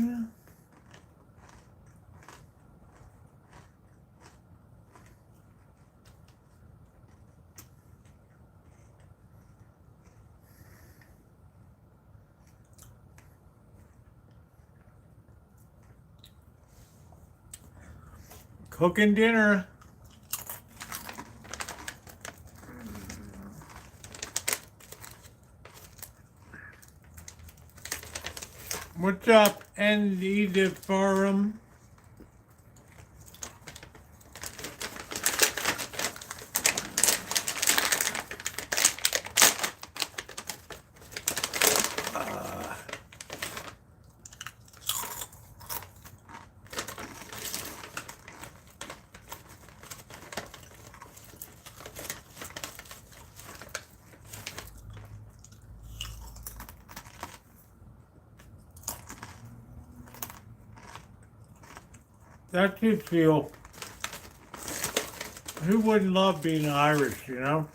Cooking dinner. What's up, Andy the Forum? That's his feel. Who wouldn't love being Irish, you know?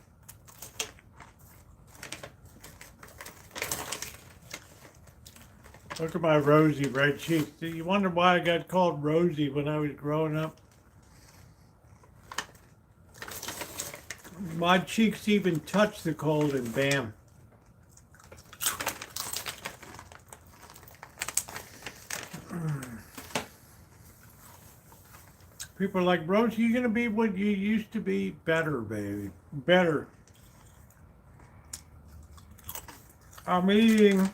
Look at my rosy red cheeks. You wonder why I got called Rosie when I was growing up? My cheeks even touch the cold and bam. People are like, Rosie, you're gonna be what you used to be. Better, baby. Better. I'm eating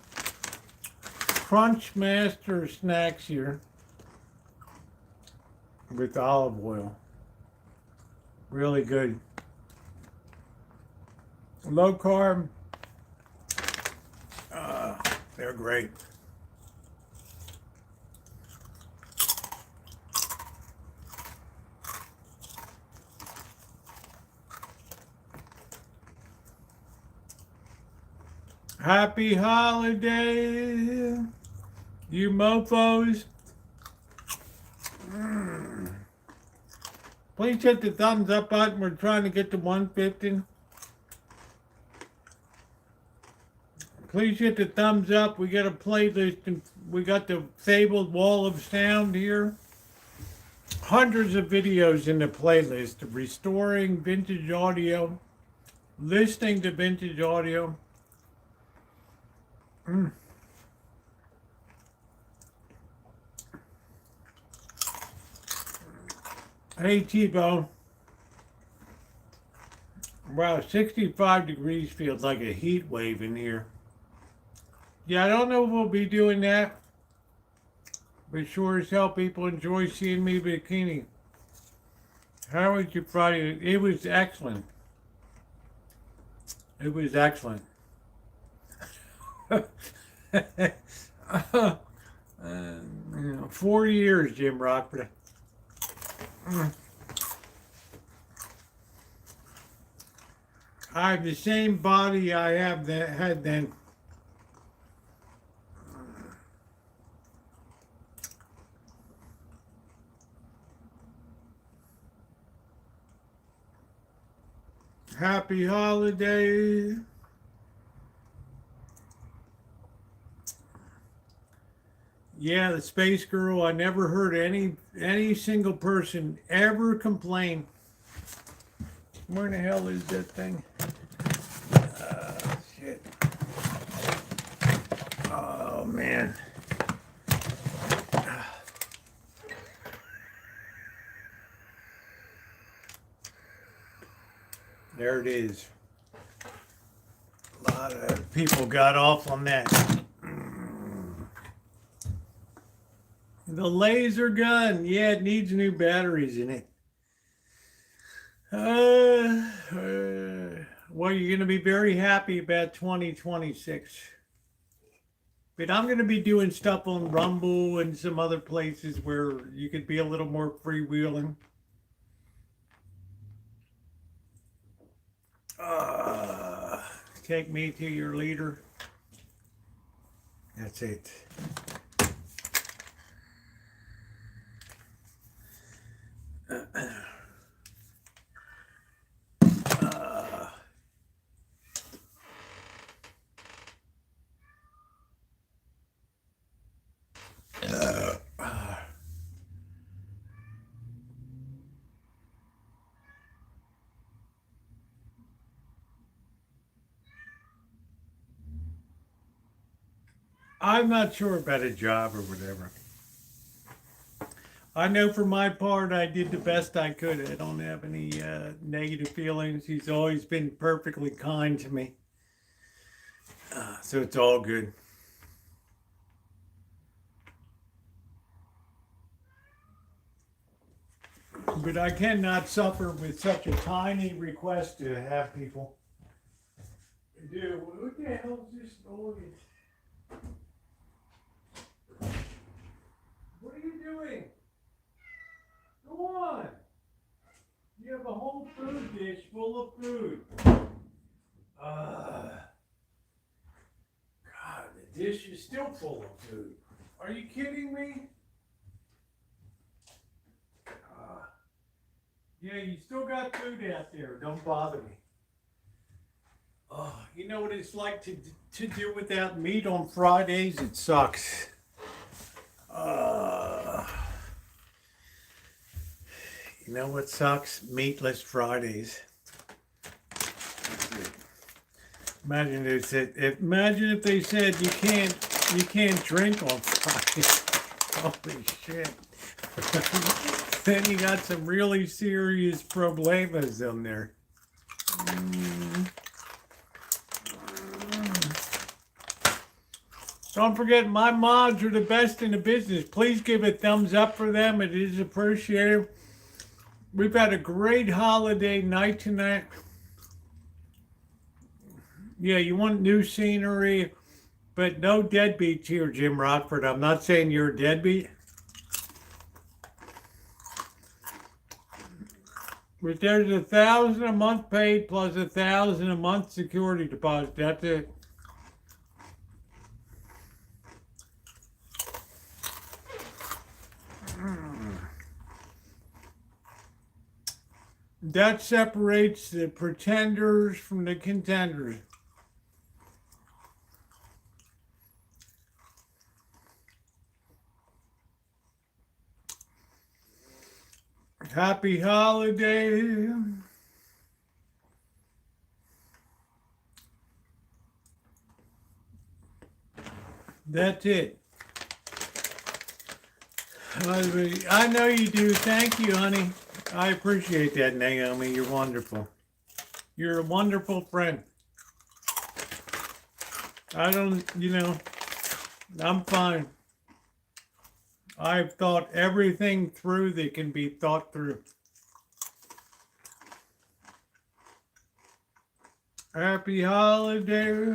Crunch Master snacks here with olive oil. Really good. Low carb. They're great. Happy holiday, you mofos. Please hit the thumbs up button. We're trying to get to 150. Please hit the thumbs up. We got a playlist and we got the fabled wall of sound here. Hundreds of videos in the playlist of restoring vintage audio, listening to vintage audio. Hey T-Bone. Wow, 65 degrees feels like a heat wave in here. Yeah, I don't know if we'll be doing that, but sure as hell people enjoy seeing me bikini. How was your Friday? It was excellent. It was excellent. 4 years, Jim Rockford. I have the same body I have that had then. Happy holiday. Yeah, the space girl. I never heard any single person ever complain. Where the hell is that thing? Shit. Oh man. There it is. A lot of people got off on that. The laser gun, yeah, it needs new batteries in it. Well, you're going to be very happy about 2026. But I'm going to be doing stuff on Rumble and some other places where you could be a little more freewheeling. Take me to your leader. That's it. I'm not sure about a job or whatever. I know for my part, I did the best I could. I don't have any negative feelings. He's always been perfectly kind to me. So it's all good. But I cannot suffer with such a tiny request to have people do. What the hell is this noise? What are you doing? Go on. You have a whole food dish full of food. God, the dish is still full of food. Are you kidding me? Yeah, you still got food out there. Don't bother me. Oh, you know what it's like to do without meat on Fridays? It sucks. You know what sucks? Meatless Fridays. Imagine if they said you can't drink on Fridays. Holy shit. Then you got some really serious problemas in there. Don't forget, my mods are the best in the business. Please give a thumbs up for them. It is appreciated. We've had a great holiday night tonight. Yeah, you want new scenery, but no deadbeats here, Jim Rockford. I'm not saying you're a deadbeat. But there's $1,000 a month paid plus $1,000 a month security deposit. That's it. That separates the pretenders from the contenders. Happy holiday. That's it. I know you do. Thank you, honey. I appreciate that, Naomi. You're wonderful. You're a wonderful friend. I'm fine. I've thought everything through that can be thought through. Happy holiday.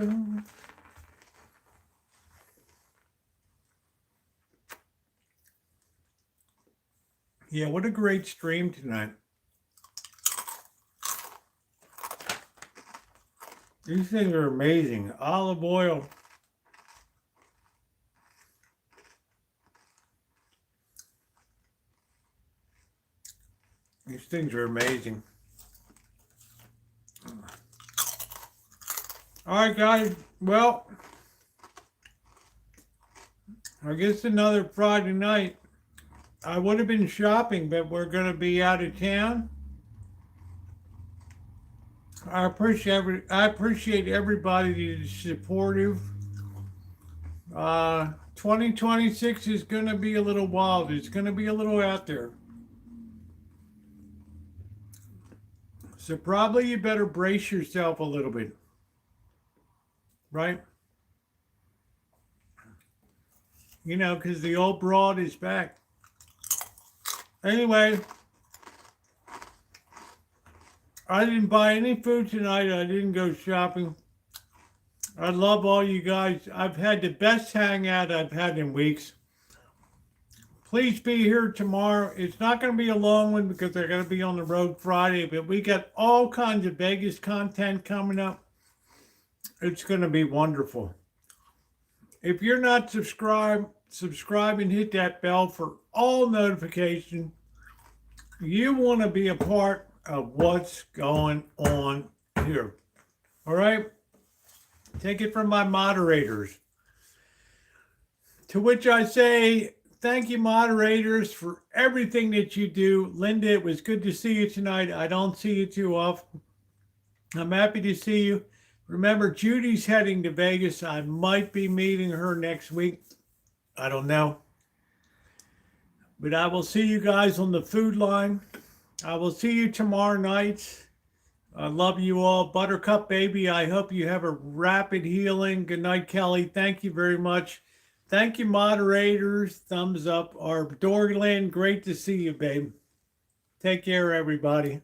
Yeah, what a great stream tonight. These things are amazing. Olive oil. These things are amazing. All right, guys. Well, I guess another Friday night. I would have been shopping, but we're going to be out of town. I appreciate everybody that's supportive. 2026 is going to be a little wild. It's going to be a little out there. So probably you better brace yourself a little bit. Right? You know, because the old broad is back. Anyway, I didn't buy any food tonight. I didn't go shopping. I love all you guys. I've had the best hangout I've had in weeks. Please be here tomorrow. It's not going to be a long one because I'm going to be on the road Friday, but we got all kinds of Vegas content coming up. It's going to be wonderful. If you're not subscribed, subscribe and hit that bell for all notifications. You want to be a part of what's going on here. All right? Take it from my moderators. To which I say, thank you, moderators, for everything that you do. Linda, it was good to see you tonight. I don't see you too often. I'm happy to see you. Remember, Judy's heading to Vegas. I might be meeting her next week. I don't know. But I will see you guys on the food line. I will see you tomorrow night. I love you all. Buttercup baby, I hope you have a rapid healing. Good night, Kelly. Thank you very much. Thank you, moderators. Thumbs up. Our Dorland, great to see you, babe. Take care, everybody.